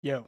Yo.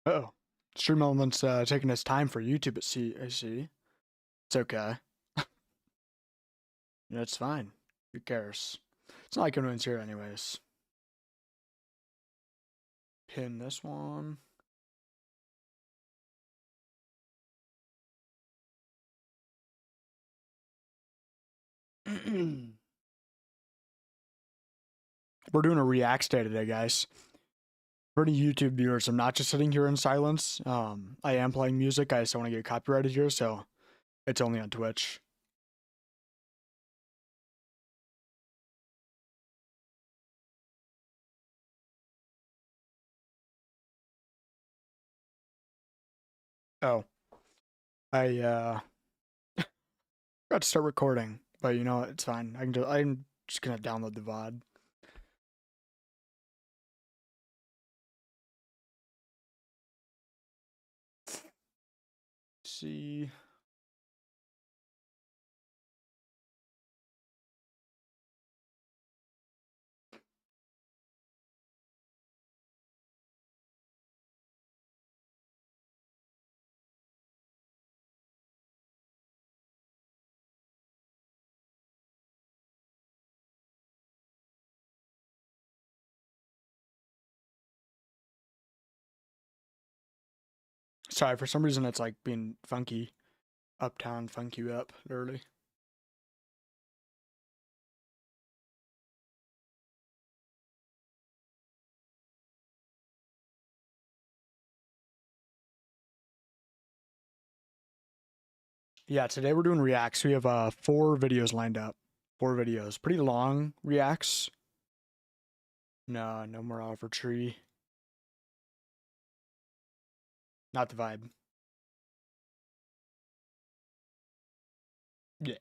Uh-oh. Stream Element's taking his time for YouTube at I see. It's okay. Yeah, it's fine. Who cares? It's not like anyone's here anyways. Pin this one. We're doing a React day today, guys. For any YouTube viewers, I'm not just sitting here in silence. I am playing music. I just don't want to get copyrighted here, so it's only on Twitch. Oh. I forgot to start recording, but you know what? It's fine. I'm just gonna download the VOD. See. Sorry, for some reason it's like being funky. Uptown funk you up early. Yeah, today we're doing reacts. We have 4 videos lined up. 4 videos. Pretty long reacts. No more Oliver Tree. Not the vibe. Yeah.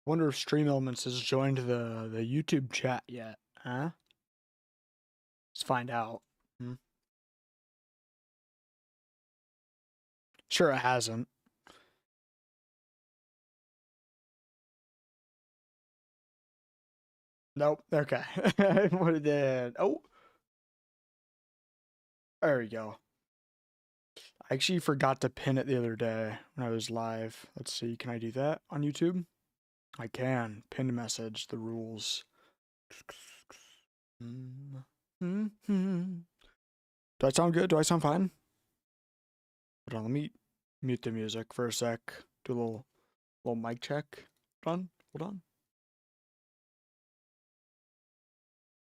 Wonder if Stream Elements has joined the YouTube chat yet, huh? Let's find out. Sure it hasn't. Nope. Okay. What did? Oh. There we go. I actually forgot to pin it the other day when I was live. Let's see. Can I do that on YouTube? I can. Pinned message, the rules. Do I sound good? Do I sound fine? Hold on, let me mute the music for a sec. Do a little mic check. Hold on.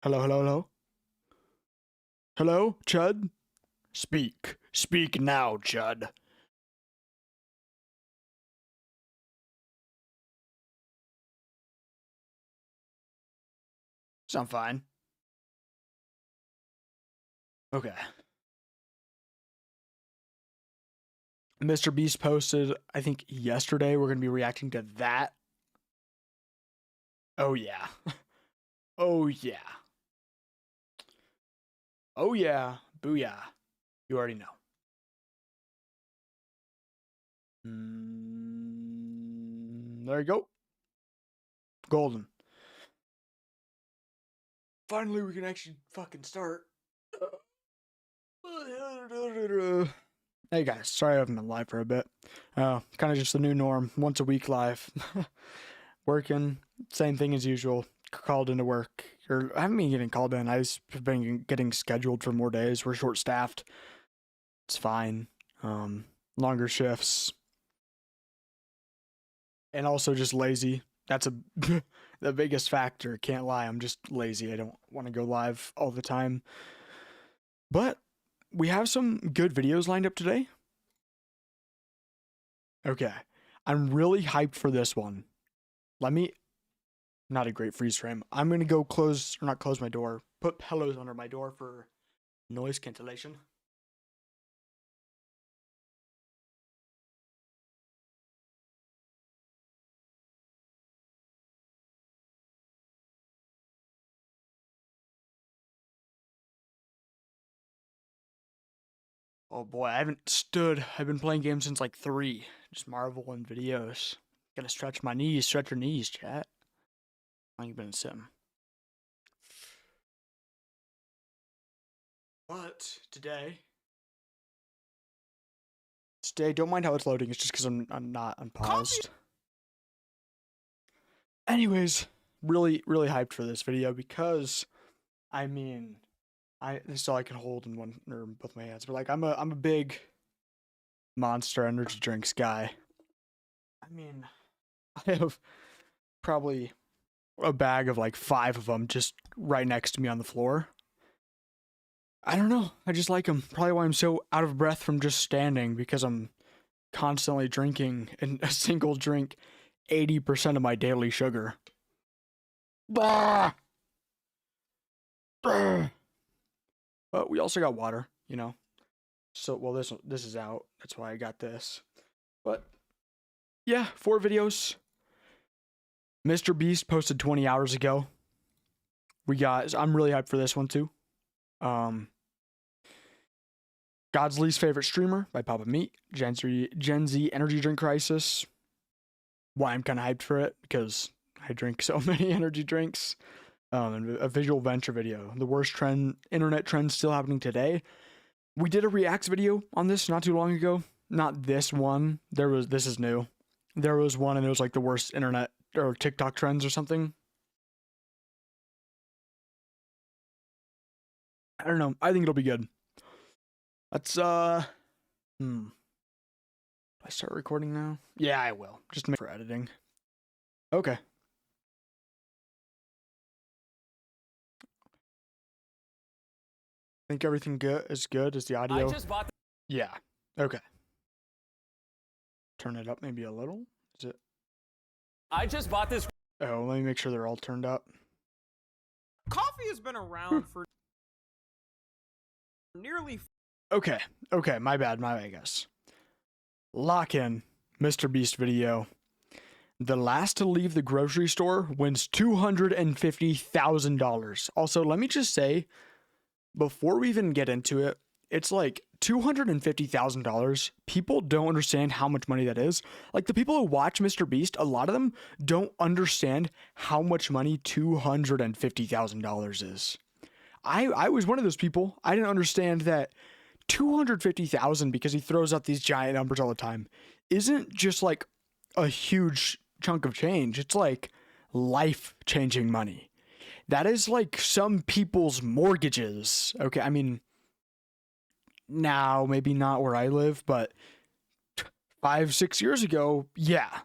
Hello? Hello, Chud? Speak. Speak now, Chud. Sound fine. Okay. Mr. Beast posted, I think yesterday, we're going to be reacting to that. Oh, yeah. Oh, yeah. Oh, yeah. Booyah. You already know. There you go. Golden. Finally, we can actually fucking start. Hey guys, sorry I haven't been live for a bit. Kind of just the new norm, once a week live. Working, same thing as usual, called into work. Or I haven't been getting called in, I've been getting scheduled for more days. We're short-staffed. It's fine. Longer shifts. And also just lazy. That's the biggest factor, can't lie. I'm just lazy. I don't want to go live all the time. But we have some good videos lined up today. Okay. I'm really hyped for this one. Not a great freeze frame. I'm going to go not close my door, put pillows under my door for noise cancellation. Oh boy, I've been playing games since like 3. Just marveling videos. Gotta stretch my knees, stretch your knees, chat. How long you been sitting? But today, don't mind how it's loading, it's just because I'm not unpaused. Anyways, really hyped for this video because, I mean, this is all I can hold in one or both my hands. But like, I'm a big Monster energy drinks guy. I mean, I have probably a bag of like 5 of them just right next to me on the floor. I don't know. I just like them. Probably why I'm so out of breath from just standing, because I'm constantly drinking in a single drink 80% of my daily sugar. Bah! Bah! But we also got water, you know. So, well, this is out. That's why I got this. But yeah, 4 videos. Mr. Beast posted 20 hours ago. I'm really hyped for this one too. God's Least Favorite Streamer by Papa Meat. Gen Z Energy Drink Crisis. Why I'm kind of hyped for it, because I drink so many energy drinks. And a visual venture video. The worst internet trend still happening today. We did a reacts video on this not too long ago. Not this one. This is new. There was one and it was like the worst internet or TikTok trends or something. I don't know. I think it'll be good. Let's I start recording now? Yeah, I will. Just for editing. Okay. Think everything is good? Is the audio? Yeah. Okay. Turn it up maybe a little. Is it? I just bought this. Oh, let me make sure they're all turned up. Coffee has been around for nearly. Okay, my bad, guys. Lock in, Mr. Beast video. The last to leave the grocery store wins $250,000. Also, let me just say, before we even get into it, it's like $250,000. People don't understand how much money that is. Like, the people who watch Mr. Beast, a lot of them don't understand how much money $250,000 is. I was one of those people. I didn't understand that 250,000, because he throws out these giant numbers all the time, isn't just like a huge chunk of change. It's like life-changing money. That is like some people's mortgages. Okay, I mean, now maybe not where I live, but 5-6 years ago, yeah,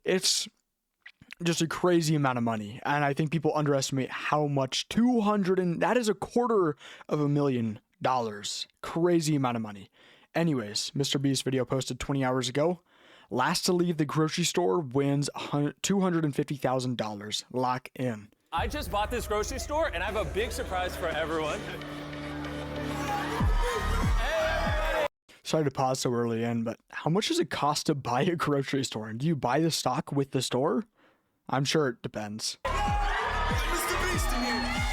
it's just a crazy amount of money. And I think people underestimate how much that is $250,000. Crazy amount of money. Anyways, Mr. Beast video posted 20 hours ago. Last to leave the grocery store wins $250,000. Lock in. I just bought this grocery store and I have a big surprise for everyone. Hey, sorry to pause so early in, but how much does it cost to buy a grocery store? And do you buy the stock with the store? I'm sure it depends. Mr. Beast in here.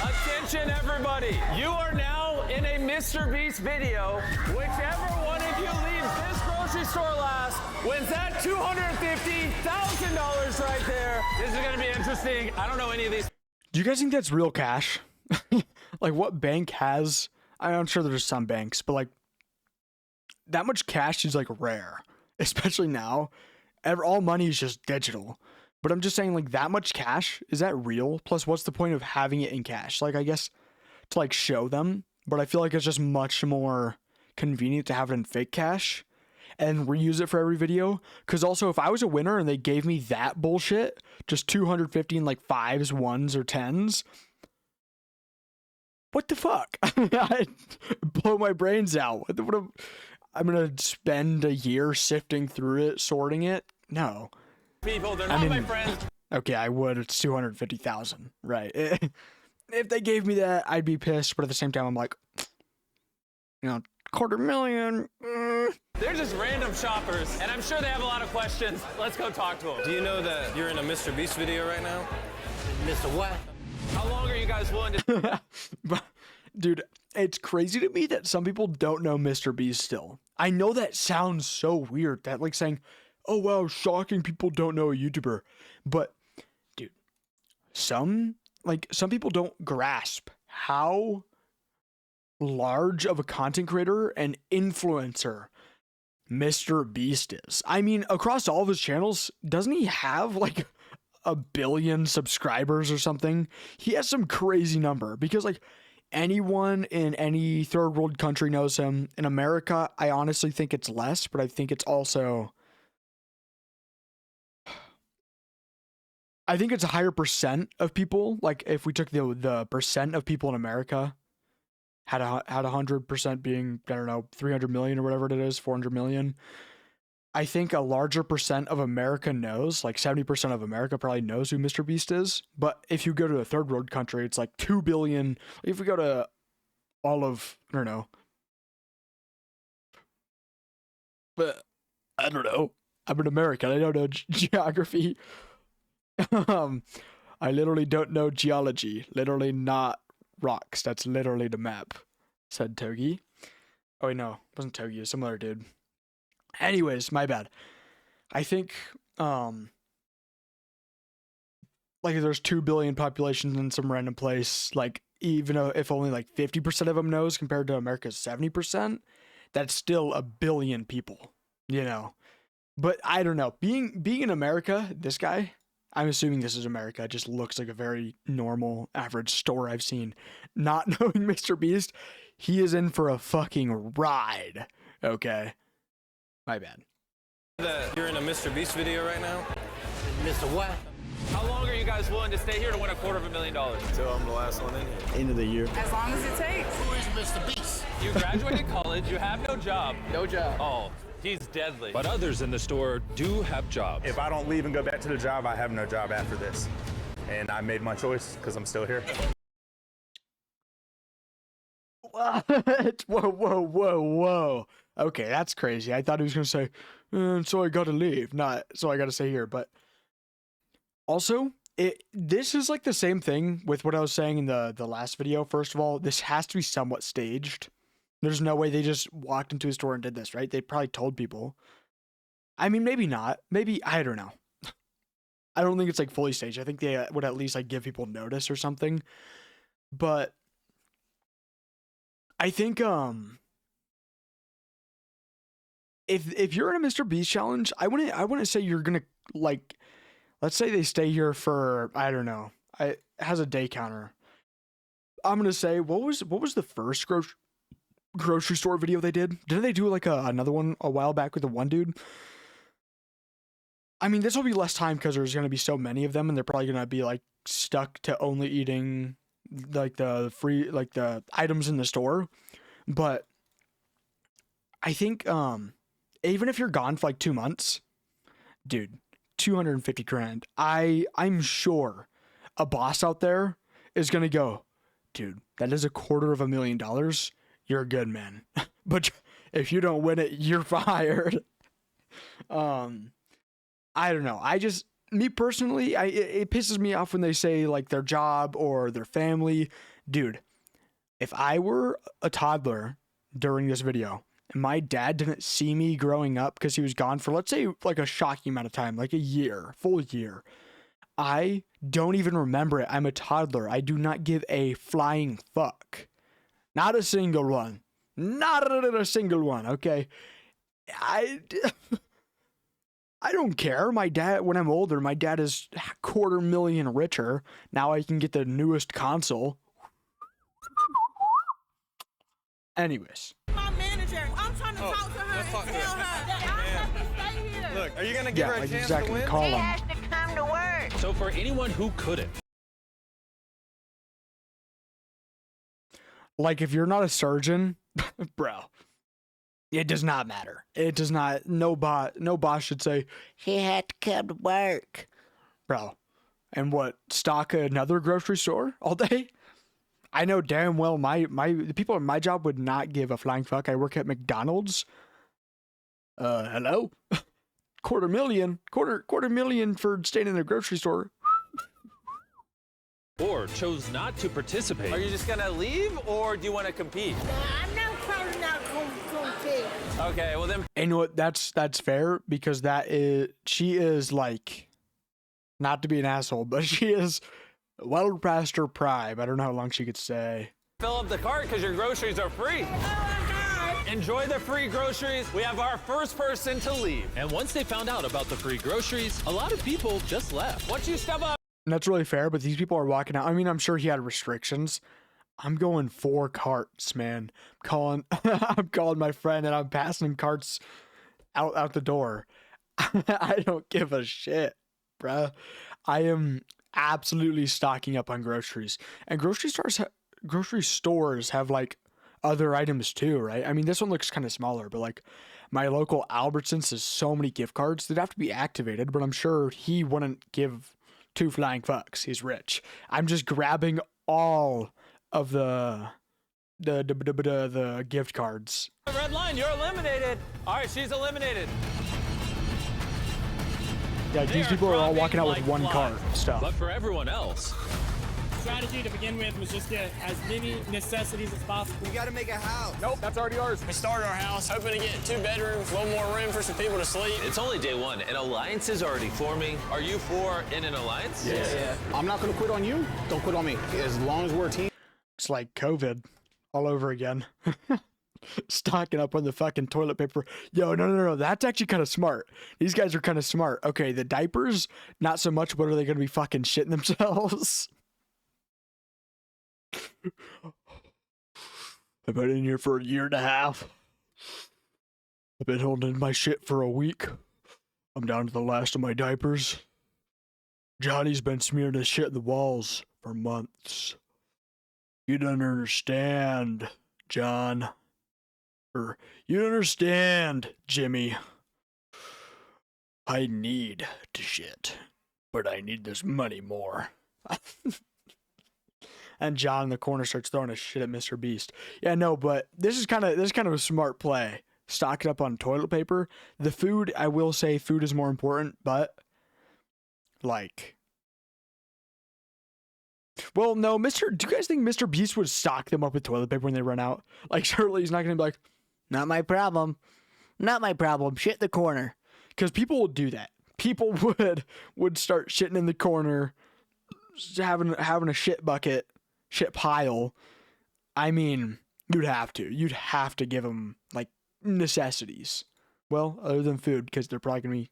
Attention, everybody. You are now in a Mr. Beast video. Whichever one of you leaves this grocery store last wins that $250,000 right there. This is going to be interesting. I don't know any of these. Do you guys think that's real cash? Like, what bank has... I'm sure there's some banks, but like, that much cash is like rare, especially now. All money is just digital. But I'm just saying, like, that much cash, is that real? Plus, what's the point of having it in cash? Like, I guess to like show them, but I feel like it's just much more convenient to have it in fake cash and reuse it for every video. Because also, if I was a winner and they gave me that bullshit, just 250 in like 5s, 1s, or 10s, what the fuck? I'd blow my brains out. I'm gonna spend a year sifting through it, sorting it? No. People, they're not my friends. Okay, I would. It's 250,000, right? If they gave me that, I'd be pissed. But at the same time, I'm like, you know, $250,000. They're just random shoppers, and I'm sure they have a lot of questions. Let's go talk to them. Do you know that you're in a Mr. Beast video right now? Mr. What? How long are you guys willing to... Dude, it's crazy to me that some people don't know Mr. Beast still. I know that sounds so weird, that like saying, oh wow, shocking, people don't know a YouTuber. But, dude, some people don't grasp how large of a content creator and influencer Mr. Beast is. I mean, across all of his channels, doesn't he have like 1 billion subscribers or something? He has some crazy number, because like anyone in any third world country knows him. In America, I honestly think it's less, but I think it's also, I think it's a higher percent of people. Like if we took the percent of people in America had 100% being, I don't know, 300 million or whatever it is, 400 million. I think a larger percent of America knows, like 70% of America probably knows who Mr. Beast is. But if you go to a third world country, it's like 2 billion. If we go to all of, I don't know. But I don't know. I'm an American. I don't know geography. I literally don't know geology. Literally not rocks. That's literally the map, said Togi. Oh wait, no, it wasn't Togi. It was some other dude. Anyways, my bad. I think like if there's 2 billion populations in some random place, like even if only like 50% of them knows compared to America's 70%, that's still 1 billion people, you know. But I don't know. Being in America, this guy, I'm assuming this is America, just looks like a very normal, average store I've seen. Not knowing Mr. Beast, he is in for a fucking ride. Okay. My bad. That you're in a Mr. Beast video right now? Mr. What? How long are you guys willing to stay here to win $250,000? Until I'm the last one in here. End of the year. As long as it takes. Who is Mr. Beast? You graduated college, you have no job. No job. Oh, he's deadly. But others in the store do have jobs. If I don't leave and go back to the job, I have no job after this. And I made my choice because I'm still here. What? Whoa. Okay, that's crazy. I thought he was going to say, so I got to leave. Not, so I got to stay here. But also, this is like the same thing with what I was saying in the last video. First of all, this has to be somewhat staged. There's no way they just walked into a store and did this, right? They probably told people. I mean, maybe not. Maybe, I don't know. I don't think it's like fully staged. I think they would at least like give people notice or something. But I think if you're in a Mr. Beast challenge, I wouldn't say you're gonna, like, let's say they stay here for, I don't know, it has a day counter. I'm gonna say, what was the first grocery store video they did? Didn't they do like another one a while back with the one dude? I mean, this will be less time because there's gonna be so many of them, and they're probably gonna be like stuck to only eating like the free, like the items in the store. But I think even if you're gone for like 2 months, dude, 250 grand. I'm sure a boss out there is gonna go, dude, that is $250,000. You're a good man. But if you don't win it, you're fired. I don't know. Me personally, it pisses me off when they say like their job or their family. Dude, if I were a toddler during this video and my dad didn't see me growing up because he was gone for, let's say, like a shocking amount of time, like a year, full year, I don't even remember it. I'm a toddler. I do not give a flying fuck. Not a single one. Not a single one, okay? I don't care. My dad, when I'm older, my dad is $250,000 richer. Now I can get the newest console. Anyways. My manager, I'm trying to talk to her let's talk and to tell her. her that I have to stay here. Look, are you gonna give Yeah, her a like chance exactly. to win? Call She him. has to come to work. So for anyone who couldn't, Like, if you're not a surgeon, bro, it does not matter. It does not. No boss should say he had to come to work, bro. And what? Stock another grocery store all day? I know damn well the people in my job would not give a flying fuck. I work at McDonald's. Hello, $250,000 for staying in a grocery store. or chose not to participate, Are you just gonna leave, or do you want to compete? I'm not probably not going to compete. Okay, well then. And you know what? That's fair because she is like, not to be an asshole, but she is well past her prime. I don't know how long she could stay. Fill up the cart because your groceries are free. Oh my God. Enjoy the free groceries. We have our first person to leave. and once they found out about the free groceries, a lot of people just left. Once you step up, And that's really fair, but these people are walking out. I mean, I'm sure he had restrictions. I'm going 4 carts, man. I'm calling my friend and I'm passing him carts out the door. I don't give a shit, bruh. I am absolutely stocking up on groceries. And grocery stores have like other items too, right? I mean, this one looks kind of smaller, but like my local Albertsons has so many gift cards. They'd have to be activated, but I'm sure he wouldn't give 2 flying fucks. He's rich. I'm just grabbing all of the gift cards. red line, you're eliminated. All right, she's eliminated. Yeah, They these people are all dropping walking out with like 1 flies. cart stuff. But for everyone else, Strategy to begin with was just get as many necessities as possible. We gotta make a house. Nope, that's already ours. We started our house hoping to get 2 bedrooms, a little more room for some people to sleep. It's only day 1, and alliance is already forming. Are you for in an alliance? Yeah. I'm not gonna quit on you. Don't quit on me. As long as we're a team. It's like COVID all over again. Stocking up on the fucking toilet paper. Yo, no. That's actually kind of smart. These guys are kind of smart. Okay, the diapers, not so much. What are they going to be fucking shitting themselves? I've been in here for a year and a half. I've been holding my shit for a week. I'm down to the last of my diapers. Johnny's been smearing his shit in the walls for months. You don't understand, John. Or, you don't understand, Jimmy. I need to shit, but I need this money more. And John in the corner starts throwing his shit at Mr. Beast. Yeah, no, but this is kind of a smart play. Stock it up on toilet paper. The food, I will say, food is more important, but like, well, no, do you guys think Mr. Beast would stock them up with toilet paper when they run out? Like, surely he's not gonna be like, not my problem. Not my problem. Shit the corner. Because people would do that. People would start shitting in the corner, having a shit bucket, shit pile. I mean, you'd have to give them like necessities. Well, other than food, because they're probably gonna be,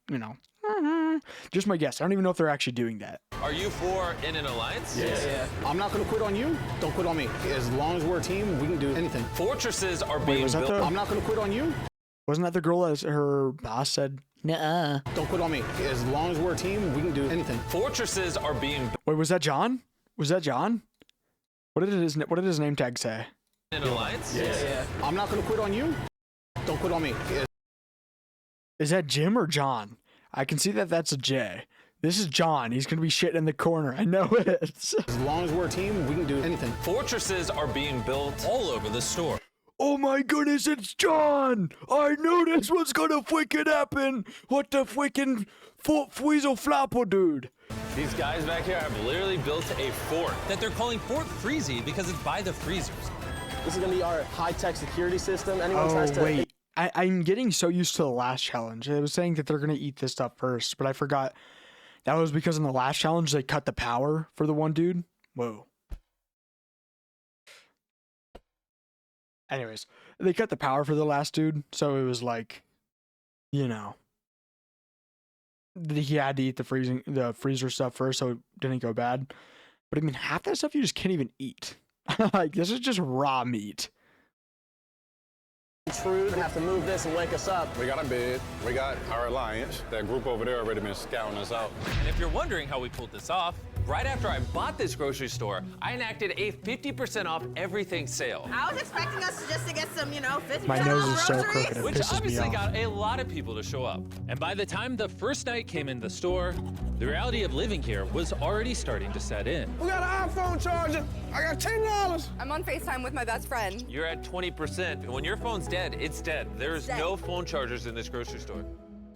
just my guess. I don't even know if they're actually doing that. Are you for in an alliance? Yeah. I'm not gonna quit on you. Don't quit on me. As long as we're a team, we can do anything. Fortresses are being was that built. I'm not gonna quit on you. Wasn't that the girl that her boss said, nuh-uh? Don't quit on me. As long as we're a team, we can do anything. Fortresses are being Wait, was that John? Was that John? What did his name tag say? in an alliance? Yeah. I'm not gonna quit on you. Don't quit on me. Is that Jim or John? I can see that that's a J. This is John. He's going to be shit in the corner. I know it. As long as we're a team, we can do anything. Fortresses are being built all over the store. Oh my goodness, it's John! I knew this was going to freaking happen! What the freaking weasel flapple dude? These guys back here have literally built a fort. That they're calling Fort Freezy because it's by the freezers. This is gonna be our high-tech security system. Anyone tries to Wait. I'm getting so used to the last challenge. It was saying that they're going to eat this stuff first, but I forgot. That was because in the last challenge, they cut the power for the one dude. Whoa. Anyways, they cut the power for the last dude, so it was like you know, he had to eat the freezer stuff first so it didn't go bad. But I mean, half that stuff you just can't even eat. Like, this is just raw meat. Intrude and have to move this and wake us up. We got a bid. We got our alliance. That group over there already been scouting us out. And if you're wondering how we pulled this off, right after I bought this grocery store, I enacted a 50% off everything sale. I was expecting us just to get some, 50% My nose is so groceries. crooked, it Which pisses me obviously off. got a lot of people to show up. And by the time the first night came in the store, the reality of living here was already starting to set in. We got an iPhone charger. I got $10. I'm on FaceTime with my best friend. You're at 20%. When your phone's dead, it's dead. There's no phone chargers in this grocery store.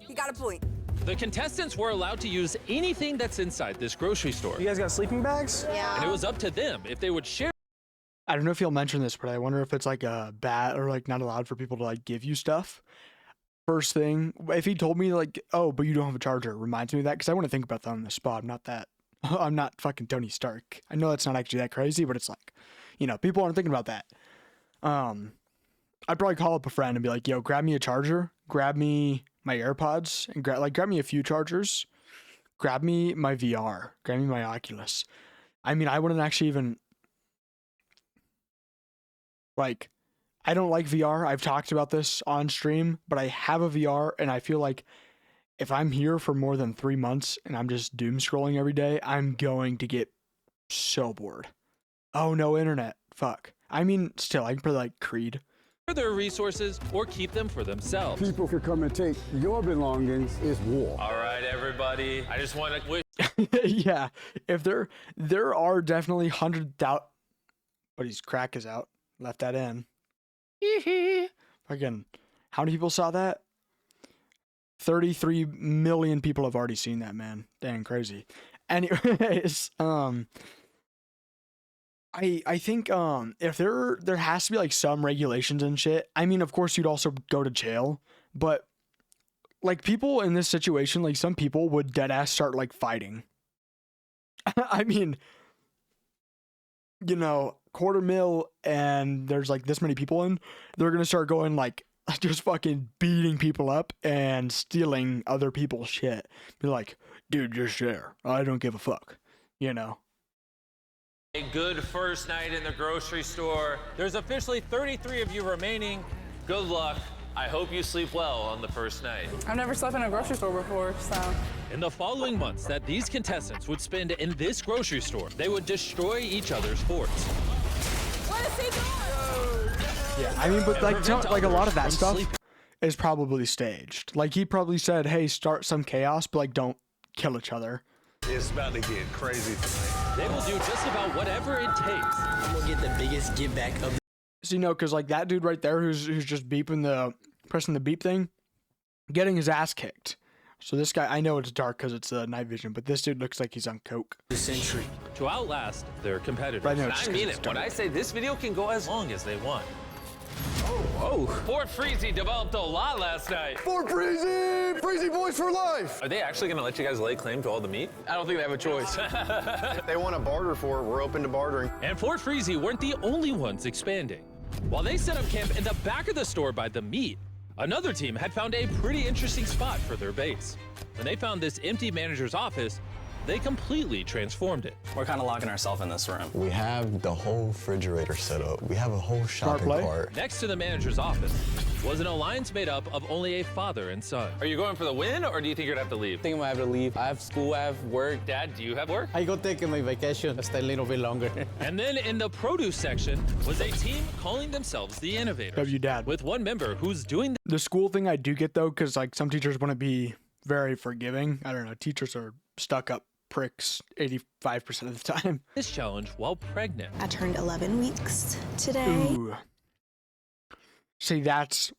You got a point. The contestants were allowed to use anything that's inside this grocery store. You guys got sleeping bags? Yeah. And it was up to them if they would share I don't know if he'll mention this, but I wonder if it's like a bad or like not allowed for people to like give you stuff. First thing, if he told me like, oh, but you don't have a charger, reminds me of that because I want to think about that on the spot. I'm not that. I'm not fucking Tony Stark. I know that's not actually that crazy, but it's like, people aren't thinking about that. I'd probably call up a friend and be like, yo, grab me a charger, grab me my AirPods, and grab me a few chargers, grab me my VR, grab me my Oculus. I mean, I wouldn't actually even like, I don't like VR. I've talked about this on stream, but I have a VR and I feel like if I'm here for more than 3 months and I'm just doom scrolling every day, I'm going to get so bored. Oh, no internet. Fuck. I mean, still, I can play like Creed. their resources or keep them for themselves. People could come and take your belongings. It's war. All right, everybody. I just want to wish. Yeah, if there are definitely 100,000, but his crack is out. Left that in. Again, how many people saw that? 33 million people have already seen that, man. Dang crazy. Anyways, I think if there has to be like some regulations and shit. I mean, of course you'd also go to jail, but like people in this situation, like some people would dead ass start like fighting. I mean, you know, 250,000 and there's like this many people in, they're gonna start going like just fucking beating people up and stealing other people's shit. Be like, dude, just share. I don't give a fuck. You know. A good first night in the grocery store. There's officially 33 of you remaining. Good luck. I hope you sleep well on the first night. I've never slept in a grocery store before, so. In the following months that these contestants would spend in this grocery store, they would destroy each other's forts. What is he doing? Yeah, I mean, but like a lot of that stuff is probably staged. Like he probably said, hey, start some chaos, but like don't kill each other. It's about to get crazy tonight. They will do just about whatever it takes. I'm gonna get the biggest give back of the. So, you know, because like that dude right there who's just pressing the beep thing, getting his ass kicked. So this guy, I know it's dark because it's night vision, but this dude looks like he's on coke. Century. To outlast their competitors. Right now, And I mean it when I say this video can go as long as they want. Oh, Fort Freezy developed a lot last night. Fort Freezy! Freezy boys for life! Are they actually gonna let you guys lay claim to all the meat? I don't think they have a choice. If they want to barter for it, we're open to bartering. And Fort Freezy weren't the only ones expanding. While they set up camp in the back of the store by the meat, another team had found a pretty interesting spot for their base. When they found this empty manager's office, they completely transformed it. We're kind of locking ourselves in this room. We have the whole refrigerator set up. We have a whole shopping cart. Next to the manager's office was an alliance made up of only a father and son. Are you going for the win, or do you think you're gonna have to leave? I think I might have to leave. I have school, I have work. Dad, do you have work? I go take my vacation, stay a little bit longer. And then in the produce section was a team calling themselves the Innovators. W Dad. With one member who's doing The school thing I do get though, because like some teachers want to be very forgiving. I don't know. Teachers are stuck up pricks 85% of the time. this challenge while pregnant. I turned 11 weeks today. Ooh. See, that's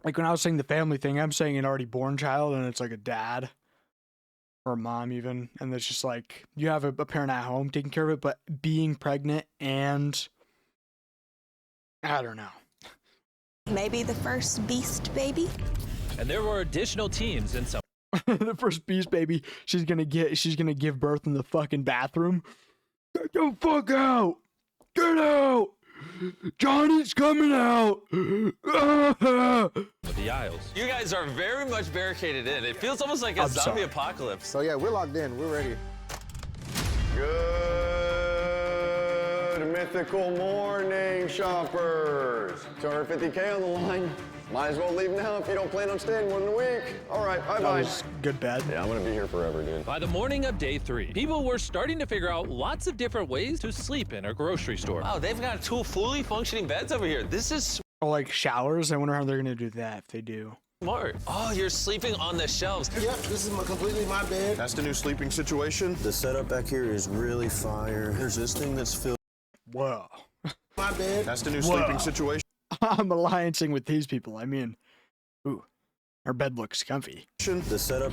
like when I was saying the family thing, I'm saying an already born child and it's like a dad or a mom even. And it's just like you have a parent at home taking care of it, but being pregnant and I don't know. Maybe the first beast baby. And there were additional teams in some The first beast baby she's gonna give birth in the fucking bathroom. Get the fuck out! Get out! Johnny's coming out. The aisles. You guys are very much barricaded in. It feels almost like a zombie apocalypse. So yeah, we're locked in. We're ready. Good mythical morning, shoppers. 250K on the line. Might as well leave now if you don't plan on staying more than a week. All right, bye-bye. That was good, bad. Yeah, I'm gonna be here forever, dude. By the morning of day 3, people were starting to figure out lots of different ways to sleep in a grocery store. Wow, they've got 2 fully functioning beds over here. This is Or like showers. I wonder how they're gonna do that if they do. smart. Oh, you're sleeping on the shelves. Yep, this is completely my bed. That's the new sleeping situation. The setup back here is really fire. There's this thing that's filled. Whoa. My bed. That's the new sleeping situation. I'm alliancing with these people. I mean, ooh, our bed looks comfy. The setup.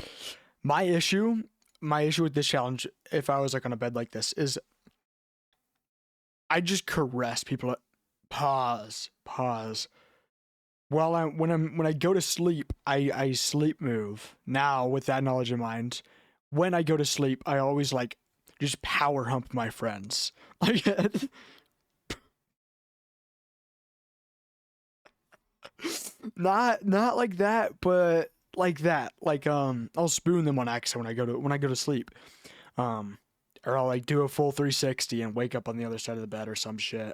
My issue with this challenge, if I was like on a bed like this, is I just caress people. Pause. Well, when I go to sleep, I sleep move. Now, with that knowledge in mind, when I go to sleep, I always like just power hump my friends. Like, not like that, but like that. Like I'll spoon them on accident when I go to sleep. Or I'll like do a full 360 and wake up on the other side of the bed or some shit.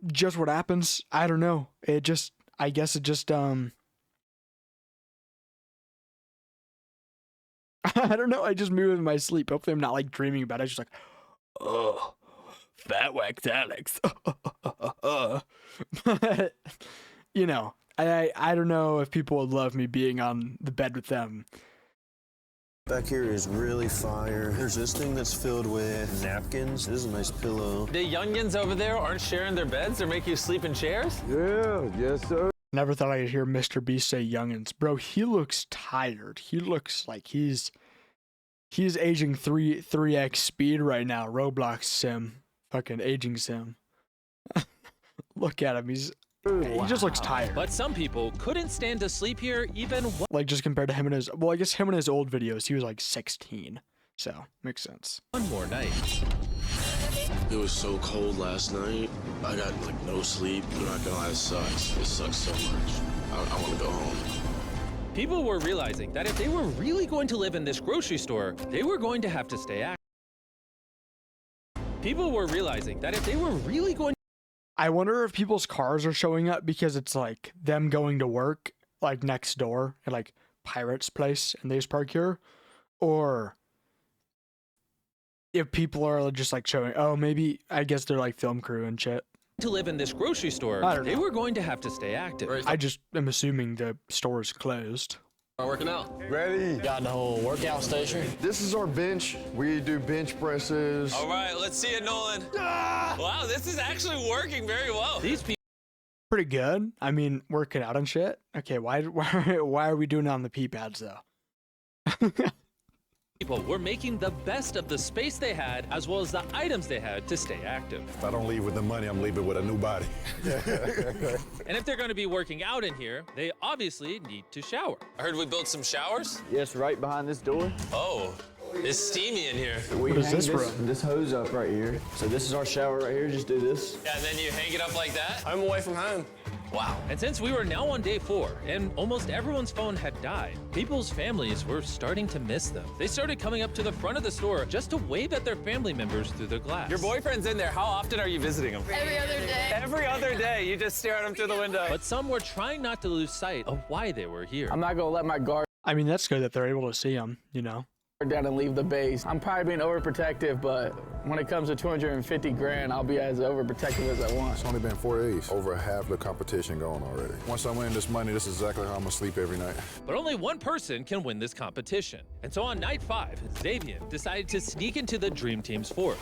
Just what happens, I don't know. I guess it just I don't know, I just move in my sleep. Hopefully I'm not like dreaming about it. It's just like, oh, fat wax Alex. But, you know, I don't know if people would love me being on the bed with them. Back here is really fire. There's this thing that's filled with napkins. This is a nice pillow. The youngins over there aren't sharing their beds. They're making you sleep in chairs? Yeah, yes, sir. Never thought I'd hear Mr. Beast say youngins. Bro, he looks tired. He looks like he's aging 3x speed right now. Roblox sim. Fucking aging sim. Look at him. He just looks tired. But some people couldn't stand to sleep here even like just compared to him and his, well, I guess him and his old videos, he was like 16. So, makes sense. one more night. It was so cold last night. I got like no sleep. I'm not gonna lie, it sucks. It sucks so much. I want to go home. People were realizing that if they were really going to live in this grocery store, they were going to have to stay active. People were realizing that if they were really going I wonder if people's cars are showing up because it's like them going to work like next door at like Pirate's place and they just park here, or if people are just like showing, oh, maybe I guess they're like film crew and shit. to live in this grocery store, they were going to have to stay active. I just am assuming the store is closed. Working out. Ready? Got the whole workout station. This is our bench. We do bench presses. All right, let's see it, Nolan. Wow, this is actually working very well. These people pretty good. I mean, working out and shit. Okay, why are we doing it on the pee pads though? people were making the best of the space they had as well as the items they had to stay active. If I don't leave with the money, I'm leaving with a new body. And if they're going to be working out in here, they obviously need to shower. I heard we built some showers. Yes, right behind this door. Oh, it's steamy in here. We What is hang this from? this hose up right here. So this is our shower right here. Just do this. Yeah, and then you hang it up like that. I'm away from home. Wow. And since we were now on day 4 and almost everyone's phone had died, people's families were starting to miss them. They started coming up to the front of the store just to wave at their family members through the glass. Your boyfriend's in there. How often are you visiting him? Every other day. Every other day. You just stare at him through the window. But some were trying not to lose sight of why they were here. I'm not gonna let my guard I mean, that's good that they're able to see them, you know. down and leave the base. I'm probably being overprotective, but when it comes to 250 grand, I'll be as overprotective as I want. It's only been 4 days. Over half the competition going already. Once I win this money, this is exactly how I'm gonna sleep every night. But only one person can win this competition. And so on night 5, Xavier decided to sneak into the Dream Team's fort,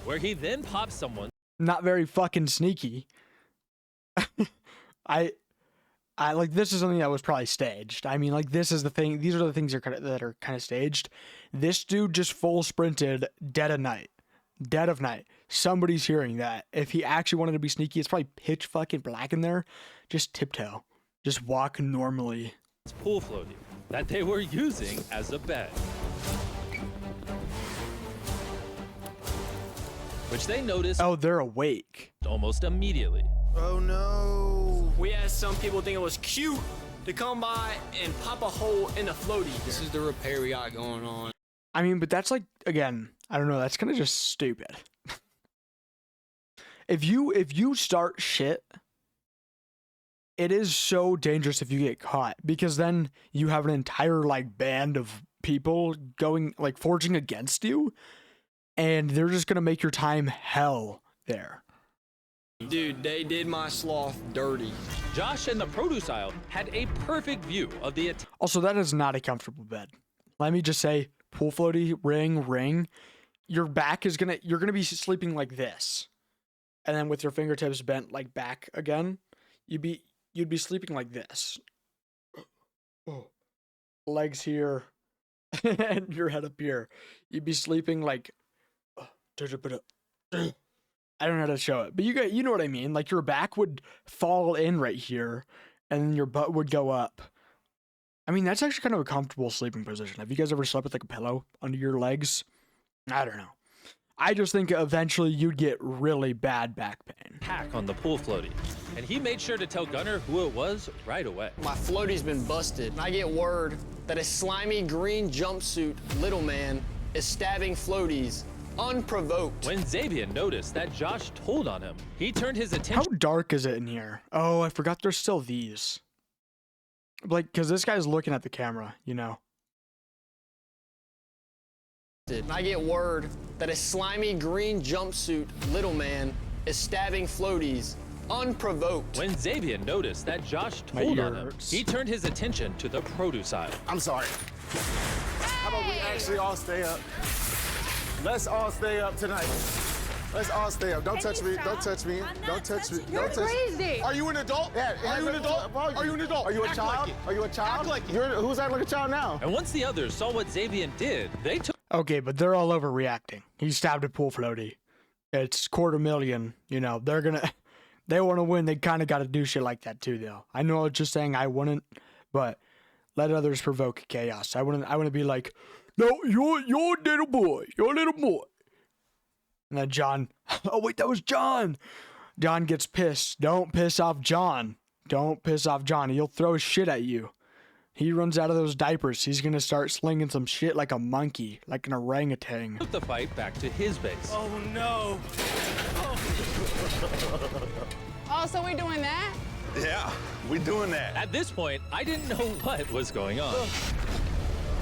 where he then popped someone. Not very fucking sneaky. I like, this is something that was probably staged. I mean, like, this is the thing. These are the things that are kind of staged. This dude just full sprinted dead of night. Dead of night. Somebody's hearing that. If he actually wanted to be sneaky, it's probably pitch fucking black in there. Just tiptoe. Just walk normally. It's pool floating that they were using as a bed. which they noticed Oh, they're awake. almost immediately. Oh no. We had some people think it was cute to come by and pop a hole in the floaty. This is the repair we got going on. I mean, but that's like, again, I don't know, that's kind of just stupid. If you start shit, it is so dangerous if you get caught, because then you have an entire like band of people going like forging against you, and they're just gonna make your time hell there. Dude, they did my sloth dirty. Josh and the produce aisle had a perfect view of the attack. Also, that is not a comfortable bed. Let me just say, pool floaty, ring. Your back is you're gonna be sleeping like this, and then with your fingertips bent like back again, you'd be sleeping like this. Legs here, and your head up here. You'd be sleeping like. I don't know how to show it, but you know what I mean. Like your back would fall in right here, and then your butt would go up. I mean, that's actually kind of a comfortable sleeping position. Have you guys ever slept with like a pillow under your legs? I don't know. I just think eventually you'd get really bad back pain. Hack on the pool floaty, and he made sure to tell Gunner who it was right away. My floaty's been busted, and I get word that a slimy green jumpsuit little man is stabbing floaties unprovoked. When Xavier noticed that Josh told on him, he turned his How attention. dark is it in here? Oh, I forgot there's still these. Like, because this guy's looking at the camera, you know. And I get word that a slimy green jumpsuit little man is stabbing floaties unprovoked. When Xavier noticed that Josh My told ear on him, hurts. he turned his attention to the produce aisle. I'm sorry. How about we actually all stay up? Let's all stay up tonight. Let's all stay up. Don't touch me. Don't touch me. Don't touch me. You're Don't touch me. crazy. Are you an adult? Yeah. Are you an adult? Are you an adult? Are you a Act child? like it. Are you a child? Act like it. Who's acting like a child now? And once the others saw what Xavier did, they took. Okay, but they're all overreacting. He stabbed a pool floaty. It's $250,000. You know, they want to win. They kind of got to do shit like that too, though. I know I was just saying I wouldn't, but let others provoke chaos. I wouldn't be like, no, you're a little boy. You're a little boy. And then John, oh wait, that was John. John gets pissed. Don't piss off John. Don't piss off John. He'll throw shit at you. He runs out of those diapers. He's going to start slinging some shit like a monkey, like an orangutan. Took the fight back to his base. Oh no. Oh, so we doing that? Yeah, we doing that. At this point, I didn't know what was going on.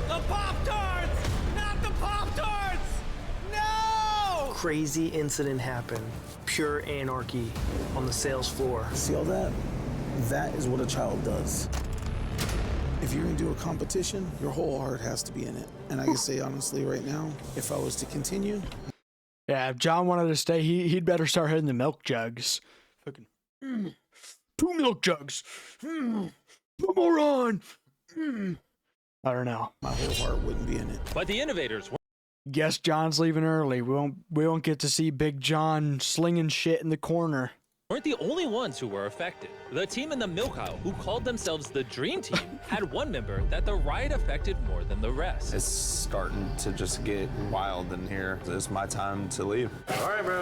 The Pop-Tarts! Not the Pop-Tarts! No! Crazy incident happened. Pure anarchy on the sales floor. See all that? That is what a child does. If you're gonna do a competition, your whole heart has to be in it. And I can say honestly right now, if I was to continue. Yeah, if John wanted to stay, he'd better start hitting the milk jugs. Fucking 2 milk jugs. Put more on. I don't know. My whole heart wouldn't be in it. But the innovators were. Guess John's leaving early. We won't get to see Big John slinging shit in the corner. Weren't the only ones who were affected. The team in the milk aisle, who called themselves the Dream Team, had one member that the riot affected more than the rest. It's starting to just get wild in here. It's my time to leave. All right, bro.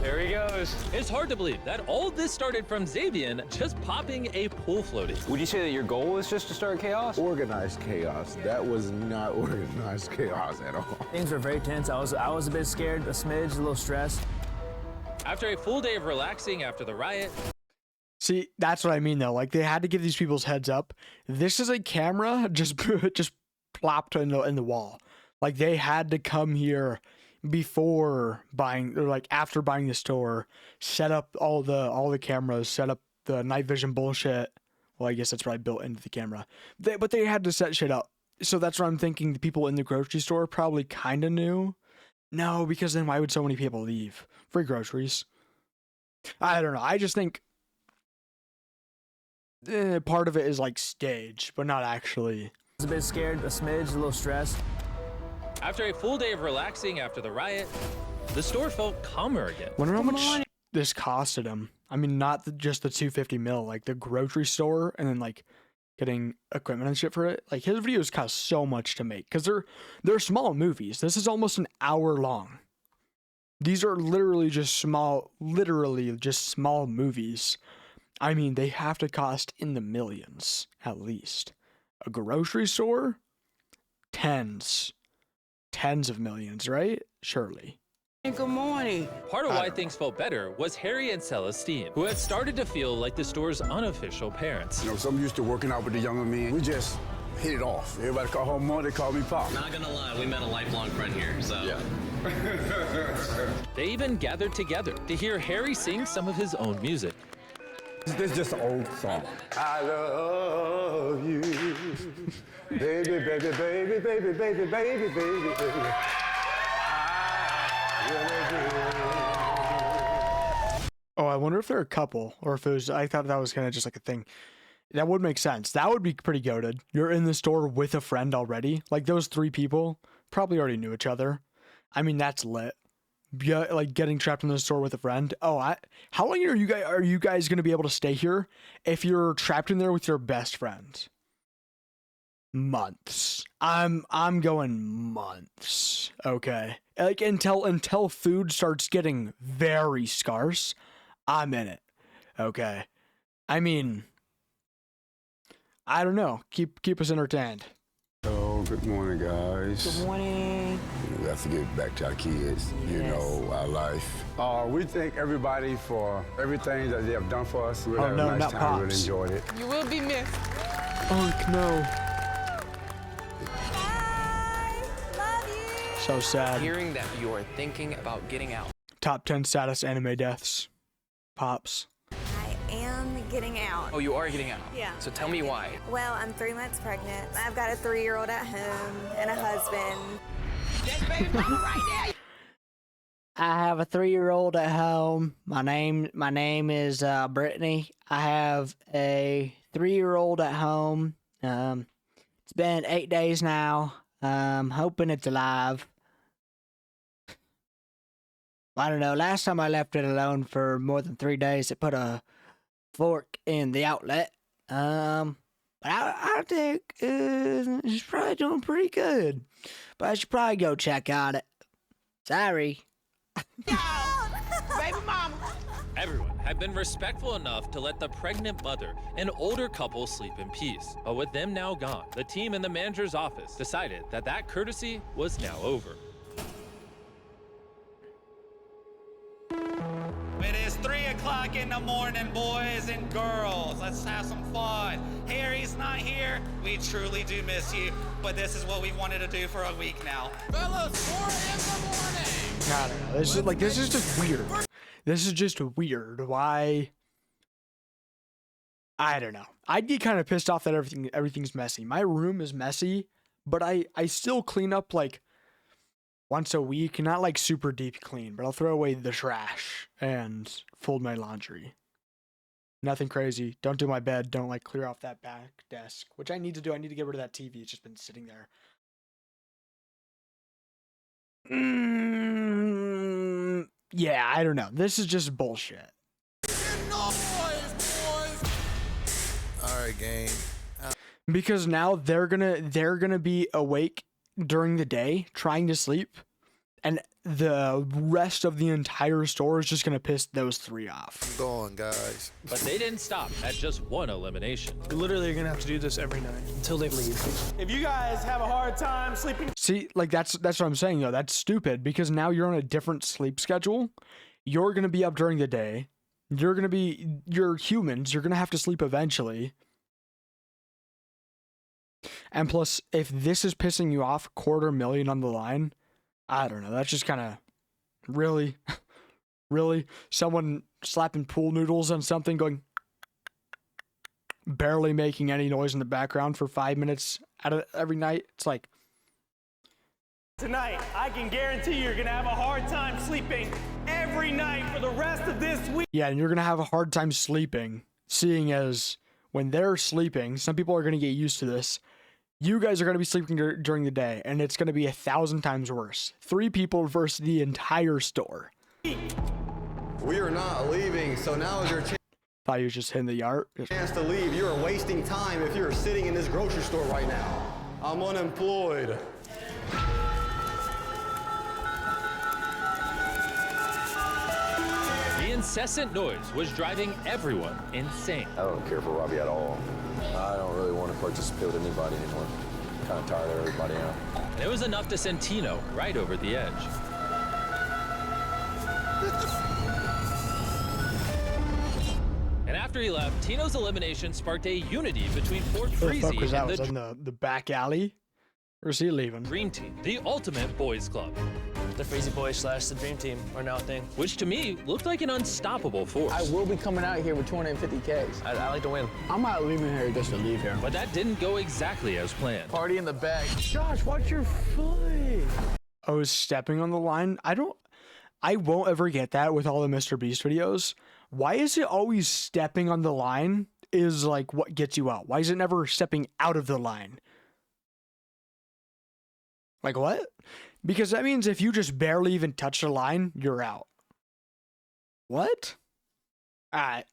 There he goes. It's hard to believe that all this started from Xavier just popping a pool floaty. Would you say that your goal was just to start chaos? Organized chaos. That was not organized chaos at all. Things were very tense. I was a bit scared, a smidge, a little stressed. After a full day of relaxing after the riot. See, that's what I mean though. Like they had to give these people's heads up. This is a camera just plopped in the wall. Like they had to come here before buying or like after buying the store, set up all the cameras, set up the night vision bullshit. Well, I guess that's probably built into the camera. But they had to set shit up. So that's what I'm thinking. The people in the grocery store probably kind of knew. No, because then why would so many people leave? Free groceries. I don't know. I just think part of it is like stage, but not actually. I was a bit scared, a smidge, a little stressed. After a full day of relaxing after the riot, the store felt calmer again. Wonder how much this costed him. I mean, not just the $250 mil, like the grocery store, and then like getting equipment and shit for it. Like his videos cost so much to make because they're small movies. This is almost an hour long. These are literally just small movies. I mean, they have to cost in the millions, at least. A grocery store? Tens of millions, right? Surely. Good morning. Part of why things felt better was Harry and Celestine, who had started to feel like the store's unofficial parents. You know, so I'm used to working out with the younger men. We just hit it off. Everybody call her mom, they call me Pop. Not gonna lie, we met a lifelong friend here, so. Yeah. They even gathered together to hear Harry sing some of his own music. This is just an old song. I love you, baby, baby, baby, baby, baby, baby, baby, baby. Oh, I wonder if they're a couple, or if it was, I thought that was kind of just like a thing. That would make sense. That would be pretty goated. You're in the store with a friend already. Like, those three people probably already knew each other. I mean, that's lit. Yeah, like getting trapped in the store with a friend. Oh, how long are you guys going to be able to stay here if you're trapped in there with your best friend? Months. I'm going months. Okay. Like until food starts getting very scarce, I'm in it. Okay. I mean, I don't know. Keep us entertained. Oh, good morning, guys. Good morning. We have to get back to our kids, you know, our life. We thank everybody for everything that they have done for us. We had a nice time, really enjoyed it. You will be missed. Oh, no. So sad. Hearing that you are thinking about getting out. Top 10 saddest anime deaths. Pops. I am getting out. Oh, you are getting out? Yeah. So tell me why. Well, I'm 3 months pregnant. I've got a 3-year-old at home and a husband. I have a 3-year-old at home. My name is Brittany. I have a 3-year-old at home. It's been 8 days now. Hoping it's alive. I don't know. Last time I left it alone for more than 3 days, it put a fork in the outlet. But I think she's probably doing pretty good. But I should probably go check on it. Sorry. Baby mama. Everyone had been respectful enough to let the pregnant mother and older couple sleep in peace. But with them now gone, the team in the manager's office decided that courtesy was now over. It is 3 o'clock in the morning, boys and girls. Let's have some fun. Harry's not here. We truly do miss you, but this is what we wanted to do for a week now. Fellas, 4 in the morning. I don't know. This is just weird. This is just weird. Why? I don't know. I'd get kind of pissed off that everything's messy. My room is messy, but I still clean up like once a week. Not like super deep clean, but I'll throw away the trash and fold my laundry. Nothing crazy. Don't do my bed. Don't like clear off that back desk, which I need to do. I need to get rid of that TV. It's just been sitting there. Yeah, I don't know. This is just bullshit. All right, gang. Because now they're gonna be awake during the day trying to sleep, and the rest of the entire store is just gonna piss those three off. I'm going, guys. But they didn't stop at just one elimination. You're literally gonna have to do this every night until they leave. If you guys have a hard time sleeping. See, like that's what I'm saying though. That's stupid because now you're on a different sleep schedule. You're gonna be up during the day. You're humans. You're gonna have to sleep eventually. And plus, if this is pissing you off, $250,000 on the line, I don't know. That's just kind of really someone slapping pool noodles on something, going barely making any noise in the background for 5 minutes out of every night. It's like, Tonight, I can guarantee you're gonna have a hard time sleeping every night for the rest of this week. yeah, and you're gonna have a hard time sleeping, seeing as when they're sleeping, some people are gonna get used to this. You guys are going to be sleeping during the day, and it's going to be 1,000 times worse. 3 people versus the entire store. We are not leaving, so now is your Thought you was just hitting the yard. chance to leave. You are wasting time if you're sitting in this grocery store right now. I'm unemployed. incessant noise was driving everyone insane. I don't care for Robbie at all. I don't really want to participate with anybody anymore. I'm kind of tired of everybody now. And it was enough to send Tino right over the edge. And after he left, Tino's elimination sparked a unity between Fort Where the fuck Freezy was that? and Was the in the back alley? Or is he leaving? Dream Team, the ultimate boys club. The Freezy Boys / the Dream Team are now a thing. Which to me looked like an unstoppable force. I will be coming out here with 250Ks. I like to win. I'm not leaving here just to leave here. But that didn't go exactly as planned. Party in the back. Josh, watch your foot. I was stepping on the line. I won't ever get that with all the Mr. Beast videos. Why is it always stepping on the line is like what gets you out? Why is it never stepping out of the line? Like what? Because that means if you just barely even touch the line, you're out. What? Alright.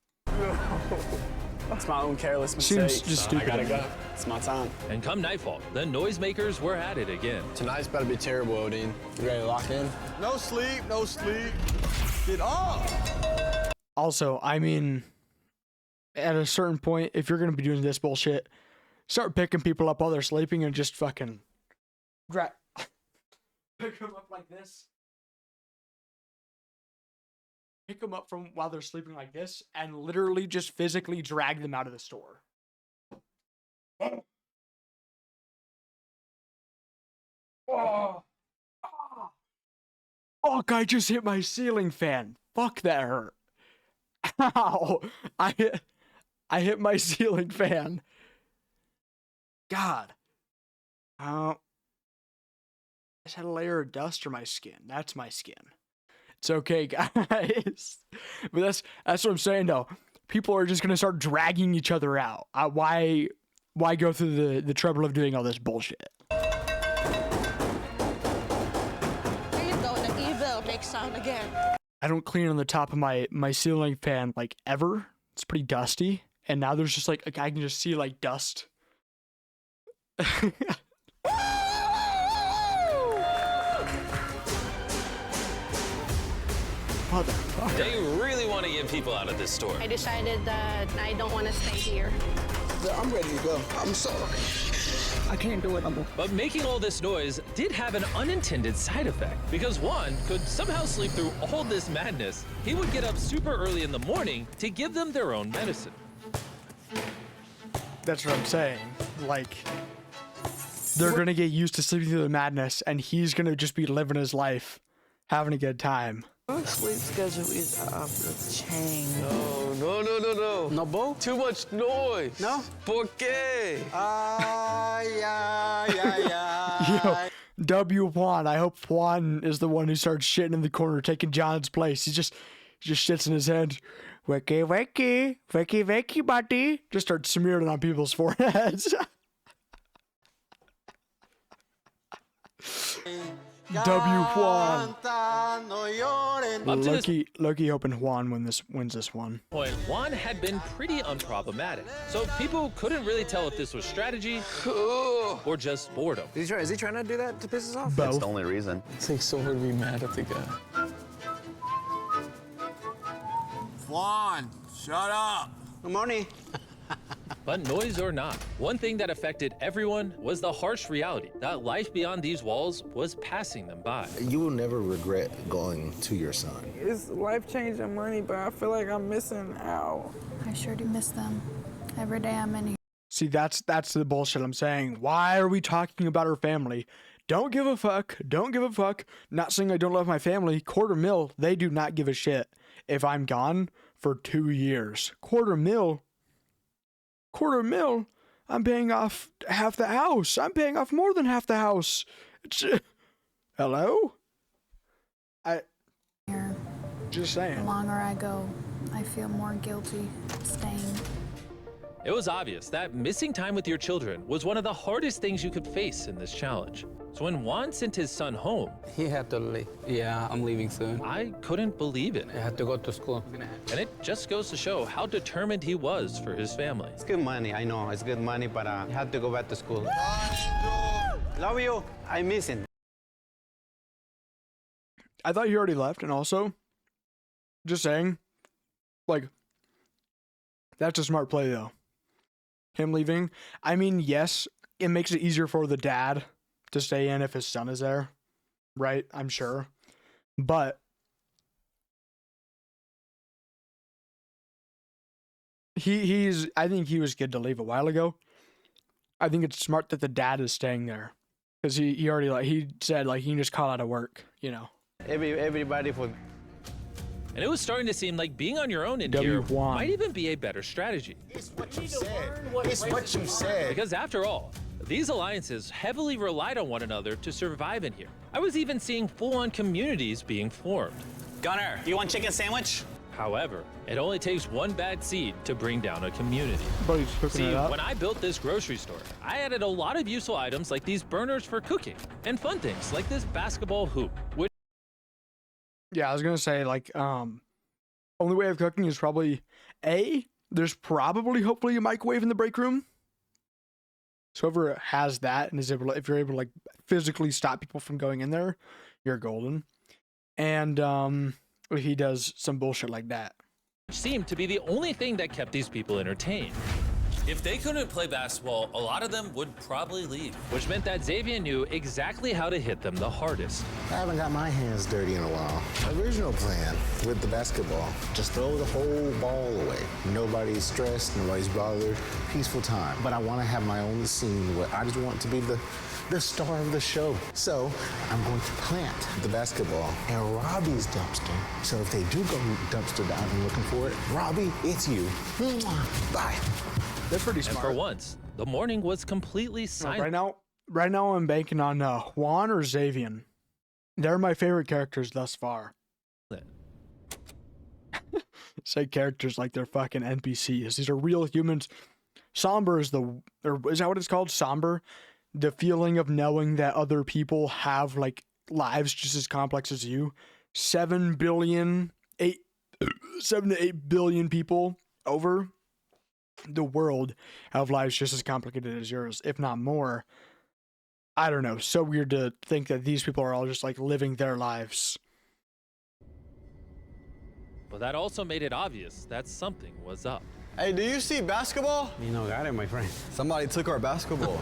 It's my own careless mistake. Seems just stupid. I gotta go. It's my time. And come nightfall, the noisemakers were at it again. Tonight's about to be terrible, Odin. You ready to lock in? No sleep, no sleep. Get off. Also, I mean, at a certain point, if you're gonna be doing this bullshit, start picking people up while they're sleeping and just fucking pick them up like this. Pick them up from while they're sleeping like this and literally just physically drag them out of the store. Oh. Oh. Fuck, I just hit my ceiling fan. Fuck, that hurt. Ow. I hit my ceiling fan. God. I just had a layer of dust on my skin. That's my skin. It's okay, guys. But that's what I'm saying, though. People are just gonna start dragging each other out. Why go through the trouble of doing all this bullshit? Here you go, the evil big sound again. I don't clean on the top of my ceiling fan like ever. It's pretty dusty, and now there's just like I can just see like dust. What the fuck? They really want to get people out of this store. I decided that I don't want to stay here. I'm ready to go. I'm sorry. I can't do it no more. But making all this noise did have an unintended side effect, because Juan could somehow sleep through all this madness. He would get up super early in the morning to give them their own medicine. That's what I'm saying. Like, they're gonna get used to sleeping through the madness, and he's gonna just be living his life, having a good time. Our sleep schedule is off the chain. No. No, Bo? Too much noise. No? ¿Por qué? Yo, W Juan. I hope Juan is the one who starts shitting in the corner, taking John's place. He just shits in his head. Wakey, wakey, wakey, wakey, buddy. Just starts smearing it on people's foreheads. W Juan. Loki hoping Juan wins this one. Juan had been pretty unproblematic, so people couldn't really tell if this was strategy or just boredom. Is he trying to do that to piss us off? Both. That's the only reason. It takes so hard to be mad at the guy. Juan, shut up. Good morning. But noise or not, one thing that affected everyone was the harsh reality that life beyond these walls was passing them by. You will never regret going to your son. It's life-changing money, but I feel like I'm missing out. I sure do miss them. Every day I'm in here. See, that's the bullshit I'm saying. Why are we talking about our family? Don't give a fuck. Don't give a fuck. Not saying I don't love my family. $250,000, they do not give a shit if I'm gone for 2 years. $250,000. $250,000. I'm paying off half the house. I'm paying off more than half the house. Hello? Just saying. The longer I go, I feel more guilty staying. It was obvious that missing time with your children was one of the hardest things you could face in this challenge. So when Juan sent his son home, He had to leave. Yeah, I'm leaving soon. I couldn't believe it. I had to go to school. And it just goes to show how determined he was for his family. It's good money, I know, it's good money, but I have to go back to school. Love you, I miss him. I thought you already left, and also, just saying, Like, that's a smart play, though. Him leaving. I mean, yes, it makes it easier for the dad to stay in if his son is there, right? I'm sure. But I think he was good to leave a while ago. I think it's smart that the dad is staying there. Because he already, like, he said, like, he can just call out of work, you know. Everybody for... And it was starting to seem like being on your own in here might even be a better strategy. It's what you said. It's what you said. Because after all, these alliances heavily relied on one another to survive in here. I was even seeing full-on communities being formed. Gunner, you want chicken sandwich? However, it only takes one bad seed to bring down a community. See, when I built this grocery store, I added a lot of useful items like these burners for cooking and fun things like this basketball hoop, which... Yeah, I was going to say, like, only way of cooking is probably, there's probably, hopefully, a microwave in the break room. So whoever has that and is able to, if you're able to, like, physically stop people from going in there, you're golden. And, he does some bullshit like that. Seemed to be the only thing that kept these people entertained. If they couldn't play basketball, a lot of them would probably leave. Which meant that Xavier knew exactly how to hit them the hardest. I haven't got my hands dirty in a while. Original plan with the basketball, just throw the whole ball away. Nobody's stressed, nobody's bothered, peaceful time. But I want to have my own scene where I just want to be the star of the show. So I'm going to plant the basketball in Robbie's dumpster. So if they do go dumpster diving looking for it, Robbie, it's you. Bye. They're pretty smart. And for once, the morning was completely silent. Right now I'm banking on Juan or Xavier. They're my favorite characters thus far. Say characters like they're fucking NPCs. These are real humans. Somber is is that what it's called? Somber? The feeling of knowing that other people have, like, lives just as complex as you. 7 to 8 billion people over the world have lives just as complicated as yours, if not more. I don't know. So weird to think that these people are all just, like, living their lives. But that also made it obvious that something was up. Hey, do you see basketball? You know, got it, my friend. Somebody took our basketball.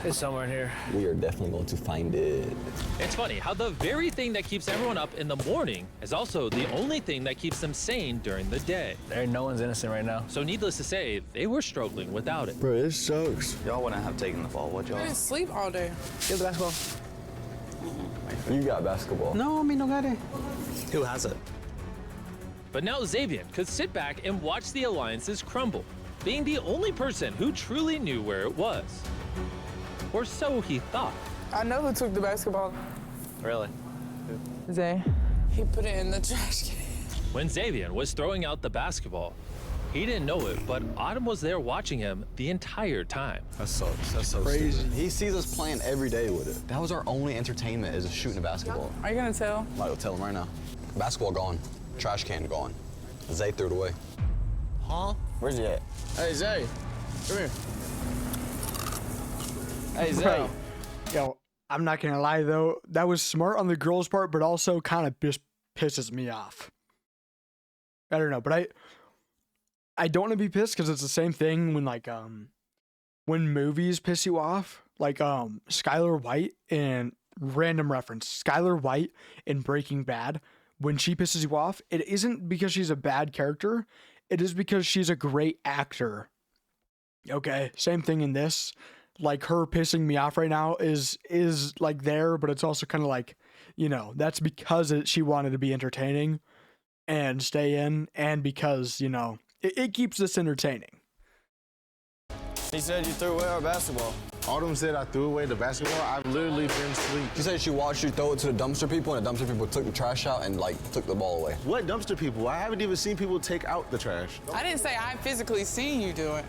It's somewhere in here. We are definitely going to find it. It's funny how the very thing that keeps everyone up in the morning is also the only thing that keeps them sane during the day. No one's innocent right now. So needless to say, they were struggling without it. Bro, this sucks. Y'all wouldn't have taken the fall, would y'all? I didn't sleep all day. Get the basketball. You got basketball. No, me no got it. Who has it? But now Xavier could sit back and watch the alliances crumble, being the only person who truly knew where it was. Or so he thought. I know who took the basketball. Really? Zay. He put it in the trash can. When Xavier was throwing out the basketball, he didn't know it, but Autumn was there watching him the entire time. That sucks. That's so crazy. Stupid. He sees us playing every day with it. That was our only entertainment, is shooting a basketball. Are you gonna tell? Might go tell him right now. Basketball gone. Trash can gone. Zay threw it away. Huh? Where's he at? Hey, Zay. Come here. Hey, Zay. Yo, I'm not gonna lie though, that was smart on the girl's part, but also kind of just pisses me off. I don't know, but I don't want to be pissed because it's the same thing when, like, when movies piss you off, like Skylar White and random reference, Skylar White in Breaking Bad. When she pisses you off, it isn't because she's a bad character. It is because she's a great actor. Okay, same thing in this. Like, her pissing me off right now is like there, but it's also kind of like, you know, that's because she wanted to be entertaining and stay in, and because, you know, it keeps this entertaining. He said you threw away our basketball. Autumn said I threw away the basketball. I've literally been asleep. She said she watched you throw it to the dumpster people, and the dumpster people took the trash out and, like, took the ball away. What dumpster people? I haven't even seen people take out the trash. I didn't say I physically seen you do it.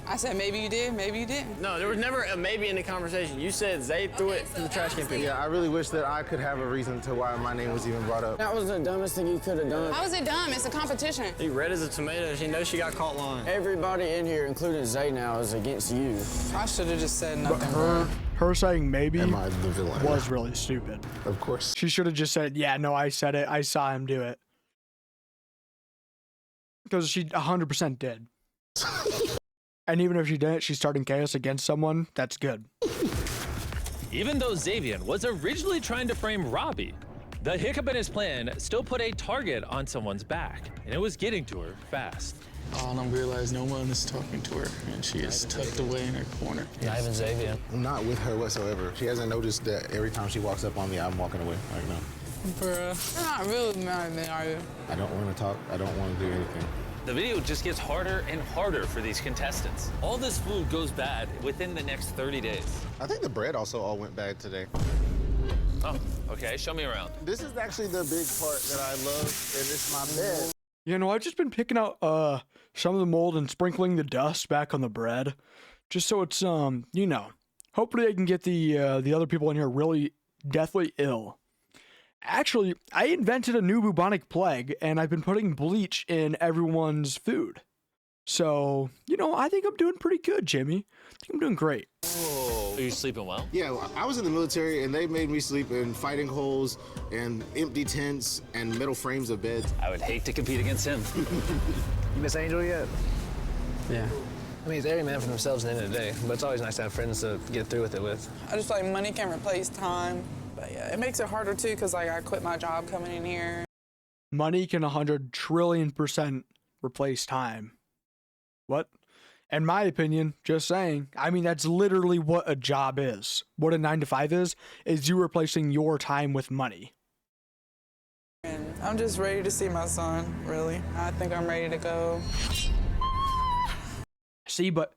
I said maybe you did, maybe you didn't. No, there was never a maybe in the conversation. You said Zay threw it to the trash can people. Yeah, I really wish that I could have a reason to why my name was even brought up. That was the dumbest thing you could have done. How is it dumb? It's a competition. He red as a tomato. She knows she got caught lying. Everybody in here, including Zay now, is against you. I should have just said nothing. But her saying maybe Am I the villain? was really stupid. Of course. She should have just said, yeah, no, I said it. I saw him do it. Because she 100% did. And even if she didn't, she's starting chaos against someone. That's good. Even though Xavian was originally trying to frame Robbie, the hiccup in his plan still put a target on someone's back, and it was getting to her fast. All I realized no one is talking to her, and she is tucked away in her corner. Not even Xavier. I'm not with her whatsoever. She hasn't noticed that every time she walks up on me, I'm walking away right now. Bruh, you're not really mad at me, are you? I don't want to talk. I don't want to do anything. The video just gets harder and harder for these contestants. All this food goes bad within the next 30 days. I think the bread also all went bad today. Oh, okay, show me around. This is actually the big part that I love, and it's my bed. You know, I've just been picking out some of the mold and sprinkling the dust back on the bread, just so it's you know, hopefully I can get the other people in here really deathly ill. Actually, I invented a new bubonic plague, and I've been putting bleach in everyone's food. So, you know, I think I'm doing pretty good, Jimmy. I think I'm doing great. Whoa. Are you sleeping well? Yeah, I was in the military, and they made me sleep in fighting holes and empty tents and metal frames of beds. I would hate to compete against him. You miss Angel yet? Yeah. I mean, it's every man for themselves at the end of the day, but it's always nice to have friends to get through with it with. I just feel like money can replace time. But yeah, it makes it harder too, because like I quit my job coming in here. Money can 100 trillion% replace time. What? In my opinion, just saying, I mean, that's literally what a job is. What a 9 to 5 is you replacing your time with money. And I'm just ready to see my son, really. I think I'm ready to go. See, but,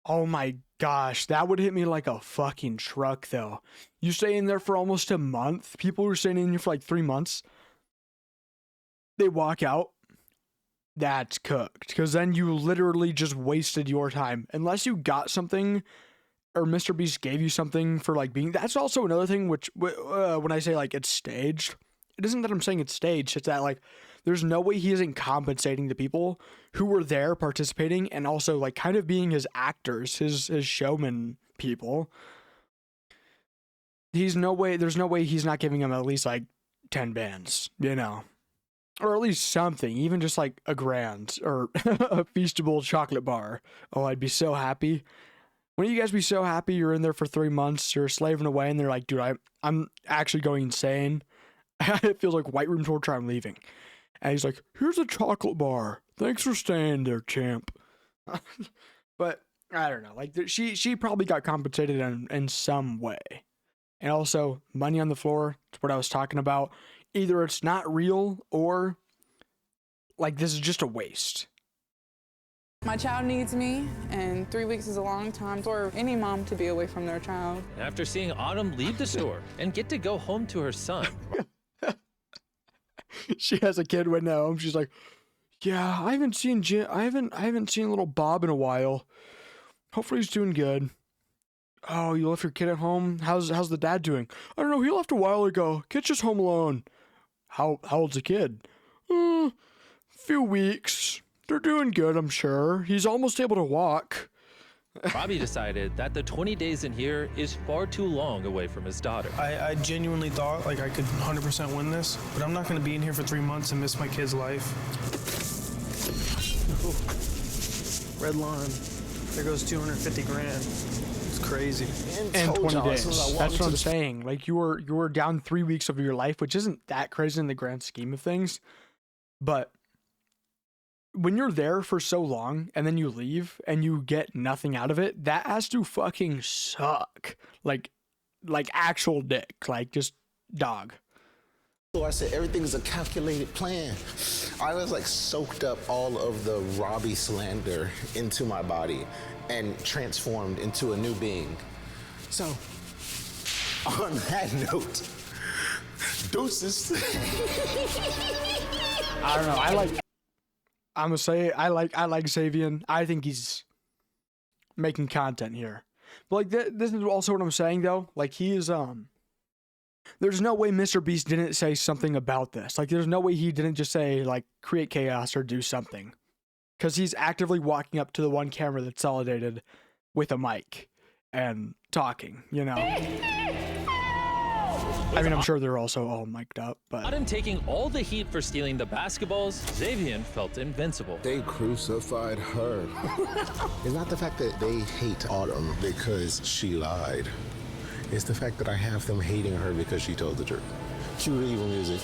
oh my gosh, that would hit me like a fucking truck, though. You stay in there for almost a month. People who are staying in here for like 3 months, they walk out. That's cooked. Because then you literally just wasted your time. Unless you got something, or Mr. Beast gave you something for like being... That's also another thing which, when I say like it's staged, it isn't that I'm saying it's staged. It's that like, there's no way he isn't compensating the people who were there participating and also like kind of being his actors, his showman people. There's no way he's not giving them at least like 10 bands, you know, or at least something, even just like a grand or a Feastable chocolate bar. Oh, I'd be so happy. Wouldn't you guys be so happy you're in there for 3 months, you're slaving away, and they're like, dude, I'm actually going insane. It feels like White Room torture, I'm leaving. And he's like, here's a chocolate bar. Thanks for staying there, champ. But I don't know. Like she probably got compensated in some way. And also, money on the floor, that's what I was talking about. Either it's not real or like this is just a waste. My child needs me, and 3 weeks is a long time for any mom to be away from their child. After seeing Autumn leave the store and get to go home to her son. She has a kid when home. She's like, yeah, I haven't seen little Bob in a while. Hopefully he's doing good. Oh, you left your kid at home? How's the dad doing? I don't know, he left a while ago. Kid's just home alone. How old's the kid? Few weeks. They're doing good, I'm sure. He's almost able to walk. Robbie decided that the 20 days in here is far too long away from his daughter. I genuinely thought like I could 100% win this, but I'm not going to be in here for 3 months and miss my kid's life. Ooh. Red line. There goes 250 grand. It's crazy. And 20 days. That's what I'm saying. Like you were down 3 weeks of your life, which isn't that crazy in the grand scheme of things. But when you're there for so long and then you leave and you get nothing out of it, that has to fucking suck. Like actual dick. Like just dog. So I said, everything is a calculated plan. I was like soaked up all of the Robbie slander into my body and transformed into a new being. So, on that note, deuces. I don't know. I'm gonna say I like Xavian. I think he's making content here. But like this is also what I'm saying though. Like he is there's no way Mr. Beast didn't say something about this. Like there's no way he didn't just say like create chaos or do something. Cause he's actively walking up to the one camera that's solidated with a mic and talking, you know. I mean, I'm sure they're also all mic'd up, but... Without him taking all the heat for stealing the basketballs, Xavier felt invincible. They crucified her. It's not the fact that they hate Autumn because she lied. It's the fact that I have them hating her because she told the truth. She really evil music.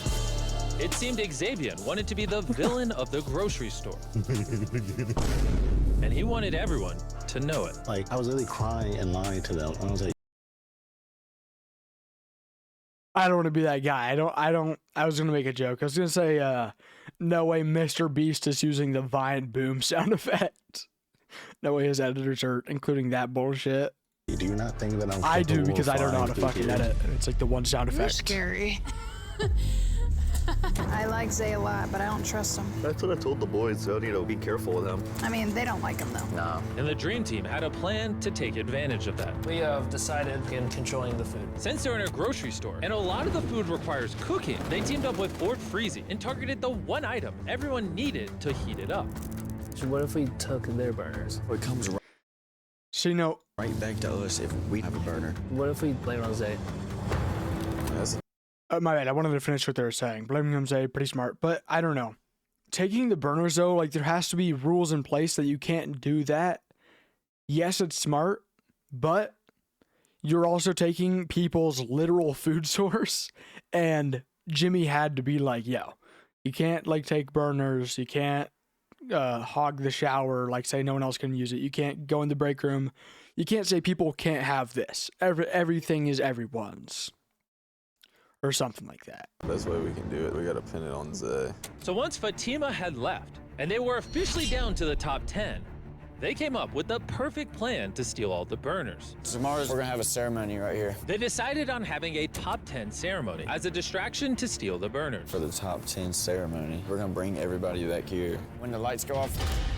It seemed Xavier wanted to be the villain of the grocery store. And he wanted everyone to know it. Like, I was really crying and lying to them. I was like, I don't want to be that guy. I was going to make a joke. I was going to say, no way Mr. Beast is using the Vine boom sound effect. No way his editors are including that bullshit. do you not think that I'm I do, because I don't know how to flying fucking through edit. It's like the one sound You're effect. scary. I like Zay a lot, but I don't trust him. That's what I told the boys, so, be careful with him. I mean, they don't like him, though. No. And the Dream Team had a plan to take advantage of that. We have decided in controlling the food. Since they're in a grocery store, and a lot of the food requires cooking, they teamed up with Fort Freezy and targeted the one item everyone needed to heat it up. So what if we took their burners? It comes Right back to us if we have a burner. What if we blame it on Zay? My bad, I wanted to finish what they were saying. Blaming him, say, pretty smart, but I don't know. Taking the burners, though, like, there has to be rules in place that you can't do that. Yes, it's smart, but you're also taking people's literal food source, and Jimmy had to be like, yo, you can't, like, take burners, you can't hog the shower, like, say no one else can use it, you can't go in the break room, you can't say people can't have this. Everything is everyone's. Or something like that. Best way we can do it, we gotta pin it on Zay. So once Fatima had left, and they were officially down to the top 10, they came up with the perfect plan to steal all the burners. Tomorrow we're gonna have a ceremony right here. They decided on having a top 10 ceremony as a distraction to steal the burners. For the top 10 ceremony, we're gonna bring everybody back here. When the lights go off.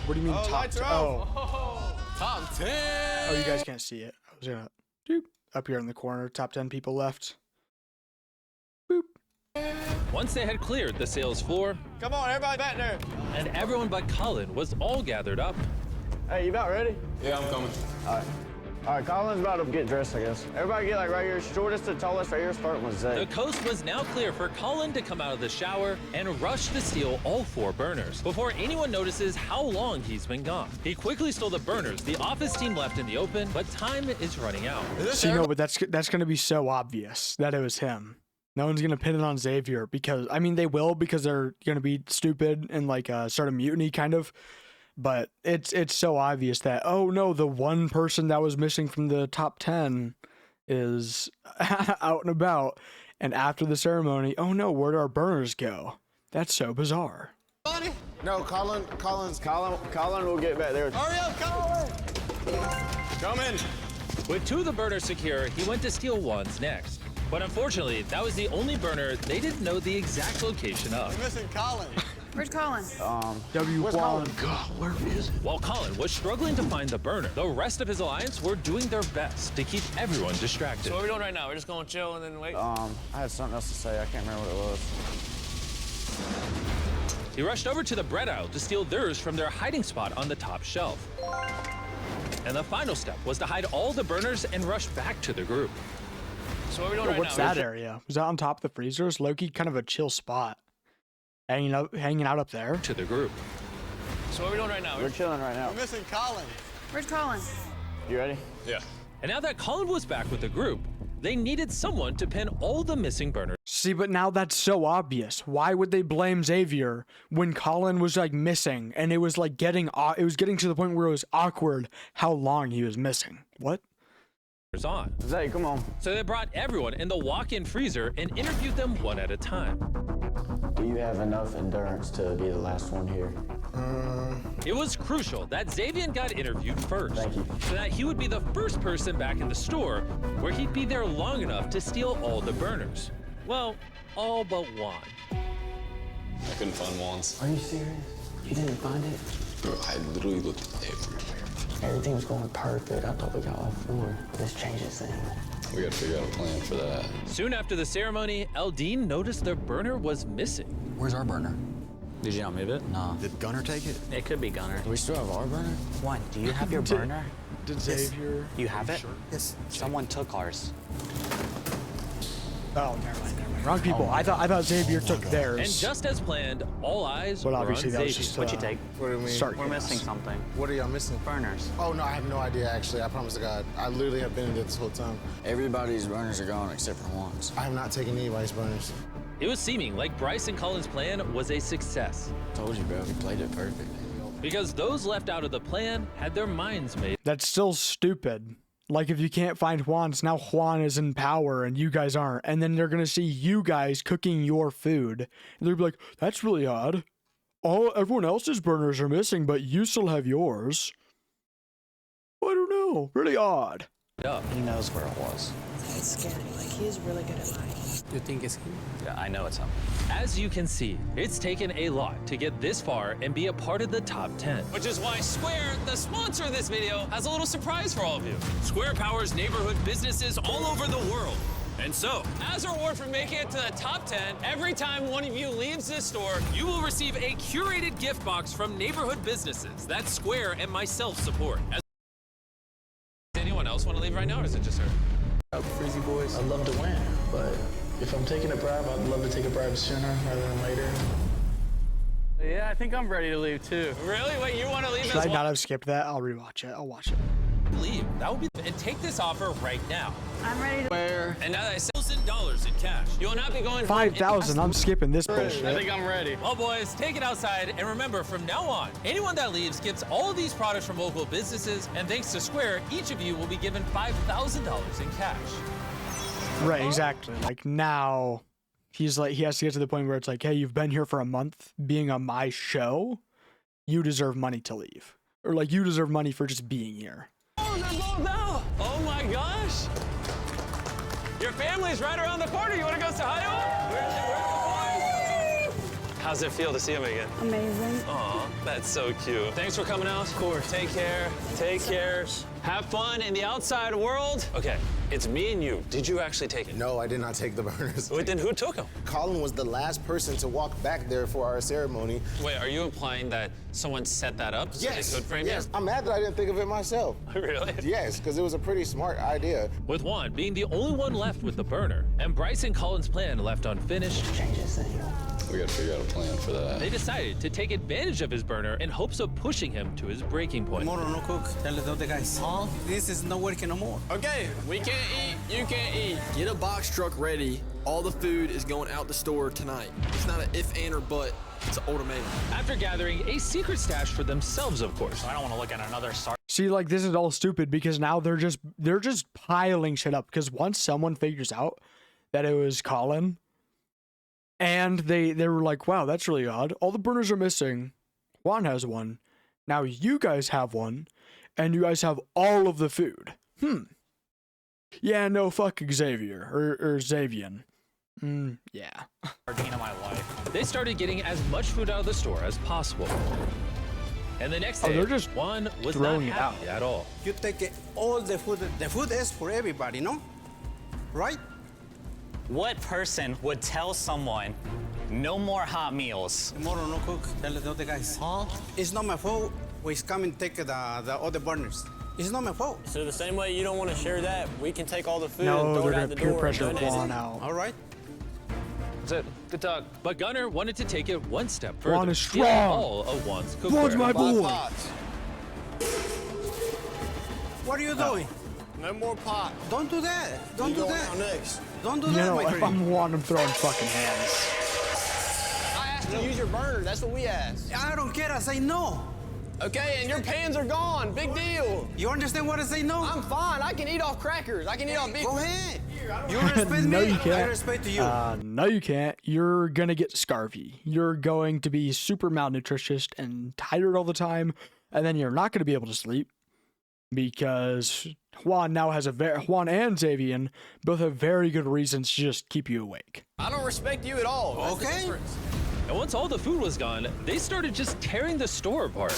What do you mean top 10? Top 10! Oh, you guys can't see it. I was gonna doop up here in the corner. Top 10 people left. Once they had cleared the sales floor, Come on, everybody back there. and everyone but Colin was all gathered up, Hey, you about ready? Yeah, I'm coming. All right, Colin's about to get dressed, I guess. Everybody get, like, right here, shortest to tallest right here, starting with Zay. the coast was now clear for Colin to come out of the shower and rush to steal all 4 burners before anyone notices how long he's been gone. He quickly stole the burners the office team left in the open, but time is running out. See, no, but that's gonna be so obvious that it was him. No one's gonna pin it on Xavier because, I mean, they will because they're gonna be stupid and like start a mutiny kind of. But it's so obvious that, oh no, the one person that was missing from the top 10 is out and about. And after the ceremony, oh no, where'd our burners go? That's so bizarre. No, Colin will get back there. Hurry up, Colin! Coming! With 2 of the burners secure, he went to steal ones next. But unfortunately, that was the only burner they didn't know the exact location of. We're missing Colin. Where's Colin? Where's Colin? God, where is it? While Colin was struggling to find the burner, the rest of his alliance were doing their best to keep everyone distracted. So what are we doing right now? We're just going to chill and then wait? I had something else to say. I can't remember what it was. He rushed over to the bread aisle to steal theirs from their hiding spot on the top shelf. And the final step was to hide all the burners and rush back to the group. So what are we doing right What's now? that area? Was that on top of the freezers? Low-key kind of a chill spot. Hanging out up there. To the group. So what are we doing right now? We're chilling right now. We're missing Colin. Where's Colin? You ready? Yeah. And now that Colin was back with the group, they needed someone to pin all the missing burners. See, but now that's so obvious. Why would they blame Xavier when Colin was like missing and it was like getting to the point where it was awkward how long he was missing? What? On. Zay, come on. So they brought everyone in the walk-in freezer and interviewed them one at a time. Do you have enough endurance to be the last one here? It was crucial that Xavier got interviewed first. Thank you. So that he would be the first person back in the store where he'd be there long enough to steal all the burners. Well, all but one. I couldn't find wands. Are you serious? You didn't find it? Bro, I literally looked everywhere. Everything was going perfect. I thought we got off 4. This changes things. We gotta figure out a plan for that. Soon after the ceremony, Eldine noticed their burner was missing. Where's our burner? Did you not move it? No. Did Gunner take it? It could be Gunner. Do we still have our burner? One, do you have your burner? Did Xavier? You have it? Sure. Yes. Someone took ours. Oh, never mind. Wrong people. I thought Xavier took theirs. And just as planned, all eyes But were on obviously that was Xavier. just What you take? What do you mean? Start We're missing something. What are y'all missing? Burners. Oh, no, I have no idea, actually. I promise to God. I literally have been in there this whole time. Everybody's burners are gone except for Juan's. I have not taken anybody's burners. It was seeming like Bryce and Cullen's plan was a success. Told you, bro. He played it perfect. Because those left out of the plan had their minds made. That's still stupid. Like, if you can't find Juan's, now Juan is in power and you guys aren't. And then they're going to see you guys cooking your food. And they'll be like, that's really odd. Everyone else's burners are missing, but you still have yours. I don't know. Really odd. He knows where it was. It's scary. Like, he's really good at lying. You think it's him? Yeah, I know it's him. As you can see, it's taken a lot to get this far and be a part of the top 10. Which is why Square, the sponsor of this video, has a little surprise for all of you. Square powers neighborhood businesses all over the world. And so, as a reward for making it to the top 10, every time one of you leaves this store, you will receive a curated gift box from neighborhood businesses that Square and myself support. Does anyone else want to leave right now, or is it just her? Freezy boys. I'd love to win, but if I'm taking a bribe, I'd love to take a bribe sooner rather than later. Yeah, I think I'm ready to leave too. Really? Wait, you want to leave Should I not have skipped that? I'll rewatch it. I'll watch it. Leave. That would be. And take this offer right now. I'm ready to. Where? And now that I said $1,000 in cash, you will not be going. 5,000. I'm skipping this bullshit. I think I'm ready. Well, boys, take it outside, and remember, from now on, anyone that leaves gets all of these products from local businesses, and thanks to Square, each of you will be given $5,000 in cash. Right, exactly. Like, now he's like, he has to get to the point where it's like, hey, you've been here for a month being on my show. You deserve money to leave. Or like, you deserve money for just being here. Oh, they're both out. Oh my gosh. Your family's right around the corner. You want to go say hi to them? Where's the boys? How's it feel to see them again? Amazing. Aw, that's so cute. Thanks for coming out. Of course. Take care. Take care. Have fun in the outside world. Okay, it's me and you. Did you actually take it? No, I did not take the burners. Wait, then who took them? Colin was the last person to walk back there for our ceremony. Wait, are you implying that someone set that up so they could frame yes. you? I'm mad that I didn't think of it myself. Really? Yes, because it was a pretty smart idea. With Juan being the only one left with the burner, and Bryce and Cullen's plan left unfinished, We gotta figure out a plan for that. they decided to take advantage of his burner in hopes of pushing him to his breaking point. Tomorrow, no cook. Tell the other guys. Huh? This is not working no more. Okay, we can't eat, you can't eat. Get a box truck ready. All the food is going out the store tonight. It's not an if, and, or but. It's an ultimatum. After gathering a secret stash for themselves, of course. I don't want to look at another start. See, like, this is all stupid because now they're just piling shit up. Because once someone figures out that it was Colin, and they were like, wow, that's really odd. All the burners are missing. Juan has one. Now you guys have one. And you guys have all of the food. Yeah, no, fuck Xavier. Or Xavian. Yeah. Of my life. They started getting as much food out of the store as possible. And the next day, they're just Juan was not throwing it happy at all. You take all the food. The food is for everybody, no? Right? What person would tell someone no more hot meals? Tomorrow, no cook. Tell the other guys. Huh? It's not my fault. We come and take the other burners. It's not my fault. So the same way you don't want to share that, we can take all the food No, and throw they're it out gonna the peer door. pressure and donate Juan it. out. All right. That's it. Good talk. But Gunnar wanted to take it one step further. Juan is stealing strong. all of Juan's cookware. Juan's my boy. What are you doing? No more pot. Don't do that. Don't do Going that. out next. Don't do You that, know, my if friend. I'm Juan, I'm throwing fucking hands. I asked to use your burner. That's what we asked. I don't care. I say no. Okay, and your pans are gone. Big deal. You understand what I say no? I'm fine. I can eat off crackers. I can eat off beef. Go ahead. You respect No, me. you can't. I respect you. No, you can't. You're gonna get scurvy. You're going to be super malnutritious and tired all the time, and then you're not gonna be able to sleep because Juan now has Juan and Xavian both have very good reasons to just keep you awake. I don't respect you at all. That's the Okay. difference. And once all the food was gone, they started just tearing the store apart.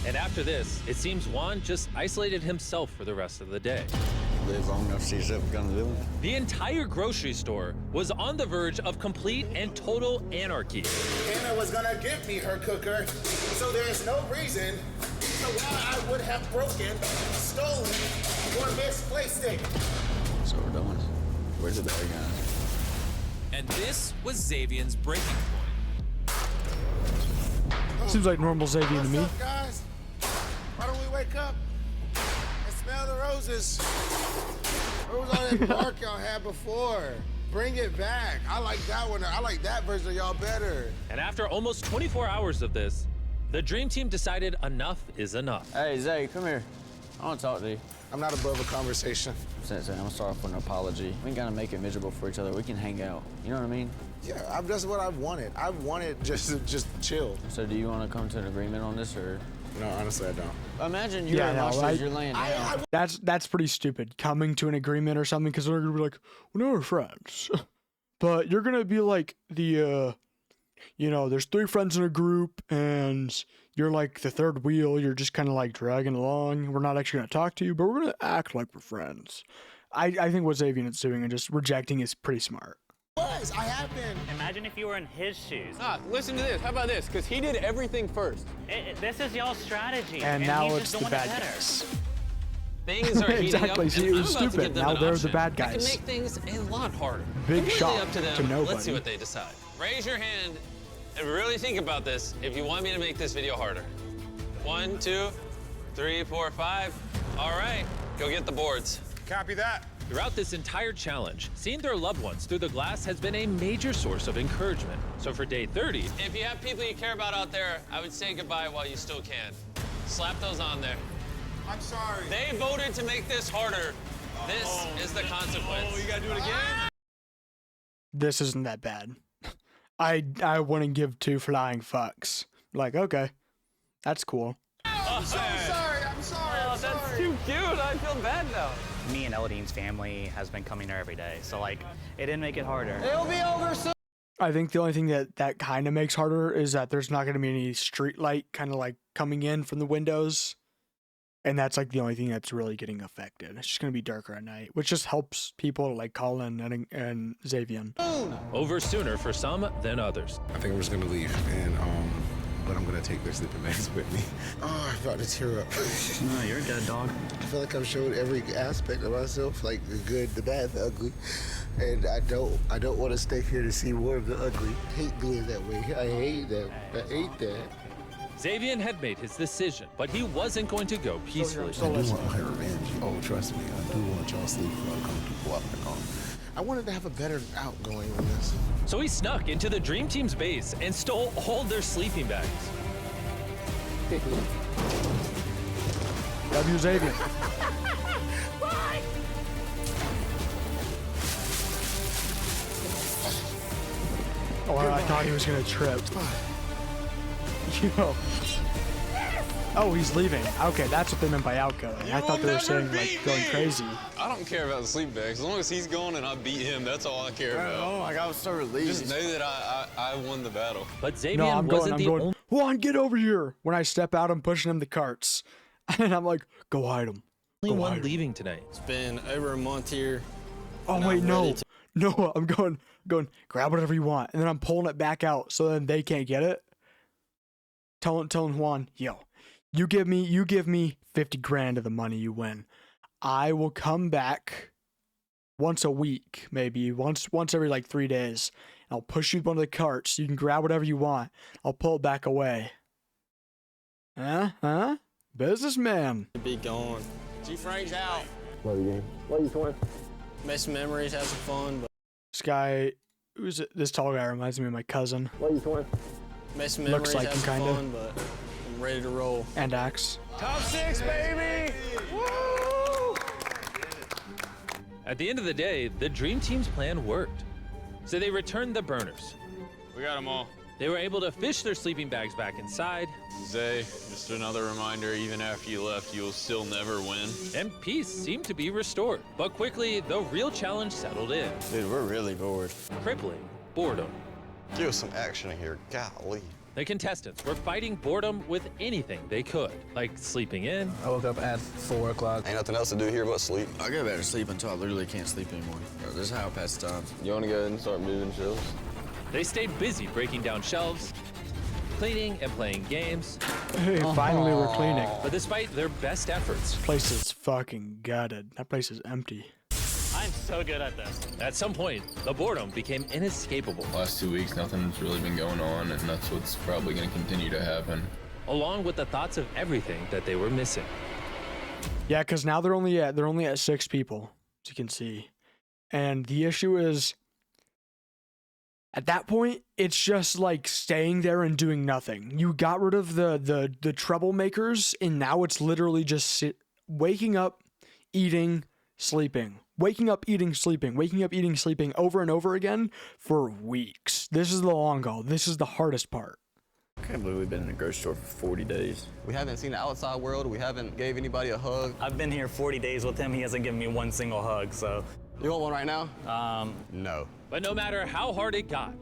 And after this, it seems Juan just isolated himself for the rest of the day. Live long enough to see yourself gonna do it. The entire grocery store was on the verge of complete and total anarchy. Hannah was gonna give me her cooker, so there's no reason So why I would have broken, stolen, or misplaced it. So we're done. Where's the bag, guys? And this was Xavier's breaking point. Seems like normal Xavier to me. What's up, guys? Why don't we wake up and smell the roses? Where was all that bark y'all had before? Bring it back. I like that one. I like that version of y'all better. And after almost 24 hours of this, the Dream Team decided enough is enough. Hey, Zay, come here. I want to talk to you. I'm not above a conversation. I'm gonna start off with an apology. We ain't gotta make it miserable for each other. We can hang out. You know what I mean? Yeah, that's what I wanted. I wanted just chill. So do you want to come to an agreement on this, or? No, honestly, I don't. Imagine you're in my shoes, you're laying down. That's pretty stupid. Coming to an agreement or something, because they're gonna be like, well, no, we're friends. But you're gonna be like the, you know, there's 3 friends in a group, and you're like the third wheel. You're just kind of like dragging along. We're not actually gonna talk to you, but we're gonna act like we're friends. I think what Xavier is doing and just rejecting is pretty smart. I have been. Imagine if you were in his shoes. Listen to this. How about this? Because he did everything first. This is y'all's strategy. And now he's it's just the doing bad it better. guys. Things are heating Exactly. up. See, and it was I'm about to stupid. give them Now an they're the option bad that can guys. make things a lot harder. Big Completely shock up to them. to nobody. Let's see what they decide. Raise your hand and really think about this if you want me to make this video harder. 1, 2, 3, 4, 5. All right, go get the boards. Copy that. Throughout this entire challenge, seeing their loved ones through the glass has been a major source of encouragement. So for day 30, If you have people you care about out there, I would say goodbye while you still can. Slap those on there. I'm sorry. They voted to make this harder. This is the consequence. Oh, you gotta do it again? This isn't that bad. I wouldn't give 2 flying fucks. Like, okay, that's cool. I'm so sorry. I'm sorry. I'm sorry. That's too cute. I feel bad now. Me and Elodine's family has been coming here every day, so like, it didn't make it harder. It'll be over soon. I think the only thing that kind of makes harder is that there's not going to be any street light kind of like coming in from the windows. And that's like the only thing that's really getting affected. It's just going to be darker at night, which just helps people like Colin and Xavier. over sooner for some than others. I think I'm just gonna leave, and but I'm gonna take their sleeping bags with me. Oh, I'm about to tear up. No, you're a dead dog. I feel like I've showed every aspect of myself, like the good, the bad, the ugly, and I don't want to stay here to see more of the ugly. I hate being that way. I hate that. I hate that. Xavier had made his decision, but he wasn't going to go peacefully. I do want my revenge. Oh, trust me, I do want y'all sleep uncomfortable out back home. I wanted to have a better outgoing on this. So he snuck into the Dream Team's base and stole all their sleeping bags. W Xavier. Oh, I thought he was gonna trip. Yo. Oh, he's leaving. Okay, that's what they meant by outgoing. I thought they were saying like going crazy. I don't care about the sleep bag. As long as he's gone and I beat him, that's all I care about. Oh, I gotta start releasing. Just know that I won the battle. But Xavier No, I'm wasn't the going. only Juan, get over here! When I step out, I'm pushing him the carts, and I'm like, go hide him. one leaving tonight. It's been over a month here. Oh and wait, I'm no, ready to- no, I'm going. Grab whatever you want, and then I'm pulling it back out, so then they can't get it. Telling Juan, yo, you give me 50 grand of the money you win. I will come back once a week, maybe once every like 3 days. And I'll push you one of the carts. You can grab whatever you want. I'll pull it back away. Huh? Businessman. Be gone. G Frank's out. Love you, game. Love you, twin. Mess memories, have some fun, but This guy, this tall guy reminds me of my cousin. Love you, twin. mess memories, Looks like have him, some kinda. fun, but I'm ready to roll. And Axe. Top 6, baby! Woo! At the end of the day, the Dream Team's plan worked. So they returned the burners. We got them all. They were able to fish their sleeping bags back inside. Zay, just another reminder, even after you left, you'll still never win. And peace seemed to be restored. But quickly, the real challenge settled in. Dude, we're really bored. Crippling boredom. Give us some action in here, golly. The contestants were fighting boredom with anything they could, like sleeping in. I woke up at 4 o'clock. Ain't nothing else to do here but sleep. I go back to sleep until I literally can't sleep anymore. This is how I pass the time. You want to go ahead and start moving shelves? They stayed busy breaking down shelves. cleaning and playing games. Hey, finally we're cleaning. But despite their best efforts, This place is fucking gutted. That place is empty. I'm so good at this. at some point, the boredom became inescapable. Last 2 weeks, nothing's really been going on, and that's what's probably going to continue to happen. Along with the thoughts of everything that they were missing. Yeah, because now they're only at 6 people, as you can see. And the issue is, at that point, it's just like staying there and doing nothing. You got rid of the troublemakers, and now it's literally just waking up, eating, sleeping. Waking up, eating, sleeping. Waking up, eating, sleeping over and over again for weeks. This is the long haul. This is the hardest part. I can't believe we've been in a grocery store for 40 days. We haven't seen the outside world. We haven't gave anybody a hug. I've been here 40 days with him. He hasn't given me one single hug, so. You want one right now? No. But no matter how hard it got,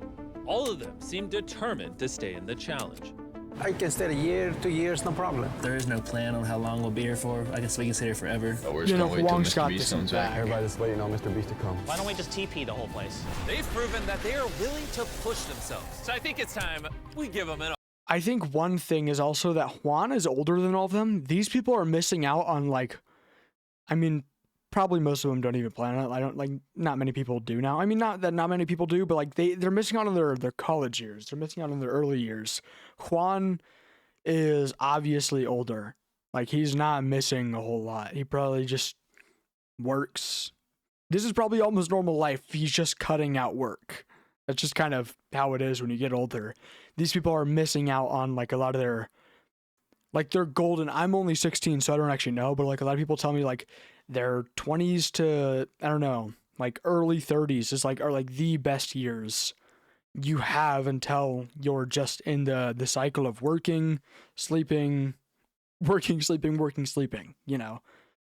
all of them seemed determined to stay in the challenge. I can stay a year, 2 years, no problem. There is no plan on how long we'll be here for. I guess we can sit here forever. Oh, we're just going to wait till Mr. Beast comes back. Everybody's waiting on Mr. Beast to come. Why don't we just TP the whole place? They've proven that they are willing to push themselves. So I think it's time we give them an. I think one thing is also that Juan is older than all of them. These people are missing out on, like, I mean, probably most of them don't even plan on it. I don't, like, not many people do now. I mean, not that not many people do, but like they're missing out on their college years. They're missing out on their early years. Juan is obviously older. Like, he's not missing a whole lot. He probably just works. This is probably almost normal life. He's just cutting out work. That's just kind of how it is when you get older. These people are missing out on, like, a lot of their, like, they're golden. I'm only 16, so I don't actually know, but, like, a lot of people tell me, like, their 20s to, I don't know, like, early 30s is, like, are, like, the best years you have until you're just in the cycle of working, sleeping, working, sleeping, working, sleeping, you know?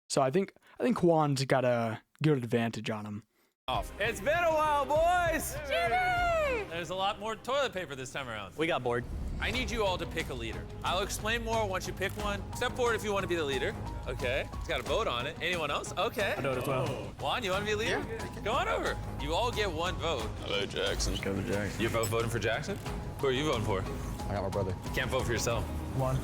So I think Juan's got a good advantage on him. It's been a while, boys! Jimmy! There's a lot more toilet paper this time around. We got bored. I need you all to pick a leader. I'll explain more once you pick one. Step forward if you want to be the leader. Okay. It's got a vote on it. Anyone else? Okay. I do it as well. Juan, you want to be a leader? Yeah. Go on over. You all get one vote. I vote Jackson. Go to Jackson. You're both voting for Jackson? Who are you voting for? I got my brother. You can't vote for yourself. One.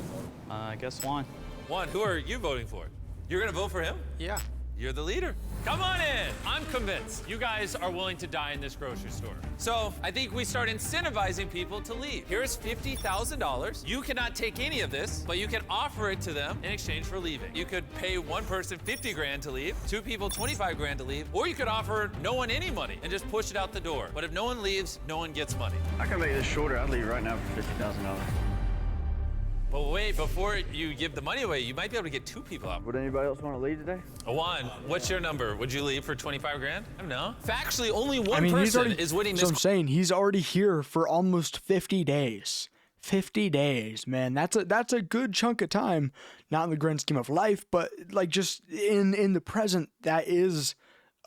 I guess one. Juan, who are you voting for? You're going to vote for him? Yeah. You're the leader. Come on in. I'm convinced you guys are willing to die in this grocery store. So I think we start incentivizing people to leave. Here's $50,000. You cannot take any of this, but you can offer it to them in exchange for leaving. You could pay one person 50 grand to leave, 2 people 25 grand to leave, or you could offer no one any money and just push it out the door. But if no one leaves, no one gets money. I can make this shorter. I'd leave right now for $50,000. But wait, before you give the money away, you might be able to get 2 people out. Would anybody else want to leave today? Juan, what's your number? Would you leave for 25 grand? I don't know. Factually, only one I mean, person is winning so this. I'm saying he's already here for almost 50 days. 50 days, man. That's a good chunk of time. Not in the grand scheme of life, but like just in the present, that is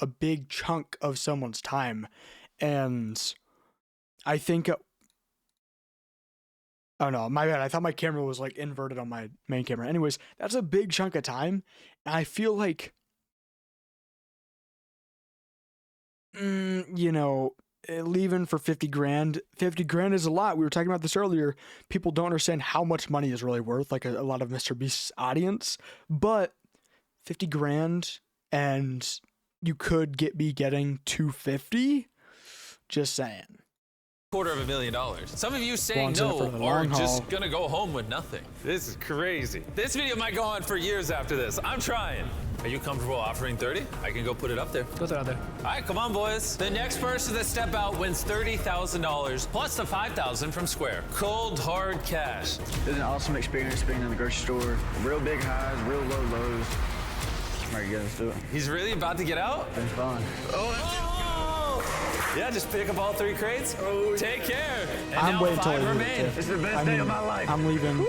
a big chunk of someone's time. And I think oh no, my bad. I thought my camera was like inverted on my main camera. Anyways, that's a big chunk of time. And I feel like, you know, leaving for 50 grand. 50 grand is a lot. We were talking about this earlier. People don't understand how much money is really worth, like a lot of Mr. Beast's audience. But 50 grand and you could be getting 250. Just saying. $250,000. Some of you saying Juan's in it no for the are long haul. just gonna go home with nothing. This is crazy. This video might go on for years after this. I'm trying. Are you comfortable offering 30? I can go put it up there. Put it out there. All right, come on, boys. The next person to step out wins $30,000 plus the $5,000 from Square. Cold, hard cash. It's an awesome experience being in the grocery store. Real big highs, real low lows. All right, let's do it. He's really about to get out? Been fun. Yeah, just pick up all 3 crates. Take care. And I'm now waiting till 5 I leave, remain. too. It's the best day of my life. I'm leaving.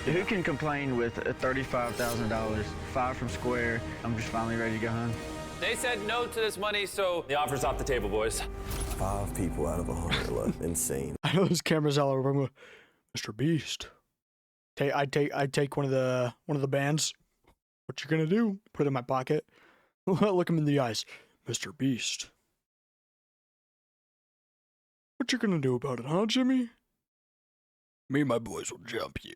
Who can complain with $35,000? 5 from Square. I'm just finally ready to go home. They said no to this money, so the offer's off the table, boys. 5 people out of 100 left. Insane. I know this camera's all over. I'm going, Mr. Beast. I take one of the bands. What you gonna do? Put it in my pocket. Look him in the eyes. Mr. Beast. What you gonna do about it, huh, Jimmy? Me and my boys will jump you.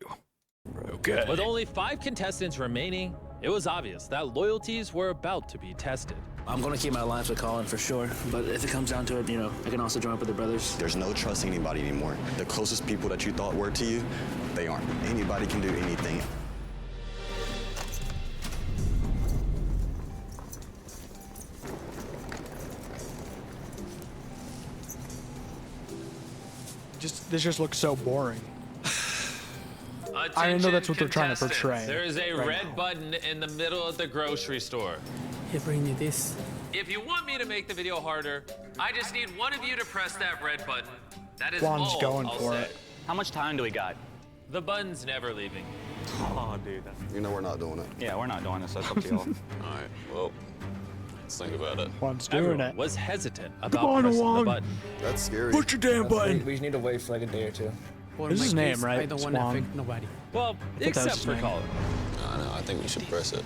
Okay. With only 5 contestants remaining, it was obvious that loyalties were about to be tested. I'm gonna keep my alliance with Colin for sure, but if it comes down to it, you know, I can also join up with the brothers. There's no trusting anybody anymore. The closest people that you thought were to you, they aren't. Anybody can do anything. This just looks so boring. I know that's what they're trying to portray. There is a red button in the middle of the grocery store. Here, bring me this. If you want me to make the video harder, I just need one of you to press that red button. That is Juan's all going I'll for say. it. How much time do we got? The button's never leaving. Oh, dude. You know we're not doing it. Yeah, we're not doing this. That's up to y'all. All right, well, let's think about it. Juan's doing Everyone it. was hesitant Come about on, pressing the Juan. button. That's scary. Push your damn button. We just need to wait for like a day or two. This is his name, right? I don't want to Swan. affect nobody. Well, think that was except his for name. Colin. No, I think we should press it.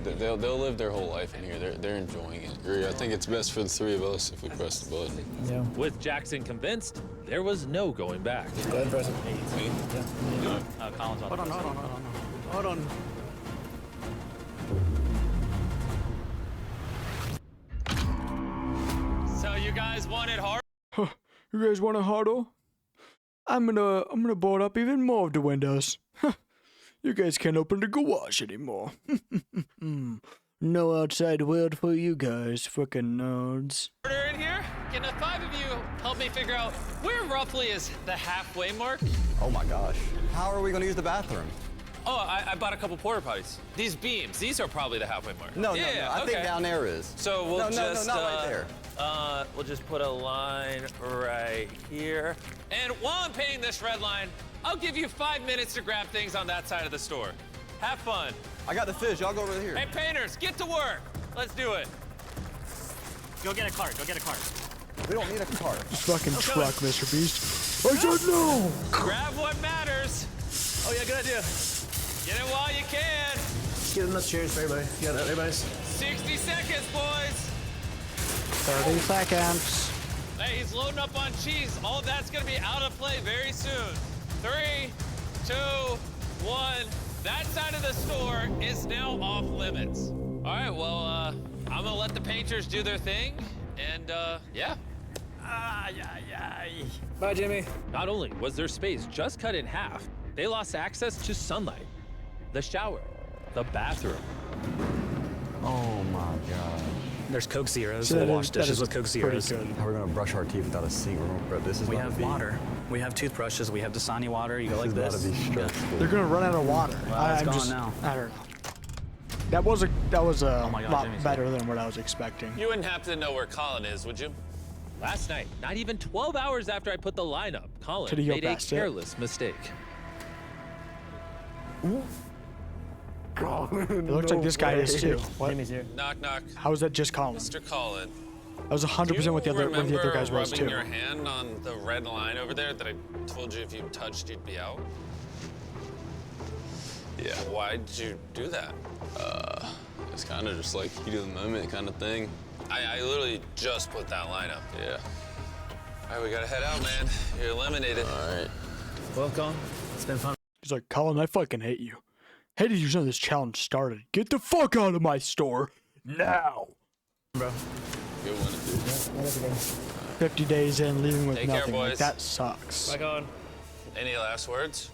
They'll live their whole life in here. They're enjoying it. I think it's best for the 3 of us if we press the button. Yeah. With Jackson convinced, there was no going back. Go ahead and press it. Me? Yeah. Colin's on. Hold on. So you guys want it hard? You guys want a harder? I'm gonna board up even more of the windows. You guys can't open the garage anymore. No outside world for you guys, frickin' nerds. Order in here? Can the 5 of you help me figure out where roughly is the halfway mark? Oh my gosh. How are we gonna use the bathroom? Oh, I bought a couple porta potties. These beams, these are probably the halfway mark. No, yeah, I think down there is. So we'll No, not right there. We'll just put a line right here. And while I'm painting this red line, I'll give you 5 minutes to grab things on that side of the store. Have fun. I got the fish. Y'all go over here. Hey, painters, get to work. Let's do it. Go get a cart. Go get a cart. We don't need a cart. This fucking truck, Mr. Beast. I said no! Grab what matters. Oh yeah, good idea. Get it while you can. Get enough chairs for everybody. You got that, everybody's? 60 seconds, boys. 30 seconds. Hey, he's loading up on cheese. All that's gonna be out of play very soon. 3, 2, 1. That side of the store is now off limits. All right, well, I'm gonna let the painters do their thing, and yeah. Bye, Jimmy. Not only was their space just cut in half, they lost access to sunlight, the shower, the bathroom. Oh my god. There's Coke Zeros. So We'll that wash is- that dishes is with Coke pretty Zeros. good. How are we gonna brush our teeth without a sink? This is We about have to be, water. We have toothbrushes. We have Dasani water. You go like This this. is about to be stressful. They're gonna run out of water. Well, it's I'm gone just, now. I don't know. That was a Oh my God, lot Jimmy's better than what I was expecting. You wouldn't happen to know where Colin is, would you? Last night, not even 12 hours after I put the line up, Colin Did he go made a past it? careless mistake. It looks like this guy is too. What? Jimmy's here. Knock, knock. How is that just Colin? Mr. Colin. I was 100% with the other guys was rubbing too. your hand on the red line over there that I told you if you touched, you'd be out? Yeah. Why'd you do that? It's kind of just like heat of the moment kind of thing. I literally just put that line up. Yeah. All right, we gotta head out, man. You're eliminated. All right. Well, Colin, it's been fun. He's like, Colin, I fucking hate you. Hated you since this challenge started. Get the fuck out of my store now. Bro. Good one, dude. 50 days in, leaving with Take care, nothing. Like, boys. that sucks. Bye, Colin. Any last words?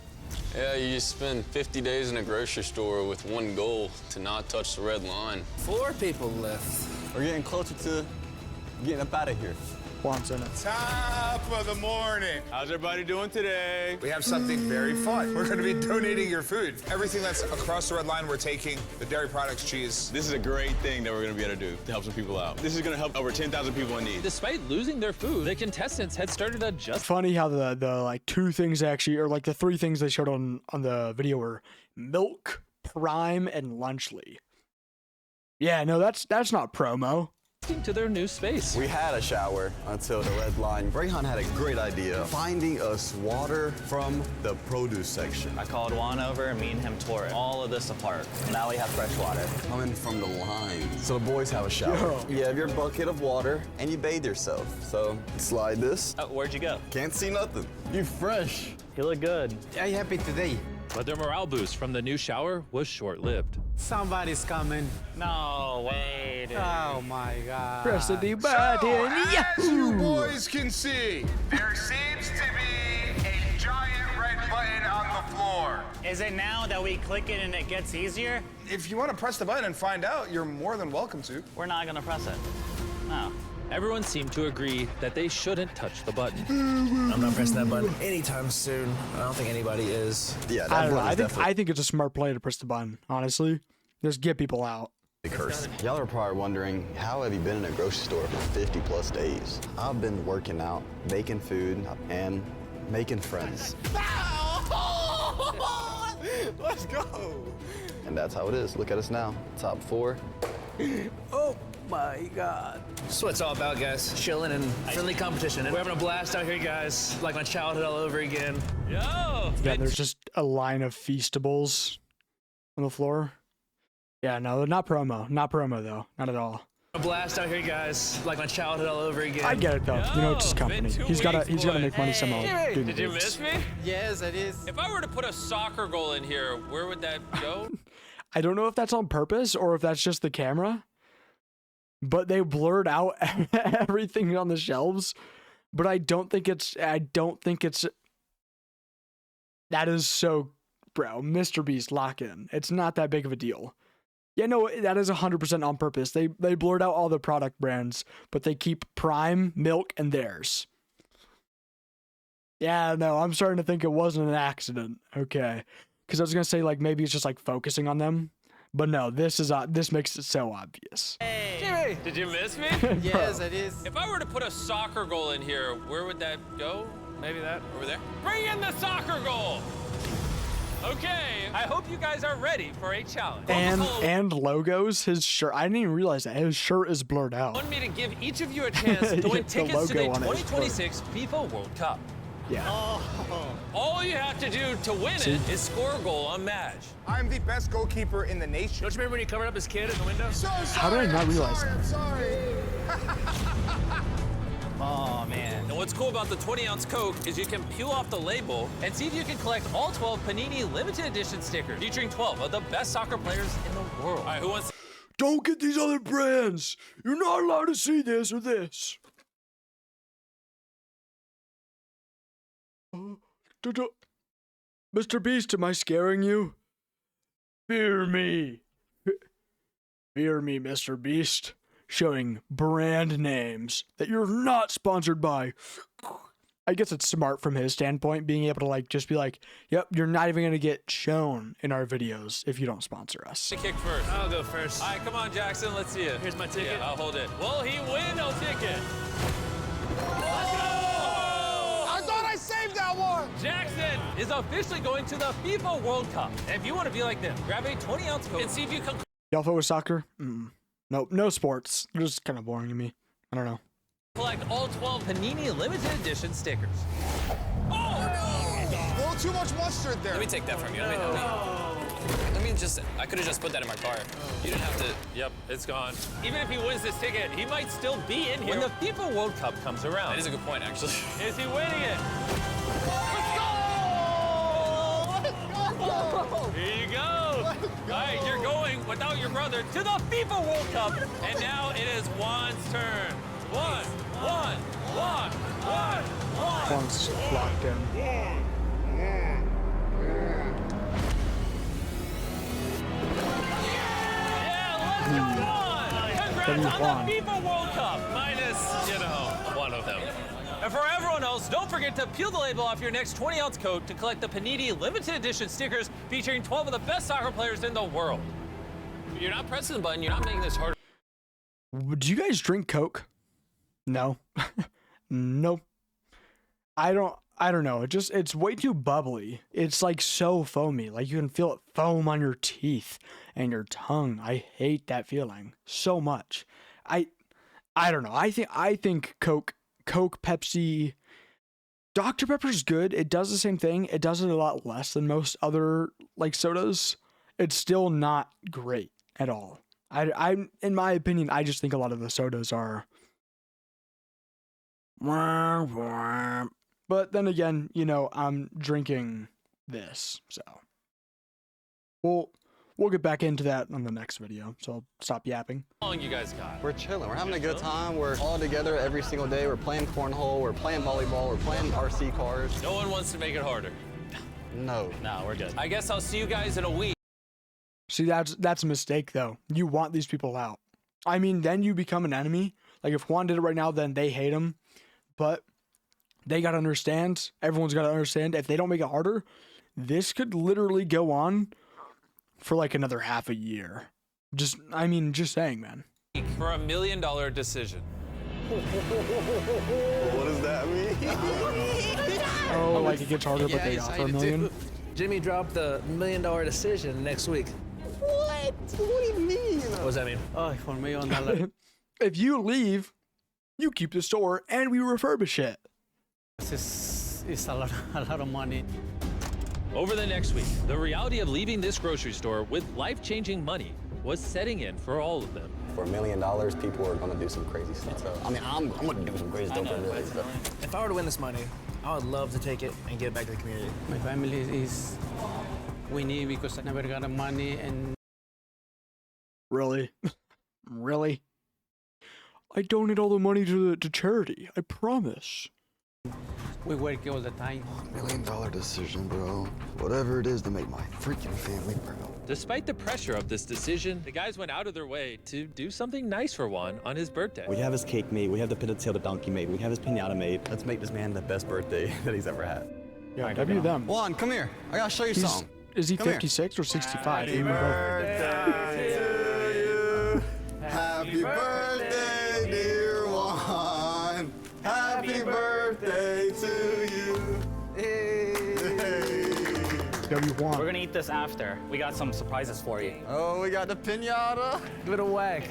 Yeah, you just spend 50 days in a grocery store with one goal, to not touch the red line. 4 people left. We're getting closer to getting up out of here. Juan's in it. Top of the morning. How's everybody doing today? We have something very fun. We're going to be donating your food. Everything that's across the red line, we're taking. The dairy products, cheese. This is a great thing that we're gonna be able to do to help some people out. This is gonna help over 10,000 people in need. Despite losing their food, the contestants had started a just Funny how the like 2 things actually, or like the 3 things they showed on the video were milk, prime, and lunchly. Yeah, no, that's not promo. to their new space. We had a shower until the red line. Rayhan had a great idea, finding us water from the produce section. I called Juan over and me and him tore all of this apart. Now we have fresh water. Coming from the line. So the boys have a shower. You have your bucket of water and you bathe yourself. So slide this. Oh, where'd you go? Can't see nothing. You fresh. You look good. Are you happy today? But their morale boost from the new shower was short-lived. Somebody's coming. No way, dude. Oh my God. Press the D button. As you boys can see, there seems to be a giant red button on the floor. Is it now that we click it and it gets easier? If you want to press the button and find out, you're more than welcome to. We're not gonna press it. No. Everyone seemed to agree that they shouldn't touch the button. I'm not pressing that button anytime soon. I don't think anybody is. Yeah, I don't know. I think it's a smart play to press the button, honestly. Just get people out. Curse. Y'all are probably wondering, how have you been in a grocery store for 50 plus days? I've been working out, making food, and making friends. Let's go. And that's how it is. Look at us now. Top 4. Oh my God. That's what it's all about, guys. Chilling and friendly competition. And we're having a blast out here, guys. Like my childhood all over again. Yo! Yeah, there's just a line of Feastables on the floor. Yeah, no, not promo. Not promo, though. Not at all. A blast out here, guys. Like my childhood all over again. I get it, though. You know, it's his company. He's gotta make money somehow. doing Did you this. miss me? Yes, it is. If I were to put a soccer goal in here, where would that go? I don't know if that's on purpose or if that's just the camera, but they blurred out everything on the shelves. But I don't think it's. That is so, bro. Mr. Beast lock in. It's not that big of a deal. Yeah, no, that is 100% on purpose. They blurred out all the product brands, but they keep Prime, Milk, and theirs. Yeah, no, I'm starting to think it wasn't an accident. Okay. Because I was going to say, like, maybe it's just, like, focusing on them. But no, this makes it so obvious. Hey, Jimmy! Did you miss me? Yes, it is. If I were to put a soccer goal in here, where would that go? Maybe that over there? Bring in the soccer goal! Okay, I hope you guys are ready for a challenge. And logos, his shirt. I didn't even realize that. His shirt is blurred out. Want me to give each of you a chance to win tickets to the 2026 FIFA World Cup. Yeah. All you have to do to win it is score a goal on Madge. I'm the best goalkeeper in the nation. Don't you remember when he covered up his kid in the window? So sorry. How did I not realize that? I'm sorry. Oh, man. And what's cool about the 20-ounce Coke is you can peel off the label and see if you can collect all 12 Panini limited edition stickers featuring 12 of the best soccer players in the world. All right, who wants? Don't get these other brands. You're not allowed to see this or this. Mr. Beast, am I scaring you? Fear me. Fear me, Mr. Beast. Showing brand names that you're not sponsored by. I guess it's smart from his standpoint, being able to like just be like, yep, you're not even gonna get shown in our videos if you don't sponsor us. Kick first. I'll go first. All right, come on, Jackson. Let's see it. Here's my ticket. Yeah, I'll hold it. Will he win? No ticket. I thought I saved that one. Jackson is officially going to the FIFA World Cup. And if you want to be like them, grab a 20-ounce Coke and see if you can. Y'all feel with soccer? Nope, no sports. They're just kind of boring to me. I don't know. Collect all 12 Panini limited edition stickers. Oh, no. A little too much mustard there. Let me take that from you. Let me just, I could have just put that in my car. You didn't have to. Yep, it's gone. Even if he wins this ticket, he might still be in here when the FIFA World Cup comes around. That is a good point, actually. Is he winning it? Let's go! Here you go. All right, you're going without your brother to the FIFA World Cup. And now it is Juan's turn. Juan's locked in. Congrats on the FIFA World Cup, minus, one of them. And for everyone else, don't forget to peel the label off your next 20-ounce Coke to collect the Panini limited edition stickers featuring 12 of the best soccer players in the world. You're not pressing the button, you're not making this harder. Do you guys drink Coke? No. Nope. I don't know. It's way too bubbly. It's like so foamy. Like you can feel it foam on your teeth and your tongue. I hate that feeling so much. I don't know. I think Coke, Pepsi, Dr. Pepper's good. It does the same thing. It does it a lot less than most other like sodas. It's still not great at all. I in my opinion, I just think a lot of the sodas are. But then again, you know, I'm drinking this, so we'll get back into that on the next video. So I'll stop yapping. How long you guys got? We're chilling. We're having a good time. We're all together every single day. We're playing cornhole. We're playing volleyball. We're playing RC cars. No one wants to make it harder. No. No, we're good. I guess I'll see you guys in a week. See, that's a mistake, though. You want these people out. I mean, then you become an enemy. Like, if Juan did it right now, then they hate him. But they got to understand, everyone's got to understand, if they don't make it harder, this could literally go on for like another half a year. Just saying, man. For $1 million decision. What does that mean? Oh, like it gets harder, but they offer $1 million. Jimmy dropped the $1 million decision next week. What? What do you mean? What does that mean? Oh, for $1 million. If you leave, you keep the store and we refurbish it. It's a lot of money. Over the next week, the reality of leaving this grocery store with life-changing money was setting in for all of them. For $1 million, people are gonna do some crazy stuff. So, I mean, I'm gonna do some crazy stuff for $1 million. So. If I were to win this money, I would love to take it and give it back to the community. My family is winning because I never got the money and. Really? Really? I donate all the money to charity. I promise. We work all the time. $1 million decision, bro. Whatever it is to make my freaking family proud. Despite the pressure of this decision, the guys went out of their way to do something nice for Juan on his birthday. We have his cake made. We have the pin tail the donkey made. We have his pinata made. Let's make this man the best birthday that he's ever had. Yeah, W them. Juan, come here. I gotta show you something. Is he Come 56 or 65? Happy birthday to you. Happy birthday, dear Juan. Happy birthday to you. W1. We're gonna eat this after. We got some surprises for you. Oh, we got the pinata. Give it a whack.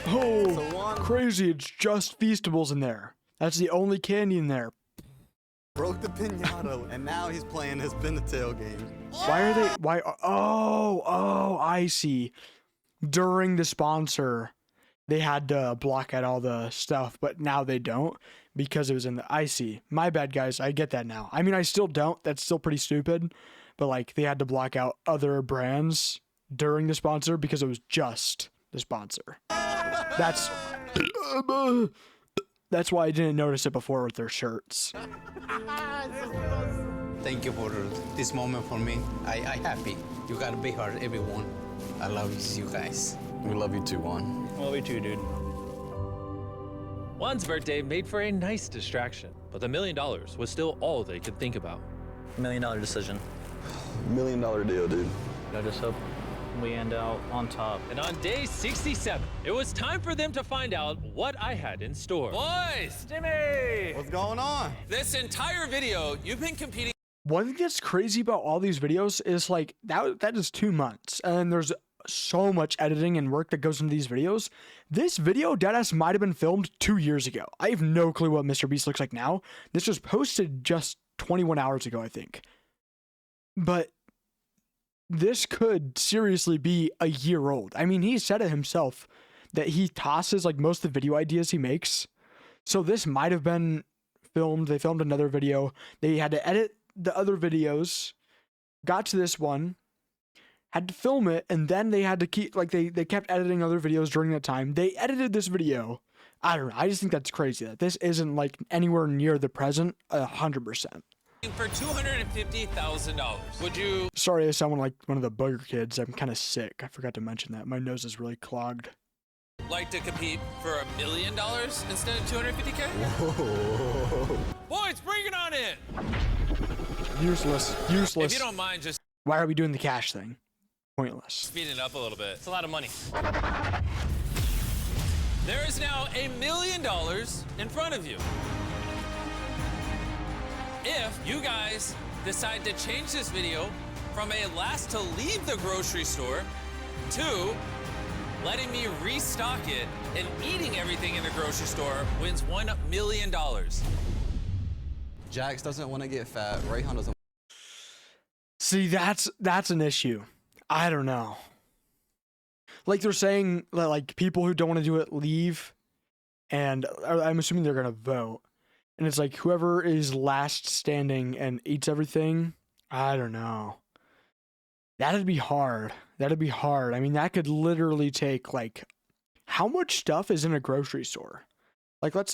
Oh, crazy. It's just Feastables in there. That's the only candy in there. Broke the pinata, and now he's playing his pin the tail game. Oh, I see. During the sponsor, they had to block out all the stuff, but now they don't because it was in the, I see. My bad, guys. I get that now. I mean, I still don't. That's still pretty stupid, but like they had to block out other brands during the sponsor because it was just the sponsor. That's why I didn't notice it before with their shirts. Thank you for this moment for me. I happy. You got a big heart, everyone. I love you guys. We love you too, Juan. Love you too, dude. Juan's birthday made for a nice distraction, but the $1 million was still all they could think about. $1 million decision. $1 million deal, dude. I just hope we end out on top. And on day 67, it was time for them to find out what I had in store. Boys! Jimmy! What's going on? This entire video, you've been competing. One thing that's crazy about all these videos is like that is 2 months, and there's so much editing and work that goes into these videos. This video, deadass, might have been filmed 2 years ago. I have no clue what Mr. Beast looks like now. This was posted just 21 hours ago, I think. But this could seriously be a year old. I mean, he said it himself that he tosses like most of the video ideas he makes. So this might have been filmed. They filmed another video. They had to edit the other videos, got to this one, had to film it, and then they had to keep, like, they kept editing other videos during that time. They edited this video. I don't know. I just think that's crazy that this isn't, like, anywhere near the present 100%. For $250,000. Would you? Sorry, I sound like one of the booger kids. I'm kind of sick. I forgot to mention that. My nose is really clogged. Like to compete for $1 million instead of $250K? Whoa. Boys, bring it on in. Useless. If you don't mind, just Why are we doing the cash thing? Pointless. speeding it up a little bit. It's a lot of money. There is now $1 million in front of you. If you guys decide to change this video from a last to leave the grocery store to letting me restock it, and eating everything in the grocery store wins $1 million. Jax doesn't want to get fat. Rayhan doesn't. See, that's an issue. I don't know. Like they're saying that like people who don't want to do it leave, and I'm assuming they're gonna vote. And it's like whoever is last standing and eats everything. I don't know. That'd be hard. That'd be hard. I mean, that could literally take like, how much stuff is in a grocery store? Like, let's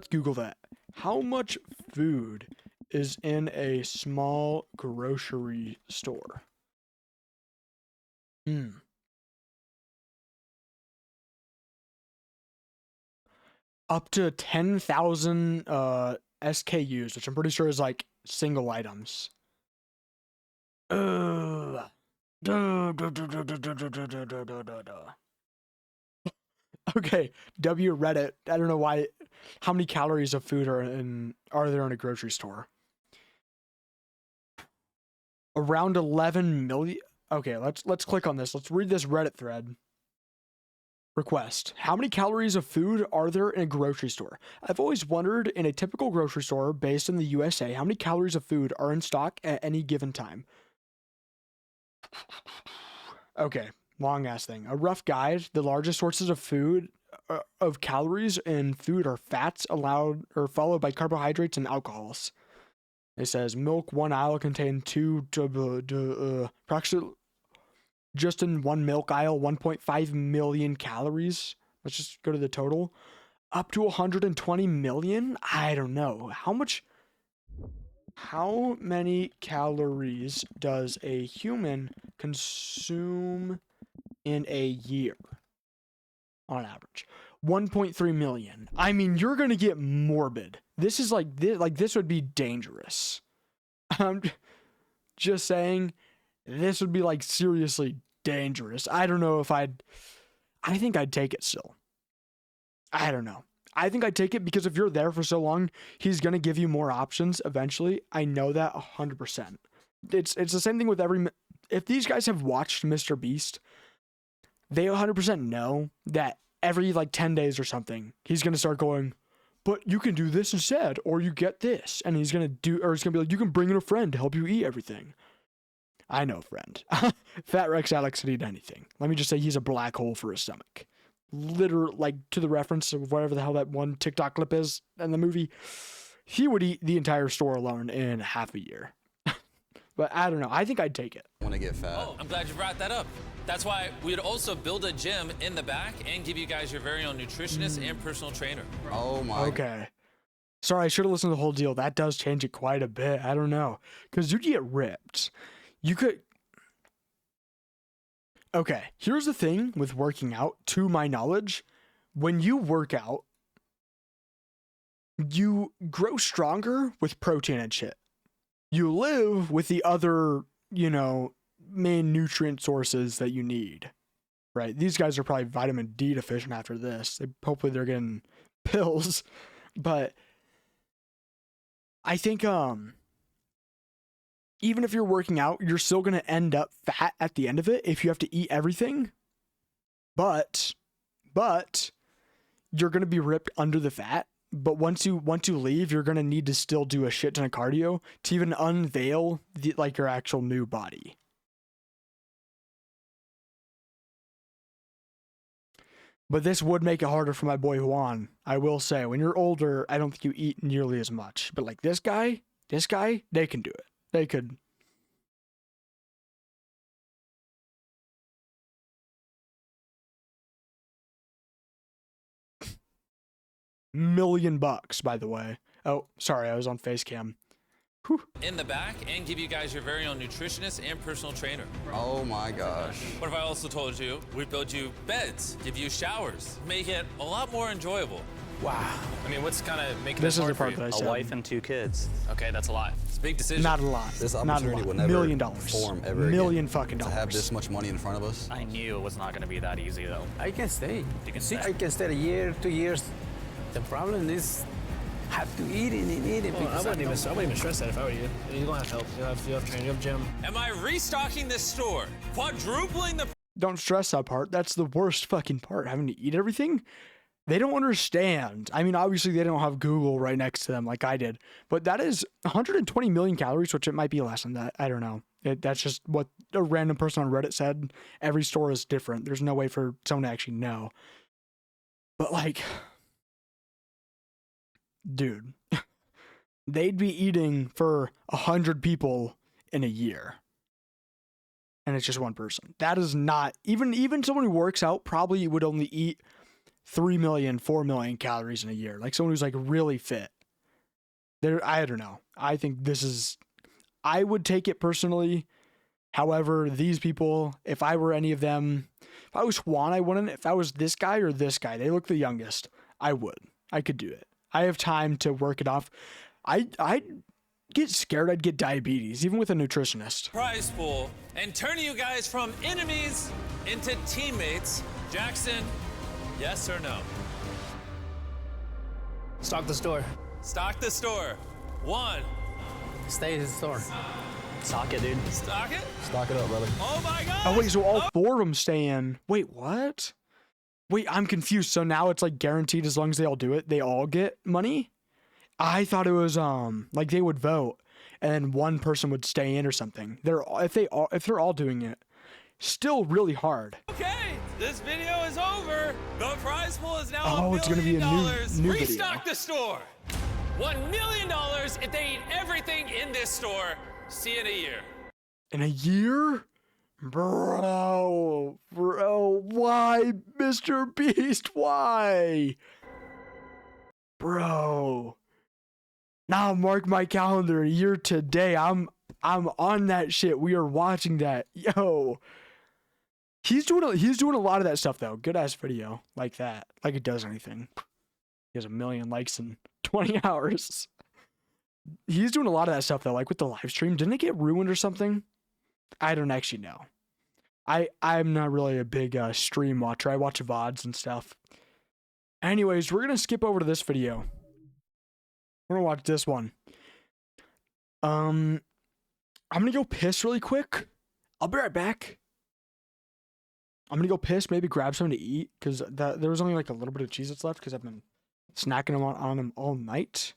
Google that. How much food is in a small grocery store? Up to 10,000 SKUs, which I'm pretty sure is like single items. Okay, W Reddit. I don't know why. How many calories of food are there in a grocery store? Around 11 million. Okay, let's click on this. Let's read this Reddit thread. Request. How many calories of food are there in a grocery store? I've always wondered, in a typical grocery store based in the USA, how many calories of food are in stock at any given time? Okay, long ass thing. A rough guide. The largest sources of food, of calories in food are fats, followed by carbohydrates and alcohols. It says milk, one aisle contain approximately, just in one milk aisle, 1.5 million calories. Let's just go to the total. Up to 120 million? I don't know. How many calories does a human consume in a year on average? 1.3 million. I mean, you're going to get morbid. This is this would be dangerous. I'm just saying, this would be like seriously dangerous. I don't know if I think I'd take it still. I don't know. I think I'd take it because if you're there for so long, he's going to give you more options eventually. I know that 100%. It's the same thing with if these guys have watched Mr. Beast, they 100% know that every like 10 days or something, he's going to start going, but you can do this instead, or you get this. And he's going to be like, you can bring in a friend to help you eat everything. I know, friend. Fat Rex Alex would eat anything. Let me just say he's a black hole for his stomach. Literally, like to the reference of whatever the hell that one TikTok clip is in the movie, he would eat the entire store alone in half a year. But I don't know. I think I'd take it. I want to get fat. Oh, I'm glad you brought that up. That's why we'd also build a gym in the back and give you guys your very own nutritionist and personal trainer. Oh my. Okay. Sorry, I should have listened to the whole deal. That does change it quite a bit. I don't know. Because you'd get ripped. You could... Okay, here's the thing with working out, to my knowledge. When you work out, you grow stronger with protein and shit. You live with the other, main nutrient sources that you need, right? These guys are probably vitamin D deficient after this. Hopefully they're getting pills, but I think, even if you're working out, you're still going to end up fat at the end of it if you have to eat everything. But you're going to be ripped under the fat. But once you leave, you're going to need to still do a shit ton of cardio to even unveil your actual new body. But this would make it harder for my boy Juan. I will say, when you're older, I don't think you eat nearly as much. But like this guy, they can do it. They could. $1 million, by the way. Oh, sorry, I was on face cam. Whew. In the back and give you guys your very own nutritionist and personal trainer. Oh my gosh. What if I also told you we build you beds, give you showers, make it a lot more enjoyable? Wow. I mean, what's kind of making this this is the hard part for that I you? said. A wife and 2 kids. Okay, that's a lot. It's a big decision. Not a lot. This Not a opportunity lot. will never $1 million. form ever $1 million again. fucking To dollars. have this much money in front of us. I knew it was not going to be that easy, though. I can stay. You can See, stay. I can stay a year, 2 years. The problem is, have to eat it and eat it. Well, I wouldn't even stress that if I were you. You're gonna have help. You'll have training. You'll have gym. Am I restocking this store? Quadrupling the Don't stress that part. That's the worst fucking part, having to eat everything. They don't understand. I mean, obviously they don't have Google right next to them like I did, but that is 120 million calories, which it might be less than that. I don't know. That's just what a random person on Reddit said. Every store is different. There's no way for someone to actually know. But like, dude, they'd be eating for 100 people in a year. And it's just one person. That is not, even someone who works out probably would only eat 3 million, 4 million calories in a year. Like someone who's like really fit. I don't know. I think this is, I would take it personally. However, these people, if I were any of them, if I was Juan, I wouldn't. If I was this guy or this guy, they look the youngest, I would. I could do it. I have time to work it off. I'd get scared I'd get diabetes, even with a nutritionist. Prize pool and turning you guys from enemies into teammates. Jackson, yes or no? Stock the store. Stock the store. 1. Stay in the store. Stock it, dude. Stock it? Stock it up, brother. Oh my God. Oh wait, so all 4 of them stay in. Wait, what? Wait, I'm confused. So now it's like guaranteed as long as they all do it, they all get money? I thought it was like they would vote and then one person would stay in or something. If they're all doing it, still really hard. Okay, this video is over. The prize pool is now Oh, it's gonna be a new video. Restock the store. $1 million if they eat everything in this store. See you in a year. In a year? Bro, why, Mr. Beast? Why? Bro. Now mark my calendar, a year today. I'm on that shit. We are watching that. Yo. He's doing a lot of that stuff though. Good ass video like that. Like it does anything. He has 1 million likes in 20 hours. He's doing a lot of that stuff though, like with the live stream. Didn't it get ruined or something? I don't actually know. I'm not really a big stream watcher. I watch VODs and stuff. Anyways, we're gonna skip over to this video. We're gonna watch this one. I'm gonna go piss really quick. I'll be right back. I'm gonna go piss, maybe grab something to eat, because there was only like a little bit of Cheez-Its left, because I've been snacking on them all night.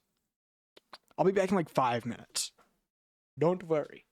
I'll be back in like 5 minutes. Don't worry.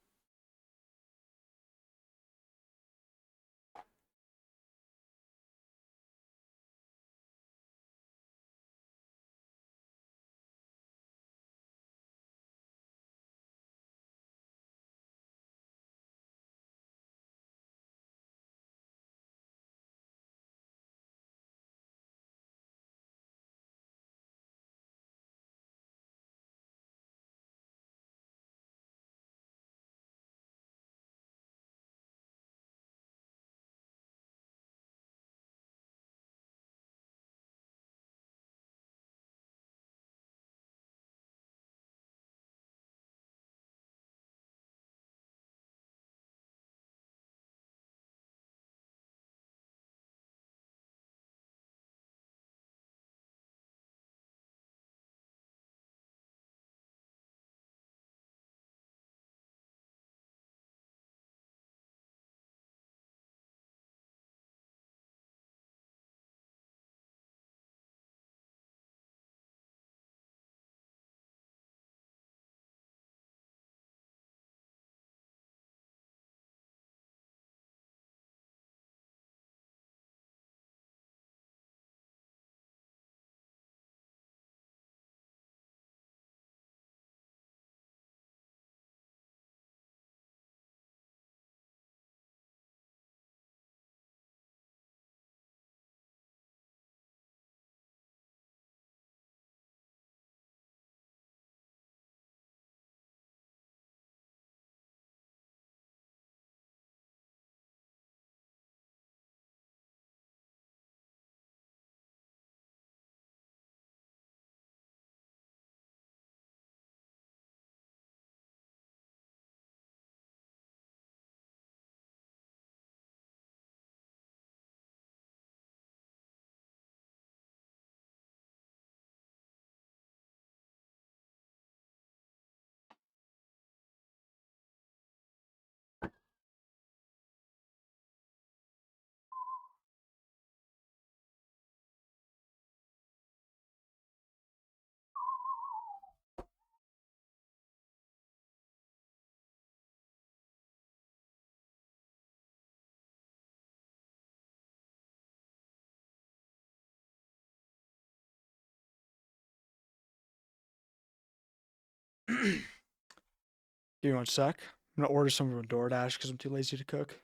Give me one sec. I'm gonna order some from DoorDash because I'm too lazy to cook.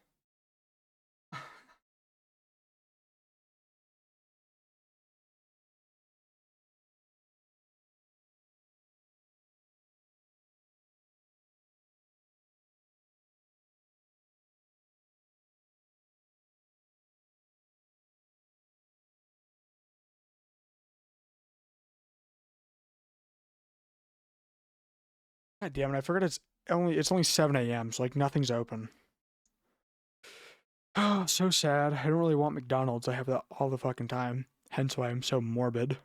God damn it! I forgot it's only 7 a.m. So like nothing's open. Oh, so sad. I don't really want McDonald's. I have that all the fucking time. Hence why I'm so morbid.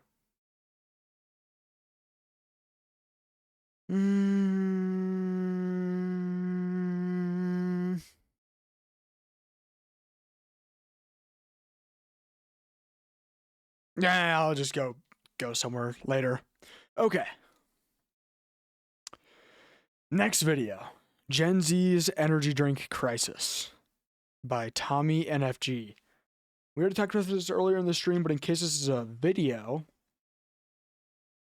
Yeah, I'll just go somewhere later. Okay. Next video. Gen Z's Energy Drink Crisis by Tommy NFG. We already talked about this earlier in the stream, but in case this is a video,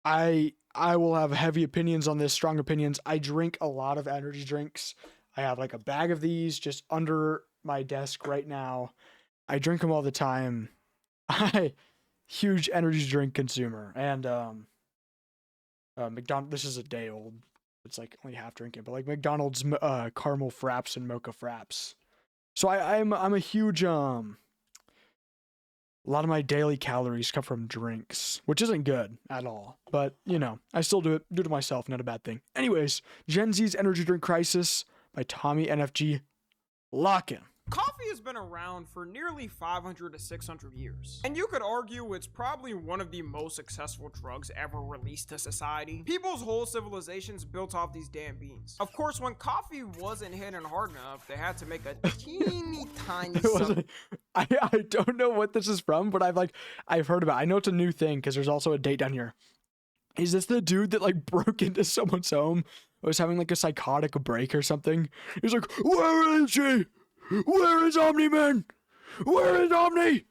I will have heavy opinions on this, strong opinions. I drink a lot of energy drinks. I have like a bag of these just under my desk right now. I drink them all the time. Huge energy drink consumer. And McDonald's, this is a day old. It's like only half drinking, but like McDonald's caramel fraps and mocha fraps. So I'm a huge a lot of my daily calories come from drinks, which isn't good at all. But you know, I still do it to myself, not a bad thing. Anyways, Gen Z's Energy Drink Crisis by Tommy NFG. Lock in. Coffee has been around for nearly 500 to 600 years, and you could argue it's probably one of the most successful drugs ever released to society. People's whole civilizations built off these damn beans. Of course, when coffee wasn't hitting hard enough, they had to make a teeny tiny I don't know what this is from, but I've heard about it. I know it's a new thing because there's also a date down here. Is this the dude that like broke into someone's home, was having like a psychotic break or something? He's like, "Where is she? Where is Omni-Man? Where is Omni?"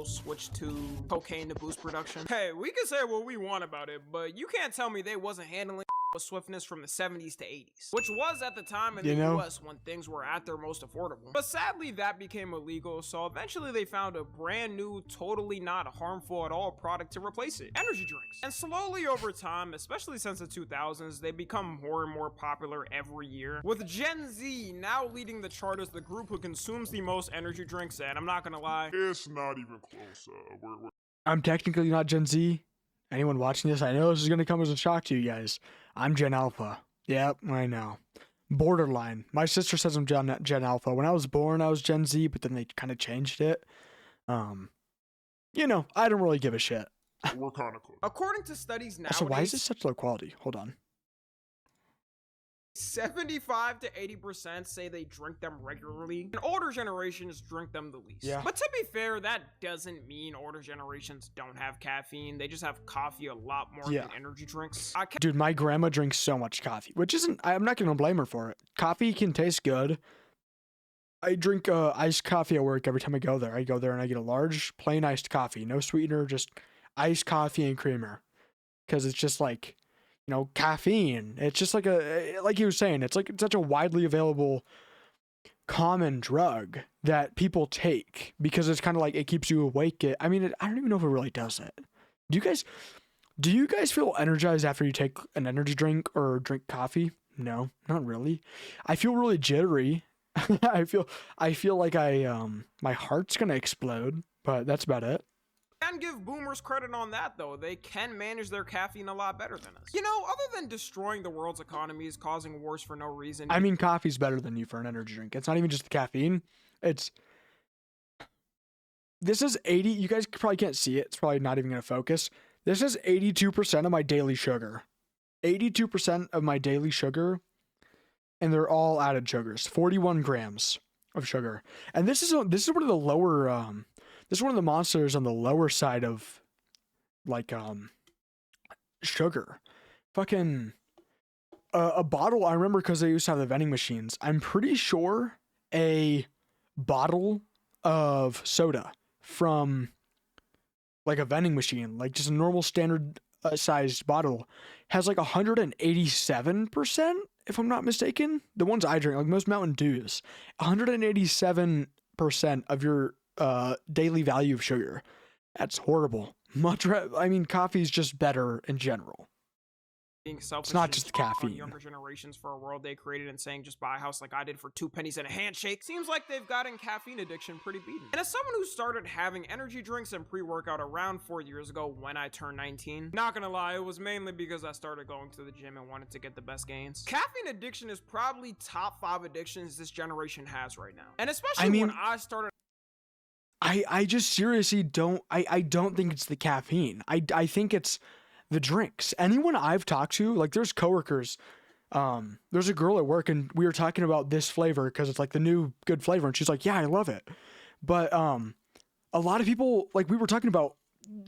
switch to cocaine to boost production. Hey, we can say what we want about it, but you can't tell me they wasn't handling with swiftness from the 70s to 80s, which was at the time in the US when things were at their most affordable. But sadly, that became illegal, so eventually they found a brand new, totally not harmful at all product to replace it: energy drinks. And slowly over time, especially since the 2000s, they become more and more popular every year, with Gen Z now leading the chart as the group who consumes the most energy drinks. And I'm not gonna lie, it's not even close. I'm technically not Gen Z. Anyone watching this, I know this is going to come as a shock to you guys. I'm Gen Alpha. Yep, I know. Borderline. My sister says I'm Gen Alpha. When I was born, I was Gen Z, but then they kind of changed it. You know, I don't really give a shit. We're kind of close. According to studies nowadays, So why is this such low quality? Hold on. 75 to 80% say they drink them regularly, and older generations drink them the least. Yeah. But to be fair, that doesn't mean older generations don't have caffeine. They just have coffee a lot more than energy drinks. Dude, my grandma drinks so much coffee, which isn't, I'm not going to blame her for it. Coffee can taste good. I drink iced coffee at work every time I go there. I go there and I get a large plain iced coffee, no sweetener, just iced coffee and creamer. Because it's just like, you know, caffeine. It's just like like he was saying, it's like such a widely available common drug that people take because it's kind of like it keeps you awake. I mean, I don't even know if it really does it. Do you guys feel energized after you take an energy drink or drink coffee? No, not really. I feel really jittery. I feel like my heart's gonna explode, but that's about it. Can give boomers credit on that though. They can manage their caffeine a lot better than us. You know, other than destroying the world's economies, causing wars for no reason. I mean, coffee's better than you for an energy drink. It's not even just the caffeine. This is 80, you guys probably can't see it. It's probably not even gonna focus. This is 82% of my daily sugar. 82% of my daily sugar, and they're all added sugars. 41 grams of sugar. And this is one of the lower this is one of the monsters on the lower side of like sugar. Fucking a bottle, I remember because they used to have the vending machines. I'm pretty sure a bottle of soda from like a vending machine, like just a normal standard sized bottle has like 187%, if I'm not mistaken. The ones I drink, like most Mountain Dews, 187% of your daily value of sugar. That's horrible. I mean, coffee is just better in general. Being selfish, it's not just the on caffeine. younger generations for a world they created and saying just buy a house like I did for 2 pennies and a handshake. Seems like they've gotten caffeine addiction pretty beaten. And as someone who started having energy drinks and pre-workout around 4 years ago when I turned 19, not gonna lie, it was mainly because I started going to the gym and wanted to get the best gains. Caffeine addiction is probably top 5 addictions this generation has right now. And especially when I started, I just seriously don't, I don't think it's the caffeine. I think it's the drinks. Anyone I've talked to, like there's coworkers, there's a girl at work and we were talking about this flavor because it's like the new good flavor and she's like, yeah, I love it. But a lot of people, like we were talking about,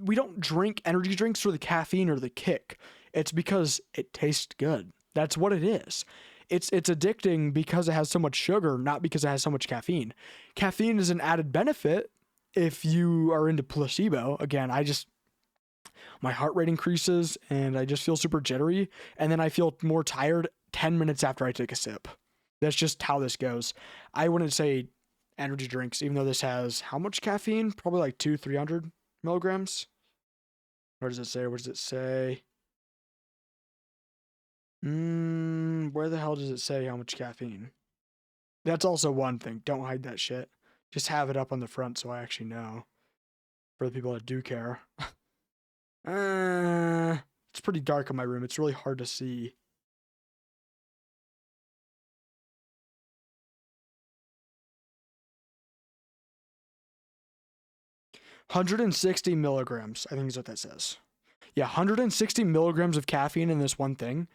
we don't drink energy drinks for the caffeine or the kick. It's because it tastes good. That's what it is. It's addicting because it has so much sugar, not because it has so much caffeine. Caffeine is an added benefit if you are into placebo. Again, my heart rate increases and I just feel super jittery. And then I feel more tired 10 minutes after I take a sip. That's just how this goes. I wouldn't say energy drinks, even though this has how much caffeine? Probably like 200-300 milligrams. Where does it say? Where does it say? Where the hell does it say how much caffeine? That's also one thing. Don't hide that shit. Just have it up on the front so I actually know. For the people that do care. It's pretty dark in my room. It's really hard to see. $160 milligrams, I think is what that says. Yeah, 160 milligrams of caffeine in this one thing.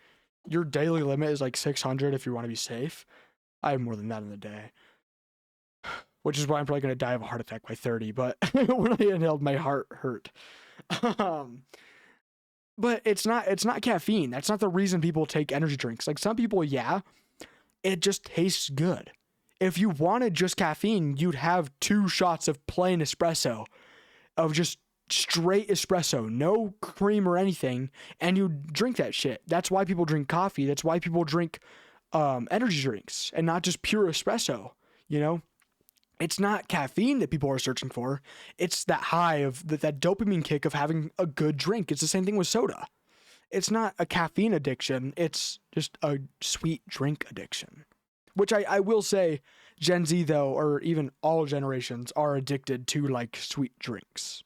Your daily limit is like 600 if you want to be safe. I have more than that in the day. Which is why I'm probably going to die of a heart attack by 30, but when I inhaled, my heart hurt. But it's not caffeine. That's not the reason people take energy drinks. Like some people, yeah, it just tastes good. If you wanted just caffeine, you'd have 2 shots of plain espresso, of just straight espresso, no cream or anything, and you drink that shit. That's why people drink coffee. That's why people drink energy drinks and not just pure espresso, you know? It's not caffeine that people are searching for. It's that high of that dopamine kick of having a good drink. It's the same thing with soda. It's not a caffeine addiction. It's just a sweet drink addiction. Which I will say Gen Z, though, or even all generations, are addicted to like sweet drinks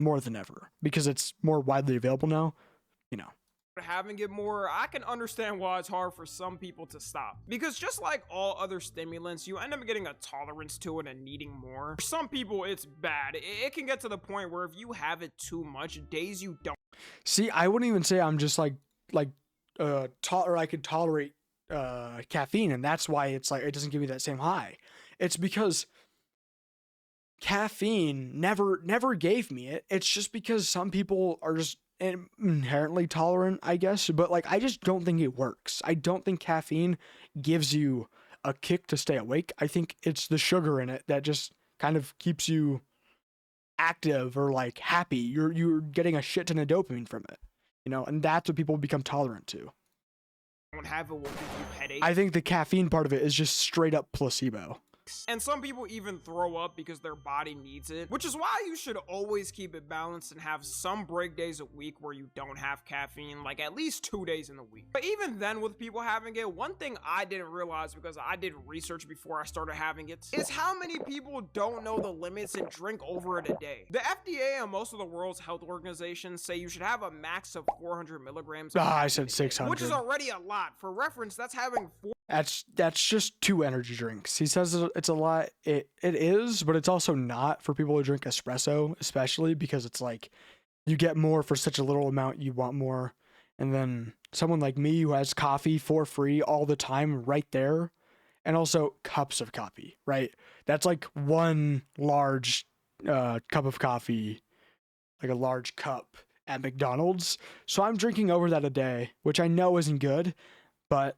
more than ever because it's more widely available now, you know. Having it more, I can understand why it's hard for some people to stop. Because just like all other stimulants, you end up getting a tolerance to it and needing more. For some people, it's bad. It can get to the point where if you have it too much, days you don't. See, I wouldn't even say I'm just or I could tolerate caffeine, and that's why it's like it doesn't give me that same high. It's because caffeine never gave me it. It's just because some people are just inherently tolerant, I guess, but like I just don't think it works. I don't think caffeine gives you a kick to stay awake. I think it's the sugar in it that just kind of keeps you active or like happy. You're getting a shit ton of dopamine from it, you know, and that's what people become tolerant to. Don't have it will give you headache. I think the caffeine part of it is just straight up placebo. And some people even throw up because their body needs it, which is why you should always keep it balanced and have some break days a week where you don't have caffeine, like at least 2 days in the week. But even then, with people having it, one thing I didn't realize because I did research before I started having it is how many people don't know the limits and drink over it a day. The FDA and most of the world's health organizations say you should have a max of 400 milligrams. I said 600. Which is already a lot. For reference, that's having 4. That's just 2 energy drinks. He says it's a lot. It is, but it's also not for people who drink espresso, especially because it's like you get more for such a little amount. You want more. And then someone like me who has coffee for free all the time right there, and also cups of coffee, right? That's like one large cup of coffee, like a large cup at McDonald's. So I'm drinking over that a day, which I know isn't good, but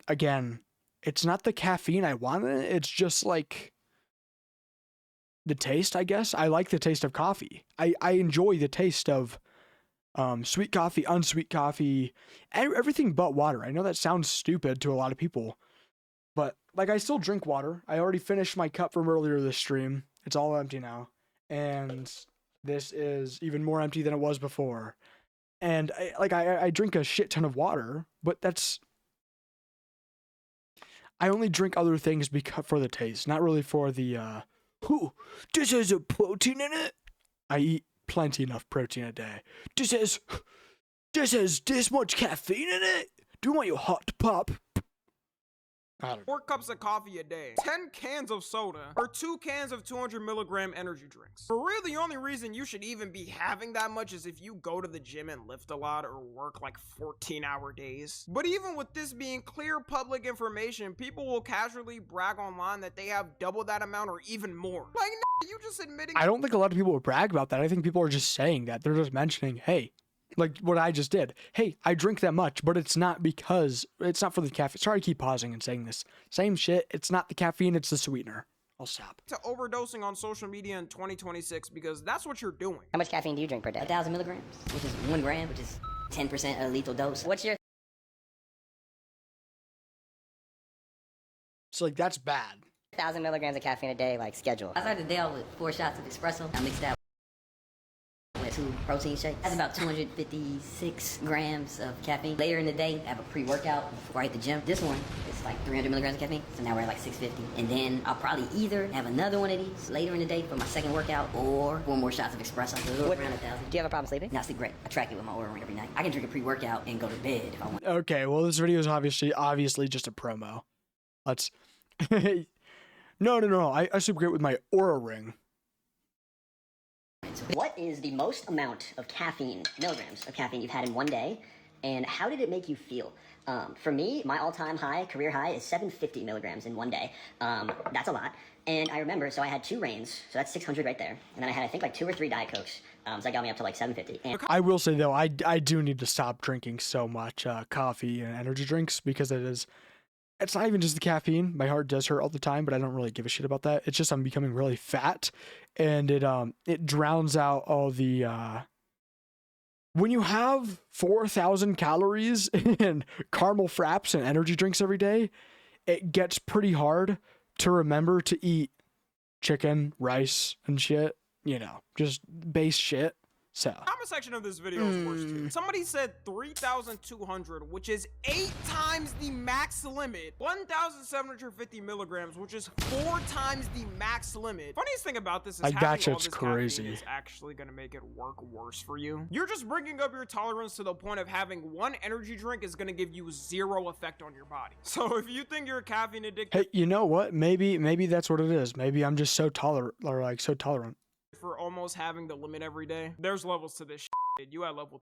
again, it's not the caffeine I want. It's just like the taste, I guess. I like the taste of coffee. I enjoy the taste of sweet coffee, unsweet coffee, everything but water. I know that sounds stupid to a lot of people, but like I still drink water. I already finished my cup from earlier this stream. It's all empty now. And this is even more empty than it was before. And I drink a shit ton of water, but I only drink other things for the taste, not really for the, this has a protein in it. I eat plenty enough protein a day. This has this much caffeine in it. Do you want your heart to pop? 4 cups of coffee a day, 10 cans of soda, or 2 cans of 200 milligram energy drinks. For real, the only reason you should even be having that much is if you go to the gym and lift a lot or work like 14-hour days. But even with this being clear public information, people will casually brag online that they have double that amount or even more. Like, you just admitting— I don't think a lot of people would brag about that. I think people are just saying that. They're just mentioning, hey, like what I just did. Hey, I drink that much, but it's not for the caffeine. Sorry, I keep pausing and saying this. Same shit. It's not the caffeine, it's the sweetener. I'll stop. To overdosing on social media in 2026 because that's what you're doing. How much caffeine do you drink per day? 1,000 milligrams, which is 1 gram, which is 10% a lethal dose. What's your— So like that's bad. 1,000 milligrams of caffeine a day, like schedule. I started the day out with 4 shots of espresso. I mixed that with 2 protein shakes. That's about 256 grams of caffeine. Later in the day, I have a pre-workout before I hit the gym. This one is like 300 milligrams of caffeine, so now we're at like 650. And then I'll probably either have another one of these later in the day for my second workout, or 4 more shots of espresso. So around 1,000. Do you have a problem sleeping? No, I sleep great. I track it with my Oura ring every night. I can drink a pre-workout and go to bed if I want. Okay, well this video is obviously just a promo. Let's No. I sleep great with my Oura ring. What is the most amount of caffeine, milligrams of caffeine you've had in one day, and how did it make you feel? For me, my all-time high, career high, is 750 milligrams in one day. That's a lot. And I remember, so I had 2 Reigns, so that's 600 right there. And then I had, I think, like 2 or 3 Diet Cokes. So that got me up to like 750. And I will say though, I do need to stop drinking so much coffee and energy drinks because it's not even just the caffeine. My heart does hurt all the time, but I don't really give a shit about that. It's just I'm becoming really fat, and it drowns out all the when you have 4,000 calories in caramel fraps and energy drinks every day, it gets pretty hard to remember to eat chicken, rice, and shit. You know, just base shit. So comment section of this video is worse too. Somebody said 3,200, which is 8 times the max limit. 1,750 milligrams, which is 4 times the max limit. Funniest thing about this is having all this caffeine is actually gonna make it work worse for you. You're just bringing up your tolerance to the point of having 1 energy drink is gonna give you 0 effect on your body. So if you think you're caffeine addicted, hey, you know what? Maybe that's what it is. Maybe I'm just so tolerant. For almost having the limit every day, there's levels to this shit. You at level.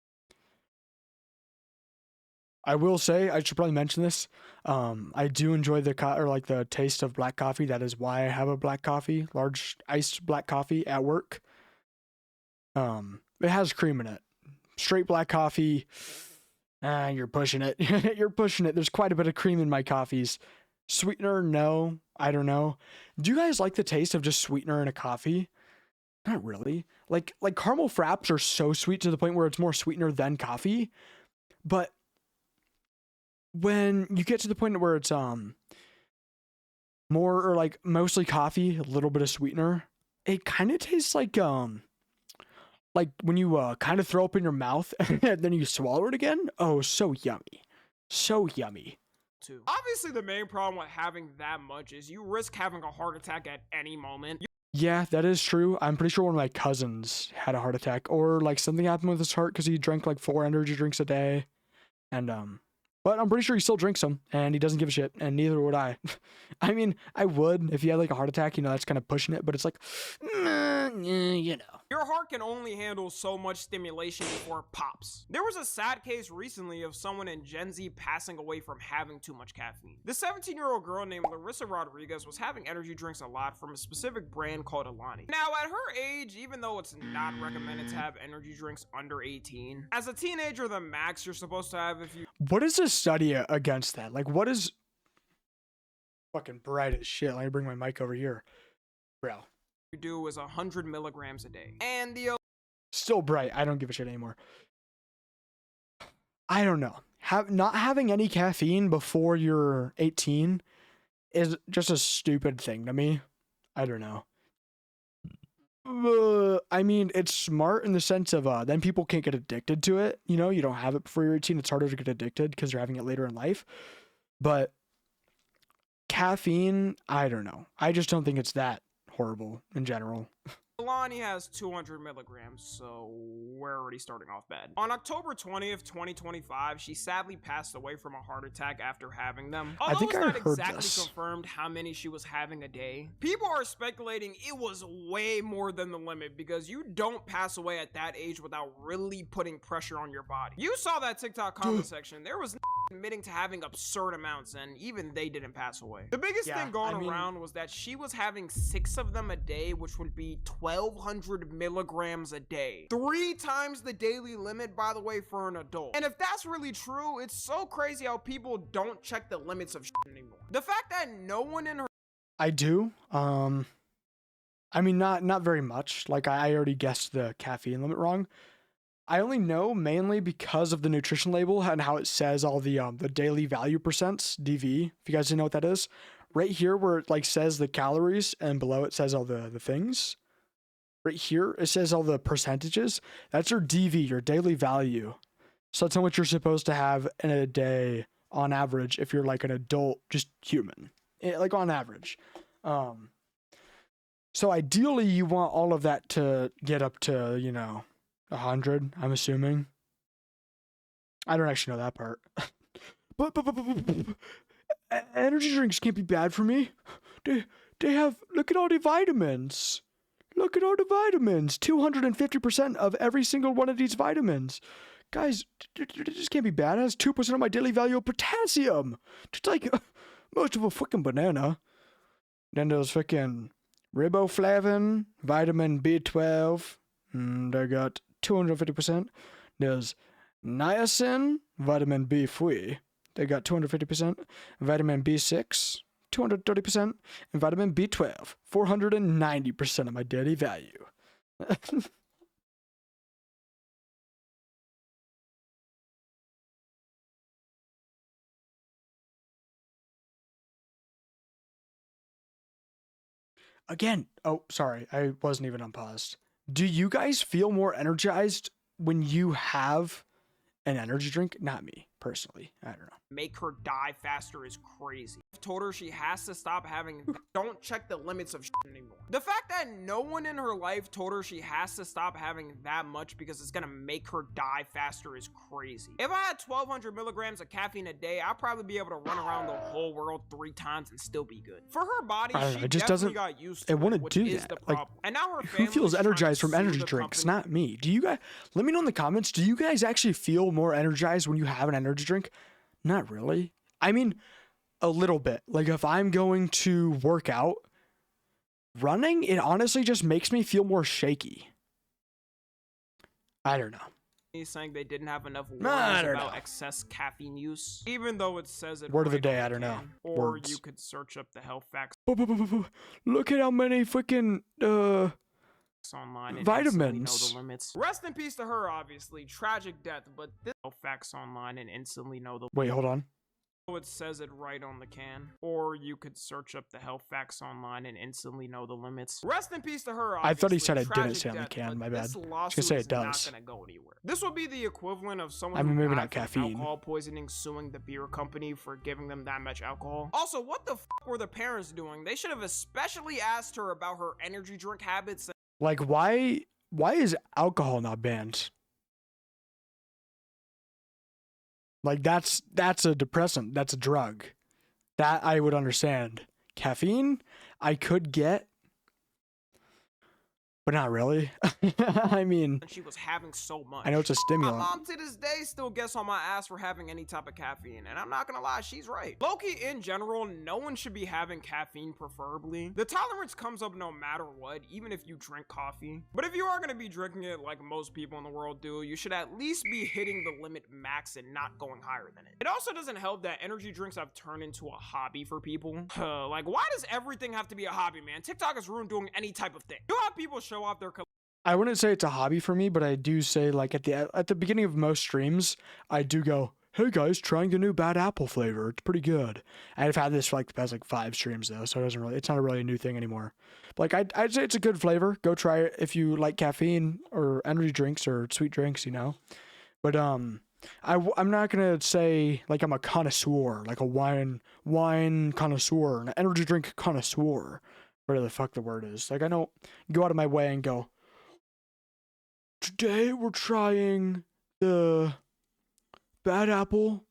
I will say, I should probably mention this. I do enjoy the taste of black coffee. That is why I have a black coffee, large iced black coffee at work. It has cream in it. Straight black coffee. You're pushing it. You're pushing it. There's quite a bit of cream in my coffees. Sweetener, no. I don't know. Do you guys like the taste of just sweetener in a coffee? Not really. Like caramel fraps are so sweet to the point where it's more sweetener than coffee. But when you get to the point where it's more or like mostly coffee, a little bit of sweetener, it kind of tastes like when you kind of throw up in your mouth and then you swallow it again. Oh, so yummy. So yummy. Obviously, the main problem with having that much is you risk having a heart attack at any moment. Yeah, that is true. I'm pretty sure one of my cousins had a heart attack, or like something happened with his heart because he drank like 4 energy drinks a day. And but I'm pretty sure he still drinks them and he doesn't give a shit, and neither would I. I mean, I would if you had like a heart attack, you know, that's kind of pushing it, but it's like, you know. Your heart can only handle so much stimulation before it pops. There was a sad case recently of someone in Gen Z passing away from having too much caffeine. The 17-year-old girl named Larissa Rodriguez was having energy drinks a lot from a specific brand called Alani. Now, at her age, even though it's not recommended to have energy drinks under 18, as a teenager, the max you're supposed to have if you— What is this study against that? Like, what is fucking bright as shit? Let me bring my mic over here, bro. do is 100 milligrams a day. And the still bright. I don't give a shit anymore. I don't know. Not having any caffeine before you're 18 is just a stupid thing to me. I don't know. I mean, it's smart in the sense of then people can't get addicted to it. You know, you don't have it before you're 18. It's harder to get addicted because you're having it later in life. But caffeine, I don't know. I just don't think it's that horrible in general. Lonnie has 200 milligrams, so we're already starting off bad. On October 20th, 2025, she sadly passed away from a heart attack after having them. Although it's not exactly confirmed how many she was having a day, people are speculating it was way more than the limit because you don't pass away at that age without really putting pressure on your body. You saw that TikTok comment section. There was admitting to having absurd amounts, and even they didn't pass away. The biggest thing going around was that she was having 6 of them a day, which would be 1,200 milligrams a day. 3 times the daily limit, by the way, for an adult. And if that's really true, it's so crazy how people don't check the limits of shit anymore. The fact that no one in her— I do. I mean, not very much. Like, I already guessed the caffeine limit wrong. I only know mainly because of the nutrition label and how it says all the daily value percents, DV, if you guys didn't know what that is. Right here where it like says the calories and below it says all the things. Right here, it says all the percentages. That's your DV, your daily value. So that's how much you're supposed to have in a day on average if you're like an adult, just human. Like on average. So ideally you want all of that to get up to, you know, 100, I'm assuming. I don't actually know that part. But energy drinks can't be bad for me. They have, look at all the vitamins. Look at all the vitamins. 250% of every single one of these vitamins. Guys, this can't be bad. It has 2% of my daily value of potassium. Just like most of a fucking banana. Then there's fucking riboflavin, vitamin B12. They got 250%. There's niacin, vitamin B3. They got 250%. Vitamin B6, 230%. And vitamin B12, 490% of my daily value. Again, oh, sorry, I wasn't even unpaused. Do you guys feel more energized when you have an energy drink? Not me, personally. I don't know. Make her die faster is crazy. I've told her she has to stop having— don't check the limits of shit anymore. The fact that no one in her life told her she has to stop having that much because it's gonna make her die faster is crazy. If I had 1,200 milligrams of caffeine a day, I'd probably be able to run around the whole world 3 times and still be good. For her body, she it just definitely doesn't, got used to it wouldn't do is that. the Like, problem. And now her who feels energized from energy drinks? Not me. Do you guys, let me know in the comments, do you guys actually feel more energized when you have an energy drink? Not really. I mean, a little bit. Like if I'm going to work out, running, it honestly just makes me feel more shaky. I don't know. Saying they didn't have enough words about excess caffeine use, even though it says it. Word of the day, I don't know. Or Words. you could search up the health facts Look at how many freaking online and vitamins. Know the limits. Rest in peace to her, obviously. Tragic death, but this health facts online and instantly know the— Wait, hold on. It says it right on the can. Or you could search up the health facts online and instantly know the limits. Rest in peace to her, obviously. I thought he said it didn't Tragic say on the death, can, but my bad. this I was lawsuit gonna say it is not does. gonna go anywhere. This would be the equivalent of someone I mean, who maybe died not from caffeine. alcohol poisoning suing the beer company for giving them that much alcohol. Also, what the fuck were the parents doing? They should have especially asked her about her energy drink habits. Like, why is alcohol not banned? Like, that's a depressant. That's a drug. That I would understand. Caffeine, I could get, but not really. I mean, she was having so much. I know it's a stimulant. My mom to this day still gets on my ass for having any type of caffeine, and I'm not gonna lie, she's right. Low-key, in general, no one should be having caffeine preferably. The tolerance comes up no matter what, even if you drink coffee. But if you are gonna be drinking it like most people in the world do, you should at least be hitting the limit max and not going higher than it. It also doesn't help that energy drinks have turned into a hobby for people. Like, why does everything have to be a hobby, man? TikTok has ruined doing any type of thing. You have people show off their I wouldn't say it's a hobby for me, but I do say like at the beginning of most streams, I do go, "Hey guys, trying the new bad apple flavor. It's pretty good." And I've had this for like the past like 5 streams though, so it's not really a new thing anymore. But like I'd say it's a good flavor. Go try it if you like caffeine or energy drinks or sweet drinks, you know. But I'm not gonna say like I'm a connoisseur, like a wine connoisseur, an energy drink connoisseur, whatever the fuck the word is. Like I don't go out of my way and go, "Today we're trying the bad apple."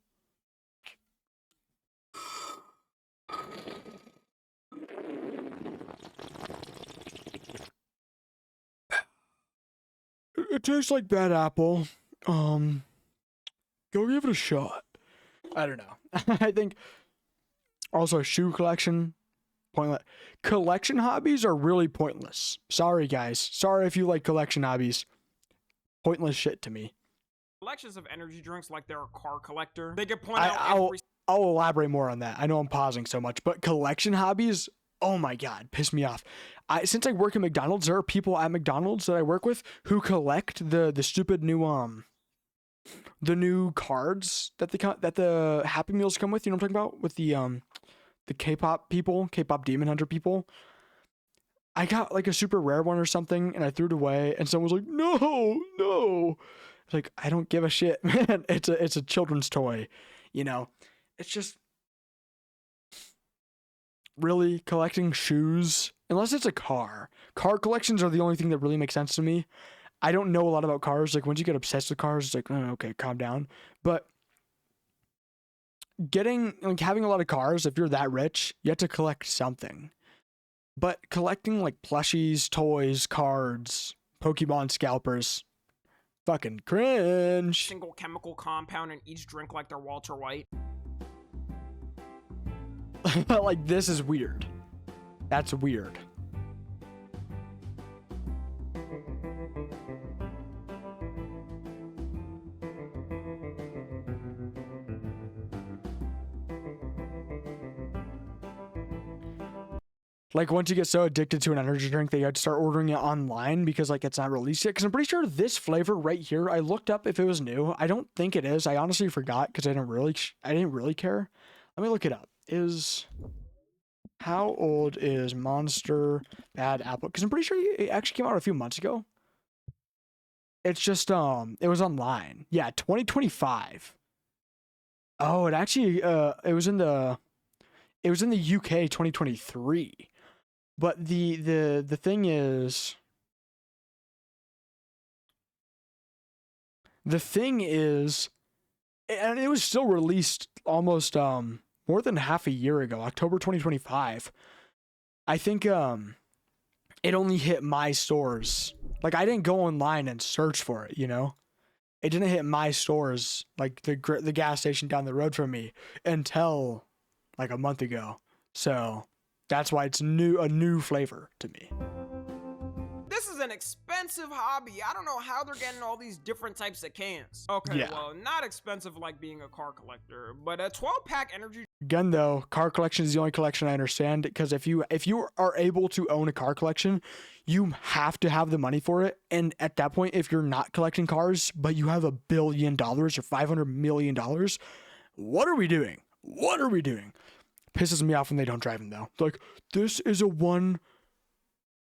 It tastes like bad apple. Go give it a shot. I don't know. I think also shoe collection, pointless. Collection hobbies are really pointless. Sorry guys. Sorry if you like collection hobbies. Pointless shit to me. Collections of energy drinks like they're a car collector. They could point out I'll elaborate more on that. I know I'm pausing so much, but collection hobbies, oh my god, piss me off. Since I work at McDonald's, there are people at McDonald's that I work with who collect the stupid new the new cards that the Happy Meals come with. You know what I'm talking about? With the K-pop people, K-pop Demon Hunter people. I got like a super rare one or something, and I threw it away, and someone was like, "No." Like, I don't give a shit, man. It's a children's toy, you know. It's just really collecting shoes, unless it's a car. Car collections are the only thing that really makes sense to me. I don't know a lot about cars. Like, once you get obsessed with cars, it's like, oh, okay, calm down. But having a lot of cars, if you're that rich, you have to collect something. But collecting like plushies, toys, cards, Pokemon scalpers, fucking cringe. Single chemical compound in each drink like they're Walter White. Like, this is weird. That's weird. Like, once you get so addicted to an energy drink that you have to start ordering it online because, like, it's not released yet. Because I'm pretty sure this flavor right here, I looked up if it was new. I don't think it is. I honestly forgot because I didn't really care. Let me look it up. How old is Monster Bad Apple? Because I'm pretty sure it actually came out a few months ago. It's just, it was online. Yeah, 2025. Oh, it actually, it was in the UK 2023. But the thing is, and it was still released almost more than half a year ago, October 2025. I think it only hit my stores. Like, I didn't go online and search for it, you know? It didn't hit my stores, like the gas station down the road from me, until like a month ago. So that's why it's a new flavor to me. This is an expensive hobby. I don't know how they're getting all these different types of cans. Okay, Yeah. well, not expensive like being a car collector, but a 12-pack energy. Again, though, car collection is the only collection I understand, because if you are able to own a car collection, you have to have the money for it. And at that point, if you're not collecting cars, but you have $1 billion or $500 million, what are we doing? What are we doing? Pisses me off when they don't drive them, though. Like, this is a one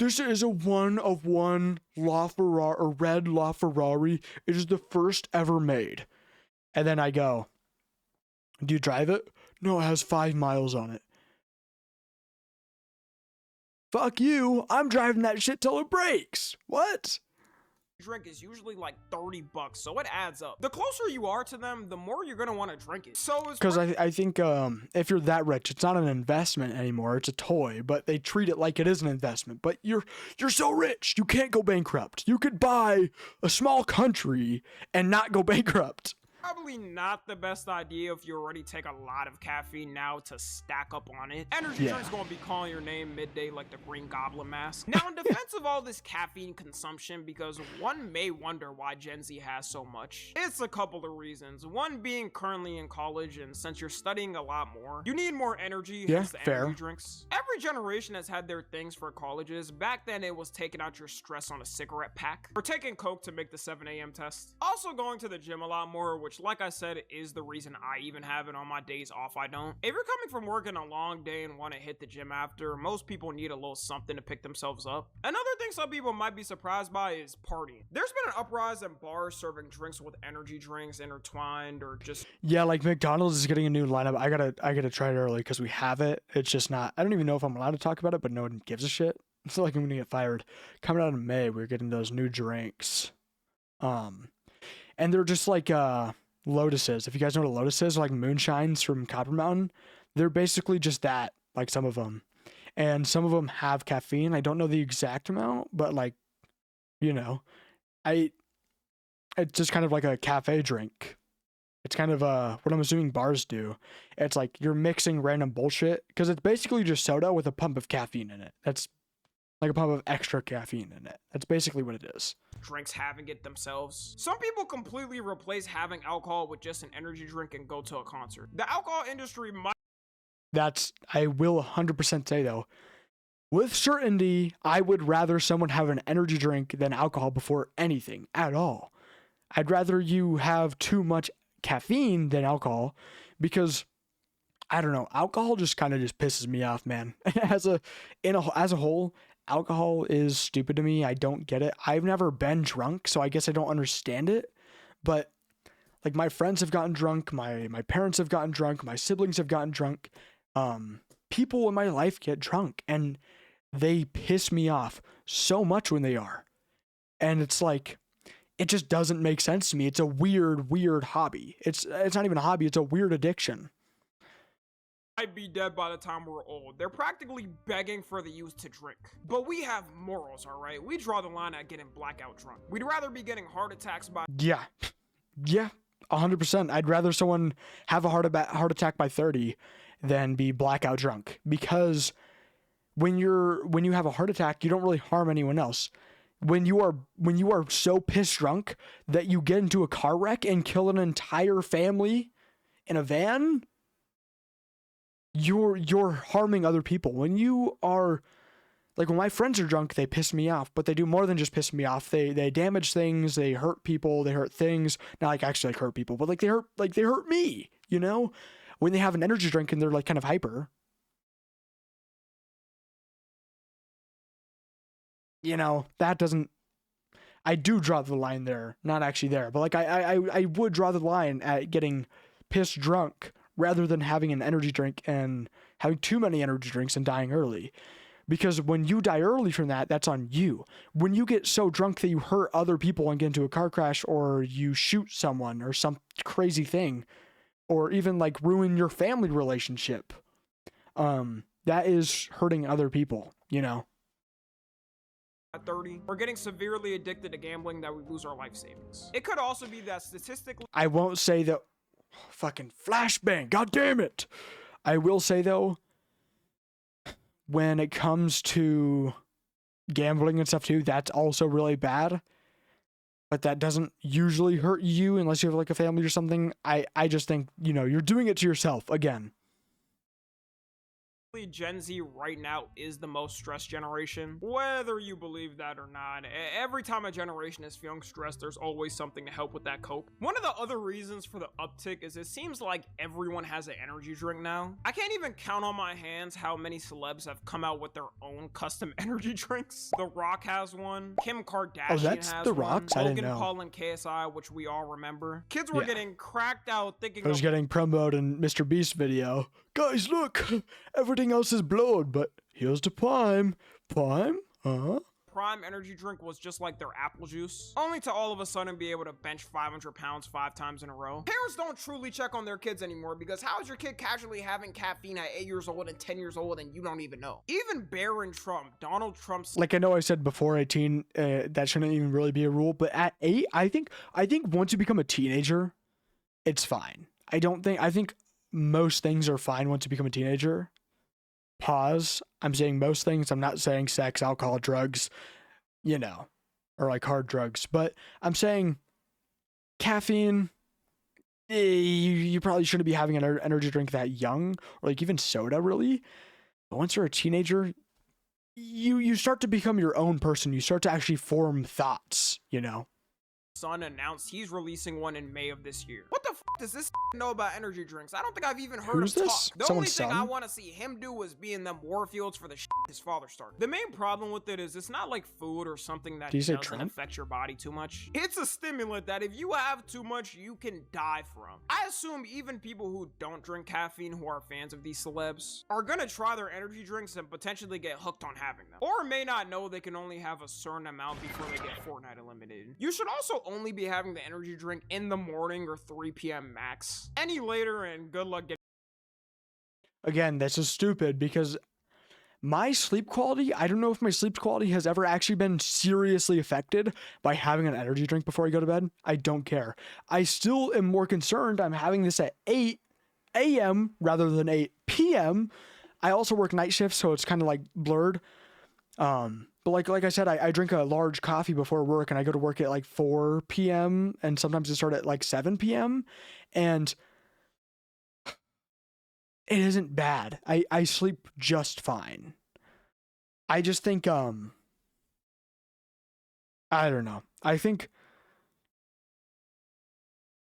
of one LaFerrari, or red LaFerrari. It is the first ever made. And then I go, do you drive it? No, it has 5 miles on it. Fuck you. I'm driving that shit till it breaks. What? Drink is usually like $30, so it adds up. The closer you are to them, the more you're gonna want to drink it. So it's because I think if you're that rich, it's not an investment anymore. It's a toy, but they treat it like it is an investment. But you're so rich, you can't go bankrupt. You could buy a small country and not go bankrupt. Probably not the best idea if you already take a lot of caffeine now to stack up on it. Energy drink's gonna be calling your name midday like the Green Goblin mask. Now, in defense of all this caffeine consumption, because one may wonder why Gen Z has so much, it's a couple of reasons. One being currently in college, and since you're studying a lot more, you need more energy, hence the energy drinks. Every generation has had their things for colleges. Back then, it was taking out your stress on a cigarette pack, or taking Coke to make the 7 a.m. test. Also going to the gym a lot more, which like I said is the reason I even have it on my days off. I don't. If you're coming from working a long day and want to hit the gym after, most people need a little something to pick themselves up. Another thing some people might be surprised by is partying. There's been an uprise in bars serving drinks with energy drinks intertwined, or just like McDonald's is getting a new lineup. I gotta try it early because we have it. It's just not, I don't even know if I'm allowed to talk about it, but no one gives a shit. It's like I'm gonna get fired. Coming out in May, we're getting those new drinks. And they're just like Lotuses. If you guys know what a Lotus is, like moonshines from Copper Mountain, they're basically just that, like some of them. And some of them have caffeine. I don't know the exact amount, but like, you know, it's just kind of like a cafe drink. It's kind of what I'm assuming bars do. It's like you're mixing random bullshit because it's basically just soda with a pump of caffeine in it. That's like a pump of extra caffeine in it. That's basically what it is. Drinks having it themselves. Some people completely replace having alcohol with just an energy drink and go to a concert. The alcohol industry might... I will 100% say though, with certainty, I would rather someone have an energy drink than alcohol before anything at all. I'd rather you have too much caffeine than alcohol because I don't know, alcohol just kind of just pisses me off, man. As a whole, alcohol is stupid to me. I don't get it. I've never been drunk, so I guess I don't understand it. But like my friends have gotten drunk, my parents have gotten drunk, my siblings have gotten drunk. People in my life get drunk and they piss me off so much when they are. And it's like, it just doesn't make sense to me. It's a weird hobby. It's not even a hobby, it's a weird addiction. Might be dead by the time we're old. They're practically begging for the youth to drink. But we have morals, alright? We draw the line at getting blackout drunk. We'd rather be getting heart attacks by... Yeah, 100%. I'd rather someone have a heart attack by 30 than be blackout drunk. Because when you have a heart attack, you don't really harm anyone else. When you are so pissed drunk that you get into a car wreck and kill an entire family in a van, you're harming other people. When you are like, when my friends are drunk, they piss me off, but they do more than just piss me off. They damage things, they hurt people, they hurt things. Not like actually like hurt people, but they hurt me, you know? When they have an energy drink and they're like kind of hyper, you know, that doesn't, I do draw the line there, not actually there, but like I would draw the line at getting pissed drunk rather than having an energy drink and having too many energy drinks and dying early. Because when you die early from that, that's on you. When you get so drunk that you hurt other people and get into a car crash, or you shoot someone or some crazy thing, or even like ruin your family relationship, that is hurting other people, you know? At 30, we're getting severely addicted to gambling that we lose our life savings. It could also be that statistically... I won't say that... Fucking flashbang, god damn it! I will say though, when it comes to gambling and stuff too, that's also really bad. But that doesn't usually hurt you unless you have like a family or something. I just think, you know, you're doing it to yourself again. Gen Z right now is the most stressed generation, whether you believe that or not. Every time a generation is feeling stressed, there's always something to help with that cope. One of the other reasons for the uptick is it seems like everyone has an energy drink now. I can't even count on my hands how many celebs have come out with their own custom energy drinks. The Rock has one, Kim Kardashian that's has The one, Rock's? I didn't Logan know. Paul and KSI, which we all remember. Kids were getting cracked out thinking I was getting promoted in Mr. Beast video. Guys, look, everything else is blown, but here's the Prime. Prime? Prime energy drink was just like their apple juice, only to all of a sudden be able to bench 500 pounds 5 times in a row. Parents don't truly check on their kids anymore because how is your kid casually having caffeine at 8 years old and 10 years old and you don't even know? Even Barron Trump, Donald Trump's... Like I know I said before 18, that shouldn't even really be a rule, but at 8, I think once you become a teenager, it's fine. I think most things are fine once you become a teenager. Pause. I'm saying most things. I'm not saying sex, alcohol, drugs, you know, or like hard drugs. But I'm saying caffeine, you probably shouldn't be having an energy drink that young, or like even soda, really. But once you're a teenager, you start to become your own person. You start to actually form thoughts, you know? Son announced he's releasing one in May of this year. What the f does this know about energy drinks? I don't think I've even heard Who's him this? talk. The Someone's only thing I son? want to see him do is be in them war fields for the his father started. The main problem with it is it's not like food or something that Did you say doesn't Trump? affect your body too much. It's a stimulant that if you have too much, you can die from. I assume even people who don't drink caffeine, who are fans of these celebs, are gonna try their energy drinks and potentially get hooked on having them. Or may not know they can only have a certain amount before they get Fortnite eliminated. You should also only be having the energy drink in the morning or 3 p.m. max. Any later and good luck getting. Again, this is stupid because my sleep quality, I don't know if my sleep quality has ever actually been seriously affected by having an energy drink before I go to bed. I don't care. I still am more concerned I'm having this at 8 a.m. rather than 8 p.m. I also work night shifts, so it's kind of like blurred. But like I said, I drink a large coffee before work, and I go to work at like 4 p.m. and sometimes I start at like 7 p.m. and it isn't bad. I sleep just fine. I just think I don't know. I think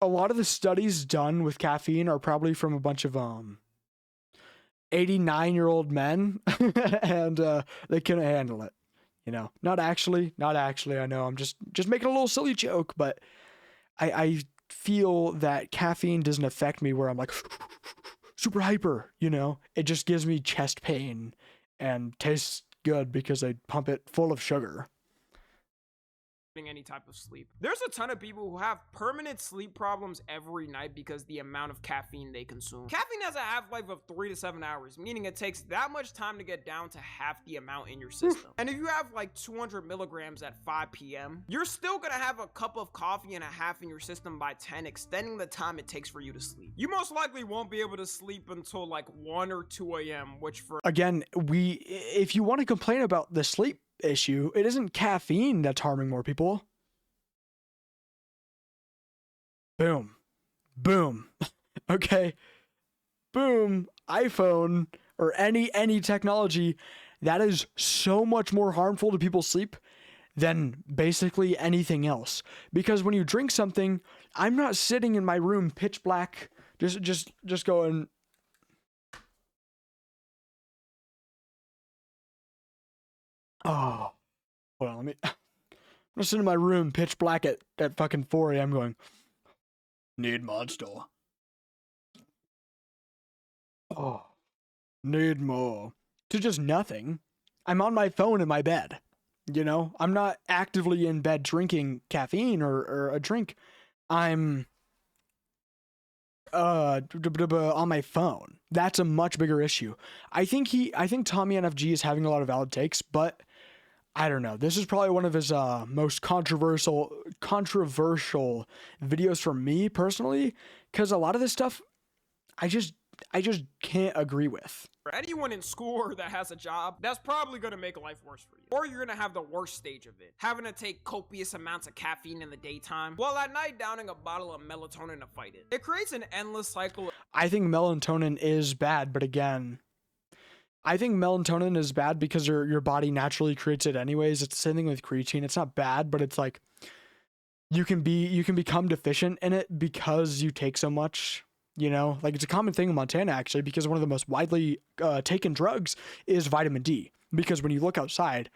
a lot of the studies done with caffeine are probably from a bunch of 89-year-old men and they couldn't handle it. You know, not actually. I know I'm just making a little silly joke, but I feel that caffeine doesn't affect me where I'm like super hyper, you know? It just gives me chest pain and tastes good because I pump it full of sugar. Any type of sleep. There's a ton of people who have permanent sleep problems every night because the amount of caffeine they consume. Caffeine has a half-life of 3 to 7 hours, meaning it takes that much time to get down to half the amount in your system. And if you have like 200 milligrams at 5 p.m., you're still gonna have a cup of coffee and a half in your system by 10, extending the time it takes for you to sleep. You most likely won't be able to sleep until like 1 or 2 a.m., which for Again, if you want to complain about the sleep issue, it isn't caffeine that's harming more people. Boom. Okay. Boom. iPhone or any technology that is so much more harmful to people's sleep than basically anything else. Because when you drink something, I'm not sitting in my room pitch black just going oh, well, I'm sitting in my room pitch black at fucking 4 a.m. going, need Monster. Oh, need more. To just nothing. I'm on my phone in my bed. You know, I'm not actively in bed drinking caffeine or a drink. I'm on my phone. That's a much bigger issue. I think Tommy NFG is having a lot of valid takes, but I don't know. This is probably one of his most controversial videos for me personally, because a lot of this stuff I just can't agree with. for anyone in school that has a job, that's probably gonna make life worse for you. Or you're gonna have the worst stage of it, having to take copious amounts of caffeine in the daytime, while at night downing a bottle of melatonin to fight it. It creates an endless cycle. I think melatonin is bad, but again, I think melatonin is bad because your body naturally creates it anyways. It's the same thing with creatine. It's not bad, but it's like you can become deficient in it because you take so much, you know? Like it's a common thing in Montana actually, because one of the most widely taken drugs is vitamin D. Because when you look outside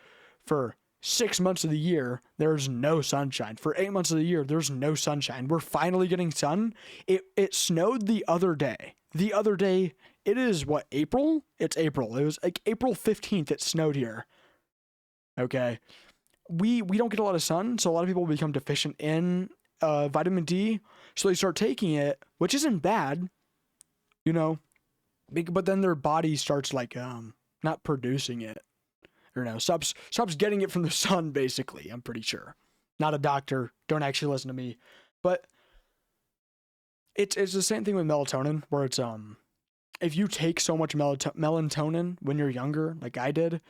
for 6 months of the year, there's no sunshine. For 8 months of the year, there's no sunshine. We're finally getting sun. It snowed the other day. It is what, April? It's April. It was like April 15th it snowed here. Okay. We don't get a lot of sun, so a lot of people become deficient in vitamin D. So they start taking it, which isn't bad, you know, but then their body starts like not producing it. Or no, stops getting it from the sun, basically, I'm pretty sure. Not a doctor. Don't actually listen to me. But it's the same thing with melatonin, where it's if you take so much melatonin when you're younger, like I did,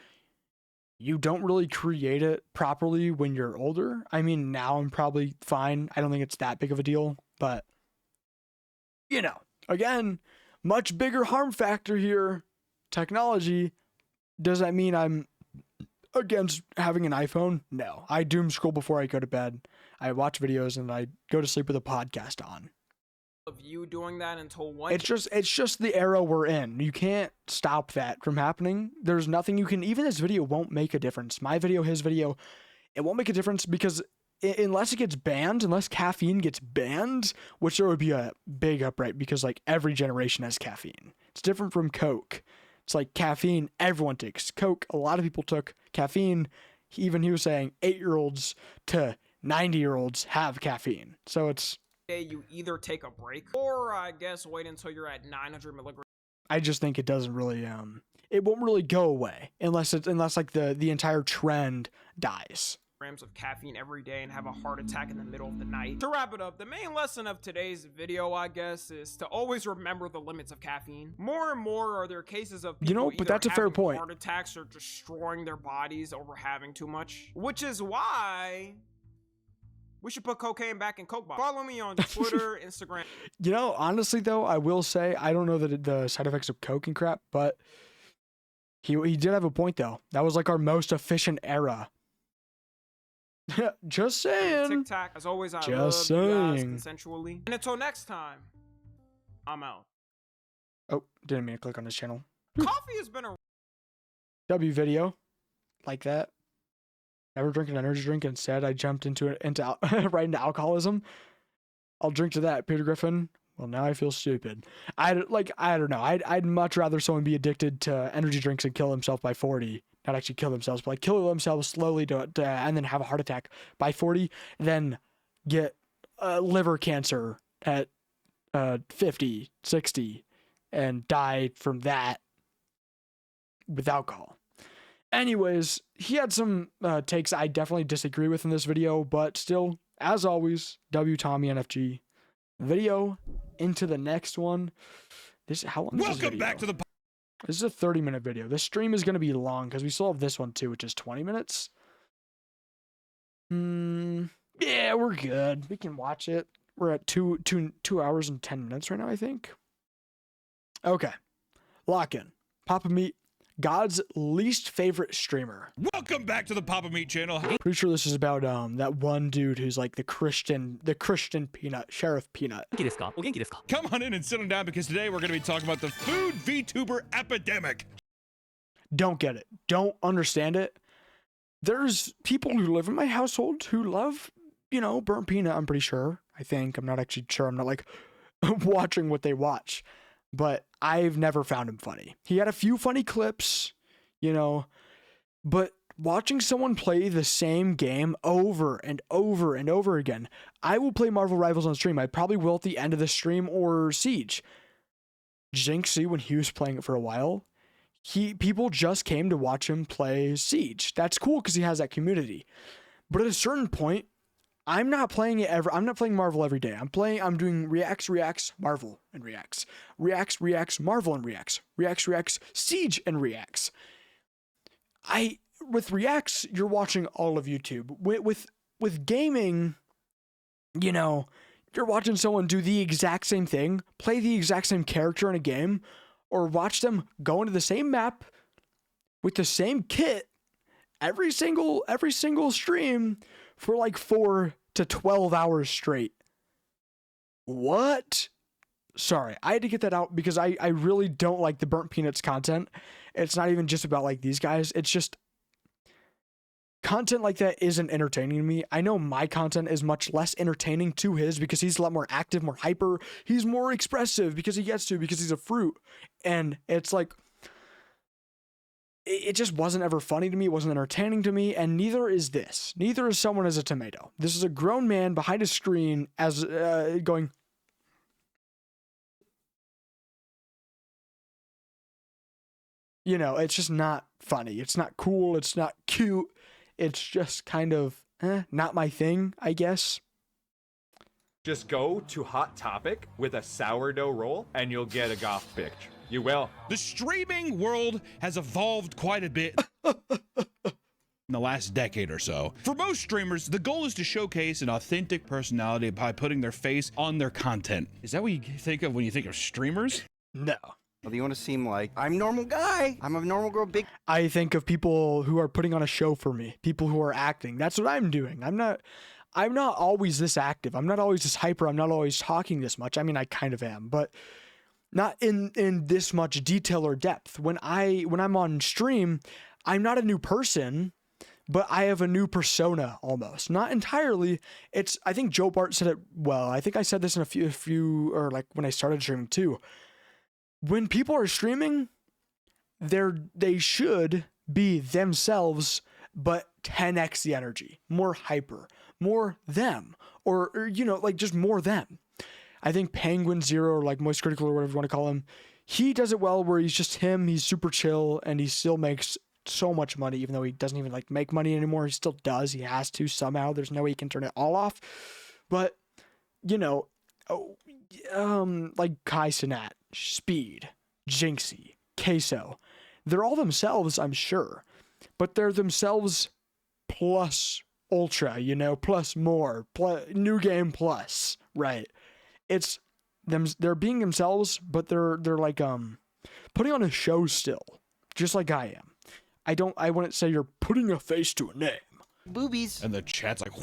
you don't really create it properly when you're older. I mean, now I'm probably fine. I don't think it's that big of a deal, but you know, again, much bigger harm factor here. Technology. Does that mean I'm against having an iPhone? No. I doom scroll before I go to bed. I watch videos and I go to sleep with a podcast on. Of you doing that until one. It's just the era we're in. You can't stop that from happening. There's nothing you can. Even this video won't make a difference. My video, his video, it won't make a difference because unless it gets banned, unless caffeine gets banned, which there would be a big upright because like every generation has caffeine. It's different from Coke. It's like caffeine. Everyone takes Coke. A lot of people took caffeine. He was saying 8-year-olds to 90-year-olds have caffeine. So it's. You either take a break or I guess wait until you're at 900 milligrams. I just think it doesn't really it won't really go away unless like the entire trend dies. Grams of caffeine every day and have a heart attack in the middle of the night. To wrap it up, the main lesson of today's video, I guess, is to always remember the limits of caffeine. More and more are there cases of people but that's a fair point. Heart attacks or destroying their bodies over having too much, which is why we should put cocaine back in Coke bottles. Follow me on Twitter, Instagram. You know, honestly though, I will say I don't know the side effects of Coke and crap, but he did have a point though. That was like our most efficient era. Just saying. Tic Tac. As always, I love you guys consensually. And until next time, I'm out. Oh, didn't mean to click on this channel. Coffee has been a W video like that. Never drink an energy drink. Instead, I jumped into right into alcoholism. I'll drink to that, Peter Griffin. Well, now I feel stupid. I don't know. I'd much rather someone be addicted to energy drinks and kill himself by 40. Not actually kill themselves, but like kill themselves slowly and then have a heart attack by 40, then get liver cancer at 50, 60, and die from that with alcohol. Anyways, he had some takes I definitely disagree with in this video, but still, as always, W Tommy NFG. Video into the next one. How long is this video? Welcome back to the. This is a 30-minute video. This stream is going to be long because we still have this one too, which is 20 minutes. Yeah, we're good. We can watch it. We're at 2 hours and 10 minutes right now, I think. Okay. Lock in. Papa Meat, God's least favorite streamer. Welcome back to the Papa Meat channel. Pretty sure this is about that one dude who's like the Christian peanut, Sheriff Peanut. Come on in and sit down because today we're going to be talking about the food VTuber epidemic. Don't get it. Don't understand it. There's people who live in my household who love, burnt peanut, I'm pretty sure. I think. I'm not actually sure. I'm not like watching what they watch. But I've never found him funny. He had a few funny clips, but watching someone play the same game over and over and over again. I will play Marvel Rivals on stream. I probably will at the end of the stream or Siege. Jinxie, when he was playing it for a while, people just came to watch him play Siege. That's cool because he has that community. But at a certain point, I'm not playing it ever. I'm not playing Marvel every day. I'm doing reacts, Marvel and reacts. Reacts, Marvel and reacts. Reacts, Siege and reacts. With reacts, you're watching all of YouTube. With gaming, you're watching someone do the exact same thing, play the exact same character in a game, or watch them go into the same map with the same kit every single stream for like 4 to 12 hours straight. What? Sorry, I had to get that out because I really don't like the Burnt Peanuts content. It's not even just about like these guys. It's just content like that isn't entertaining to me. I know my content is much less entertaining to his because he's a lot more active, more hyper. He's more expressive because he's a fruit. And it's like, it just wasn't ever funny to me. It wasn't entertaining to me. And neither is this. Neither is someone as a tomato. This is a grown man behind a screen as going. It's just not funny. It's not cool. It's not cute. It's just kind of not my thing, I guess. Just go to Hot Topic with a sourdough roll and you'll get a goth picture. You will. The streaming world has evolved quite a bit in the last decade or so. For most streamers, the goal is to showcase an authentic personality by putting their face on their content. Is that what you think of when you think of streamers? No. Well, you want to seem like, I'm a normal guy. I'm a normal girl, big. I think of people who are putting on a show for me, people who are acting. That's what I'm doing. I'm not always this active. I'm not always this hyper. I'm not always talking this much. I mean, I kind of am, but not in this much detail or depth. When I'm on stream, I'm not a new person, but I have a new persona almost. Not entirely. I think Joe Bart said it well. I think I said this in a few or like when I started streaming too. When people are streaming, they should be themselves, but 10x the energy, more hyper, more them, or you know, like just more them. I think Penguin Zero, or like Moist Critical or whatever you want to call him, he does it well where he's just him, he's super chill, and he still makes so much money, even though he doesn't even like make money anymore. He still does. He has to somehow. There's no way he can turn it all off. But, you know, like Kai Cenat, Speed, Jinxie, Queso, they're all themselves, I'm sure, but they're themselves plus ultra, you know, plus more, plus new game plus, right? It's them, they're being themselves, but they're like putting on a show still, just like I am. I wouldn't say you're putting a face to a name. Boobies. And the chat's like,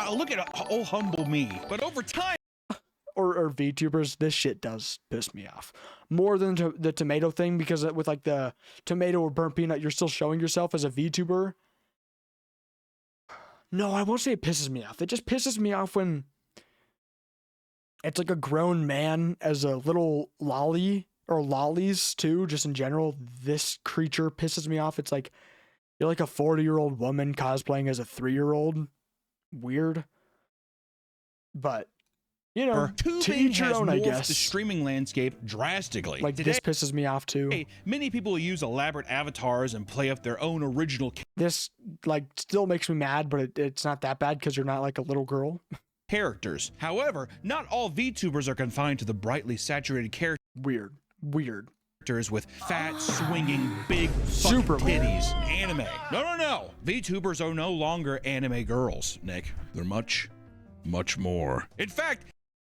look at oh humble me. But over time, or VTubers, this shit does piss me off more than the tomato thing, because with like the tomato or burnt peanut, you're still showing yourself as a VTuber. No, I won't say it pisses me off. It just pisses me off when it's like a grown man as a little lolly, or lollies too, just in general. This creature pisses me off. It's like you're like a 40-year-old woman cosplaying as a 3-year-old. Weird. But you know, to each your own, I guess. The streaming landscape drastically. Like Today, this pisses me off too. Many people use elaborate avatars and play up their own original. This like still makes me mad, but it's not that bad because you're not like a little girl. Characters. However, not all VTubers are confined to the brightly saturated characters. Weird. With fat, swinging, big, super titties. Anime. No. VTubers are no longer anime girls, Nick. They're much, much more. In fact.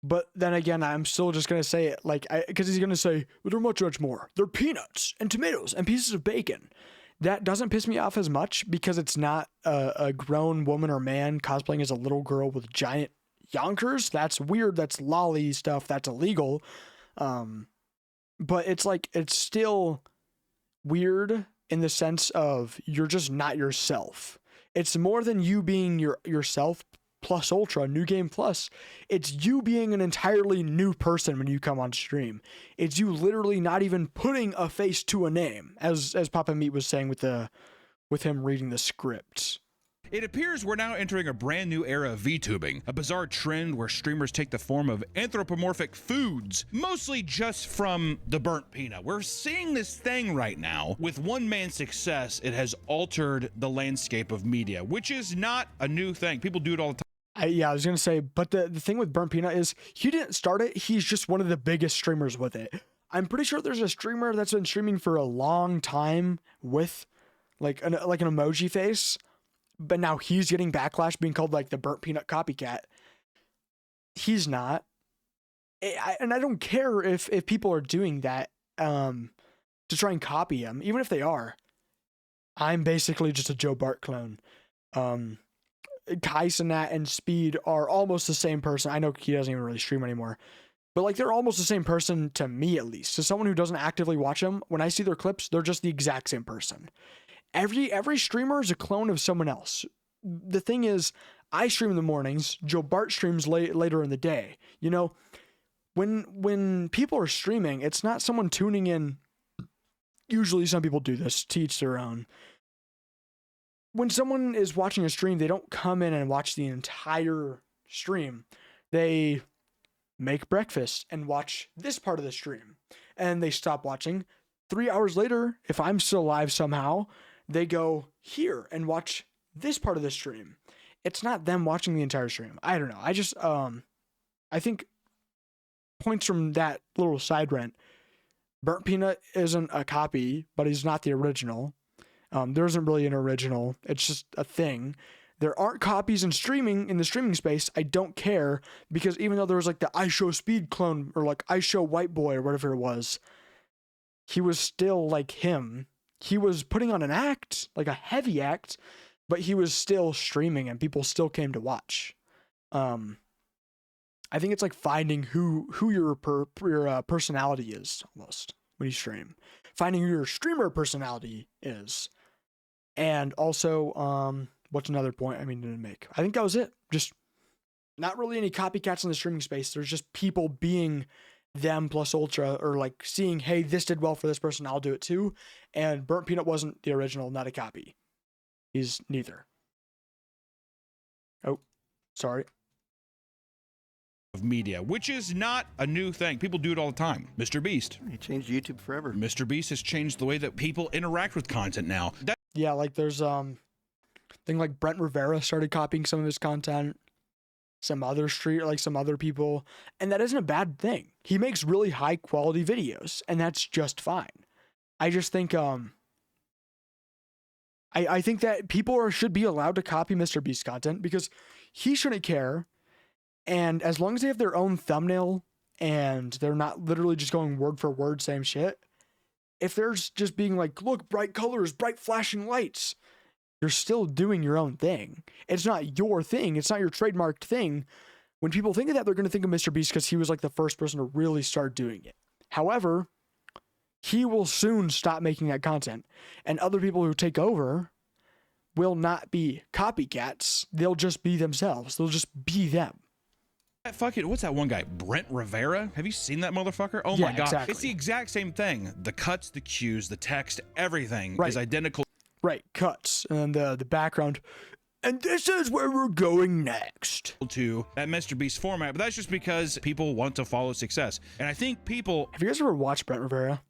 But then again, I'm still just going to say it like, because he's going to say, well, they're much, much more. They're peanuts and tomatoes and pieces of bacon. That doesn't piss me off as much because it's not a grown woman or man cosplaying as a little girl with giant yonkers. That's weird. That's lolly stuff. That's illegal. But it's like, it's still weird in the sense of you're just not yourself. It's more than you being yourself plus ultra, new game plus. It's you being an entirely new person when you come on stream. It's you literally not even putting a face to a name, as Papa Meat was saying with him reading the scripts. It appears we're now entering a brand new era of VTubing, a bizarre trend where streamers take the form of anthropomorphic foods, mostly just from the burnt peanut. We're seeing this thing right now. With one man's success, it has altered the landscape of media, which is not a new thing. People do it all the time. Yeah, I was going to say, but the thing with burnt peanut is he didn't start it. He's just one of the biggest streamers with it. I'm pretty sure there's a streamer that's been streaming for a long time with like an emoji face. But now he's getting backlash being called like the burnt peanut copycat. He's not. And I don't care if people are doing that to try and copy him, even if they are. I'm basically just a Joe Bart clone. Kai Cenat and Speed are almost the same person. I know he doesn't even really stream anymore. But like they're almost the same person to me, at least. To someone who doesn't actively watch them, when I see their clips, they're just the exact same person. Every streamer is a clone of someone else. The thing is, I stream in the mornings. Joe Bart streams later in the day. You know, when people are streaming, it's not someone tuning in. Usually, some people do this to each their own. When someone is watching a stream, they don't come in and watch the entire stream. They make breakfast and watch this part of the stream, and they stop watching. 3 hours later, if I'm still live somehow, they go here and watch this part of the stream. it's not them watching the entire stream. I don't know. I just I think points from that little side rant. Burnt Peanut isn't a copy, but he's not the original. There isn't really an original. It's just a thing. There aren't copies in the streaming space. I don't care, because even though there was like the I Show Speed clone or like I Show White Boy or whatever it was, he was still like him. He was putting on an act, like a heavy act, but he was still streaming and people still came to watch. I think it's like finding who your personality is almost when you stream. Finding who your streamer personality is. And also, what's another point I mean to make? I think that was it. Just not really any copycats in the streaming space. There's just people being them plus ultra, or like seeing, hey, this did well for this person, I'll do it too. And Burnt Peanut wasn't the original, not a copy. He's neither. Oh, sorry. Of media, which is not a new thing. People do it all the time. Mr. Beast. He changed YouTube forever. Mr. Beast has changed the way that people interact with content now. Yeah, like there's thing like Brent Rivera started copying some of his content, some other people, and that isn't a bad thing. He makes really high quality videos, and that's just fine. I just think I think that people should be allowed to copy Mr. Beast content because he shouldn't care. And as long as they have their own thumbnail and they're not literally just going word for word same shit, if they're just being like, look, bright colors, bright flashing lights, you're still doing your own thing. It's not your thing. It's not your trademarked thing. When people think of that, they're going to think of Mr. Beast because he was like the first person to really start doing it. However, he will soon stop making that content. And other people who take over will not be copycats. They'll just be themselves. They'll just be them. What's that one guy? Brent Rivera? Have you seen that motherfucker? Oh Yeah, my god. exactly. It's the exact same thing. The cuts, the cues, the text, everything Right. is identical. Right, cuts and the background. And this is where we're going next. To that Mr. Beast format, but that's just because people want to follow success. And I think people Have you guys ever watched Brent Rivera?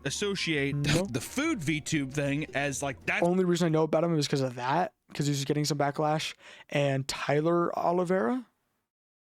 associate the food VTube thing as like that. Only reason I know about him is because of that, because he's getting some backlash. And Tyler Oliveira,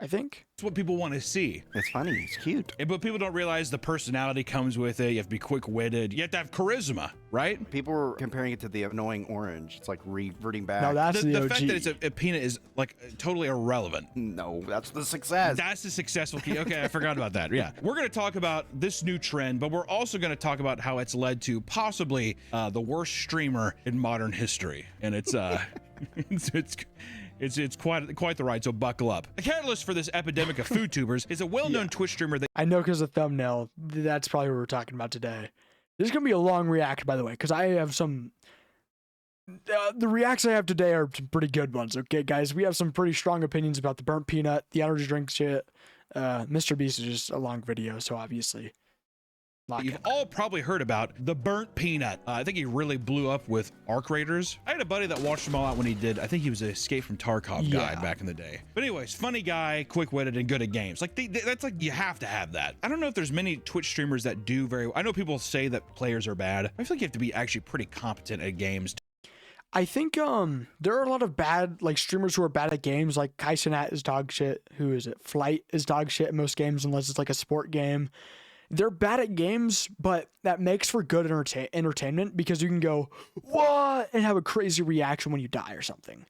I think. That's what people want to see. It's funny. It's cute. But people don't realize the personality comes with it. You have to be quick-witted. You have to have charisma, right? People were comparing it to the annoying orange. It's like reverting back. No, that's the OG. fact that it's a peanut is like totally irrelevant. No, that's the success. That's the successful key. Okay, I forgot about that. Yeah. We're going to talk about this new trend, but we're also going to talk about how it's led to possibly the worst streamer in modern history. And it's it's quite the ride, so buckle up. The catalyst for this epidemic of food tubers is a well-known Twitch streamer that I know because of the thumbnail. That's probably what we're talking about today. This is going to be a long react, by the way, because I have some... the reacts I have today are some pretty good ones, okay, guys? We have some pretty strong opinions about the Burnt Peanut, the energy drink shit. Mr. Beast is just a long video, so obviously... you've all probably heard about, the Burnt Peanut. I think he really blew up with Arc Raiders. I had a buddy that watched them all out when he did. I think he was an Escape from Tarkov guy back in the day. But anyways, funny guy, quick-witted, and good at games. Like that's like, you have to have that. I don't know if there's many Twitch streamers that do very well. I know people say that players are bad. I feel like you have to be actually pretty competent at games. I think there are a lot of bad like streamers who are bad at games. Like Kaisenat is dog shit. Who is it? Flight is dog shit in most games unless it's like a sport game. They're bad at games, but that makes for good entertainment because you can go, what? And have a crazy reaction when you die or something.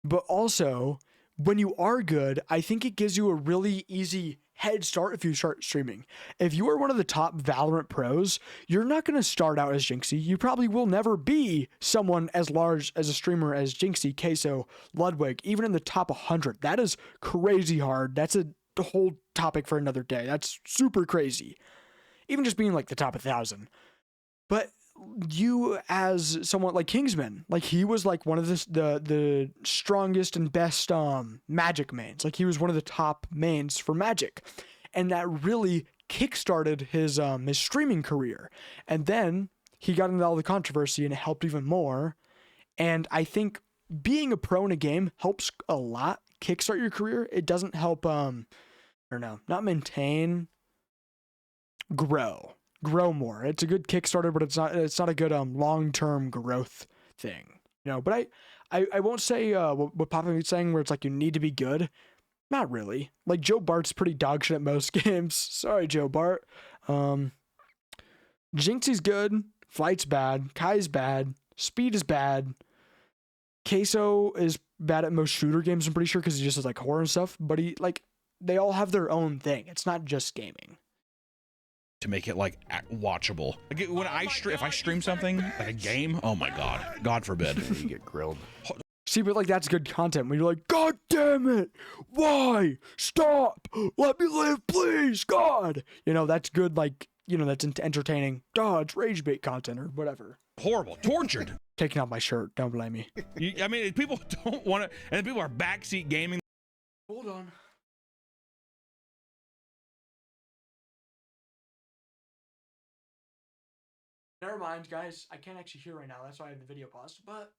But also, when you are good, I think it gives you a really easy head start if you start streaming. If you are one of the top Valorant pros, you're not going to start out as Jinxie. You probably will never be someone as large as a streamer as Jinxie, Queso, Ludwig, even in the top 100. That is crazy hard. That's a whole topic for another day. That's super crazy. Even just being like the top 1,000. But you as someone like Kingsman, like he was like one of the strongest and best Magic mains. Like he was one of the top mains for Magic. And that really kickstarted his streaming career. And then he got into all the controversy and it helped even more. And I think being a pro in a game helps a lot kickstart your career. It doesn't help not maintain, grow more. It's a good Kickstarter, but it's not a good long-term growth thing. You know, but I won't say what Papa is saying where it's like you need to be good. Not really. Like Joe Bart's pretty dog shit at most games. Sorry, Joe Bart. Jinxie's good. Flight's bad. Kai's bad. Speed is bad. Queso is bad at most shooter games, I'm pretty sure, because he just has like horror and stuff. But they all have their own thing. It's not just gaming. To make it like watchable. Like when if I stream something like a game, oh my God forbid. You get grilled. See, but like that's good content when you're like, God damn it, why? Stop, let me live, please, God. You know, that's good. Like, you know, that's entertaining. God, it's rage bait content or whatever. Horrible, tortured. Taking off my shirt, don't blame me. I mean, people don't want to, and people are backseat gaming. Hold on. Never mind, guys. I can't actually hear right now. That's why I have the video paused. But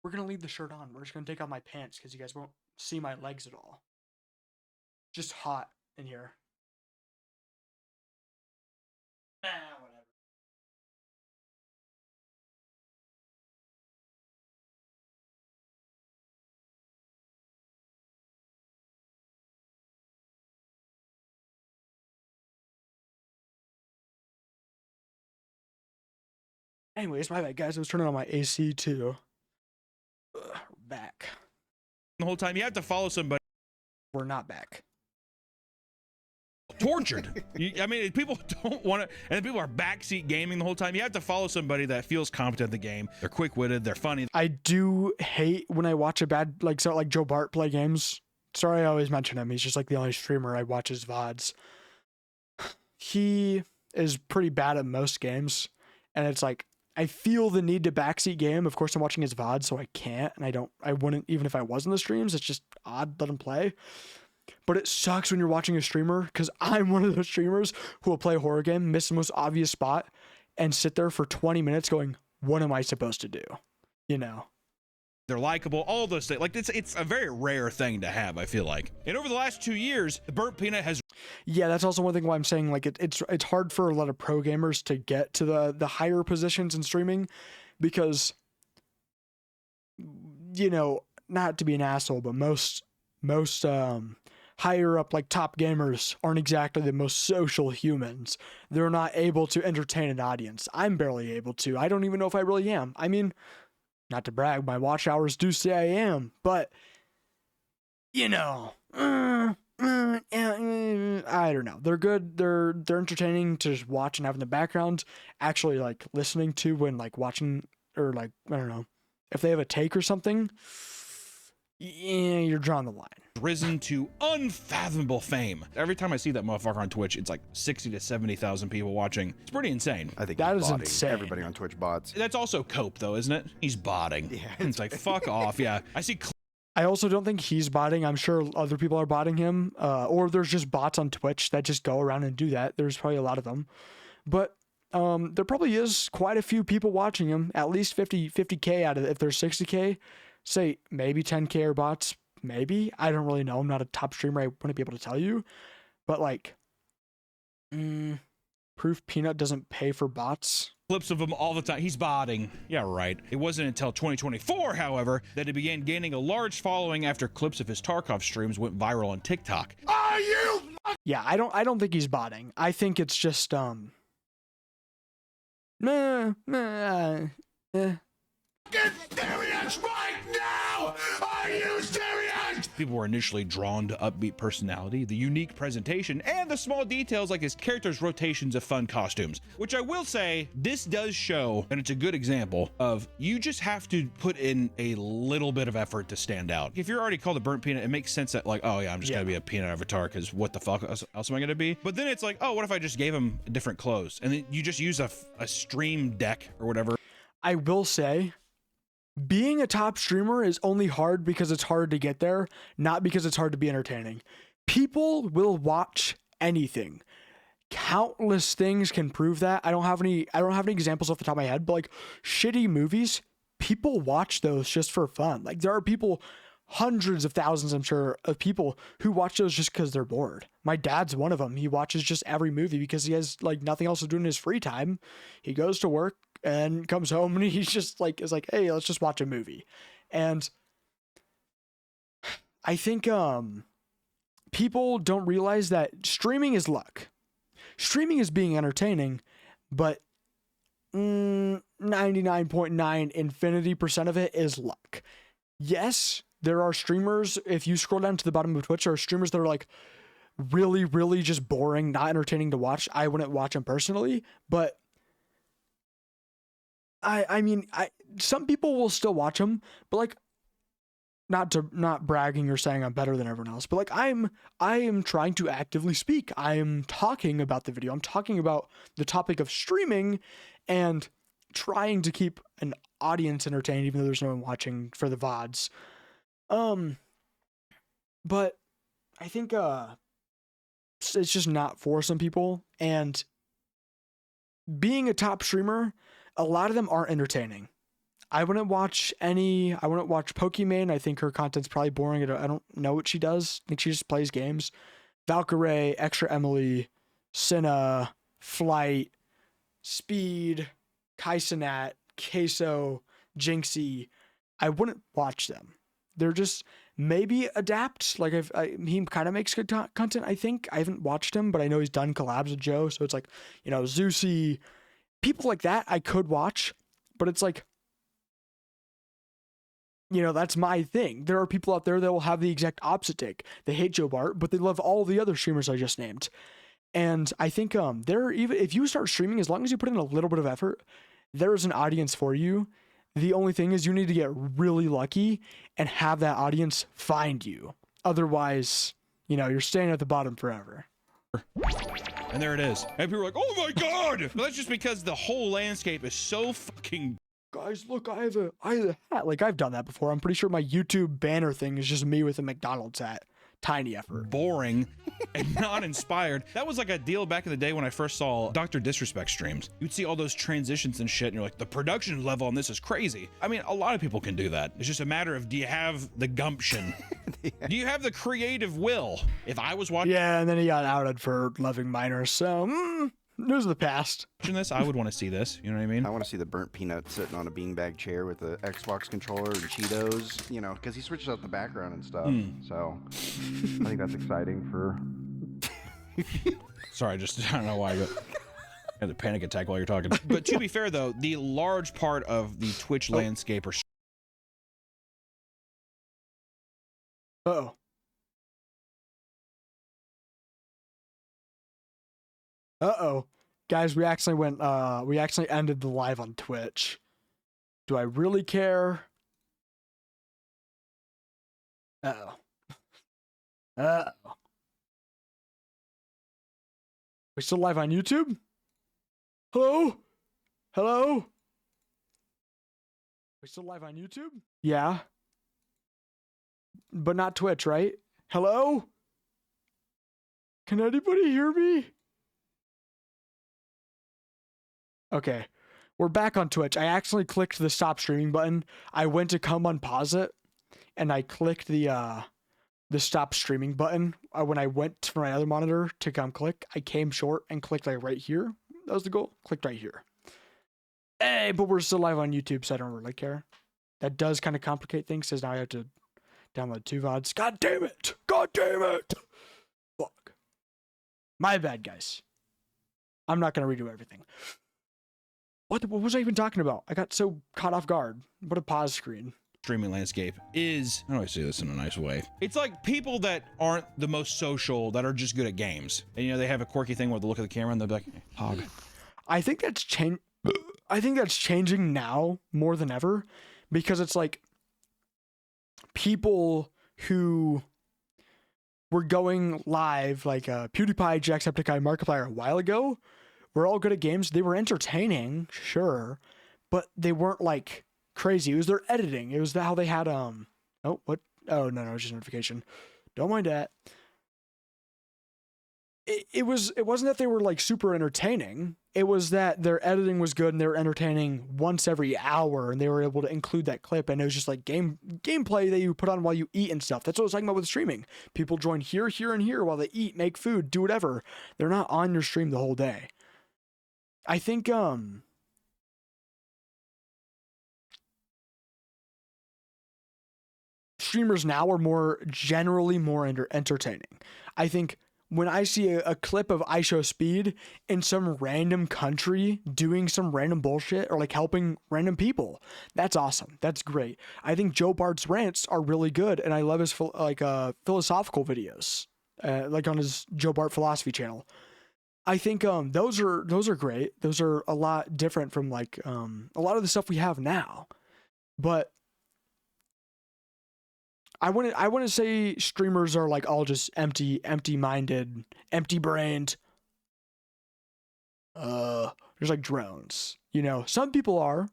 we're going to leave the shirt on. We're just going to take off my pants because you guys won't see my legs at all. Just hot in here. Whatever. Anyways, my bad, guys. I was turning on my AC too. Back. The whole time you have to follow somebody. We're not back. Tortured. I mean, people don't want to, and people are backseat gaming the whole time. You have to follow somebody that feels competent at the game. They're quick-witted. They're funny. I do hate when I watch a bad, like Joe Bart play games. Sorry, I always mention him. He's just like the only streamer I watch his VODs. He is pretty bad at most games, and it's like, I feel the need to backseat game. Of course, I'm watching his VOD, so I can't, and I wouldn't, even if I was in the streams. It's just odd, let him play. But it sucks when you're watching a streamer, because I'm one of those streamers who will play a horror game, miss the most obvious spot, and sit there for 20 minutes going, what am I supposed to do? You know? They're likable, all those things. Like, it's a very rare thing to have, I feel like. And over the last 2 years, the Burnt Peanut has... Yeah, that's also one thing why I'm saying, like, it's hard for a lot of pro gamers to get to the higher positions in streaming, because, you know, not to be an asshole, but most higher up, like, top gamers aren't exactly the most social humans. They're not able to entertain an audience. I'm barely able to. I don't even know if I really am. I mean... Not to brag, my watch hours do say I am, but, you know, I don't know. They're good. They're entertaining to just watch and have in the background. Actually, like, listening to when, like, watching, or, like, I don't know, if they have a take or something, yeah, you're drawing the line. Risen to unfathomable fame. Every time I see that motherfucker on Twitch, it's like 60 to 70,000 people watching. It's pretty insane. I think that he's is botting. insane. Everybody on Twitch bots. That's also cope, though, isn't it? He's botting. Yeah. It's like, fuck off. Yeah. I see. I also don't think he's botting. I'm sure other people are botting him. Or there's just bots on Twitch that just go around and do that. There's probably a lot of them. But there probably is quite a few people watching him. At least 50K out of it. If there's 60K, say maybe 10K are bots. Maybe. I don't really know. I'm not a top streamer. I wouldn't be able to tell you. But like, proof Peanut doesn't pay for bots. Clips of him all the time. He's botting. Yeah, right. It wasn't until 2024, however, that he began gaining a large following after clips of his Tarkov streams went viral on TikTok. Are you? Yeah, I don't think he's botting. I think it's just Get serious right now! Are you serious? People were initially drawn to upbeat personality, the unique presentation, and the small details like his character's rotations of fun costumes. Which I will say, this does show, and it's a good example of, you just have to put in a little bit of effort to stand out. If you're already called a Burnt Peanut, it makes sense that like, oh yeah, I'm just gonna be a peanut avatar, because what the fuck else am I gonna be? But then it's like, oh, what if I just gave him different clothes? And then you just use a stream deck or whatever. I will say, being a top streamer is only hard because it's hard to get there, not because it's hard to be entertaining. People will watch anything. Countless things can prove that. I don't have any examples off the top of my head, but like shitty movies, people watch those just for fun. Like there are people, hundreds of thousands, I'm sure, of people who watch those just because they're bored. My dad's one of them. He watches just every movie because he has like nothing else to do in his free time. He goes to work and comes home and he's just like, is like, hey, let's just watch a movie. And I think people don't realize that streaming is luck. Streaming is being entertaining, but 99.9 infinity% of it is luck. Yes, there are streamers, if you scroll down to the bottom of Twitch, there are streamers that are like really, really just boring, not entertaining to watch. I wouldn't watch them personally, but I mean, some people will still watch them, but like, not bragging or saying I'm better than everyone else, but like I am trying to actively speak. I am talking about the video. I'm talking about the topic of streaming and trying to keep an audience entertained, even though there's no one watching for the VODs. But I think it's just not for some people. And being a top streamer, a lot of them aren't entertaining. I wouldn't watch Pokimane. I think her content's probably boring. I don't know what she does. I think she just plays games. Valkyrae, Extra Emily, Cinna, Flight, Speed, Kaisenat, Queso, Jinxie. I wouldn't watch them. They're just maybe Adapt. Like he kind of makes good content. I think I haven't watched him, but I know he's done collabs with Joe. So it's like, you know, Zeusy, people like that I could watch, but it's like, you know, that's my thing. There are people out there that will have the exact opposite take. They hate Joe Bart, but they love all the other streamers I just named. And I think there, even if you start streaming, as long as you put in a little bit of effort, there is an audience for you. The only thing is you need to get really lucky and have that audience find you. Otherwise, you know, you're staying at the bottom forever. And there it is. And people are like, oh my God! But that's just because the whole landscape is so fucking... Guys, look, I have a hat. Like, I've done that before. I'm pretty sure my YouTube banner thing is just me with a McDonald's hat. Tiny effort. Boring and not inspired. That was like a deal back in the day when I first saw Dr. Disrespect streams. You'd see all those transitions and shit, and you're like, the production level on this is crazy. I mean, a lot of people can do that. It's just a matter of, do you have the gumption? Yeah. Do you have the creative will? If I was watching... Yeah, and then he got outed for loving minors, so... News of the past. This, I would want to see this. You know what I mean? I want to see the burnt peanut sitting on a beanbag chair with the Xbox controller and Cheetos, you know, because he switches out the background and stuff. So I think that's exciting for... Sorry, I don't know why, but I had a panic attack while you're talking. But to be fair, though, the large part of the Twitch landscape are... Uh-oh. Uh-oh. Guys, we actually ended the live on Twitch. Do I really care? Uh-oh. Uh-oh. We still live on YouTube? Hello? Hello? We still live on YouTube? Yeah. But not Twitch, right? Hello? Can anybody hear me? Okay, we're back on Twitch. I actually clicked the stop streaming button. I went to come unpause it, and I clicked the stop streaming button. When I went to my other monitor to come click, I came short and clicked like right here. That was the goal. Clicked right here. Hey, but we're still live on YouTube, so I don't really care. That does kind of complicate things, because now I have to download 2 VODs. God damn it! God damn it! Fuck. My bad, guys. I'm not gonna redo everything. What was I even talking about? I got so caught off guard. What a pause screen. Streaming landscape is, how do I say this in a nice way? It's like people that aren't the most social, that are just good at games. And you know, they have a quirky thing where they look at the camera and they'll be like, hog. I think that's changing now more than ever, because it's like people who were going live, like PewDiePie, Jacksepticeye, Markiplier a while ago, were all good at games. They were entertaining, sure, but they weren't like crazy. It was their editing. It was how they had oh, what? Oh, no, it's just notification. Don't mind that. It wasn't that they were like super entertaining. It was that their editing was good and they were entertaining once every hour, and they were able to include that clip, and it was just like gameplay that you put on while you eat and stuff. That's what I was talking about with streaming. People join here, here, and here while they eat, make food, do whatever. They're not on your stream the whole day. I think streamers now are generally more entertaining. I think when I see a clip of IShowSpeed in some random country doing some random bullshit or like helping random people, that's awesome. That's great. I think Joe Bart's rants are really good, and I love his philosophical videos, like on his Joe Bart Philosophy channel. I think those are great. Those are a lot different from like a lot of the stuff we have now. But I wouldn't say streamers are like all just empty-minded, empty-brained. There's like drones, you know. Some people are.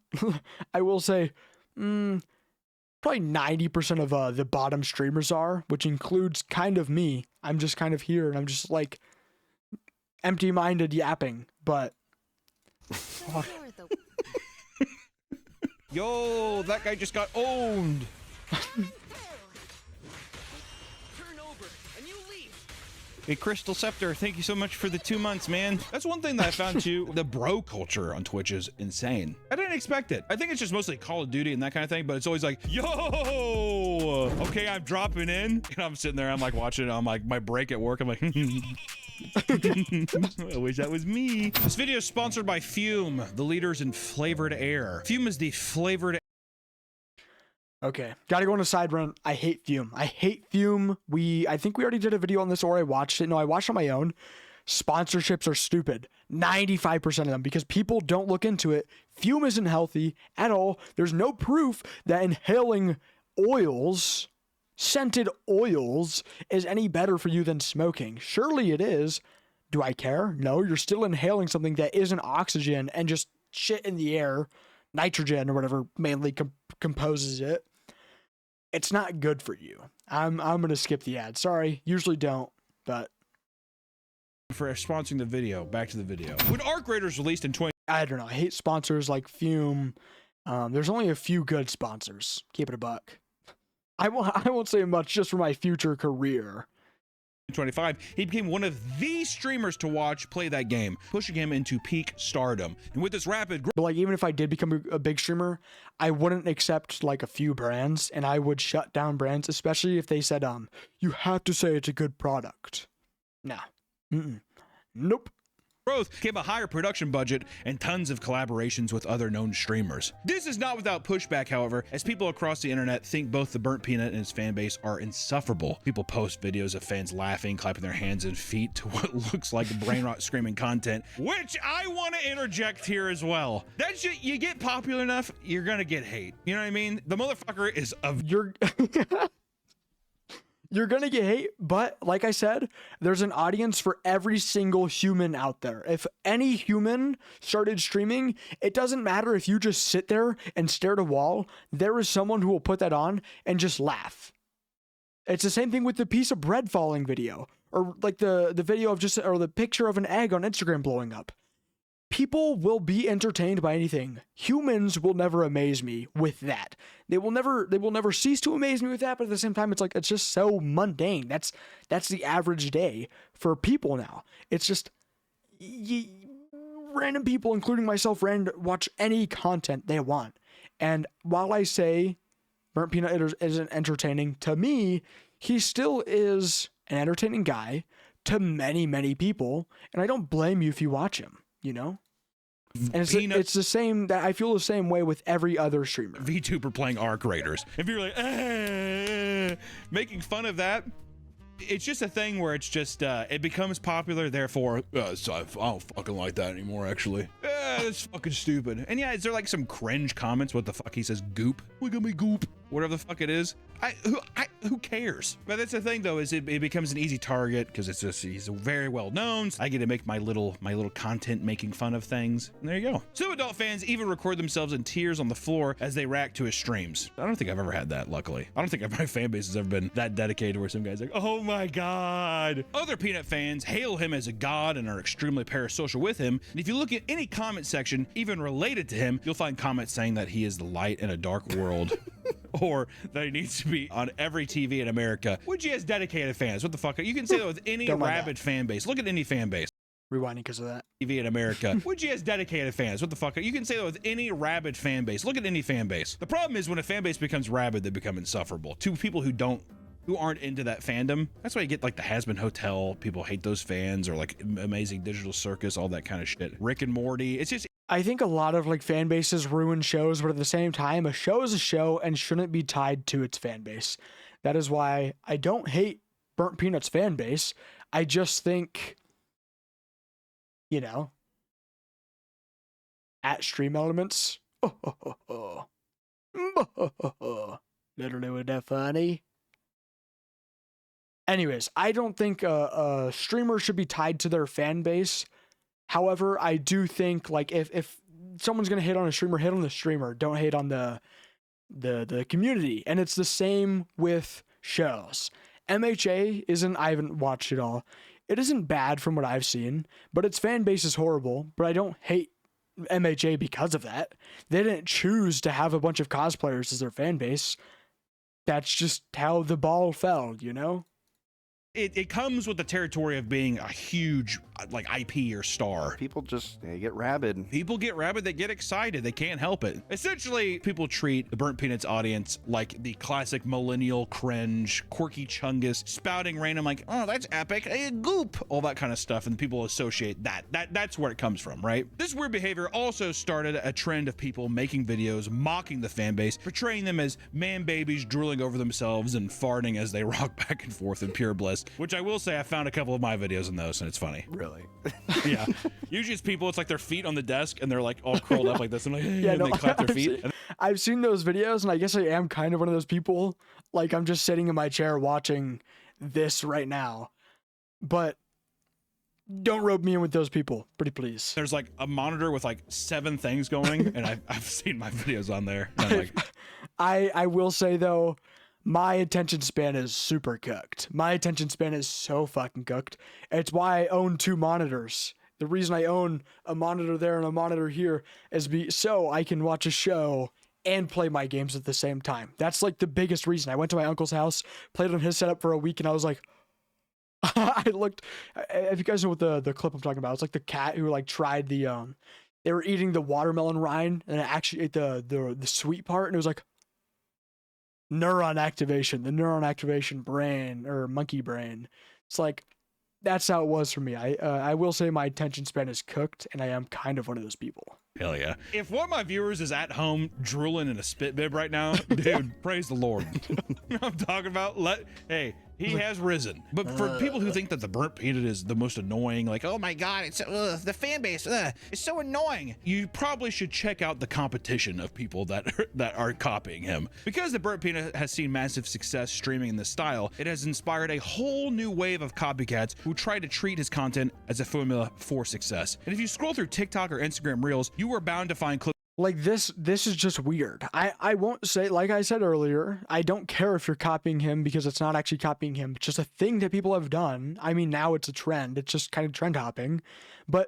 I will say, probably 90% of the bottom streamers are, which includes kind of me. I'm just kind of here, and I'm just like empty-minded yapping. But yo, that guy just got owned. Hey, Crystal Scepter, thank you so much for the 2 months, man. That's one thing that I found too. The bro culture on Twitch is insane. I didn't expect it. I think it's just mostly Call of Duty and that kind of thing, but it's always like, yo, okay, I'm dropping in. And I'm sitting there, I'm like watching it on like my break at work. I'm like, I wish that was me. This video is sponsored by Fume, the leaders in flavored air. Fume is the flavored. Okay, gotta go on a side run. I hate Fume. I hate Fume. I think we already did a video on this, or I watched it. No, I watched on my own. Sponsorships are stupid. 95% of them, because people don't look into it. Fume isn't healthy at all. There's no proof that inhaling oils, scented oils, is any better for you than smoking. Surely it is. Do I care? No, you're still inhaling something that isn't oxygen and just shit in the air. Nitrogen or whatever mainly composes it. It's not good for you. I'm gonna skip the ad. Sorry, usually don't, but for sponsoring the video. Back to the video. When Arc Raiders released in 20, I don't know. I hate sponsors like Fume. There's only a few good sponsors. Keep it a buck. I won't say much just for my future career. 25, he became one of the streamers to watch play that game, pushing him into peak stardom. And with this rapid growth, but like even if I did become a big streamer, I wouldn't accept like a few brands, and I would shut down brands, especially if they said you have to say it's a good product. Nah. Nope. Growth came a higher production budget and tons of collaborations with other known streamers. This is not without pushback, however, as people across the internet think both the Burnt Peanut and his fan base are insufferable. People post videos of fans laughing, clapping their hands and feet to what looks like brain rot screaming content, which I want to interject here as well. That shit, you get popular enough, you're gonna get hate. You know what I mean? The motherfucker is of You're gonna get hate, but like I said, there's an audience for every single human out there. If any human started streaming, it doesn't matter if you just sit there and stare at a wall, there is someone who will put that on and just laugh. It's the same thing with the piece of bread falling video, or like the video of or the picture of an egg on Instagram blowing up. People will be entertained by anything. Humans will never amaze me with that. They will never cease to amaze me with that, but at the same time, it's just so mundane. That's the average day for people now. It's just random people, including myself, watch any content they want. And while I say Burnt Peanut isn't entertaining, to me, he still is an entertaining guy to many, many people, and I don't blame you if you watch him. You know, and it's the same. That I feel the same way with every other streamer. VTuber playing Arc Raiders. If you're like making fun of that, it's just a thing where it's just it becomes popular. Therefore, so I don't fucking like that anymore. Actually, that's fucking stupid. And yeah, is there like some cringe comments? What the fuck? He says goop. Look at me goop. Whatever the fuck it is. Who cares? But that's the thing though, is it becomes an easy target because it's just he's very well known. I get to make my little content making fun of things. And there you go. Some adult fans even record themselves in tears on the floor as they react to his streams. I don't think I've ever had that, luckily. I don't think my fan base has ever been that dedicated where some guy's like, oh my god. Other Peanut fans hail him as a god and are extremely parasocial with him. And if you look at any comment section, even related to him, you'll find comments saying that he is the light in a dark world. Or that he needs to be on every TV in America, which he has dedicated fans. What the fuck? You can say that with any rabid fan base. Look at any fan base. rewinding because of that. TV in America, which he has dedicated fans. What the fuck? You can say that with any rabid fan base. Look at any fan base. The problem is when a fan base becomes rabid, they become insufferable. To people who aren't into that fandom, that's why you get like the Has-Been Hotel. People hate those fans, or like Amazing Digital Circus, all that kind of shit. Rick and Morty. It's just. I think a lot of like fan bases ruin shows, but at the same time, a show is a show and shouldn't be tied to its fan base. That is why I don't hate Burnt Peanuts fan base. I just think, you know, at Stream Elements, literally, was that funny? Anyways, I don't think a streamer should be tied to their fan base. However, I do think like if someone's gonna hit on a streamer, hit on the streamer. Don't hate on the community. And it's the same with shows. MHA isn't. I haven't watched it all. It isn't bad from what I've seen, but its fan base is horrible. But I don't hate MHA because of that. They didn't choose to have a bunch of cosplayers as their fan base. That's just how the ball fell, you know? It comes with the territory of being a huge like IP or star. People just, they get rabid. People get rabid, they get excited, they can't help it. Essentially, people treat the Burnt Peanuts audience like the classic millennial cringe, quirky chungus, spouting random like, oh, that's epic, goop, all that kind of stuff, and people associate that's where it comes from, right? This weird behavior also started a trend of people making videos mocking the fan base, portraying them as man babies drooling over themselves and farting as they rock back and forth in pure bliss, which I will say I found a couple of my videos in those, and it's funny. Really? Yeah. Usually it's people, it's like their feet on the desk and they're like all curled up like this. I'm like, hey, Yeah, and no, they clap their feet. I've seen those videos, and I guess I am kind of one of those people. Like, I'm just sitting in my chair watching this right now. But don't rope me in with those people, pretty please. There's like a monitor with like 7 things going, and I've seen my videos on there. And I'm like, I will say, though, my attention span is super cooked. My attention span is so fucking cooked. It's why I own 2 monitors. The reason I own a monitor there and a monitor here is so I can watch a show and play my games at the same time. That's like the biggest reason. I went to my uncle's house, played on his setup for a week, and I was like, I looked, if you guys know what the clip I'm talking about, it's like the cat who like tried they were eating the watermelon rind and it actually ate the sweet part, and it was like, the neuron activation brain, or monkey brain. It's like, that's how it was for me. I will say my attention span is cooked, and I am kind of one of those people. hell yeah. If one of my viewers is at home drooling in a spit bib right now, dude, praise the Lord. You know what I'm talking about? Hey, he has risen. But for people who think that the burnt peanut is the most annoying, like, oh my god, it's the fan base, it's so annoying, you probably should check out the competition of people that are copying him. Because the burnt peanut has seen massive success streaming in this style, it has inspired a whole new wave of copycats who try to treat his content as a formula for success. And if you scroll through TikTok or Instagram Reels, you are bound to find clips like this is just weird. I won't say, like I said earlier, I don't care if you're copying him because it's not actually copying him. It's just a thing that people have done. I mean, now it's a trend. It's just kind of trend hopping. But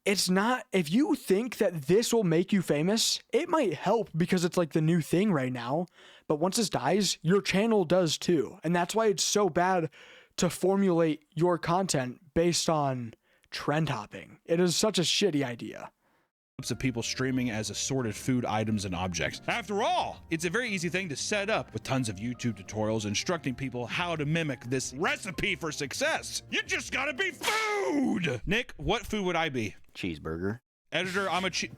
it's not, if you think that this will make you famous, it might help because it's like the new thing right now. But once this dies, your channel does too. And that's why it's so bad to formulate your content based on trend hopping. It is such a shitty idea. Of people streaming as assorted food items and objects. After all, it's a very easy thing to set up with tons of YouTube tutorials instructing people how to mimic this recipe for success. You just gotta be food! Nick, what food would I be? Cheeseburger. Editor,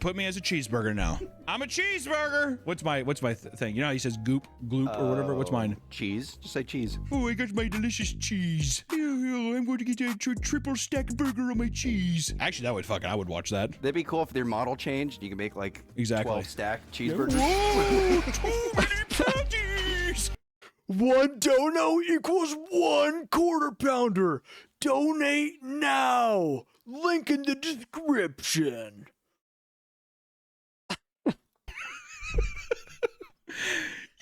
put me as a cheeseburger now. I'm a cheeseburger! What's my thing? You know how he says goop, gloop, or whatever? What's mine? Cheese. Just say cheese. Oh, I got my delicious cheese. I'm going to get a triple stack burger on my cheese. Actually, I would watch that. That'd be cool if their model changed. You can make like 12 stack cheeseburgers. Whoa, too many patties! 1 dono equals 1 quarter pounder. Donate now. Link in the description.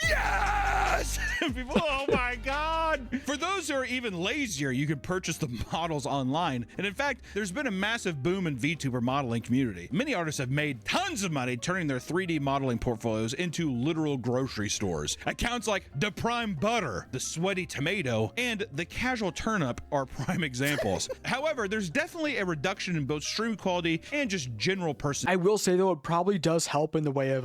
Yes! People, oh my God. For those who are even lazier, you can purchase the models online. And in fact, there's been a massive boom in VTuber modeling community. Many artists have made tons of money turning their 3D modeling portfolios into literal grocery stores. Accounts like The Prime Butter, The Sweaty Tomato, and The Casual Turnip are prime examples. However, there's definitely a reduction in both stream quality and just general person. I will say though, it probably does help in the way of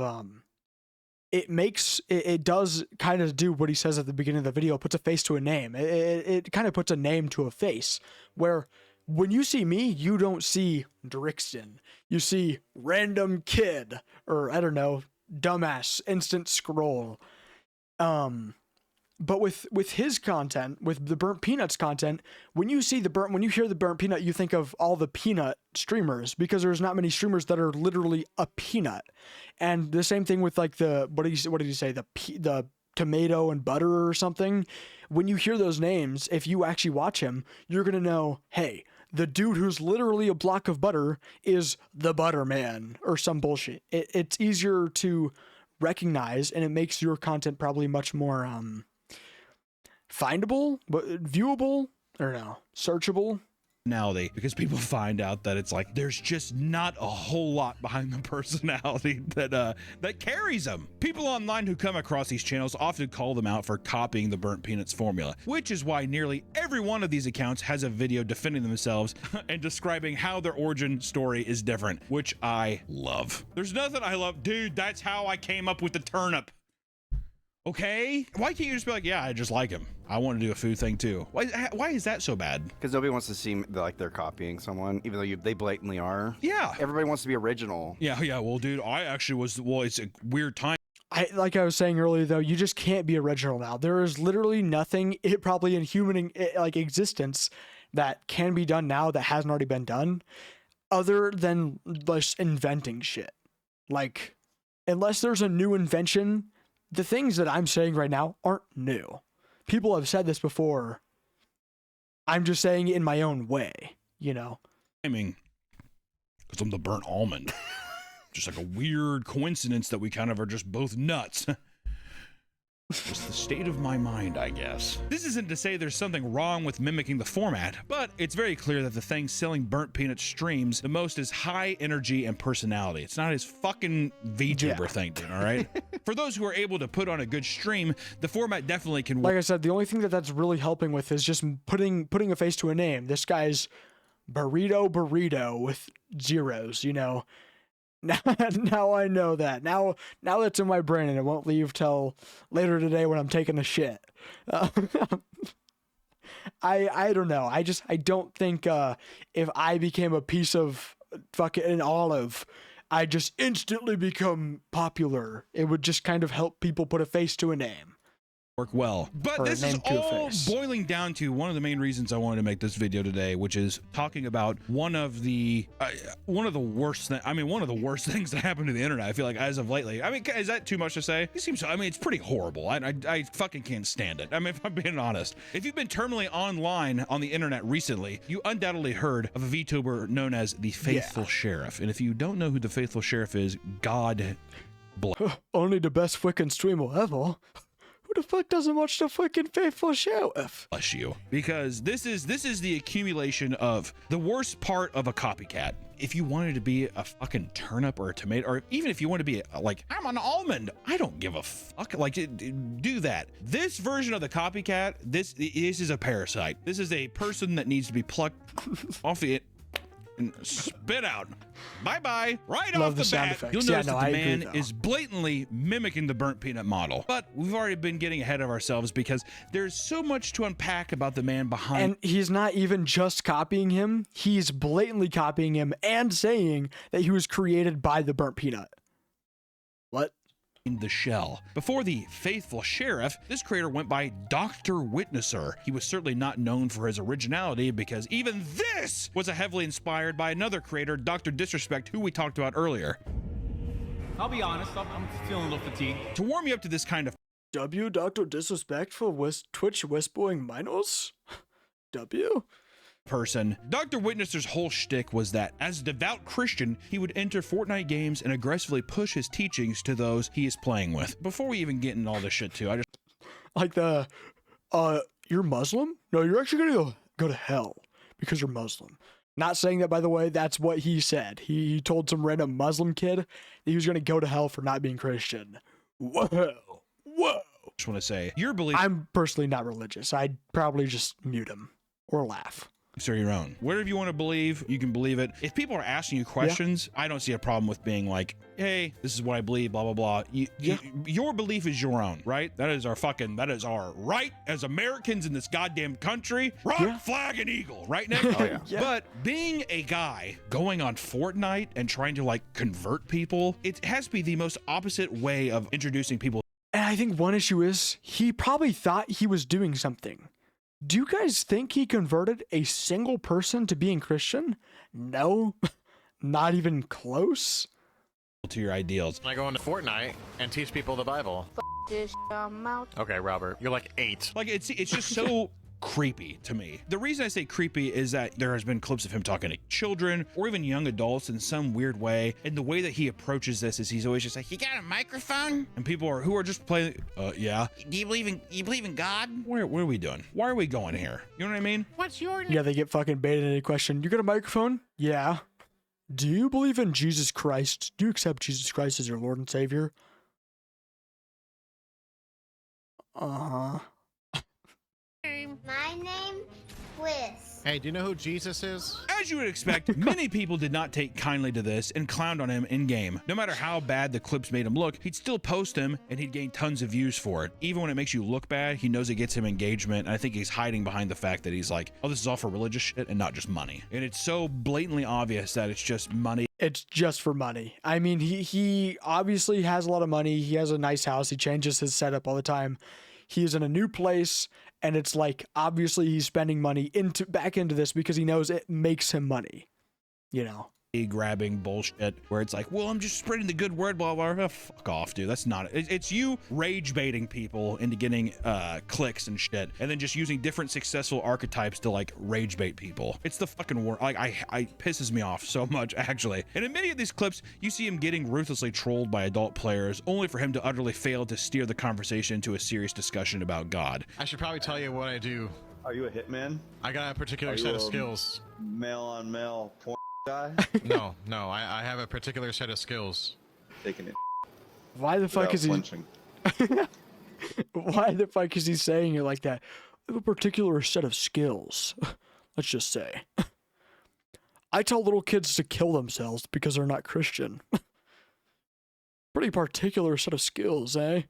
it does kind of do what he says at the beginning of the video, puts a face to a name. It kind of puts a name to a face, where when you see me, you don't see Drixztin. You see random kid, or I don't know, dumbass, instant scroll. But with his content, with the Burnt Peanuts content, when you hear the Burnt Peanut, you think of all the peanut streamers, because there's not many streamers that are literally a peanut. And the same thing with like what did he say? The tomato and butter or something. When you hear those names, if you actually watch him, you're going to know, hey, the dude who's literally a block of butter is the butter man or some bullshit. It's easier to recognize, and it makes your content probably much more, findable, but viewable, or no, searchable. Because people find out that it's like there's just not a whole lot behind the personality that carries them. People online who come across these channels often call them out for copying the Burnt Peanuts formula, which is why nearly every one of these accounts has a video defending themselves and describing how their origin story is different, which I love. There's nothing I love, dude. That's how I came up with the turnip. Okay, why can't you just be like, yeah, I just like him. I want to do a food thing too. Why is that so bad? Because nobody wants to seem like they're copying someone, even though they blatantly are. Yeah. Everybody wants to be original. Yeah. Well, dude, I actually was. Well, it's a weird time. Like I was saying earlier, though, you just can't be original now. There is literally nothing, probably in human existence, that can be done now that hasn't already been done, other than just inventing shit. Like, unless there's a new invention, the things that I'm saying right now aren't new. People have said this before. I'm just saying it in my own way, you know? I mean, because I'm the burnt almond. Just like a weird coincidence that we kind of are just both nuts. Just the state of my mind, I guess. This isn't to say there's something wrong with mimicking the format, but it's very clear that the thing selling Burnt Peanut streams the most is high energy and personality. It's not his fucking VTuber thing, all right? For those who are able to put on a good stream, the format definitely can work. Like I said, the only thing that's really helping with is just putting a face to a name. This guy's burrito with zeros, you know? Now I know that. Now that's in my brain, and it won't leave till later today when I'm taking a shit. I don't know. I don't think if I became a piece of fucking an olive, I just instantly become popular. It would just kind of help people put a face to a name. Work well. But this is all boiling down to one of the main reasons I wanted to make this video today, which is talking about one of the worst things that happened to the internet, I feel like, as of lately. I mean, is that too much to say? It seems, I mean, it's pretty horrible. I fucking can't stand it. I mean, if I'm being honest. If you've been terminally online on the internet recently, you undoubtedly heard of a VTuber known as the Faithful Sheriff. And if you don't know who the Faithful Sheriff is, God bless. Only the best freaking streamer ever. Who the fuck doesn't watch the freaking Faithful Sheriff? Bless you. Because this is the accumulation of the worst part of a copycat. If you wanted to be a fucking turnip or a tomato, or even if you want to be like, I'm an almond, I don't give a fuck. Like, do that. This version of the copycat, this is a parasite. This is a person that needs to be plucked off the and spit out. Bye-bye. Right off the bat, you'll notice that the man is blatantly mimicking the Burnt Peanut model. But we've already been getting ahead of ourselves because there's so much to unpack about the man behind. And he's not even just copying him. He's blatantly copying him and saying that he was created by the Burnt Peanut. What? In the shell. Before the Faithful Sheriff, this creator went by Dr. Witnesser. He was certainly not known for his originality because even this was heavily inspired by another creator, Dr. Disrespect, who we talked about earlier. I'll be honest, I'm feeling a little fatigued. To warm you up to this kind of Dr. Disrespect for Twitch whispering minors? person, Dr. Witnesser's whole shtick was that as a devout Christian, he would enter Fortnite games and aggressively push his teachings to those he is playing with. Before we even get into all this shit too, Like you're Muslim? No, you're actually gonna go to hell because you're Muslim. Not saying that, by the way, that's what he said. He told some random Muslim kid that he was gonna go to hell for not being Christian. Whoa. Just want to say, your belief. I'm personally not religious. I'd probably just mute him or laugh. Are your own. Whatever you want to believe, you can believe it. If people are asking you questions, I don't see a problem with being like, hey, this is what I believe, blah, blah, blah. Your belief is your own, right? That is our right as Americans in this goddamn country. Rock, flag, and eagle, right, Nick? But being a guy going on Fortnite and trying to like convert people, it has to be the most opposite way of introducing people. And I think one issue is he probably thought he was doing something. Do you guys think he converted a single person to being Christian? No, not even close. To your ideals. I go into Fortnite and teach people the Bible. This mouth. Okay, Robert, you're like 8. Like it's just so creepy to me. The reason I say creepy is that there has been clips of him talking to children or even young adults in some weird way, and the way that he approaches this is he's always just like, you got a microphone? And people who are just playing, yeah. Do you believe in God? What are we doing? Why are we going here? You know what I mean? What's your name? Yeah, they get fucking baited in a question. You got a microphone? Yeah. Do you believe in Jesus Christ? Do you accept Jesus Christ as your Lord and Savior? Uh-huh. My name, Quiz. Hey, do you know who Jesus is? As you would expect, many people did not take kindly to this and clowned on him in-game. No matter how bad the clips made him look, he'd still post them and he'd gain tons of views for it. Even when it makes you look bad, he knows it gets him engagement, and I think he's hiding behind the fact that he's like, oh, this is all for religious shit and not just money. And it's so blatantly obvious that it's just money. It's just for money. I mean, he obviously has a lot of money. He has a nice house. He changes his setup all the time. He's in a new place, and it's like, obviously he's spending money back into this because he knows it makes him money, you know? Grabbing bullshit where it's like, well, I'm just spreading the good word, blah, blah, blah. Oh, fuck off, dude. That's not it. It's you rage baiting people into getting clicks and shit, and then just using different successful archetypes to like rage bait people. It's the fucking word. Like, I pisses me off so much, actually. And in many of these clips, you see him getting ruthlessly trolled by adult players, only for him to utterly fail to steer the conversation into a serious discussion about God. I should probably tell you what I do. Are you a hitman? I got a particular set of skills. Male on male porn guy? No, I have a particular set of skills. Taking it. Why the fuck is he? Why the fuck is he saying it like that? I have a particular set of skills. Let's just say. I tell little kids to kill themselves because they're not Christian. Pretty particular set of skills, eh?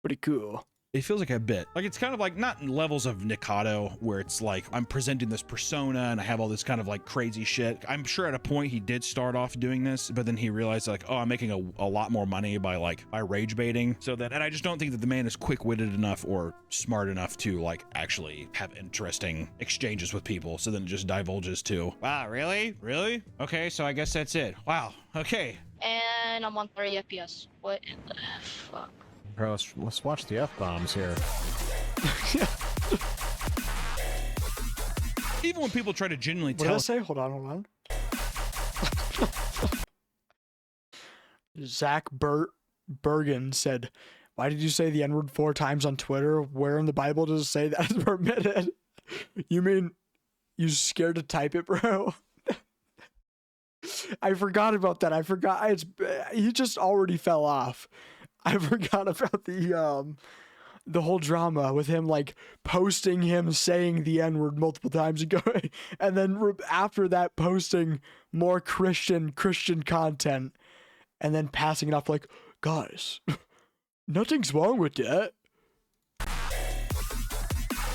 Pretty cool. It feels like a bit. Like it's kind of like not in levels of Nikado where it's like I'm presenting this persona and I have all this kind of like crazy shit. I'm sure at a point he did start off doing this, but then he realized like, oh, I'm making a lot more money by rage baiting. So that, and I just don't think that the man is quick-witted enough or smart enough to like actually have interesting exchanges with people. So then it just divulges to, wow, really? Really? Okay, so I guess that's it. Wow, okay. And I'm on 30 FPS. What in the fuck? Bro, let's watch the F-bombs here. Even when people try to genuinely tell... What did I say? Hold on. Zach Bergen said, why did you say the N-word 4 times on Twitter? Where in the Bible does it say that is permitted? You mean you scared to type it, bro? I forgot about that. I forgot. He just already fell off. I forgot about the whole drama with him like posting him saying the N-word multiple times ago, and then after that posting more Christian content, and then passing it off like, guys, nothing's wrong with that.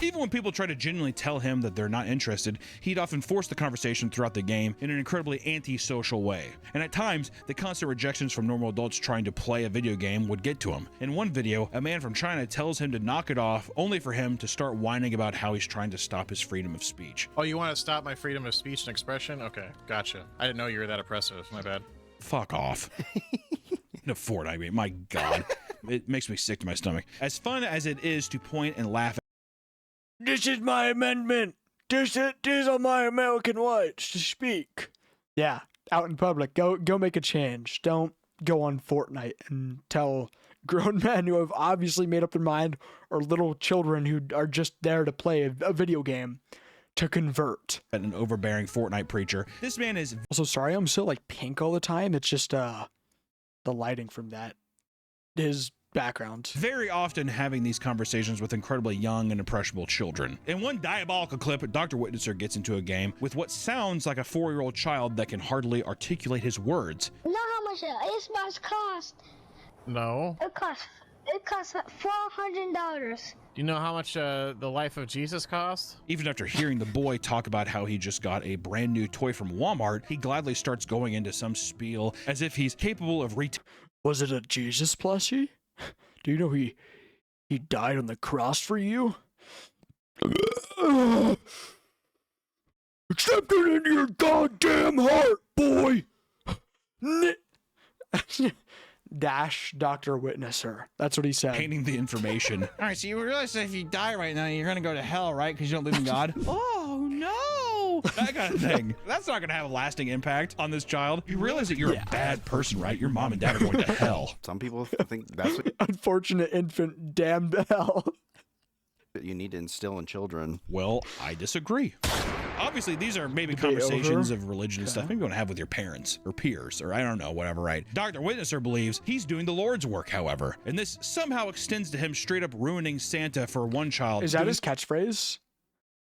Even when people try to genuinely tell him that they're not interested, he'd often force the conversation throughout the game in an incredibly anti-social way. And at times, the constant rejections from normal adults trying to play a video game would get to him. In one video, a man from China tells him to knock it off, only for him to start whining about how he's trying to stop his freedom of speech. Oh, you want to stop my freedom of speech and expression? Okay, gotcha. I didn't know you were that oppressive. My bad. Fuck off. In a Fortnite, I mean, my God. It makes me sick to my stomach. As fun as it is to point and laugh at, this is my amendment. These are my American rights to speak. Yeah, out in public. Go make a change. Don't go on Fortnite and tell grown men who have obviously made up their mind, or little children who are just there to play a video game to convert. An overbearing Fortnite preacher. This man is also, sorry I'm so like pink all the time. It's just the lighting from that, his background. Very often having these conversations with incredibly young and impressionable children. In one diabolical clip, Dr. Witnesser gets into a game with what sounds like a 4-year-old child that can hardly articulate his words. You know how much an Xbox cost? No. It costs $400. Do you know how much the life of Jesus cost? Even after hearing the boy talk about how he just got a brand new toy from Walmart, he gladly starts going into some spiel as if he's capable of Was it a Jesus plushie? Do you know he died on the cross for you? Accept it into your goddamn heart, boy! Dash Dr. Witnesser. That's what he said. painting the information. All right, so you realize that if you die right now, you're gonna go to hell, right? Because you don't believe in God. Oh no! That kind of thing. That's not gonna have a lasting impact on this child. You realize that you're a bad person, right? Your mom and dad are going to hell. Some people think that's what Unfortunate infant damned to hell. you need to instill in children. Well, I disagree. Obviously, these are maybe conversations of religion and stuff maybe you want to have with your parents or peers or I don't know, whatever, right? Dr. Witnesser believes he's doing the Lord's work, however, and this somehow extends to him straight up ruining Santa for one child. Is that his catchphrase?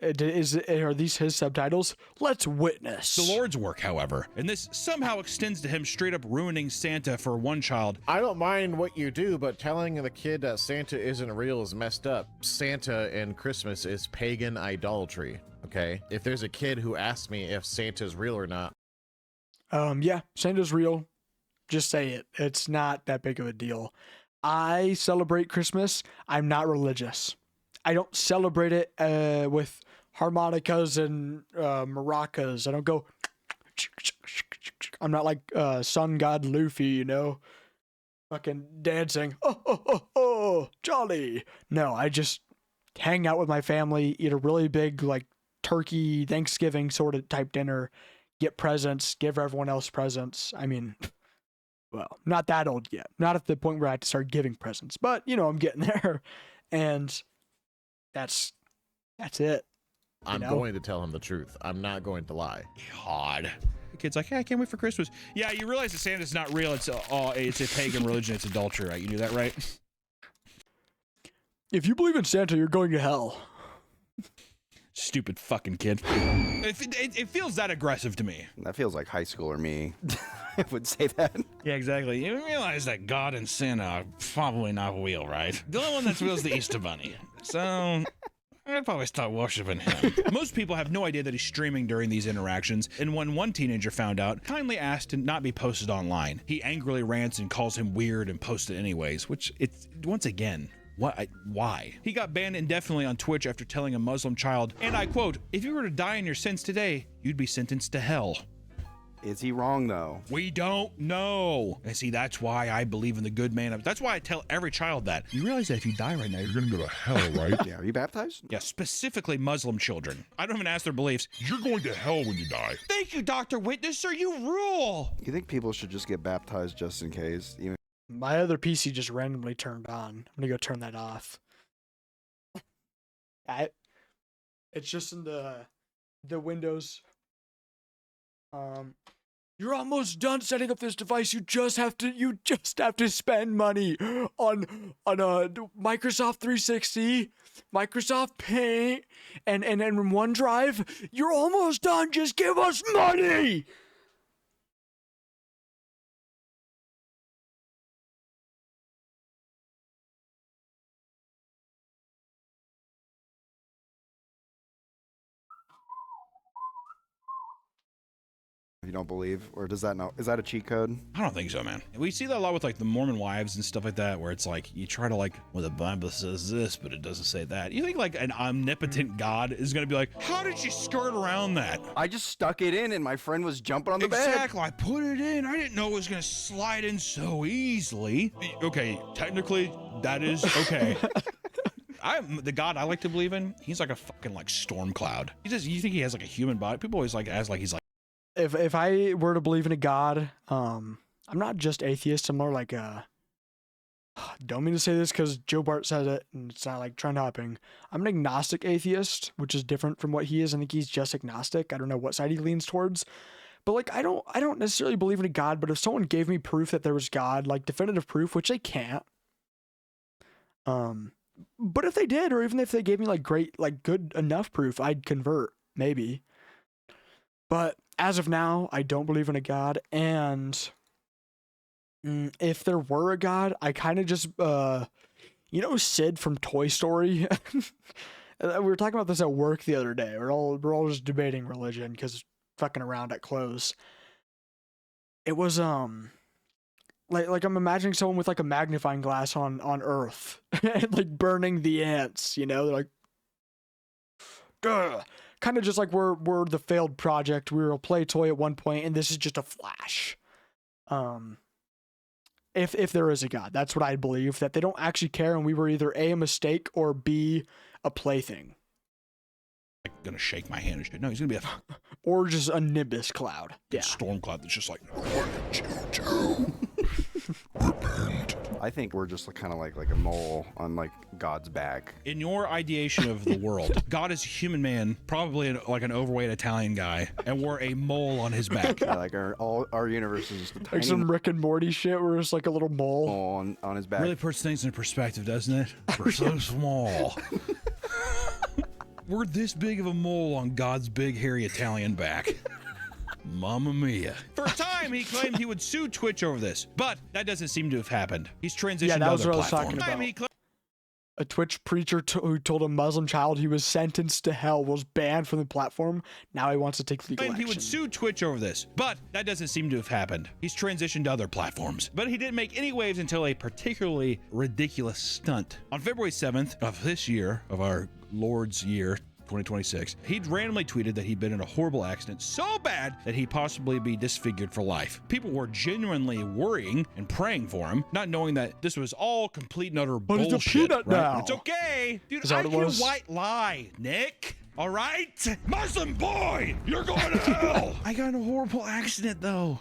Are these his subtitles? Let's witness the Lord's work, however, and this somehow extends to him straight up ruining Santa for one child. I don't mind what you do, but telling the kid that Santa isn't real is messed up. Santa and Christmas is pagan idolatry, okay? If there's a kid who asks me if Santa's real or not. Yeah, Santa's real. Just say it. It's not that big of a deal. I celebrate Christmas. I'm not religious. I don't celebrate it with harmonicas and maracas. I don't go. I'm not like sun god Luffy, you know, fucking dancing. Oh, jolly. No, I just hang out with my family, eat a really big like turkey Thanksgiving sort of type dinner, get presents, give everyone else presents. I mean, well, not that old yet. Not at the point where I have to start giving presents, but you know, I'm getting there, and that's it. I'm going to tell him the truth. I'm not going to lie. God. The kid's like, hey, I can't wait for Christmas. Yeah, you realize that Santa's not real. It's a pagan religion. It's adultery, right? You knew that, right? If you believe in Santa, you're going to hell. Stupid fucking kid. It feels that aggressive to me. That feels like high schooler me. I would say that. Yeah, exactly. You realize that God and Santa are probably not real, right? The only one that's real is the Easter Bunny. So I'd probably start worshiping him. Most people have no idea that he's streaming during these interactions, and when one teenager found out, kindly asked to not be posted online. He angrily rants and calls him weird and posts it anyways, which it's, once again, why? He got banned indefinitely on Twitch after telling a Muslim child, and I quote, if you were to die in your sins today, you'd be sentenced to hell. Is he wrong, though? We don't know. And see, that's why I believe in the good man. That's why I tell every child that. You realize that if you die right now, you're going to go to hell, right? Yeah, are you baptized? Yeah, specifically Muslim children. I don't even ask their beliefs. You're going to hell when you die. Thank you, Dr. Witnesser. You rule. You think people should just get baptized just in case? Even my other PC just randomly turned on. I'm going to go turn that off. It's just in the Windows. You're almost done setting up this device. You just have to spend money on a Microsoft 360, Microsoft Paint, and OneDrive. You're almost done. Just give us money. you don't believe, or does that not, is that a cheat code? I don't think so, man. We see that a lot with like the Mormon wives and stuff like that, where it's like you try to like, well, the Bible says this, but it doesn't say that. You think like an omnipotent God is going to be like, how did you skirt around that? I just stuck it in and my friend was jumping on the bed. Exactly. I put it in. I didn't know it was going to slide in so easily. Okay, technically that is okay. The God I like to believe in, he's like a fucking like storm cloud. You think he has like a human body? People always like ask like he's like. If I were to believe in a God, I'm not just atheist. I'm more like don't mean to say this because Joe Bart said it, and it's not like trend hopping. I'm an agnostic atheist, which is different from what he is. I think he's just agnostic. I don't know what side he leans towards. But like, I don't necessarily believe in a God, but if someone gave me proof that there was God, like definitive proof, which they can't, but if they did, or even if they gave me like good enough proof, I'd convert, maybe. But as of now, I don't believe in a God, and if there were a God, I kind of just, Sid from Toy Story. We were talking about this at work the other day. We're all just debating religion because fucking around at close. It was like I'm imagining someone with like a magnifying glass on Earth and like burning the ants, they're like, Gah! Kind of just like we're the failed project. We were a play toy at one point, and this is just a flash. If there is a God, that's what I believe, that they don't actually care, and we were either A, a mistake, or B, a plaything. I'm gonna shake my hand and shit. No, he's gonna be a or just a nimbus cloud. Yeah, storm cloud that's just like I think we're just kind of like a mole on like God's back. In your ideation of the world, God is a human man, probably like an overweight Italian guy, and we're a mole on his back. Yeah, like our universe is just a tiny like some Rick and Morty shit where it's like a little mole on his back. Really puts things in perspective, doesn't it? We're so small. We're this big of a mole on God's big hairy Italian back. Mamma mia. For a time, he claimed he would sue Twitch over this, but that doesn't seem to have happened. He's transitioned to other platforms. A Twitch preacher who told a Muslim child he was sentenced to hell was banned from the platform. Now he wants to take legal action. He would sue Twitch over this, but that doesn't seem to have happened. He's transitioned to other platforms, but he didn't make any waves until a particularly ridiculous stunt. On February 7th of this year, of our Lord's year, 2026, he'd randomly tweeted that he'd been in a horrible accident so bad that he'd possibly be disfigured for life. People were genuinely worrying and praying for him, not knowing that this was all complete and utter bullshit. It's a peanut now. It's okay. Dude, I hear white lie, Nick. All right? Muslim boy, you're going to hell. I got in a horrible accident, though.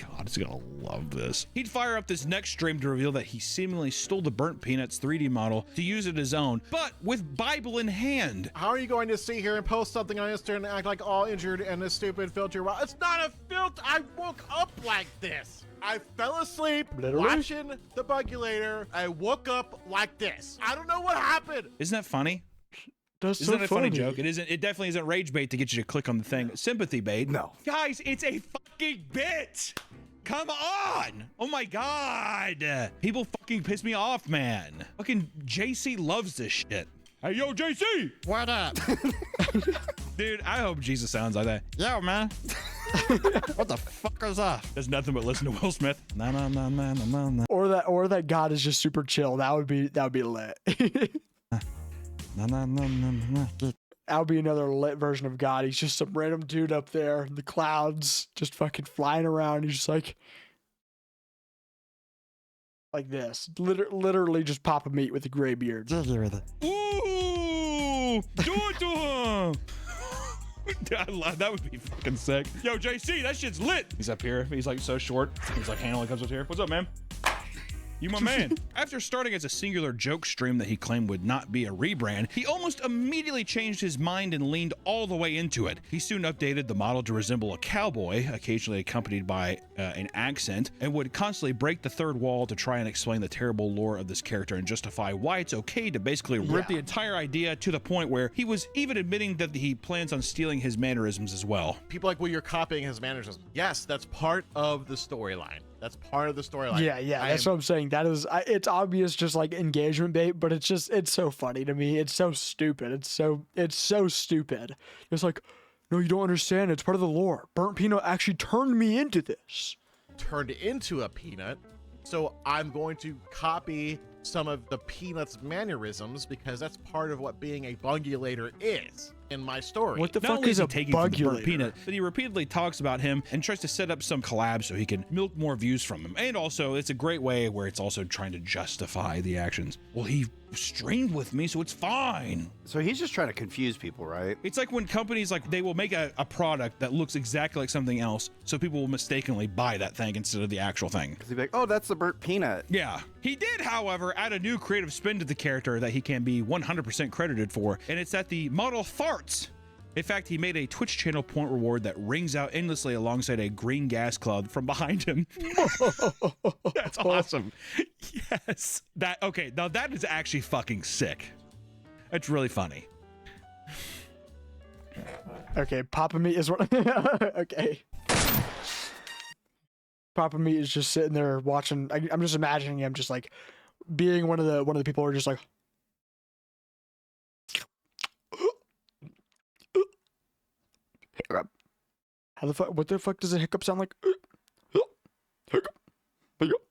God is gonna love this. He'd fire up this next stream to reveal that he seemingly stole the Burnt Peanuts 3D model to use it his own, but with Bible in hand. How are you going to sit here and post something on Instagram and act like all injured and a stupid filter? Well, it's not a filter. I woke up like this. I fell asleep watching the Bugulator. I woke up like this. I don't know what happened. Isn't that funny? Isn't that a funny joke? It isn't. It definitely isn't rage bait to get you to click on the thing. Sympathy bait. No. Guys, it's a fucking bit. Come on. Oh my God. People fucking piss me off, man. Fucking JC loves this shit. Hey, yo, JC. What up? Dude, I hope Jesus sounds like that. Yo, man. What the fuck is that? There's nothing but listen to Will Smith. No. Or that God is just super chill. That would be lit. That would be another lit version of God. He's just some random dude up there in the clouds, just fucking flying around. He's just like this. Literally just Papa Meat with a gray beard. Ooh, do it to him. That would be fucking sick. Yo, JC, that shit's lit. He's up here. He's like so short. He's like handling comes up here. What's up, man? You my man. After starting as a singular joke stream that he claimed would not be a rebrand, he almost immediately changed his mind and leaned all the way into it. He soon updated the model to resemble a cowboy, occasionally accompanied by an accent, and would constantly break the third wall to try and explain the terrible lore of this character and justify why it's okay to basically rip the entire idea, to the point where he was even admitting that he plans on stealing his mannerisms as well. People like, well, you're copying his mannerisms. Yes, that's part of the storyline. That's part of the storyline. Yeah, that's what I'm saying. That is, it's obvious, just like engagement bait, but it's so funny to me. It's so stupid. It's so stupid. It's like, no, you don't understand. It's part of the lore. Burnt Peanut actually turned me into this. Turned into a peanut. So I'm going to copy some of the Peanut's mannerisms because that's part of what being a Bungulator is. in my story. What the Not fuck only is he a taking from the burnt bugulator? peanut, but he repeatedly talks about him and tries to set up some collabs so he can milk more views from him. And also, it's a great way where it's also trying to justify the actions. Well, he streamed with me, so it's fine. So he's just trying to confuse people, right? It's like when companies, like, they will make a product that looks exactly like something else, so people will mistakenly buy that thing instead of the actual thing. Because he'd be like, oh, that's the burnt peanut. Yeah. He did, however, add a new creative spin to the character that he can be 100% credited for, and it's that the model farts. In fact, he made a Twitch channel point reward that rings out endlessly alongside a green gas cloud from behind him. That's awesome. Yes. Okay, now that is actually fucking sick. That's really funny. Okay, Papa Meat is what. Okay. Papa Meat is just sitting there watching. I'm just imagining him just like being one of the people who are just like. Hiccup. How the fuck? What the fuck does a hiccup sound like? Hiccup. Hiccup.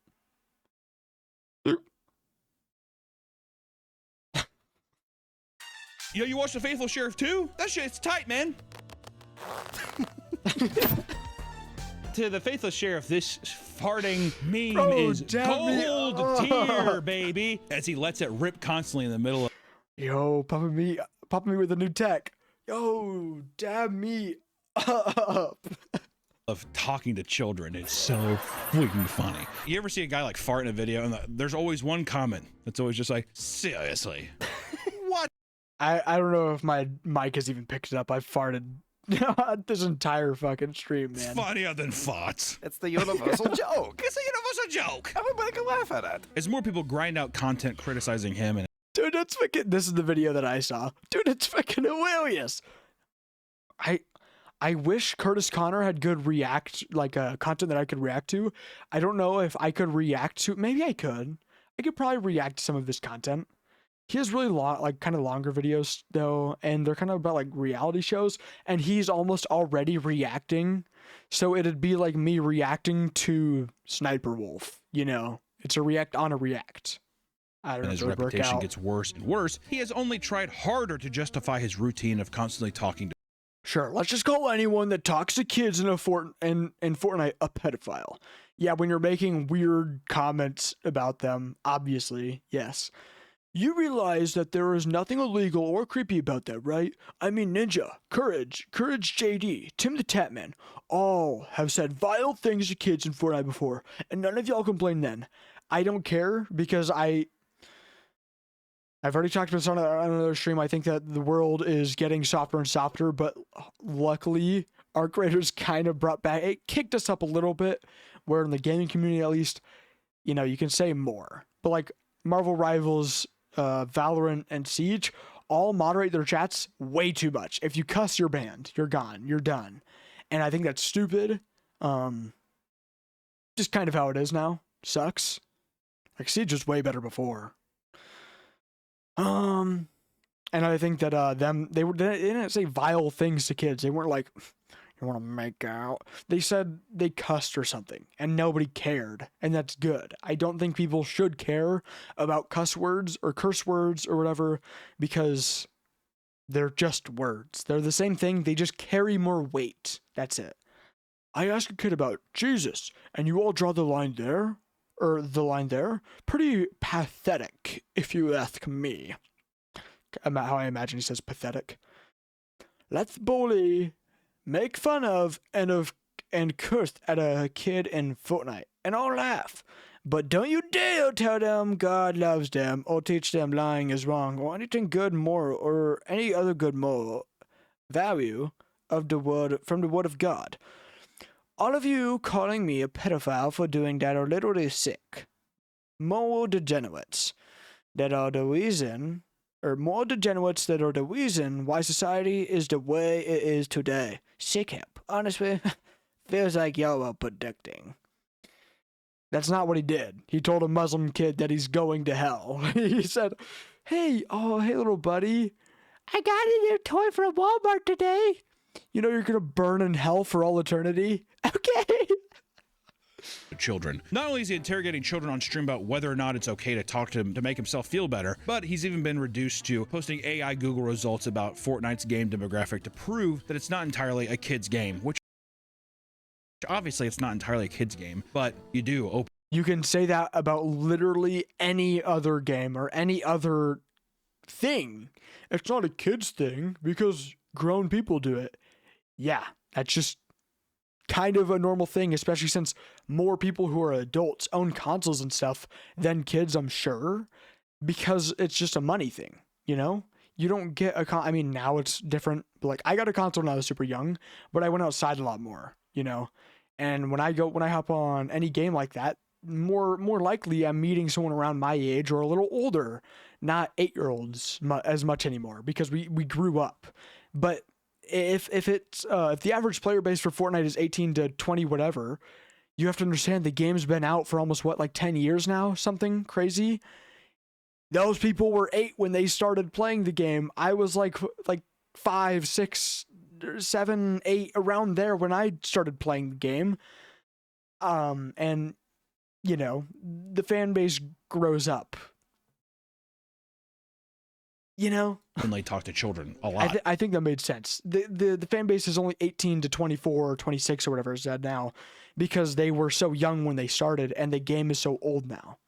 Yo, you watch The Faithful Sheriff 2? That shit's tight, man. To The Faithful Sheriff, this farting meme is gold tier, baby, as he lets it rip constantly in the middle of. Yo, Papa Meat with a new tech. Yo, dab me up. Of talking to children. It's so freaking funny. You ever see a guy like fart in a video and there's always one comment that's always just like, seriously? What? I don't know if my mic has even picked it up. I farted this entire fucking stream, man. It's funnier than farts. It's the universal joke. It's a universal joke. Everybody can laugh at it. As more people grind out content criticizing him and dude, that's fucking. This is the video that I saw. Dude, it's fucking hilarious. I wish Curtis Connor had good content that I could react to. I don't know if I could react to. Maybe I could. I could probably react to some of his content. He has really kind of longer videos though, and they're kind of about like reality shows, and he's almost already reacting. So it'd be like me reacting to Sniper Wolf, you know? It's a react on a react. I don't know. His reputation gets worse and worse. He has only tried harder to justify his routine of constantly talking to. Sure, let's just call anyone that talks to kids in Fortnite a pedophile. Yeah, when you're making weird comments about them, obviously, yes. You realize that there is nothing illegal or creepy about that, right? I mean, Ninja, Courage JD, Tim the Tatman, all have said vile things to kids in Fortnite before, and none of y'all complained then. I don't care because I've already talked about this on another stream. I think that the world is getting softer and softer, but luckily our creators kind of it kicked us up a little bit, where in the gaming community at least, you know, you can say more. But like Marvel Rivals, Valorant, and Siege all moderate their chats way too much. If you cuss, you're banned. You're gone. You're done. And I think that's stupid. Just kind of how it is now. Sucks. Like Siege was way better before. And I think that they didn't say vile things to kids. They weren't like, you want to make out. They said they cussed or something, and nobody cared, and that's good. I don't think people should care about cuss words or curse words or whatever, because they're just words. They're the same thing. They just carry more weight. That's it. I asked a kid about Jesus, and you all draw the line there. Or the line there, pretty pathetic, if you ask me. About how I imagine he says pathetic. Let's bully, make fun of, and curse at a kid in Fortnite, and I'll laugh. But don't you dare tell them God loves them, or teach them lying is wrong, or anything good moral, or any other good moral value of the word from the word of God. All of you calling me a pedophile for doing that are literally sick. Moral degenerates that are the reason, or moral degenerates that are the reason why society is the way it is today. Sick hip. Honestly, feels like y'all are predicting. That's not what he did. He told a Muslim kid that he's going to hell. He said, hey little buddy, I got a new toy from Walmart today. You know you're going to burn in hell for all eternity? Okay. to children. Not only is he interrogating children on stream about whether or not it's okay to talk to him to make himself feel better, but he's even been reduced to posting AI Google results about Fortnite's game demographic to prove that it's not entirely a kid's game, which obviously it's not entirely a kid's game, but you do open. You can say that about literally any other game or any other thing. It's not a kid's thing because grown people do it. Yeah, that's just kind of a normal thing, especially since more people who are adults own consoles and stuff than kids, I'm sure, because it's just a money thing, you know? You don't get a I mean, now it's different, but like I got a console when I was super young, but I went outside a lot more, you know? And when I hop on any game like that, more likely I'm meeting someone around my age or a little older, not 8-year-olds as much anymore because we grew up. But if the average player base for Fortnite is 18 to 20 whatever, you have to understand the game's been out for almost like 10 years now, something crazy. Those people were 8 when they started playing the game. I was like 5, 6, 7, 8 around there when I started playing the game. And you know, the fan base grows up. You know? When they talk to children a lot. I think that made sense. The fan base is only 18 to 24 or 26 or whatever it's at now because they were so young when they started and the game is so old now.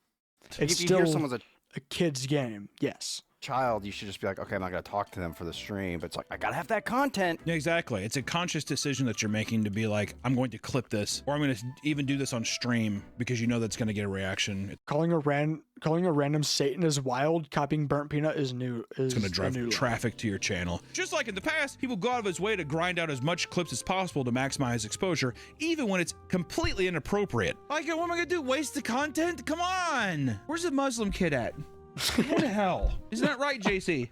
It's If you still hear someone's a kid's game, yes. child, you should just be like, okay, I'm not going to talk to them for the stream, but it's like, I got to have that content. Yeah, exactly. It's a conscious decision that you're making to be like, I'm going to clip this, or I'm going to even do this on stream because you know that's going to get a reaction. Calling a random Satan is wild, copying Burnt Peanut is new. It's going to drive traffic to your channel. Just like in the past, people go out of his way to grind out as much clips as possible to maximize exposure, even when it's completely inappropriate. Like, what am I going to do? Waste the content? Come on! Where's the Muslim kid at? What the hell? Isn't that right, JC?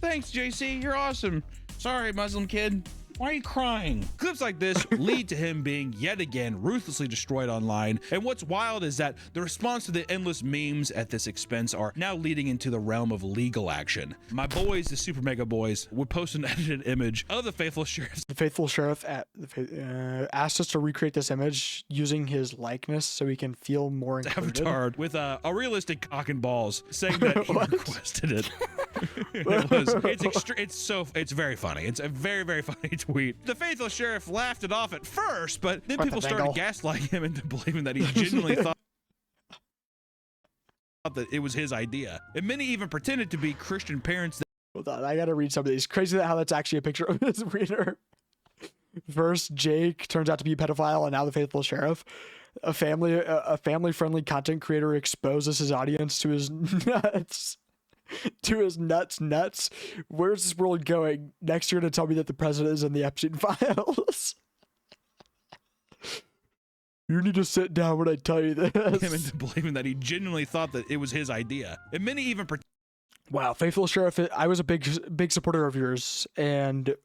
Thanks, JC. You're awesome. Sorry, Muslim kid. Why are you crying? Clips like this lead to him being yet again ruthlessly destroyed online. And what's wild is that the response to the endless memes at this expense are now leading into the realm of legal action. My boys, the Super Mega Boys, would post an edited image of the Faithful Sheriff. The Faithful Sheriff asked us to recreate this image using his likeness so he can feel more included. Avatar with a realistic cock and balls, saying that he requested it. It's very funny. It's a very, very funny tweet. The Faithful Sheriff laughed it off at first, but then people started gaslighting him into believing that he genuinely thought that it was his idea. And many even pretended to be Christian parents. Hold on, I gotta read some of these. Crazy how that's actually a picture of his reader. First, Jake turns out to be a pedophile, and now the Faithful Sheriff. A family-friendly content creator exposes his audience to his nuts. Nuts. Where's this world going? Next, you're gonna tell me that the president is in the Epstein files. You need to sit down when I tell you this. Him into believing that he genuinely thought that it was his idea. And many even Wow, Faithful Sheriff, I was a big supporter of yours and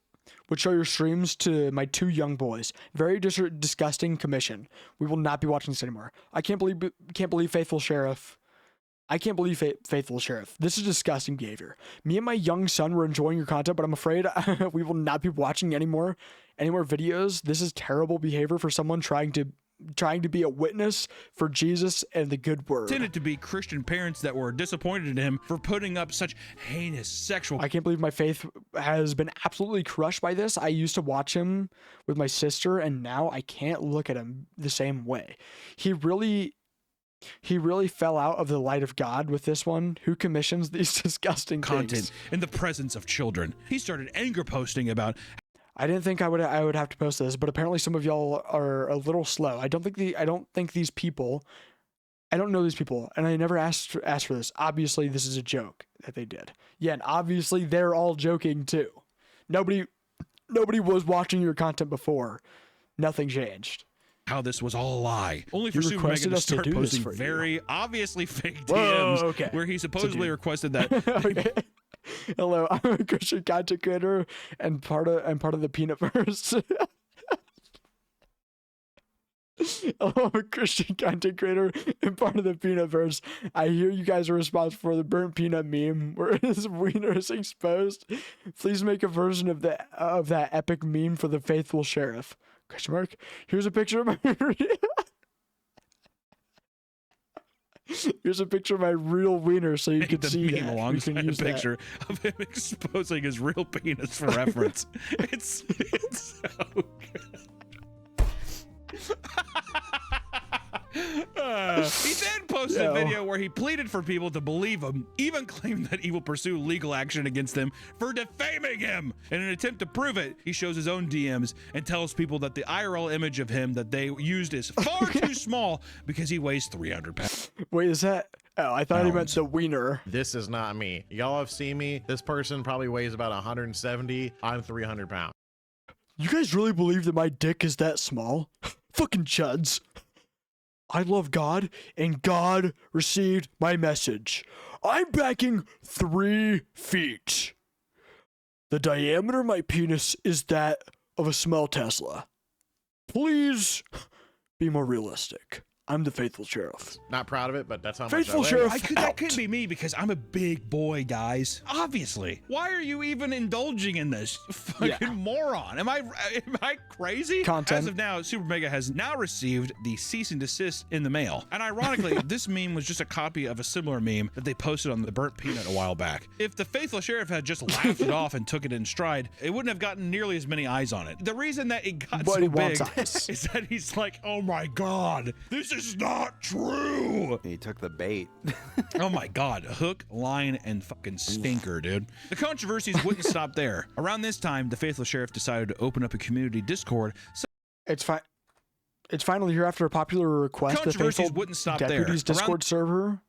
would show your streams to my 2 young boys. Very disgusting commission. We will not be watching this anymore. I can't believe Faithful Sheriff. I can't believe Faithful Sheriff. This is disgusting behavior. Me and my young son were enjoying your content, but I'm afraid we will not be watching any more videos. This is terrible behavior for someone trying to be a witness for Jesus and the good word. Tended to be Christian parents that were disappointed in him for putting up such heinous sexual. I can't believe my faith has been absolutely crushed by this. I used to watch him with my sister, and now I can't look at him the same way. He really fell out of the light of God with this one. Who commissions these disgusting content things? In the presence of children? He started anger posting about. I didn't think I would have to post this, but apparently some of y'all are a little slow. I don't think these people. I don't know these people, and I never asked for this. Obviously, this is a joke that they did. Yeah, and obviously they're all joking too. Nobody was watching your content before. Nothing changed. How this was all a lie. Only for Super Mega to start posting very obviously fake DMs where he supposedly requested that. Okay. Hello, I'm a Christian content creator and part of the Peanutverse. Hello, I'm a Christian content creator and part of the Peanutverse. I hear you guys are responsible for the burnt peanut meme where his wiener is exposed. Please make a version of that epic meme for the Faithful Sheriff. Question mark. Here's a picture of my here's a picture of my real wiener so you can see meme that. alongside can a use that. picture of him exposing his real penis for reference. It's so good. He then posted a video where he pleaded for people to believe him, even claimed that he will pursue legal action against them for defaming him. In an attempt to prove it, he shows his own DMs and tells people that the IRL image of him that they used is far too small because he weighs 300 pounds. Wait, is that? Oh, I thought he meant the wiener. This is not me. Y'all have seen me. This person probably weighs about 170. I'm 300 pounds. You guys really believe that my dick is that small? Fucking chuds. I love God, and God received my message. I'm backing 3 feet. The diameter of my penis is that of a small Tesla. Please be more realistic. I'm the faithful sheriff. Not proud of it, but that's how Faithful much I weigh. sheriff. That could be me because I'm a big boy, guys. Obviously. Why are you even indulging in this? Fucking moron. Am I crazy? Content. As of now, Super Mega has now received the cease and desist in the mail. And ironically, this meme was just a copy of a similar meme that they posted on the Burnt Peanut a while back. If the faithful sheriff had just laughed it off and took it in stride, it wouldn't have gotten nearly as many eyes on it. The reason that it got so big is that he's like, oh my God, this is not true. He took the bait. Oh my God, hook, line, and fucking stinker, dude. The controversies wouldn't stop there. Around this time, the faithful sheriff decided to open up a community Discord. It's fine. It's finally here after a popular request. Controversies the faithful wouldn't stop deputies there. Discord server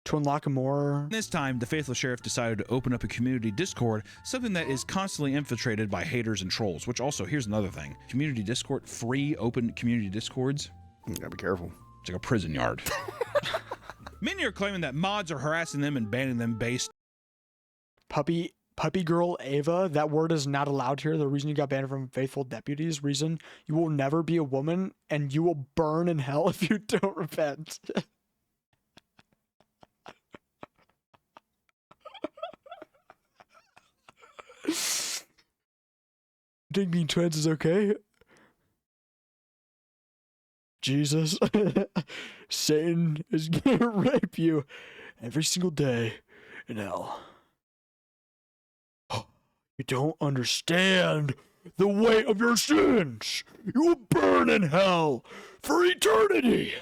to unlock more. This time, the faithful sheriff decided to open up a community Discord, something that is constantly infiltrated by haters and trolls, which also, here's another thing. Community Discord, free open community Discords. You gotta be careful. It's like a prison yard. Many are claiming that mods are harassing them and banning them based. Puppy girl Ava, that word is not allowed here. The reason you got banned from faithful deputies, reason you will never be a woman and you will burn in hell if you don't repent. Think being trans is okay? Jesus, Satan is gonna rape you every single day in hell. You don't understand the weight of your sins. You will burn in hell for eternity.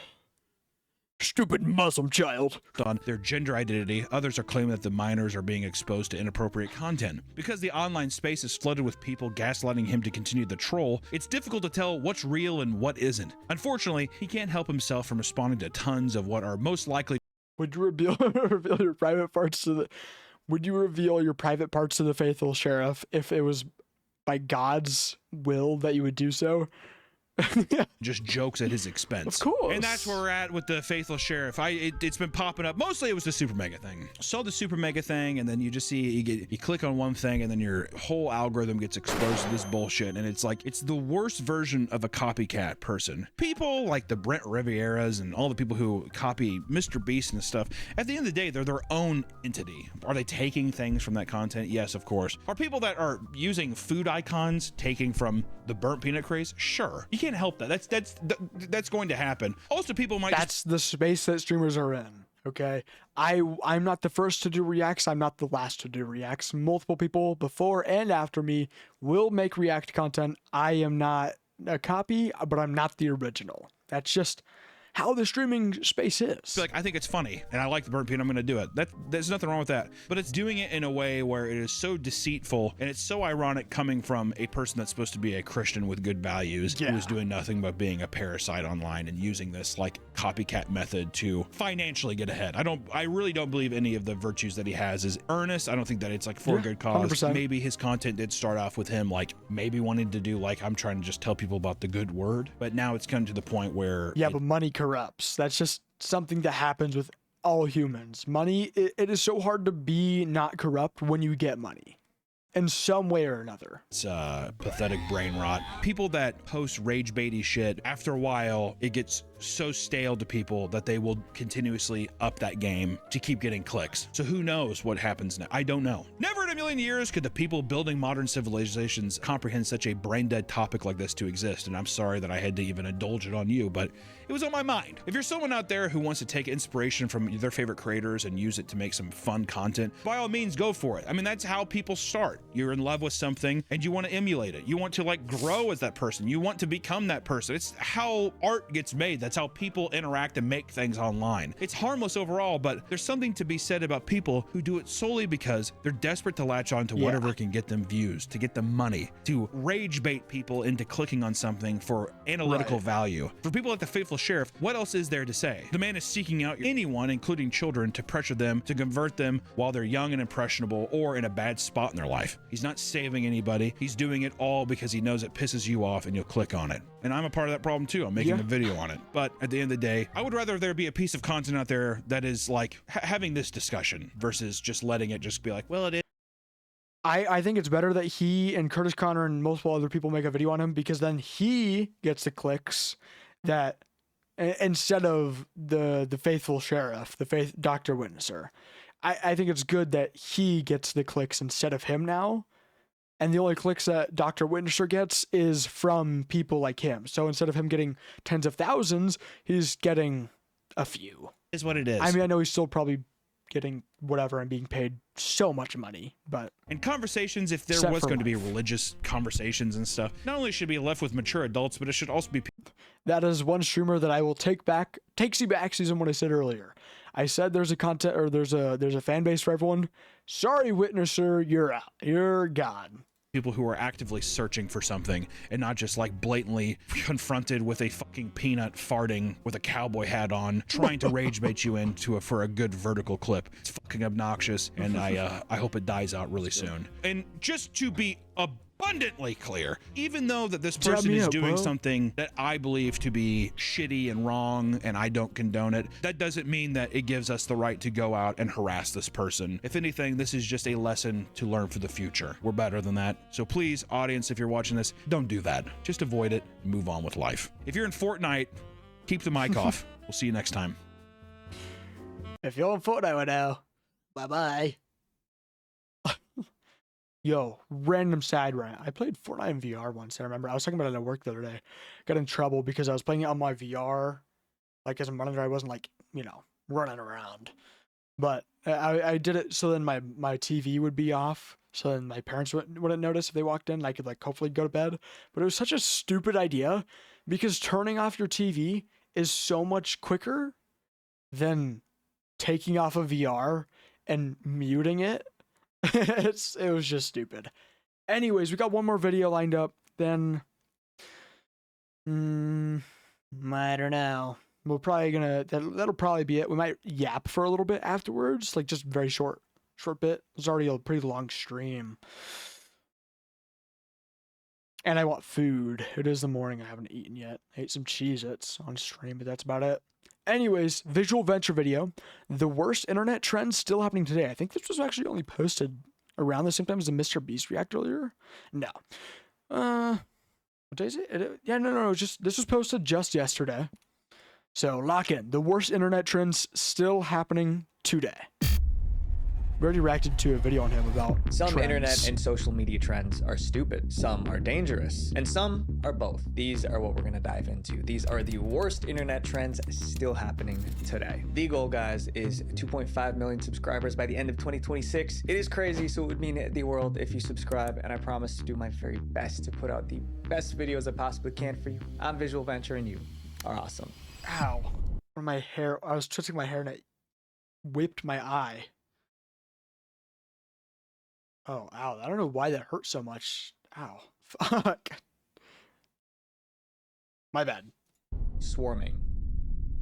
Stupid Muslim child. On their gender identity, others are claiming that the minors are being exposed to inappropriate content. Because the online space is flooded with people gaslighting him to continue the troll, it's difficult to tell what's real and what isn't. Unfortunately, he can't help himself from responding to tons of what are most likely. Would you reveal your private parts to the? Would you reveal your private parts to the faithful sheriff if it was by God's will that you would do so? Just jokes at his expense. Of course. And that's where we're at with the faithful sheriff. It's been popping up. Mostly it was the Super Mega thing. Saw the Super Mega thing, and then you just see you click on one thing, and then your whole algorithm gets exposed to this bullshit. And it's like it's the worst version of a copycat person. People like the Brent Rivieras and all the people who copy Mr. Beast and stuff. At the end of the day, they're their own entity. Are they taking things from that content? Yes, of course. Are people that are using food icons taking from the burnt peanut craze? Sure. You can't help that. That's going to happen. Also, people might. That's the space that streamers are in. Okay, I'm not the first to do reacts. I'm not the last to do reacts. Multiple people before and after me will make react content. I am not a copy, but I'm not the original. That's just how the streaming space is. Like, I think it's funny, and I like the burnt peanut. I'm going to do it. There's nothing wrong with that. But it's doing it in a way where it is so deceitful, and it's so ironic coming from a person that's supposed to be a Christian with good values, who is doing nothing but being a parasite online and using this like copycat method to financially get ahead. I really don't believe any of the virtues that he has is earnest. I don't think that it's like for a good cause. 100%. Maybe his content did start off with him like maybe wanting to do like I'm trying to just tell people about the good word, but now it's come to the point where but money corrupts. That's just something that happens with all humans. Money, it is so hard to be not corrupt when you get money in some way or another. It's pathetic brain rot. People that post rage baity shit, after a while, it gets so stale to people that they will continuously up that game to keep getting clicks. So who knows what happens now? I don't know. Never in a million years could the people building modern civilizations comprehend such a brain-dead topic like this to exist, and I'm sorry that I had to even indulge it on you, but it was on my mind. If you're someone out there who wants to take inspiration from their favorite creators and use it to make some fun content, by all means, go for it. I mean, that's how people start. You're in love with something and you want to emulate it. You want to like grow as that person. You want to become that person. It's how art gets made. That's how people interact and make things online. It's harmless overall, but there's something to be said about people who do it solely because they're desperate to latch on to whatever can get them views, to get them money, to rage bait people into clicking on something for analytical value. For people like the Faithful Sheriff, what else is there to say? The man is seeking out anyone, including children, to pressure them, to convert them while they're young and impressionable or in a bad spot in their life. He's not saving anybody. He's doing it all because he knows it pisses you off and you'll click on it. And I'm a part of that problem too. I'm making a video on it. But at the end of the day, I would rather there be a piece of content out there that is like having this discussion versus just letting it just be like, well, it is. I think it's better that he and Curtis Connor and multiple other people make a video on him, because then he gets the clicks that instead of the Faithful Sheriff, the Dr. Witnesser. I think it's good that he gets the clicks instead of him now. And the only clicks that Dr. Witnesser gets is from people like him. So instead of him getting tens of thousands, he's getting a few. Is what it is. I mean, I know he's still probably getting whatever and being paid so much money, but in conversations, if there was going to be religious conversations and stuff, not only should be left with mature adults, but it should also be. That is one streamer that I will take back season what I said earlier. I said there's a content, or there's a fan base for everyone. Sorry, Witnesser, you're out. You're gone. People who are actively searching for something and not just like blatantly confronted with a fucking peanut farting with a cowboy hat on, trying to rage bait you into for a good vertical clip. It's fucking obnoxious, and I hope it dies out really soon. And just to be abundantly clear, even though that this person is doing something that I believe to be shitty and wrong and I don't condone it, that doesn't mean that it gives us the right to go out and harass this person. If anything, this is just a lesson to learn for the future. We're better than that. So please, audience, if you're watching this, don't do that. Just avoid it and move on with life. If you're in Fortnite, keep the mic off. We'll see you next time. If you're in Fortnite right now, bye-bye. Yo, random side rant. I played Fortnite in VR once. I remember I was talking about it at work the other day. Got in trouble because I was playing it on my VR. Like as a monitor, I wasn't like, running around. But I did it so then my TV would be off. So then my parents wouldn't notice if they walked in. And I could like hopefully go to bed. But it was such a stupid idea because turning off your TV is so much quicker than taking off a VR and muting it. It was just stupid. Anyways, we got one more video lined up. Then, I don't know. We're probably that'll probably be it. We might yap for a little bit afterwards, like just very short bit. It's already a pretty long stream. And I want food. It is the morning. I haven't eaten yet. I ate some Cheez-Its on stream, but that's about it. Anyways, visual venture video. The worst internet trends still happening today. I think this was actually only posted around the same time as the Mr. Beast react earlier. No. What day is it? No. This was posted just yesterday. So lock in. The worst internet trends still happening today. We already reacted to a video on him about some trends. Internet and social media trends are stupid, some are dangerous, and some are both. These are what we're gonna dive into. These are the worst internet trends still happening today. The goal, guys, is 2.5 million subscribers by the end of 2026. It is crazy, so it would mean the world if you subscribe, and I promise to do my very best to put out the best videos I possibly can for you. I'm Visual Venture, and you are awesome. Ow. My hair, I was twisting my hair and it whipped my eye. Oh, ow. I don't know why that hurt so much. Ow. Fuck. My bad. Swarming.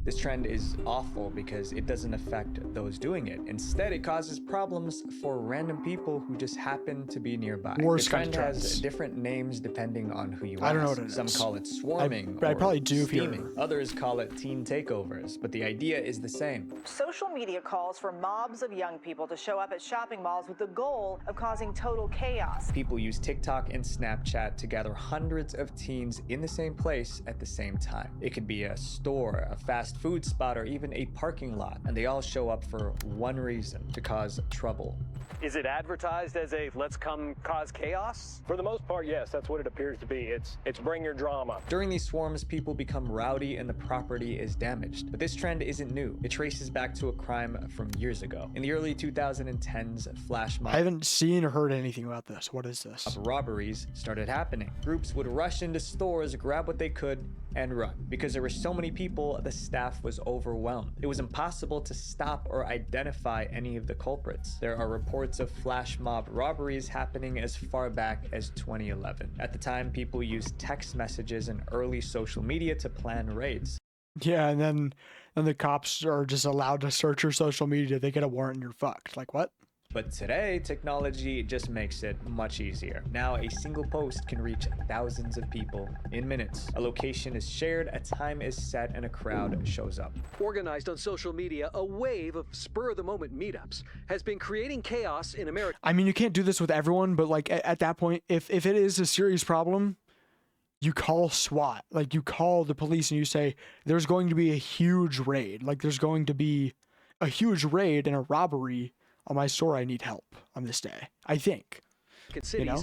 This trend is awful because it doesn't affect those doing it. Instead, it causes problems for random people who just happen to be nearby. Worst the kind of trend has trends. different names depending on who you ask. I don't know what it Some is. call it swarming I or probably do if you're- steaming. Others call it teen takeovers, but the idea is the same. Social media calls for mobs of young people to show up at shopping malls with the goal of causing total chaos. People use TikTok and Snapchat to gather hundreds of teens in the same place at the same time. It could be a store, a fast food spot, or even a parking lot, and they all show up for one reason: to cause trouble. Is it advertised as a let's come cause chaos? For the most part, yes, that's what it appears to be. It's bring your drama. During these swarms, people become rowdy and the property is damaged. But this trend isn't new. It traces back to a crime from years ago. In the early 2010s, flash mob I haven't seen or heard anything about this. What is this? robberies started happening. Groups would rush into stores, grab what they could, and run. Because there were so many people, the staff was overwhelmed. It was impossible to stop or identify any of the culprits. There are reports of flash mob robberies happening as far back as 2011. At the time, people used text messages and early social media to plan raids. Yeah, and then the cops are just allowed to search your social media. They get a warrant and you're fucked. Like, what? But today, technology just makes it much easier. Now, a single post can reach thousands of people in minutes. A location is shared, a time is set, and a crowd shows up. Organized on social media, a wave of spur-of-the-moment meetups has been creating chaos in America. I mean, you can't do this with everyone, but like at that point, if it is a serious problem, you call SWAT. Like, you call the police and you say, there's going to be a huge raid. Like, there's going to be a huge raid and a robbery on my store. I need help on this day, I think. You know?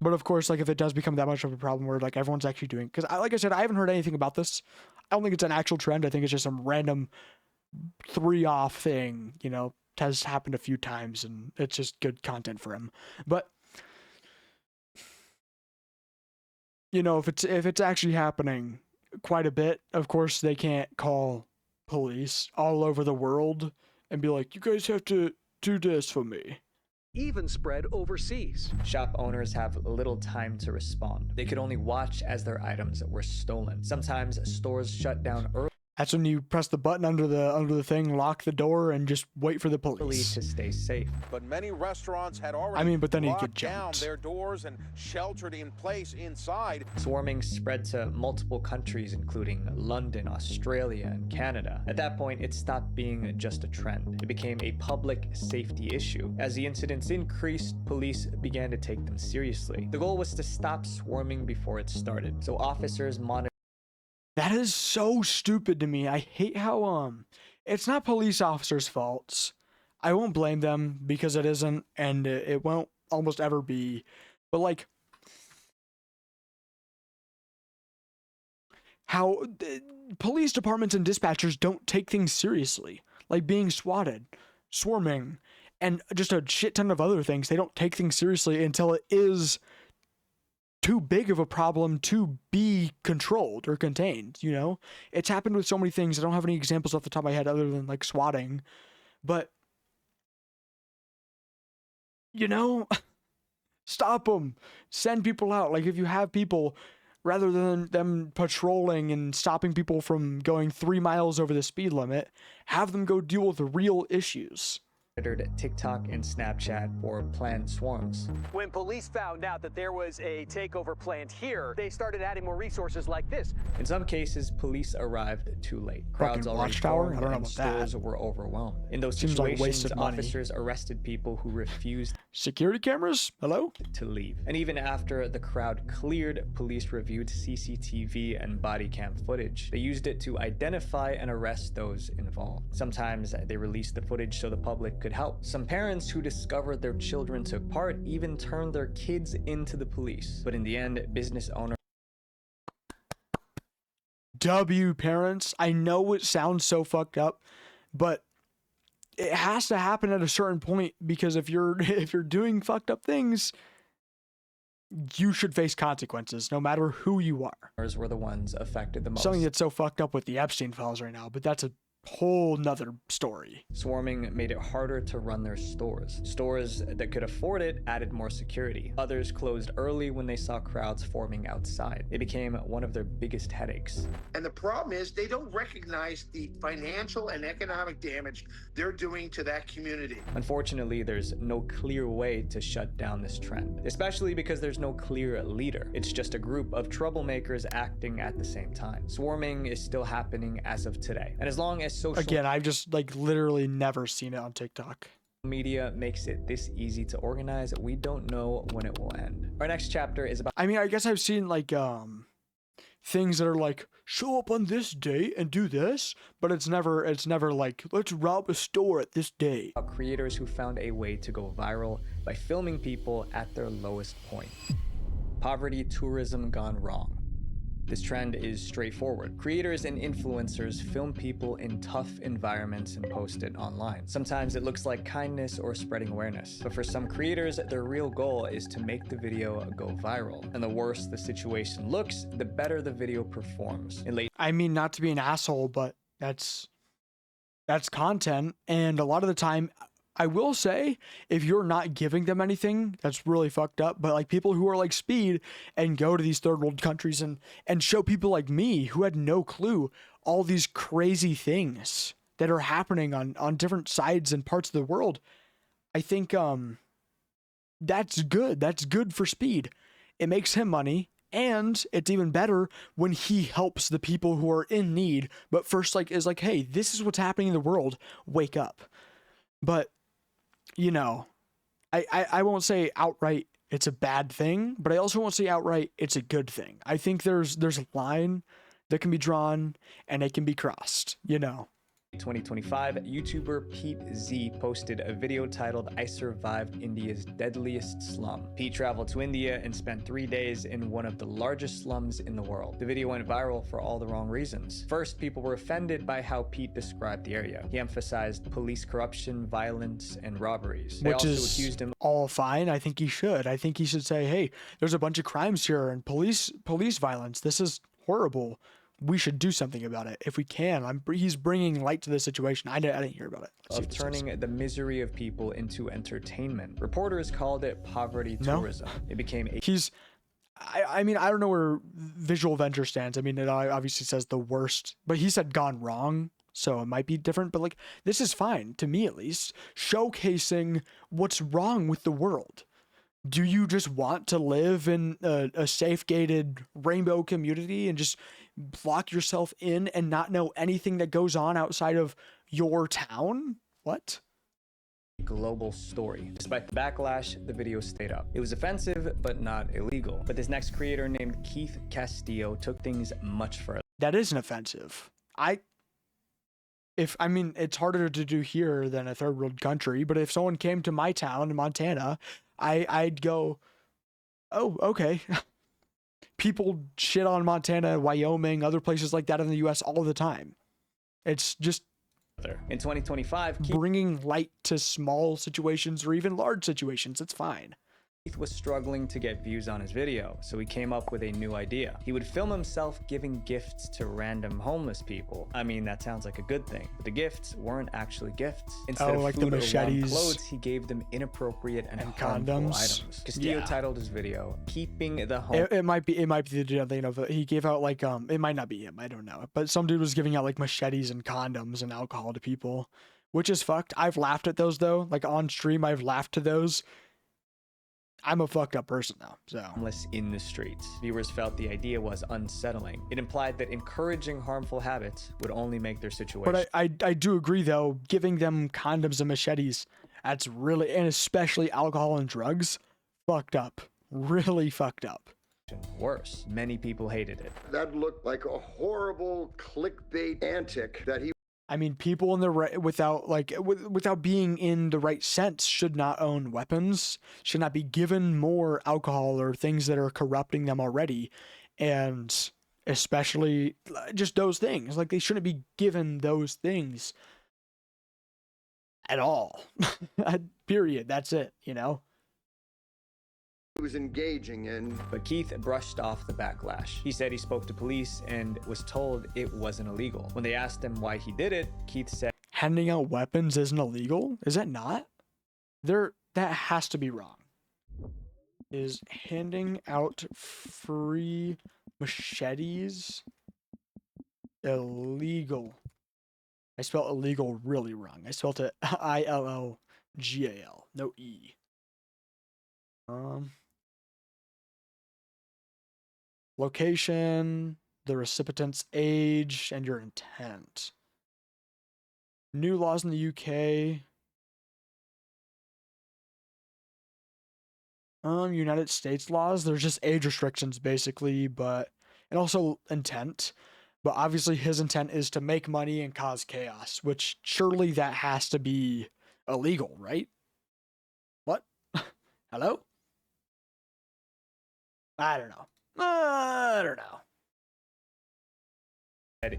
But of course, like, if it does become that much of a problem where like everyone's actually doing, because like I said, I haven't heard anything about this. I don't think it's an actual trend. I think it's just some random 3-off thing, you know, has happened a few times and it's just good content for him. But you know, if it's actually happening quite a bit, of course they can't call police all over the world and be like, you guys have to do this for me. Even spread overseas. Shop owners have little time to respond. They could only watch as their items were stolen. Sometimes stores shut down early. That's when you press the button under the thing, lock the door, and just wait for the police to stay safe. But many restaurants had already but then you locked get down jumped. their doors and sheltered in place inside. Swarming spread to multiple countries, including London, Australia, and Canada. At that point, it stopped being just a trend. It became a public safety issue. As the incidents increased, police began to take them seriously. The goal was to stop swarming before it started, so officers monitored. That is so stupid to me. I hate how it's not police officers' faults. I won't blame them because it isn't, and it won't almost ever be. But like, how police departments and dispatchers don't take things seriously, like being swatted, swarming, and just a shit ton of other things. They don't take things seriously until it is too big of a problem to be controlled or contained, you know? It's happened with so many things. I don't have any examples off the top of my head other than like swatting, but you know, stop them, send people out. Like, if you have people, rather than them patrolling and stopping people from going 3 miles over the speed limit, have them go deal with the real issues. TikTok and Snapchat for planned swarms. When police found out that there was a takeover planned here, they started adding more resources like this. In some cases, police arrived too late. Crowds Fucking already Watchtower? formed I don't know and about that. stores were overwhelmed. In those Seems like situations, wasted money. officers arrested people who refused security cameras. Hello? To leave. And even after the crowd cleared, police reviewed CCTV and body cam footage. They used it to identify and arrest those involved. Sometimes they released the footage so the public could help. Some parents who discovered their children took part even turned their kids into the police. But in the end, business owners. W parents. I know it sounds so fucked up, but it has to happen at a certain point, because if you're doing fucked up things, you should face consequences no matter who you are. Were the ones affected the most. Something that's so fucked up with the Epstein files right now, but that's a whole nother story. Swarming made it harder to run their stores. Stores that could afford it added more security. Others closed early when they saw crowds forming outside. It became one of their biggest headaches. And the problem is they don't recognize the financial and economic damage they're doing to that community. Unfortunately, there's no clear way to shut down this trend, especially because there's no clear leader. It's just a group of troublemakers acting at the same time. Swarming is still happening as of today. And as long as social Again, I've just like literally never seen it on TikTok. media makes it this easy to organize, we don't know when it will end. Our next chapter is about, I mean, I guess I've seen like things that are like show up on this day and do this, but it's never like let's rob a store at this day. creators who found a way to go viral by filming people at their lowest point. Poverty tourism gone wrong. This trend is straightforward. Creators and influencers film people in tough environments and post it online. Sometimes it looks like kindness or spreading awareness, but for some creators, their real goal is to make the video go viral. And the worse the situation looks, the better the video performs. I mean, not to be an asshole, but that's content, and a lot of the time, I will say, if you're not giving them anything, that's really fucked up. But like people who are like Speed and go to these third world countries and show people like me who had no clue all these crazy things that are happening on different sides and parts of the world, I think that's good. That's good for Speed. It makes him money. And it's even better when he helps the people who are in need, but first like is like, hey, this is what's happening in the world. Wake up. But you know, I won't say outright it's a bad thing, but I also won't say outright it's a good thing. I think there's a line that can be drawn and it can be crossed, you know. 2025, YouTuber Pete Z posted a video titled "I Survived India's Deadliest Slum." Pete traveled to India and spent 3 days in one of the largest slums in the world. The video went viral for all the wrong reasons. First, people were offended by how Pete described the area. He emphasized police corruption, violence, and robberies. They Which also is accused him all fine. I think he should. I think he should say, hey, there's a bunch of crimes here and police violence. This is horrible. We should do something about it if we can. He's bringing light to the situation. I didn't hear about it. of turning the misery of people into entertainment. Reporters called it poverty tourism. It became a I mean, I don't know where Visual Venture stands. I mean, it obviously says the worst, but he said gone wrong, so it might be different. But like, this is fine, to me at least, showcasing what's wrong with the world. Do you just want to live in a safe gated rainbow community and just lock yourself in and not know anything that goes on outside of your town? What? Global story. Despite the backlash, the video stayed up. It was offensive, but not illegal. But this next creator named Keith Castillo took things much further. That isn't offensive. I mean, it's harder to do here than a third world country, but if someone came to my town in Montana, I'd go, oh, okay. People shit on Montana, Wyoming, other places like that in the US all the time. It's just in 2025, bringing light to small situations or even large situations. It's fine. Keith was struggling to get views on his video, so he came up with a new idea. He would film himself giving gifts to random homeless people. I mean, that sounds like a good thing, but the gifts weren't actually gifts. Instead of like food the or warm machetes clothes, he gave them inappropriate and harmful condoms. items. Castillo titled his video, "Keeping the Home." It might be the dude, you know, he gave out like it might not be him, I don't know, but some dude was giving out like machetes and condoms and alcohol to people, which is fucked. I've laughed at those though, like on stream I've laughed to those. I'm a fucked up person though, so. Homeless in the streets. Viewers felt the idea was unsettling. It implied that encouraging harmful habits would only make their situation. But I do agree though, giving them condoms and machetes, that's really, and especially alcohol and drugs, fucked up. Really fucked up. Worse, many people hated it. That looked like a horrible clickbait antic that he... I mean, people in the right, without being in the right sense, should not own weapons, should not be given more alcohol or things that are corrupting them already, and especially just those things. Like, they shouldn't be given those things at all. Period. That's it, you know? was engaging in. But Keith brushed off the backlash. He said he spoke to police and was told it wasn't illegal. When they asked him why he did it, Keith said, handing out weapons isn't illegal? Is that not? That has to be wrong. Is handing out free machetes illegal? I spelled illegal really wrong. I spelled it ILLGAL, no E. Location, the recipient's age, and your intent. New laws in the UK. United States laws, there's just age restrictions basically, and also intent. But obviously his intent is to make money and cause chaos, which surely that has to be illegal, right? What? Hello? I don't know.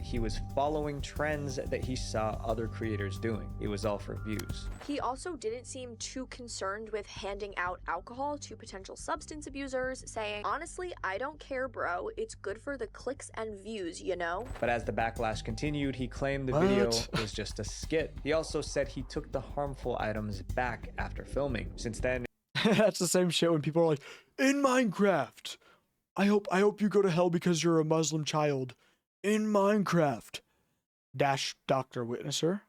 he was following trends that he saw other creators doing. It was all for views. He also didn't seem too concerned with handing out alcohol to potential substance abusers, saying, honestly, I don't care, bro. It's good for the clicks and views, you know? But as the backlash continued, he claimed the video was just a skit. He also said he took the harmful items back after filming. Since then, that's the same shit when people are like, in Minecraft, I hope you go to hell because you're a Muslim child. In Minecraft. Dash Dr. Witnesser.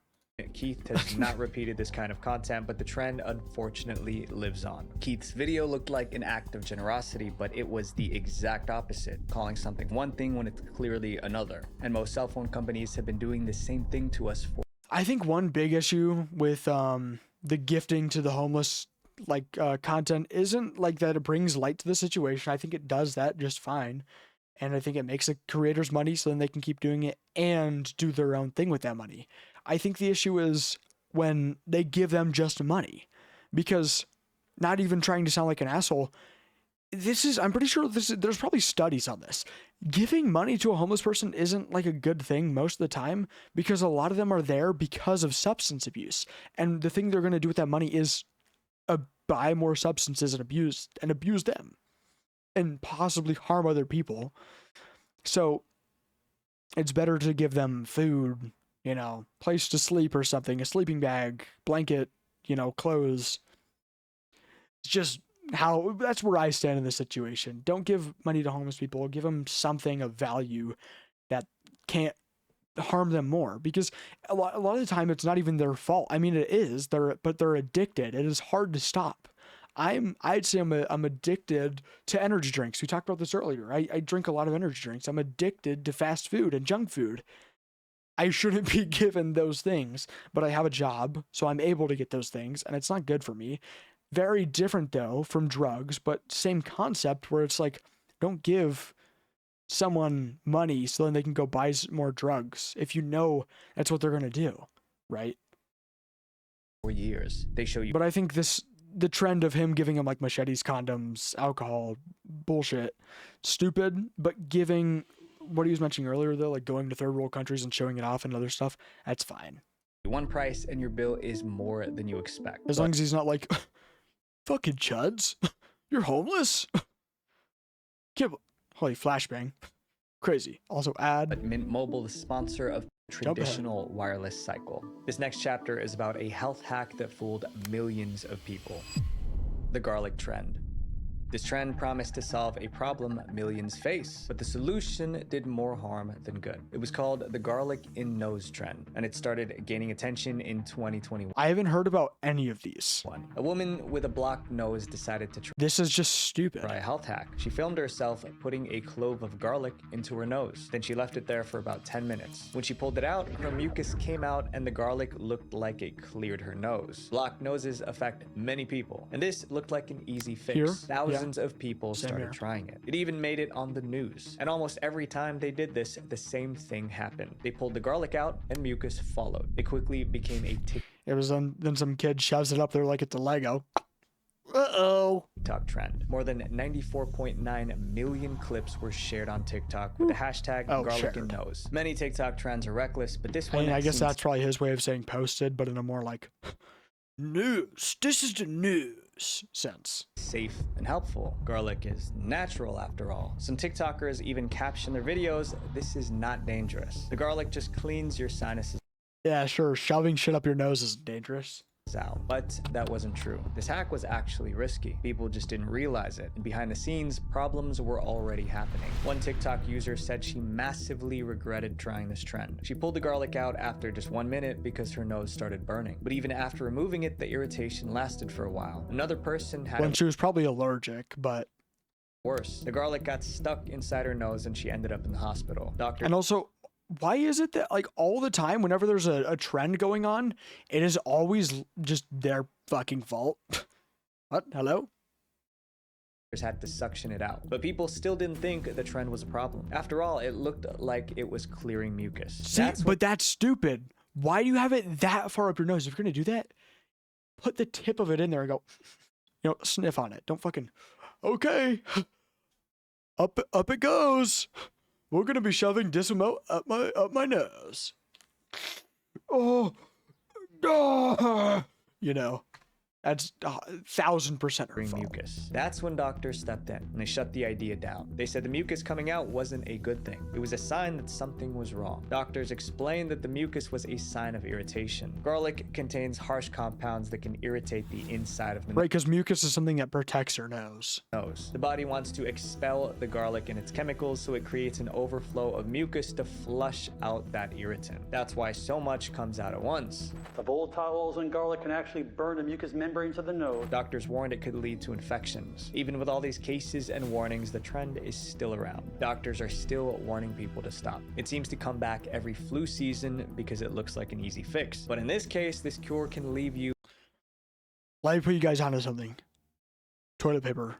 Keith has not repeated this kind of content, but the trend unfortunately lives on. Keith's video looked like an act of generosity, but it was the exact opposite, calling something one thing when it's clearly another. And most cell phone companies have been doing the same thing to us for. I think one big issue with the gifting to the homeless content isn't like that it brings light to the situation. I think it does that just fine. And I think it makes the creators money so then they can keep doing it and do their own thing with that money. I think the issue is when they give them just money, because not even trying to sound like an asshole, I'm pretty sure there's probably studies on this. Giving money to a homeless person isn't like a good thing most of the time, because a lot of them are there because of substance abuse. And the thing they're going to do with that money is buy more substances and abuse them and possibly harm other people. So it's better to give them food, place to sleep or something, a sleeping bag, blanket, clothes. It's just that's where I stand in this situation. Don't give money to homeless people. Give them something of value that can't harm them more, because a lot of the time it's not even their fault. I mean, it is, but they're addicted. It is hard to stop. I'd say I'm addicted to energy drinks. We talked about this earlier. I drink a lot of energy drinks. I'm addicted to fast food and junk food. I shouldn't be given those things, but I have a job, so I'm able to get those things, and it's not good for me. Very different though from drugs, but same concept where it's like, don't give someone money so then they can go buy more drugs if you know that's what they're going to do, right? For years, they show you. But I think the trend of him giving them like machetes, condoms, alcohol, bullshit, stupid, but giving what he was mentioning earlier though, like going to third world countries and showing it off and other stuff, that's fine. One price and your bill is more than you expect. As long as he's not like, fucking chuds, you're homeless. Holy flashbang. Crazy. Also add. But Mint Mobile, the sponsor of traditional wireless cycle. This next chapter is about a health hack that fooled millions of people. The garlic trend. This trend promised to solve a problem millions face, but the solution did more harm than good. It was called the garlic in nose trend, and it started gaining attention in 2021. I haven't heard about any of these. A woman with a blocked nose decided to try. This is just stupid. Try a health hack. She filmed herself putting a clove of garlic into her nose. Then she left it there for about 10 minutes. When she pulled it out, her mucus came out and the garlic looked like it cleared her nose. Blocked noses affect many people, and this looked like an easy fix. Thousands of people started trying it. It even made it on the news. And almost every time they did this, the same thing happened. They pulled the garlic out and mucus followed. It quickly became a It was then some kid shoves it up there like it's a Lego. Uh-oh. TikTok trend. More than 94.9 million clips were shared on TikTok with the hashtag garlic and nose. Many TikTok trends are reckless, but this one I guess that's probably his way of saying posted, but in a more like news. This is the news. use since. Safe and helpful. Garlic is natural after all. Some TikTokers even caption their videos, "This is not dangerous. The garlic just cleans your sinuses Yeah, sure. Shoving shit up your nose is dangerous. out." But that wasn't true. This hack was actually risky. People just didn't realize it. And behind the scenes, problems were already happening. One TikTok user said she massively regretted trying this trend. She pulled the garlic out after just 1 minute because her nose started burning. But even after removing it, the irritation lasted for a while. Another person had When she was probably allergic, but worse. The garlic got stuck inside her nose and she ended up in the hospital. And also, why is it that like all the time whenever there's a trend going on, it is always just their fucking fault? What? Hello? Had to suction it out. But people still didn't think the trend was a problem. After all, it looked like it was clearing mucus. See, but that's stupid. Why do you have it that far up your nose? If you're gonna do that, put the tip of it in there and go, you know, sniff on it. Don't fucking, okay, up it goes. We're gonna be shoving this amount up my nose. Oh, you know, that's 1000% her fault. Mucus. That's when doctors stepped in and they shut the idea down. They said the mucus coming out wasn't a good thing. It was a sign that something was wrong. Doctors explained that the mucus was a sign of irritation. Garlic contains harsh compounds that can irritate the inside of the Right, because mucus is something that protects your nose. The body wants to expel the garlic and its chemicals, so it creates an overflow of mucus to flush out that irritant. That's why so much comes out at once. The volatiles in garlic can actually burn the mucous membranes of the nose. Doctors warned it could lead to infections. Even with all these cases and warnings, the trend is still around. Doctors are still warning people to stop. It seems to come back every flu season because it looks like an easy fix. But in this case, this cure can leave you... Let me put you guys onto something. Toilet paper,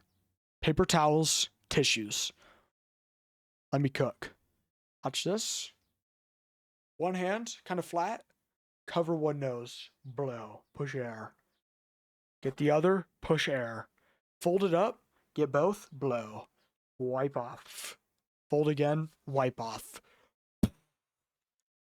paper towels, tissues. Let me cook. Watch this. One hand, kind of flat. Cover one nose. Blow. Push air. Get the other. Push air. Fold it up. Get both. Blow. Wipe off. Fold again. Wipe off.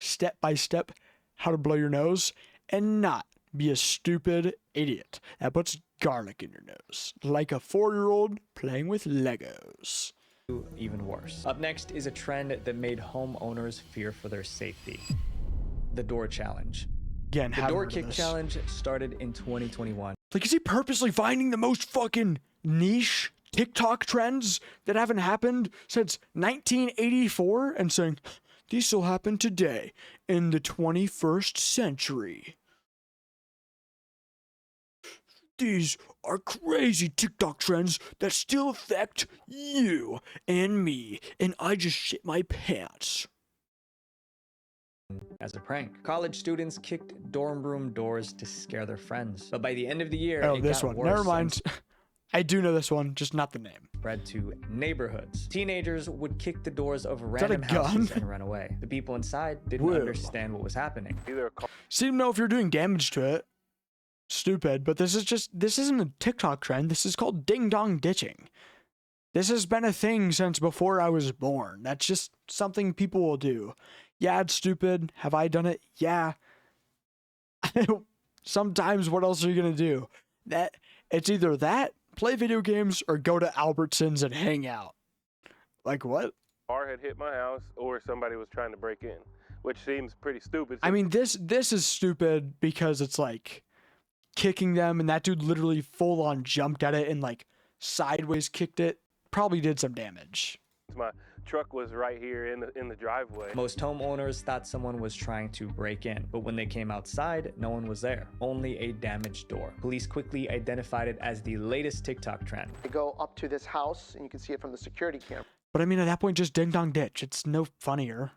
Step by step, how to blow your nose and not be a stupid idiot that puts garlic in your nose like a 4-year-old playing with Legos. Even worse. Up next is a trend that made homeowners fear for their safety. The door challenge. Again, the door kick challenge started in 2021. Like, is he purposely finding the most fucking niche TikTok trends that haven't happened since 1984 and saying, these still happen today in the 21st century? These are crazy TikTok trends that still affect you and me, and I just shit my pants. As a prank, college students kicked dorm room doors to scare their friends. But by the end of the year, oh, it this got one. worse. Never mind. I do know this one, just not the name. Spread to neighborhoods. Teenagers would kick the doors of random houses and run away. The people inside didn't understand what was happening. So you know if you're doing damage to it. Stupid, but this isn't a TikTok trend. This is called ding dong ditching. This has been a thing since before I was born. That's just something people will do. Yeah, it's stupid. Have I done it? Yeah. Sometimes what else are you going to do? It's either that, play video games, or go to Albertsons and hang out. Like what? Car had hit my house or somebody was trying to break in, which seems pretty stupid. I mean, this is stupid because it's like kicking them, and that dude literally full on jumped at it and like sideways kicked it. Probably did some damage. My truck was right here in the driveway. Most homeowners thought someone was trying to break in, but when they came outside, no one was there. Only a damaged door. Police quickly identified it as the latest TikTok trend. They go up to this house, and you can see it from the security camera. But I mean, at that point, just ding dong ditch. It's no funnier.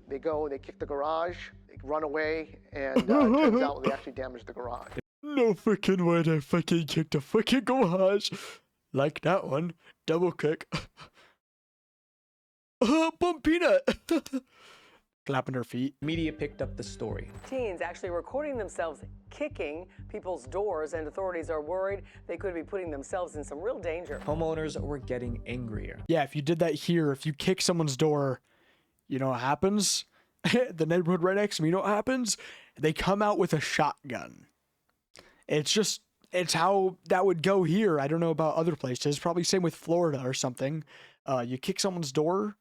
They go, they kick the garage, they run away, and it turns out they actually damaged the garage. No freaking way they fucking kicked a freaking garage. Like that one. Double kick. Bump peanut. Clapping her feet. Media picked up the story. Teens actually recording themselves kicking people's doors, and authorities are worried they could be putting themselves in some real danger. Homeowners were getting angrier. Yeah, if you did that here, if you kick someone's door, you know what happens? The neighborhood right next to me, you know what happens? They come out with a shotgun. It's just it's how that would go here. I don't know about other places. Probably same with Florida or something. You kick someone's door,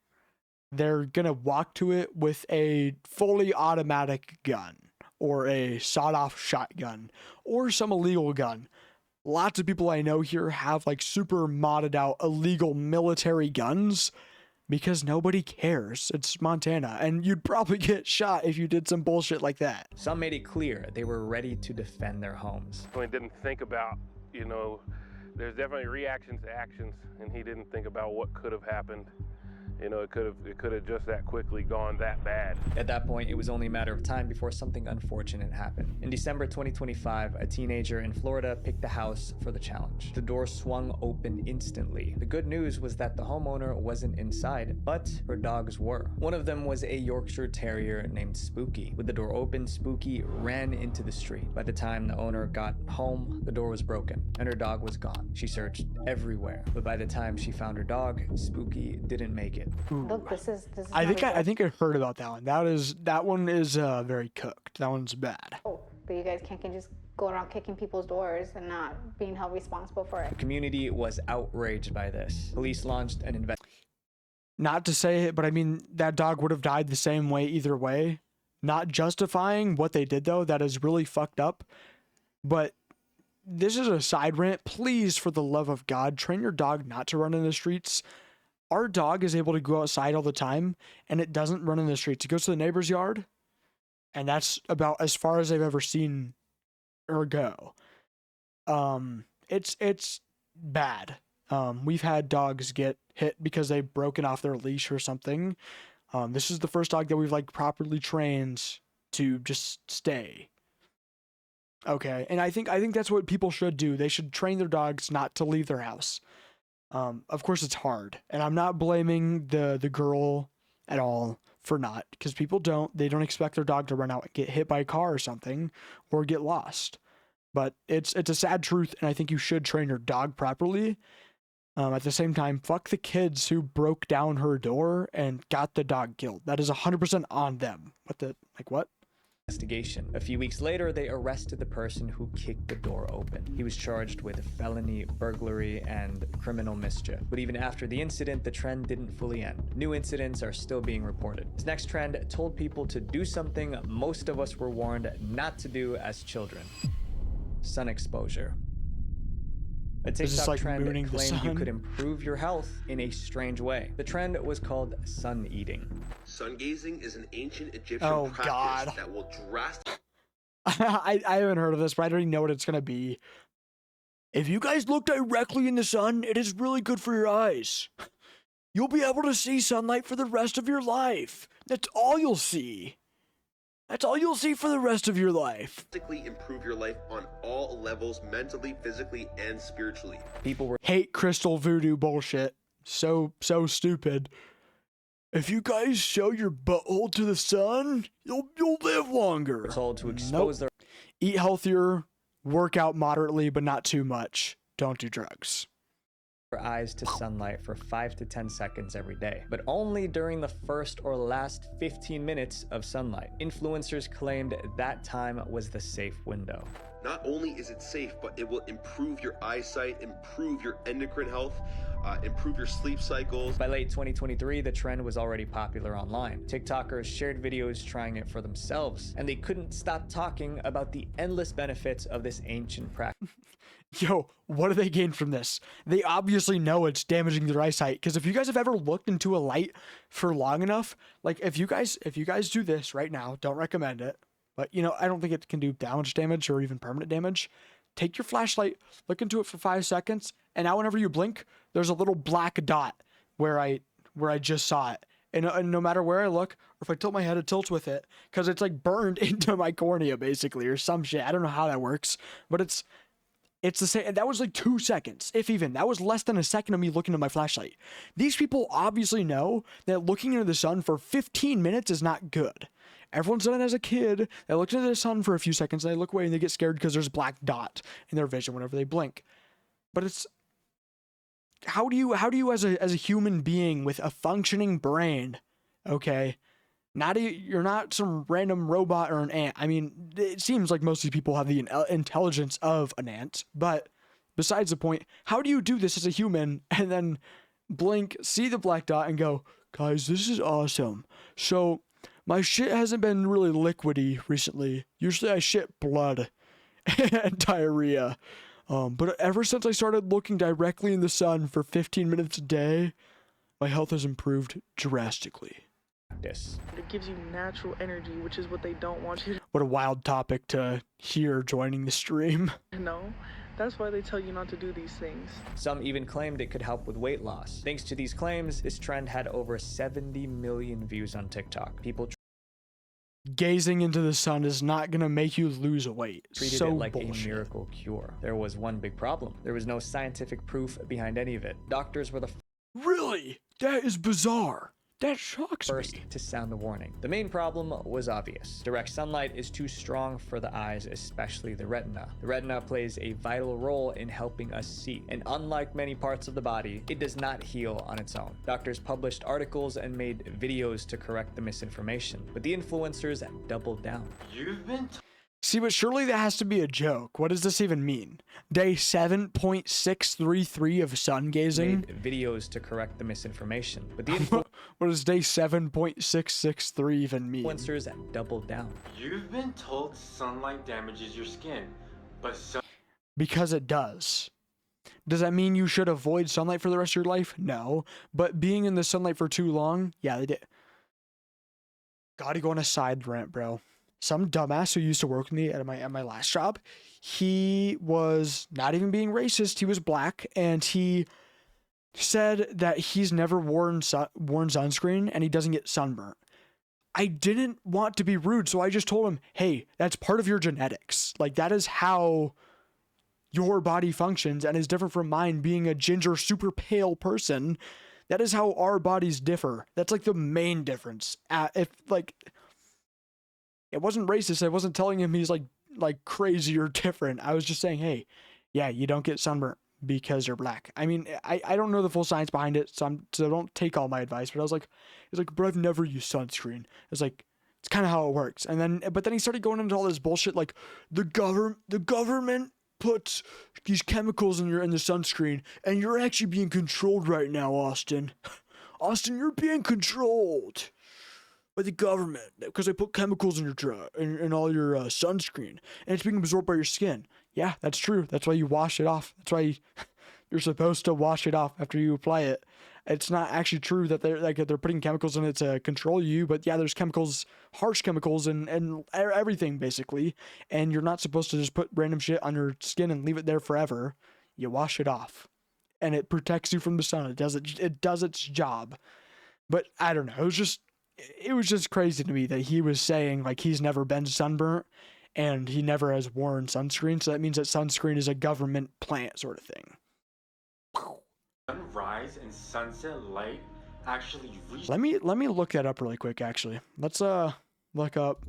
they're gonna walk to it with a fully automatic gun or a sawed-off shotgun or some illegal gun. Lots of people I know here have like super modded out illegal military guns because nobody cares. It's Montana, and you'd probably get shot if you did some bullshit like that. Some made it clear they were ready to defend their homes. He didn't think about, you know, there's definitely reactions to actions, and he didn't think about what could have happened. You know, it could have just that quickly gone that bad. At that point, it was only a matter of time before something unfortunate happened. In December 2025, a teenager in Florida picked the house for the challenge. The door swung open instantly. The good news was that the homeowner wasn't inside, but her dogs were. One of them was a Yorkshire Terrier named Spooky. With the door open, Spooky ran into the street. By the time the owner got home, the door was broken and her dog was gone. She searched everywhere, but by the time she found her dog, Spooky didn't make it. Look, this is I think I heard about that one. That one is very cooked. That one's bad. Oh, but you guys can't just go around kicking people's doors and not being held responsible for it. The community was outraged by this. Police launched an investigation. Not to say it, but I mean, that dog would have died the same way either way. Not justifying what they did though. That is really fucked up. But this is a side rant. Please, for the love of God, train your dog not to run in the streets. Our dog is able to go outside all the time, and it doesn't run in the streets. It goes to the neighbor's yard, and that's about as far as I've ever seen her go. It's bad. We've had dogs get hit because they've broken off their leash or something. This is the first dog that we've like properly trained to just stay. Okay, and I think that's what people should do. They should train their dogs not to leave their house. Of course it's hard, and I'm not blaming the girl at all for not, because people they don't expect their dog to run out and get hit by a car or something or get lost. But it's a sad truth, and I think you should train your dog properly. At the same time, fuck the kids who broke down her door and got the dog killed. That is 100% on them. What? Investigation. A few weeks later, they arrested the person who kicked the door open. He was charged with felony burglary and criminal mischief. But even after the incident, the trend didn't fully end. New incidents are still being reported. This next trend told people to do something most of us were warned not to do as children. Sun exposure. A TikTok trend claimed you could improve your health in a strange way. The trend was called sun eating. Sun gazing is an ancient Egyptian practice that will drastically... I haven't heard of this, but I already know what it's going to be. If you guys look directly in the sun, it is really good for your eyes. You'll be able to see sunlight for the rest of your life. That's all you'll see. That's all you'll see for the rest of your life. Improve your life on all levels, mentally, physically, and spiritually. People were hate crystal voodoo bullshit. So stupid. If you guys show your butthole to the sun, you'll live longer. Told to expose their eat healthier, work out moderately, but not too much. Don't do drugs. Eyes to sunlight for 5 to 10 seconds every day, but only during the first or last 15 minutes of sunlight. Influencers claimed that time was the safe window. Not only is it safe, but it will improve your eyesight, improve your endocrine health, improve your sleep cycles. By late 2023, the trend was already popular online. TikTokers shared videos trying it for themselves, and they couldn't stop talking about the endless benefits of this ancient practice. Yo, what do they gain from this? They obviously know it's damaging their eyesight, because if you guys have ever looked into a light for long enough, like if you guys do this right now, don't recommend it, but you know, I don't think it can do damage or even permanent damage. Take your flashlight, look into it for 5 seconds, and now whenever you blink, there's a little black dot where I just saw it. And no matter where I look, or if I tilt my head, it tilts with it, because it's like burned into my cornea basically, or some shit. I don't know how that works, but it's the same. That was like 2 seconds, if even. That was less than a second of me looking at my flashlight. These people obviously know that looking into the sun for 15 minutes is not good. Everyone's done it as a kid. They look into the sun for a few seconds, and they look away and they get scared because there's a black dot in their vision whenever they blink. But it's... How do you as a human being with a functioning brain, okay, You're not some random robot or an ant. I mean, it seems like most of these people have the intelligence of an ant, but besides the point, how do you do this as a human and then blink, see the black dot and go, guys, this is awesome. So my shit hasn't been really liquidy recently. Usually I shit blood and diarrhea. But ever since I started looking directly in the sun for 15 minutes a day, my health has improved drastically. It gives you natural energy, which is what they don't want you What a wild topic to hear joining the stream. to know. That's why they tell you not to do these things. Some even claimed it could help with weight loss. Thanks to these claims, this trend had over 70 million views on TikTok. People Gazing into the sun is not gonna make you lose weight. treated So it like bullshit. a miracle cure. There was one big problem. There was no scientific proof behind any of it. Doctors were the Really? That is bizarre. That shocks first me. to sound the warning. The main problem was obvious. Direct sunlight is too strong for the eyes, especially the retina. The retina plays a vital role in helping us see, and unlike many parts of the body, it does not heal on its own. Doctors published articles and made videos to correct the misinformation, but the influencers doubled down. You've been See, but surely that has to be a joke. What does this even mean? Day 7.633 of sun gazing? Made videos to correct the misinformation, but the What does day 7.663 even mean? influencers doubled down. You've been told sunlight damages your skin, but Because it does. Does that mean you should avoid sunlight for the rest of your life? No. But being in the sunlight for too long? Yeah, they did. Gotta go on a side rant, bro. Some dumbass who used to work with me at my last job, he was not even being racist. He was black, and he said that he's never worn sunscreen and he doesn't get sunburnt. I didn't want to be rude, so I just told him, hey, that's part of your genetics. Like, that is how your body functions and is different from mine being a ginger, super pale person. That is how our bodies differ. That's like the main difference. If like, it wasn't racist. I wasn't telling him he's like crazy or different. I was just saying, hey, yeah, you don't get sunburnt because you're black. I mean, I don't know the full science behind it, so don't take all my advice. But I was like, he's like, bro, I've never used sunscreen. It's like, it's kind of how it works. But then he started going into all this bullshit like the government puts these chemicals in the sunscreen, and you're actually being controlled right now, Austin. Austin, you're being controlled by the government because they put chemicals in your in all your sunscreen, and it's being absorbed by your skin. Yeah, that's true. That's why you wash it off. That's why you're supposed to wash it off after you apply it. It's not actually true that they're putting chemicals in it to control you, but yeah, there's chemicals, harsh chemicals, and everything basically, and you're not supposed to just put random shit on your skin and leave it there forever. You wash it off, and it protects you from the sun. It does its job. But I don't know. It was just crazy to me that he was saying like he's never been sunburnt and he never has worn sunscreen. So that means that sunscreen is a government plant sort of thing. sunrise and sunset light actually reach. Let me look that up really quick. Actually, let's look up.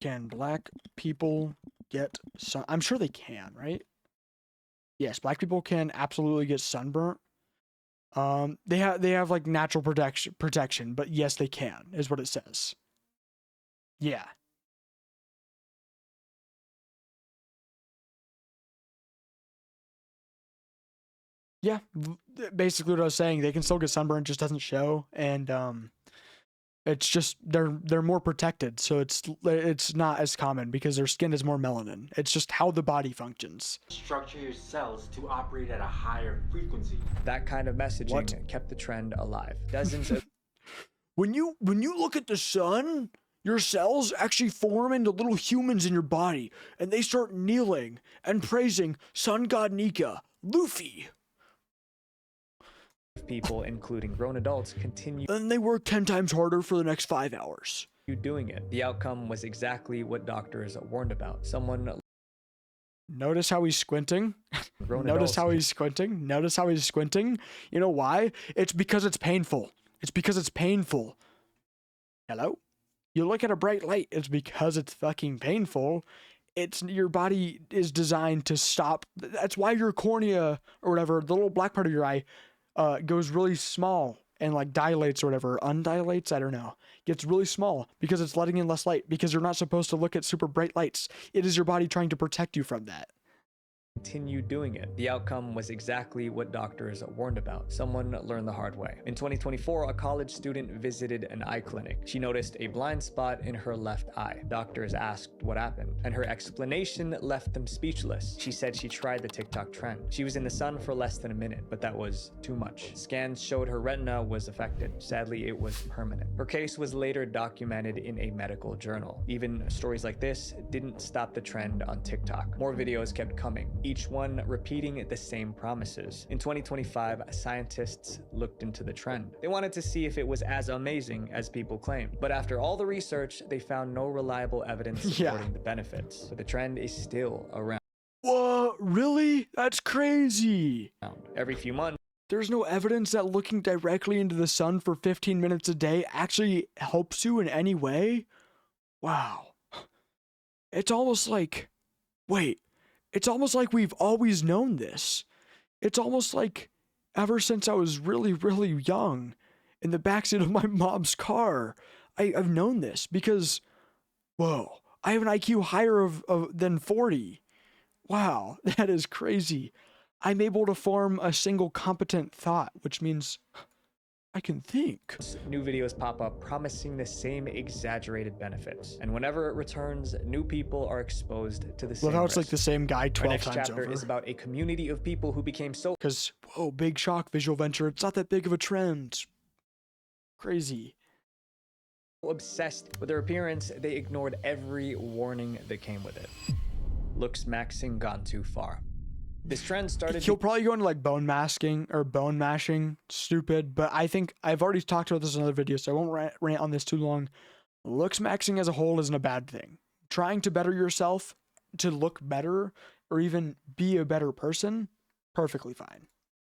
Can black people get sun? I'm sure they can, right? Yes, black people can absolutely get sunburnt. They have like natural protection, but yes, they can, is what it says. Yeah. Yeah, basically what I was saying, they can still get sunburn, just doesn't show, and it's just they're more protected, so it's not as common because their skin is more melanin. It's just how the body functions. Structure your cells to operate at a higher frequency. That kind of messaging kept the trend alive. Dozens of When you look at the sun, your cells actually form into little humans in your body, and they start kneeling and praising sun god Nika, Luffy. people, including grown adults, continue And they work 10 times harder for the next 5 hours. doing it. The outcome was exactly what doctors warned about. Someone Notice how he's squinting? Grown Notice adults how he's squinting? Notice how he's squinting? You know why? It's because it's painful. It's because it's painful. Hello? You look at a bright light, it's because it's fucking painful. It's your body is designed to stop. That's why your cornea or whatever, the little black part of your eye, goes really small and like dilates or whatever, undilates, I don't know, gets really small because it's letting in less light, because you're not supposed to look at super bright lights. It is your body trying to protect you from that. Continued doing it. The outcome was exactly what doctors warned about. Someone learned the hard way. In 2024, a college student visited an eye clinic. She noticed a blind spot in her left eye. Doctors asked what happened, and her explanation left them speechless. She said she tried the TikTok trend. She was in the sun for less than a minute, but that was too much. Scans showed her retina was affected. Sadly, it was permanent. Her case was later documented in a medical journal. Even stories like this didn't stop the trend on TikTok. More videos kept coming, each one repeating the same promises. In 2025, scientists looked into the trend. They wanted to see if it was as amazing as people claimed. But after all the research, they found no reliable evidence supporting the benefits. But the trend is still around. What? Really? That's crazy. Every few months, there's no evidence that looking directly into the sun for 15 minutes a day actually helps you in any way? Wow. It's almost like, wait, it's almost like we've always known this. It's almost like ever since I was really, really young in the backseat of my mom's car, I've known this because, whoa, I have an IQ higher than 40. Wow, that is crazy. I'm able to form a single competent thought, which means I can think. New videos pop up promising the same exaggerated benefits. And whenever it returns, new people are exposed to the same Love how it's risk. like the same guy 12 Our next times chapter over. is about a community of people who became so... Because, whoa, big shock, visual venture. It's not that big of a trend. Crazy. obsessed with their appearance, they ignored every warning that came with it. Looks maxing gone too far. This trend started... He'll probably go into like bone masking or bone mashing. Stupid. But I think I've already talked about this in other videos, so I won't rant on this too long. Looks maxing as a whole isn't a bad thing. Trying to better yourself, to look better, or even be a better person, perfectly fine.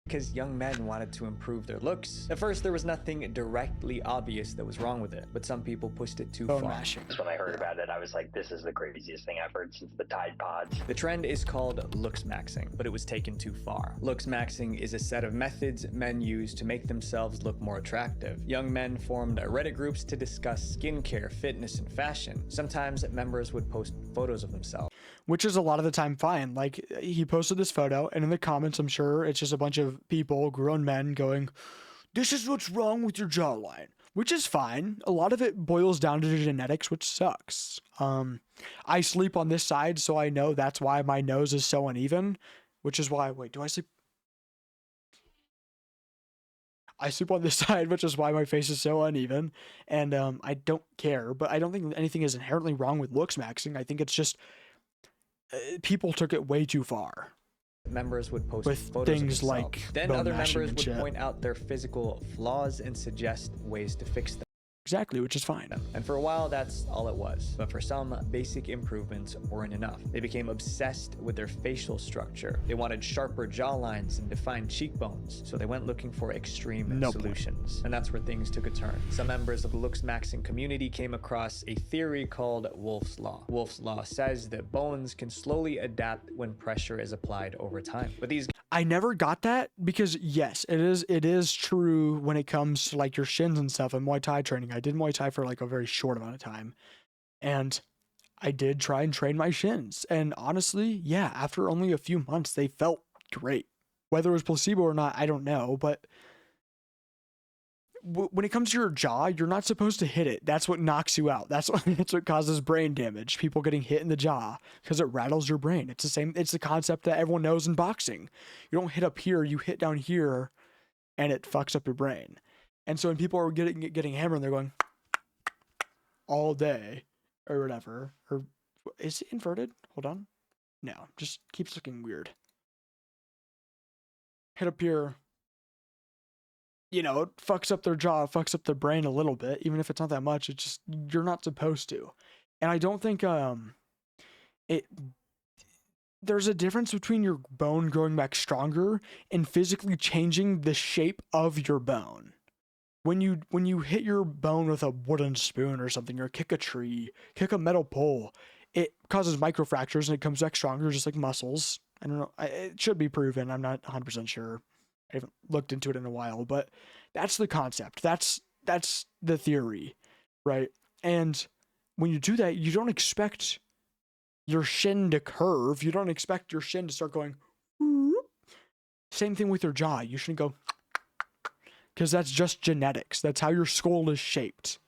Because young men wanted to improve their looks. At first, there was nothing directly obvious that was wrong with it, but some people pushed it too far. When I heard about it, I was like, this is the craziest thing I've heard since the Tide Pods. The trend is called looks maxing, but it was taken too far. Looks maxing is a set of methods men use to make themselves look more attractive. Young men formed Reddit groups to discuss skincare, fitness, and fashion. Sometimes members would post photos of themselves. Which is a lot of the time fine. Like, he posted this photo, and in the comments, I'm sure it's just a bunch of people, grown men, going, this is what's wrong with your jawline. Which is fine. A lot of it boils down to genetics, which sucks. I sleep on this side, so I know that's why my nose is so uneven. Which is why, wait, do I sleep? I sleep on this side, which is why my face is so uneven. And I don't care, but I don't think anything is inherently wrong with looks maxing. I think it's just... people took it way too far. Members would post with photos things of like then other members would shit. point out their physical flaws and suggest ways to fix them. Exactly, which is fine. And for a while, that's all it was. But for some, basic improvements weren't enough. They became obsessed with their facial structure. They wanted sharper jawlines and defined cheekbones, so they went looking for extreme solutions. And that's where things took a turn. Some members of the looks maxing community came across a theory called Wolff's Law. Wolff's Law says that bones can slowly adapt when pressure is applied over time. But these... I never got that because yes, it is true when it comes to like your shins and stuff and Muay Thai training. I did Muay Thai for like a very short amount of time and I did try and train my shins. And honestly, yeah, after only a few months, they felt great. Whether it was placebo or not, I don't know. But when it comes to your jaw, you're not supposed to hit it. That's what knocks you out. That's what causes brain damage. People getting hit in the jaw because it rattles your brain. It's the same. It's the concept that everyone knows in boxing. You don't hit up here, you hit down here and it fucks up your brain. And so when people are getting hammered, they're going all day or whatever. Or is it inverted? Hold on. No, just keeps looking weird. Hit up here. You know, it fucks up their jaw, it fucks up their brain a little bit, even if it's not that much. It's just, you're not supposed to. And I don't think, there's a difference between your bone growing back stronger and physically changing the shape of your bone. When you hit your bone with a wooden spoon or something, or kick a tree, kick a metal pole, it causes microfractures and it comes back stronger, just like muscles. I don't know, it should be proven, I'm not 100% sure. I haven't looked into it in a while, but That's the concept. That's the theory, right? And when you do that, you don't expect your shin to curve. You don't expect your shin to start going. Whoop. Same thing with your jaw. You shouldn't go, because that's just genetics. That's how your skull is shaped.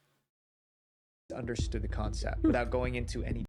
Understood the concept without going into any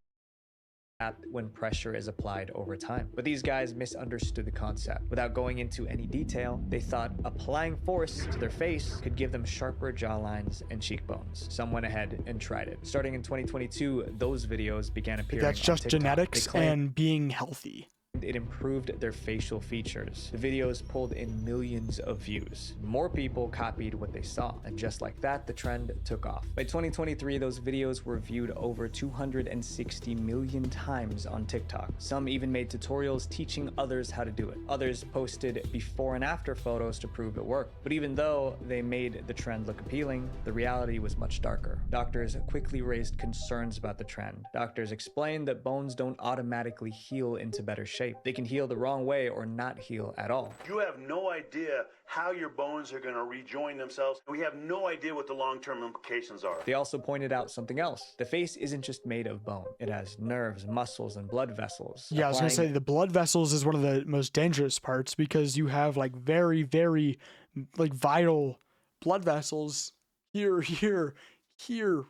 when pressure is applied over time. But these guys misunderstood the concept. Without going into any detail, they thought applying force to their face could give them sharper jawlines and cheekbones. Some went ahead and tried it. Starting in 2022, those videos began appearing That's just on TikTok. genetics and being healthy. It improved their facial features. The videos pulled in millions of views. More people copied what they saw, and just like that, the trend took off. By 2023, those videos were viewed over 260 million times on TikTok. Some even made tutorials teaching others how to do it. Others posted before and after photos to prove it worked. But even though they made the trend look appealing, the reality was much darker. Doctors quickly raised concerns about the trend. Doctors explained that bones don't automatically heal into better shape. They can heal the wrong way or not heal at all. You have no idea how your bones are going to rejoin themselves. We have no idea what the long-term implications are. They also pointed out something else. The face isn't just made of bone. It has nerves, muscles, and blood vessels. Yeah, I was going to say the blood vessels is one of the most dangerous parts because you have like very, very like vital blood vessels here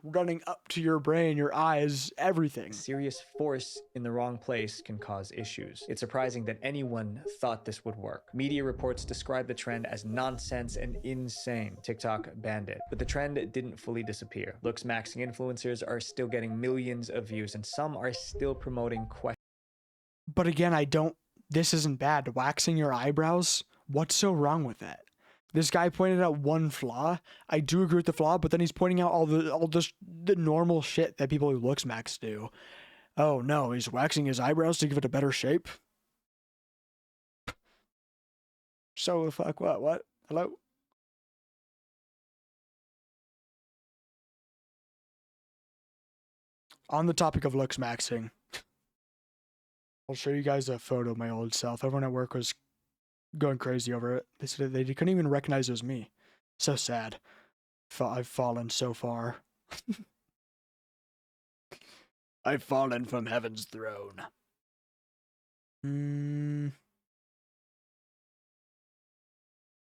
running up to your brain, your eyes, everything. Serious force in the wrong place can cause issues. It's surprising that anyone thought this would work. Media reports describe the trend as nonsense and insane. TikTok banned it, but the trend didn't fully disappear. Looks maxing influencers are still getting millions of views, and some are still promoting questions. But again, this isn't bad. Waxing your eyebrows, what's so wrong with that? This guy pointed out one flaw. I do agree with the flaw, but then he's pointing out all the normal shit that people who looks max do. Oh no, he's waxing his eyebrows to give it a better shape. So fuck what? What? Hello? On the topic of looks maxing, I'll show you guys a photo of my old self. Everyone at work was going crazy over it. They said they couldn't even recognize it was me. So sad. I've fallen so far. I've fallen from heaven's throne.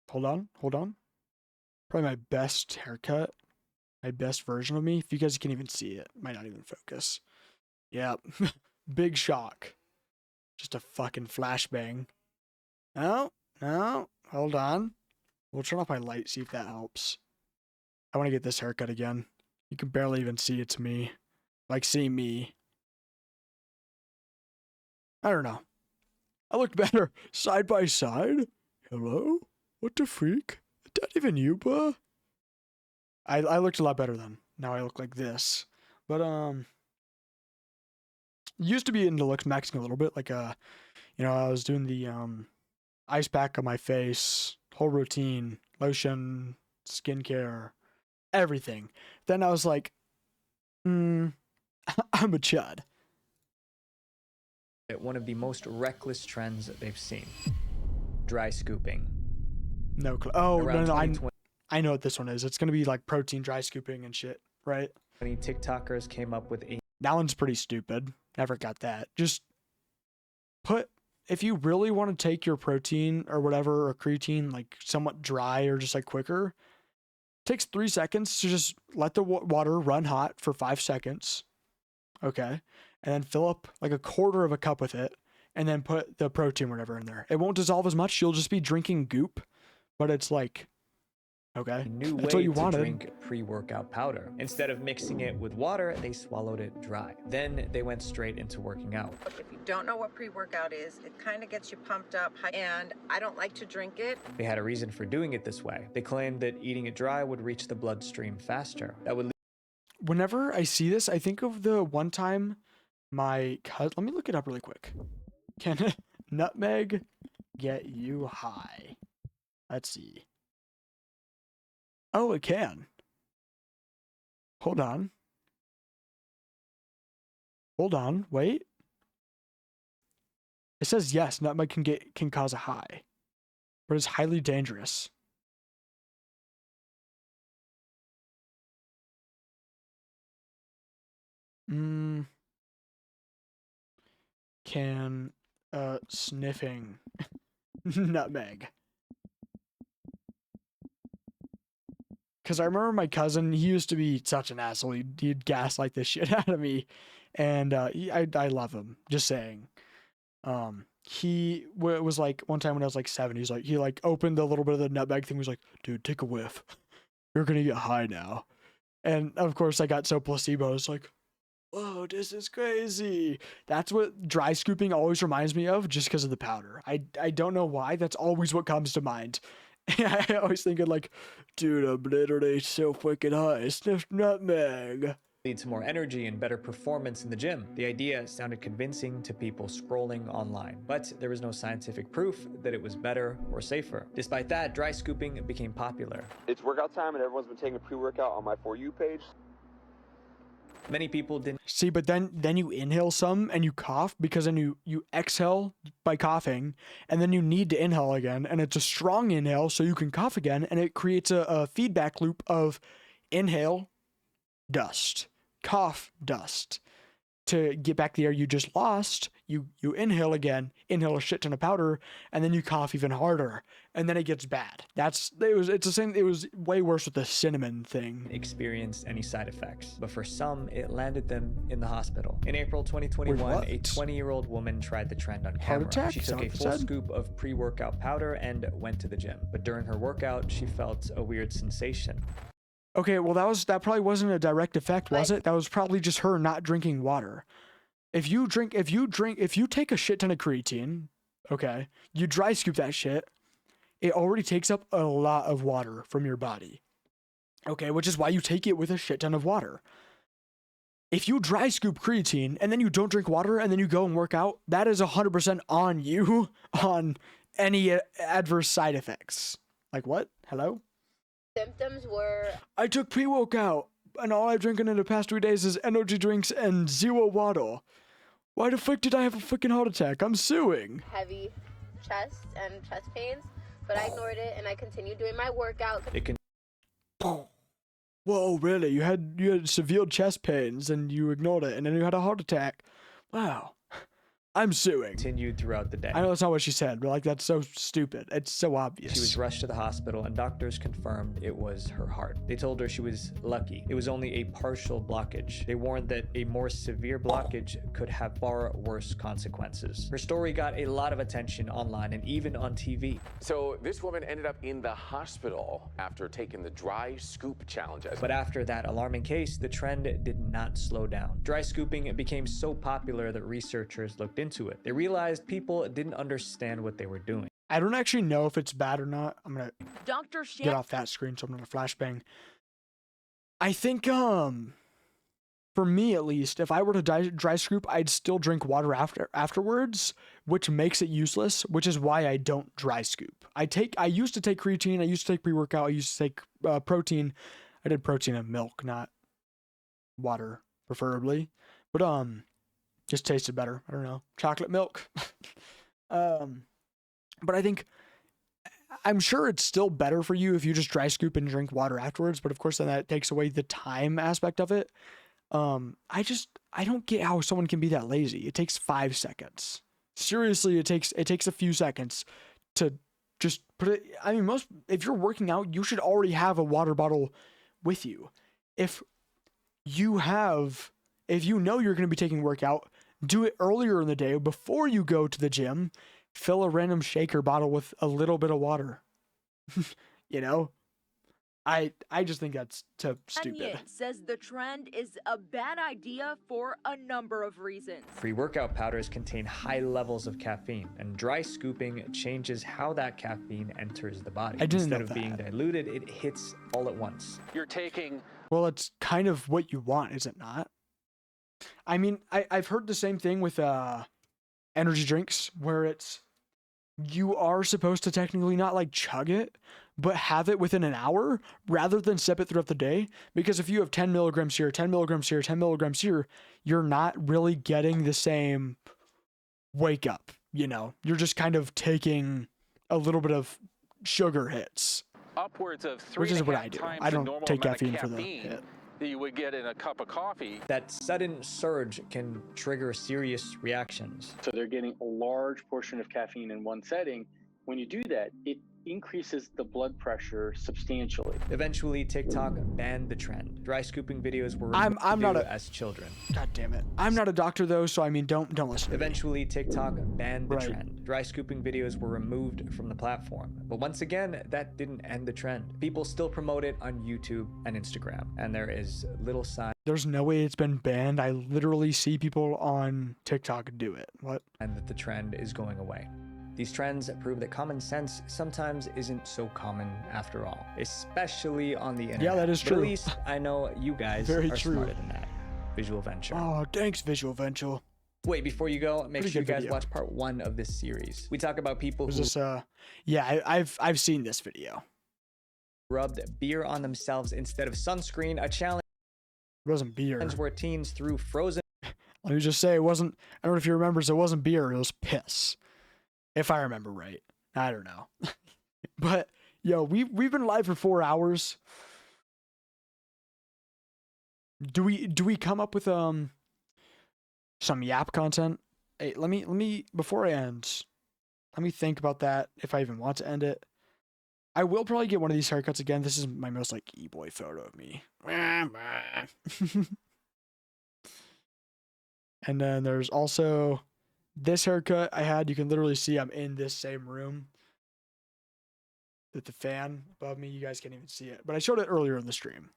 Hold on. Probably my best haircut. My best version of me. If you guys can even see it. Might not even focus. Yep. Big shock. Just a fucking flashbang. No, hold on. We'll turn off my light, see if that helps. I want to get this haircut again. You can barely even see it's me. Like, see me. I don't know. I looked better side by side. Hello? What the freak? Is that even you, bruh? I looked a lot better then. Now I look like this. But, used to be into looks maxing a little bit. Like, I was doing the, ice pack on my face, whole routine, lotion, skincare, everything. Then I was like, I'm a chud. One of the most reckless trends they've seen. Dry scooping. No, I know what this one is. It's going to be like protein dry scooping and shit, right? Many TikTokers came up with that one's pretty stupid. Never got that. Just if you really want to take your protein or whatever, or creatine, like somewhat dry or just like quicker, it takes 3 seconds to just let the water run hot for 5 seconds. Okay. And then fill up like a quarter of a cup with it and then put the protein whatever in there. It won't dissolve as much. You'll just be drinking goop, but it's like, okay, that's what you wanted. Drink pre-workout powder. Instead of mixing it with water, they swallowed it dry. Then they went straight into working out. If you don't know what pre-workout is, it kind of gets you pumped up, and I don't like to drink it. They had a reason for doing it this way. They claimed that eating it dry would reach the bloodstream faster. That would. Whenever I see this, I think of the one time my cousin. Let me look it up really quick. Can nutmeg get you high? Let's see. Oh, it can. Hold on. Wait. It says yes, nutmeg can cause a high, but it's highly dangerous. Can sniffing nutmeg. Because I remember my cousin, he used to be such an asshole. He'd gaslight the shit out of me. And I love him, just saying. He was like, one time when I was like 7, he like opened a little bit of the nutmeg thing, was like, dude, take a whiff. You're gonna get high now. And of course I got so placebo, it's like, oh, this is crazy. That's what dry scooping always reminds me of, just because of the powder. I don't know why, that's always what comes to mind. I always think of like, dude, I'm literally so freaking high. Sniff nutmeg. Lead to more energy and better performance in the gym. The idea sounded convincing to people scrolling online, but there was no scientific proof that it was better or safer. Despite that, dry scooping became popular. It's workout time and everyone's been taking a pre-workout on my For You page. Many people didn't see, but then you inhale some and you cough, because then you exhale by coughing, and then you need to inhale again, and it's a strong inhale so you can cough again, and it creates a feedback loop of inhale, dust, cough, dust. To get back the air you just lost, you inhale again, inhale a shit ton of powder, and then you cough even harder, and then it gets bad. It's the same. It was way worse with the cinnamon thing. Experienced any side effects, but for some, it landed them in the hospital. In April 2021, a 20-year-old woman tried the trend on camera. Attack? She took a full scoop of pre-workout powder and went to the gym. But during her workout, she felt a weird sensation. Okay, well that probably wasn't a direct effect, was it? That was probably just her not drinking water. If you take a shit ton of creatine, okay, you dry scoop that shit, it already takes up a lot of water from your body. Okay, which is why you take it with a shit ton of water. If you dry scoop creatine and then you don't drink water and then you go and work out, that is 100% on you on any adverse side effects. Like what? Hello? Symptoms were I took pre-workout and all I've drinking in the past 3 days is energy drinks and 0 water. Why the frick did I have a freaking heart attack? I'm suing. heavy chest and chest pains, but I ignored it and I continued doing my workout. Whoa, really? You had severe chest pains and you ignored it, and then you had a heart attack. Wow. I'm suing. Continued throughout the day. I know that's not what she said, but like that's so stupid. It's so obvious. She was rushed to the hospital and doctors confirmed it was her heart. They told her she was lucky. It was only a partial blockage. They warned that a more severe blockage could have far worse consequences. Her story got a lot of attention online and even on TV. So this woman ended up in the hospital after taking the dry scoop challenge. But after that alarming case, the trend did not slow down. Dry scooping became so popular that researchers looked into it. They realized people didn't understand what they were doing. I don't actually know if it's bad or not. I'm gonna get off that screen, so I'm gonna flashbang. I think for me at least, if I were to dry scoop, I'd still drink water afterwards, which makes it useless, which is why I don't dry scoop. I used to take creatine, I used to take pre-workout, I used to take protein. I did protein and milk, not water, preferably. But just tasted better. I don't know. Chocolate milk. But I think, I'm sure it's still better for you if you just dry scoop and drink water afterwards. But of course, then that takes away the time aspect of it. I don't get how someone can be that lazy. It takes 5 seconds. Seriously, it takes a few seconds to just put it. I mean, if you're working out, you should already have a water bottle with you. If you know you're going to be taking workout, do it earlier in the day before you go to the gym. Fill a random shaker bottle with a little bit of water. You know? I just think that's too stupid. Onion says the trend is a bad idea for a number of reasons. Pre-workout powders contain high levels of caffeine, and dry scooping changes how that caffeine enters the body. Instead of being diluted, it hits all at once. You're taking... Well, it's kind of what you want, is it not? I mean, I've heard the same thing with energy drinks, where you are supposed to technically not like chug it, but have it within an hour rather than sip it throughout the day. Because if you have 10 milligrams here, 10 milligrams here, 10 milligrams here, you're not really getting the same wake up, you know? You're just kind of taking a little bit of sugar hits. Upwards of 3.5 which is what I do. times I the don't normal take amount of caffeine for the hit. that you would get in a cup of coffee. That sudden surge can trigger serious reactions. So they're getting a large portion of caffeine in one setting. When you do that, it increases the blood pressure substantially. Eventually, TikTok banned the trend. Dry scooping videos were I'm not removed as children. God damn it. I'm not a doctor though, so I mean, don't listen. Eventually, TikTok banned the trend. Dry scooping videos were removed from the platform. But once again, that didn't end the trend. People still promote it on YouTube and Instagram, and there is little sign. There's no way it's been banned. I literally see people on TikTok do it. What? And that the trend is going away. These trends prove that common sense sometimes isn't so common after all, especially on the internet. Yeah, that is But true. at least I know you guys Very are true. smarter than that. Visual Venture. Oh, thanks, Visual Venture. Wait, before you go, make Pretty sure you good guys video. watch part 1 of this series. We talk about people Was who this yeah, I've seen this video. rubbed beer on themselves instead of sunscreen, a challenge It wasn't beer. where teens threw frozen Let me just say it wasn't, I don't know if you remember, so it wasn't beer, it was piss. If I remember right. I don't know. But yo, we've been live for 4 hours. Do we come up with some yap content? Hey, let me before I end, let me think about that if I even want to end it. I will probably get one of these haircuts again. This is my most like e-boy photo of me. And then there's also this haircut I had. You can literally see I'm in this same room with the fan above me. You guys can't even see it, but I showed it earlier in the stream.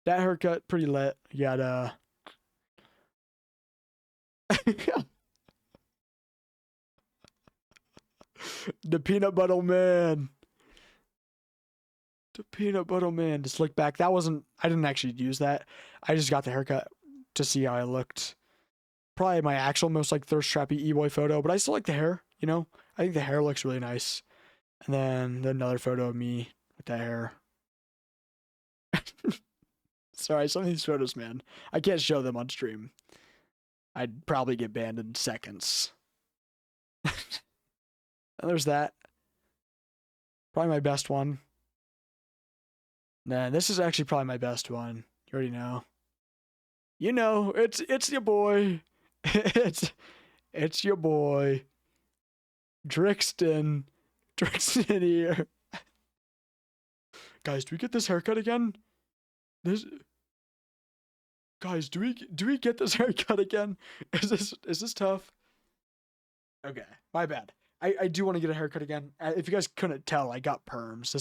That haircut, pretty lit. You got the peanut butter man. The peanut butter man. To slick back. That wasn't, I didn't actually use that. I just got the haircut to see how I looked. Probably my actual most like thirst trappy e-boy photo, but I still like the hair, you know? I think the hair looks really nice. And then another photo of me with the hair. Sorry, some of these photos, man. I can't show them on stream. I'd probably get banned in seconds. And there's that. Probably my best one. Nah, this is actually probably my best one. You already know. You know, it's your boy. It's your boy. Drixztin here. Guys, do we get this haircut again? Guys, do we get this haircut again? Is this tough? Okay, my bad. I do want to get a haircut again. If you guys couldn't tell, I got perms.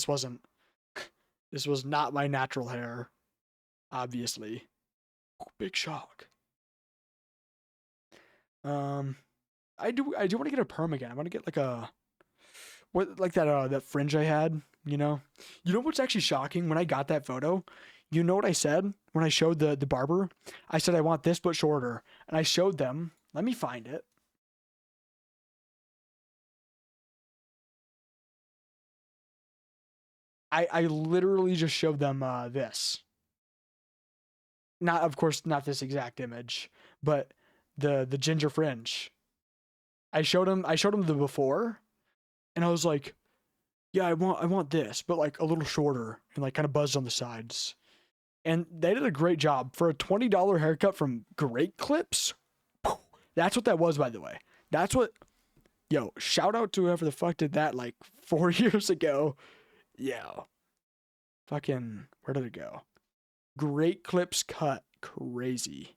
This was not my natural hair, obviously. Big shock. I do want to get a perm again. I want to get like that fringe I had, you know? You know what's actually shocking? When I got that photo, you know what I said when I showed the barber? I said I want this but shorter, and I showed them. Let me find it. I literally just showed them this. Not, of course, not this exact image, but the ginger fringe. I showed him the before, and I was like, yeah, I want this, but like a little shorter and like kind of buzzed on the sides. And they did a great job for a $20 haircut from Great Clips. That's what that was, by the way. That's what, yo, shout out to whoever the fuck did that like 4 years ago. Yeah. Fucking, where did it go? Great Clips cut. Crazy.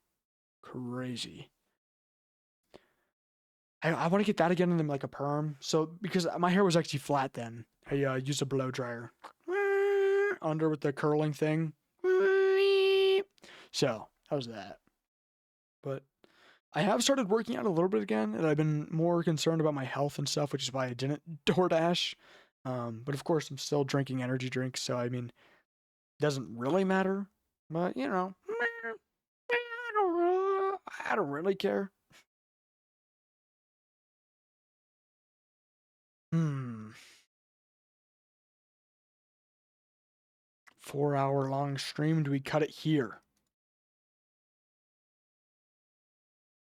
I want to get that again in them like a perm. So, because my hair was actually flat then. I used a blow dryer. Under with the curling thing. So, that was that. But I have started working out a little bit again, and I've been more concerned about my health and stuff, which is why I didn't DoorDash. But of course, I'm still drinking energy drinks, so I mean, it doesn't really matter. But, you know, I don't really care. 4 hour long stream. Do we cut it here?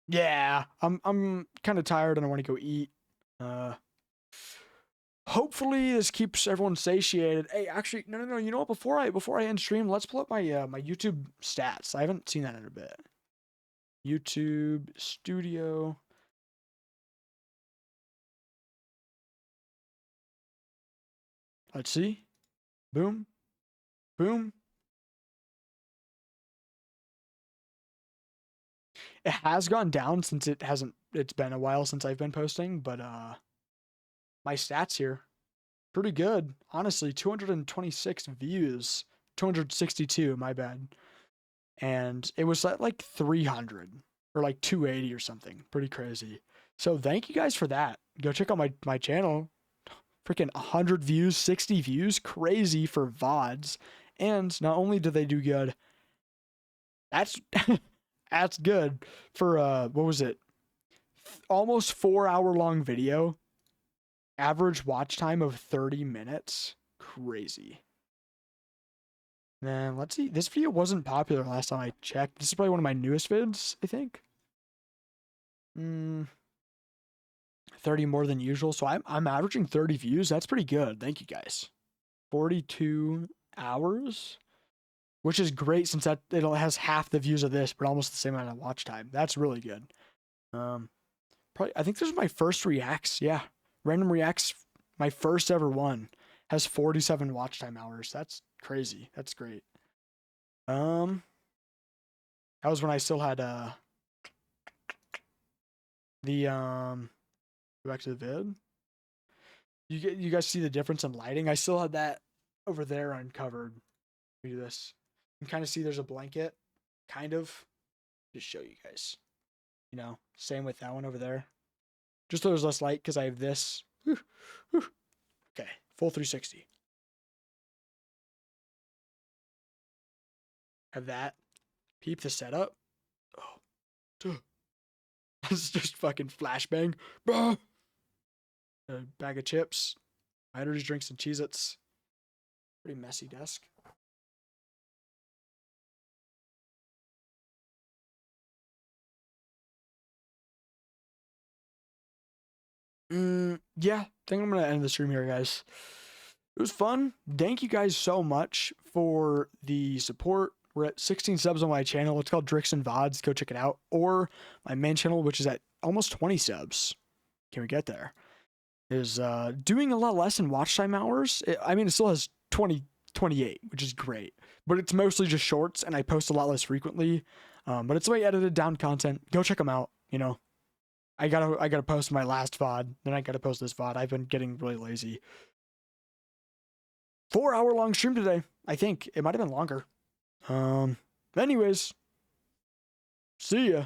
Yeah, I'm kind of tired and I want to go eat. hopefully this keeps everyone satiated. Hey, actually, no. You know what? Before I end stream, let's pull up my my YouTube stats. I haven't seen that in a bit. YouTube Studio. Let's see. Boom. Boom. It has gone down since it's been a while since I've been posting, but my stats here, pretty good. Honestly, 226 views, 262, my bad. And it was at like 300 or like 280 or something. Pretty crazy. So thank you guys for that. Go check out my channel. Freaking 100 views, 60 views, crazy for VODs. And not only do they do good, that's that's good for what was it? Almost 4-hour long video. Average watch time of 30 minutes. Crazy. Then let's see. This video wasn't popular last time I checked. This is probably one of my newest vids, I think. 30 more than usual. So I'm averaging 30 views. That's pretty good. Thank you guys. 42 hours, which is great since it has half the views of this, but almost the same amount of watch time. That's really good. Probably I think this is my first reacts. Yeah, random reacts. My first ever one has 47 watch time hours. That's crazy. That's great. That was when I still had go back to the vid. You guys see the difference in lighting? I still had that over there uncovered. Let me do this. You can kind of see there's a blanket. Kind of. Just show you guys. You know, same with that one over there. Just so there's less light because I have this. Okay, full 360. Have that. Peep the setup. Oh, duh. This is just fucking flashbang. A bag of chips, energy drinks, and Cheez-Its. Pretty messy desk. Yeah, I think I'm gonna end the stream here, guys. It was fun. Thank you guys so much for the support. We're at 16 subs on my channel. It's called Drixztin VODs. Go check it out. Or my main channel, which is at almost 20 subs. Can we get there? Is doing a lot less in watch time hours. I mean, it still has 28, which is great. But it's mostly just shorts, and I post a lot less frequently. But it's way edited down content. Go check them out. You know, I gotta post my last VOD, then I gotta post this VOD. I've been getting really lazy. 4-hour long stream today. I think it might have been longer. Anyways, see ya.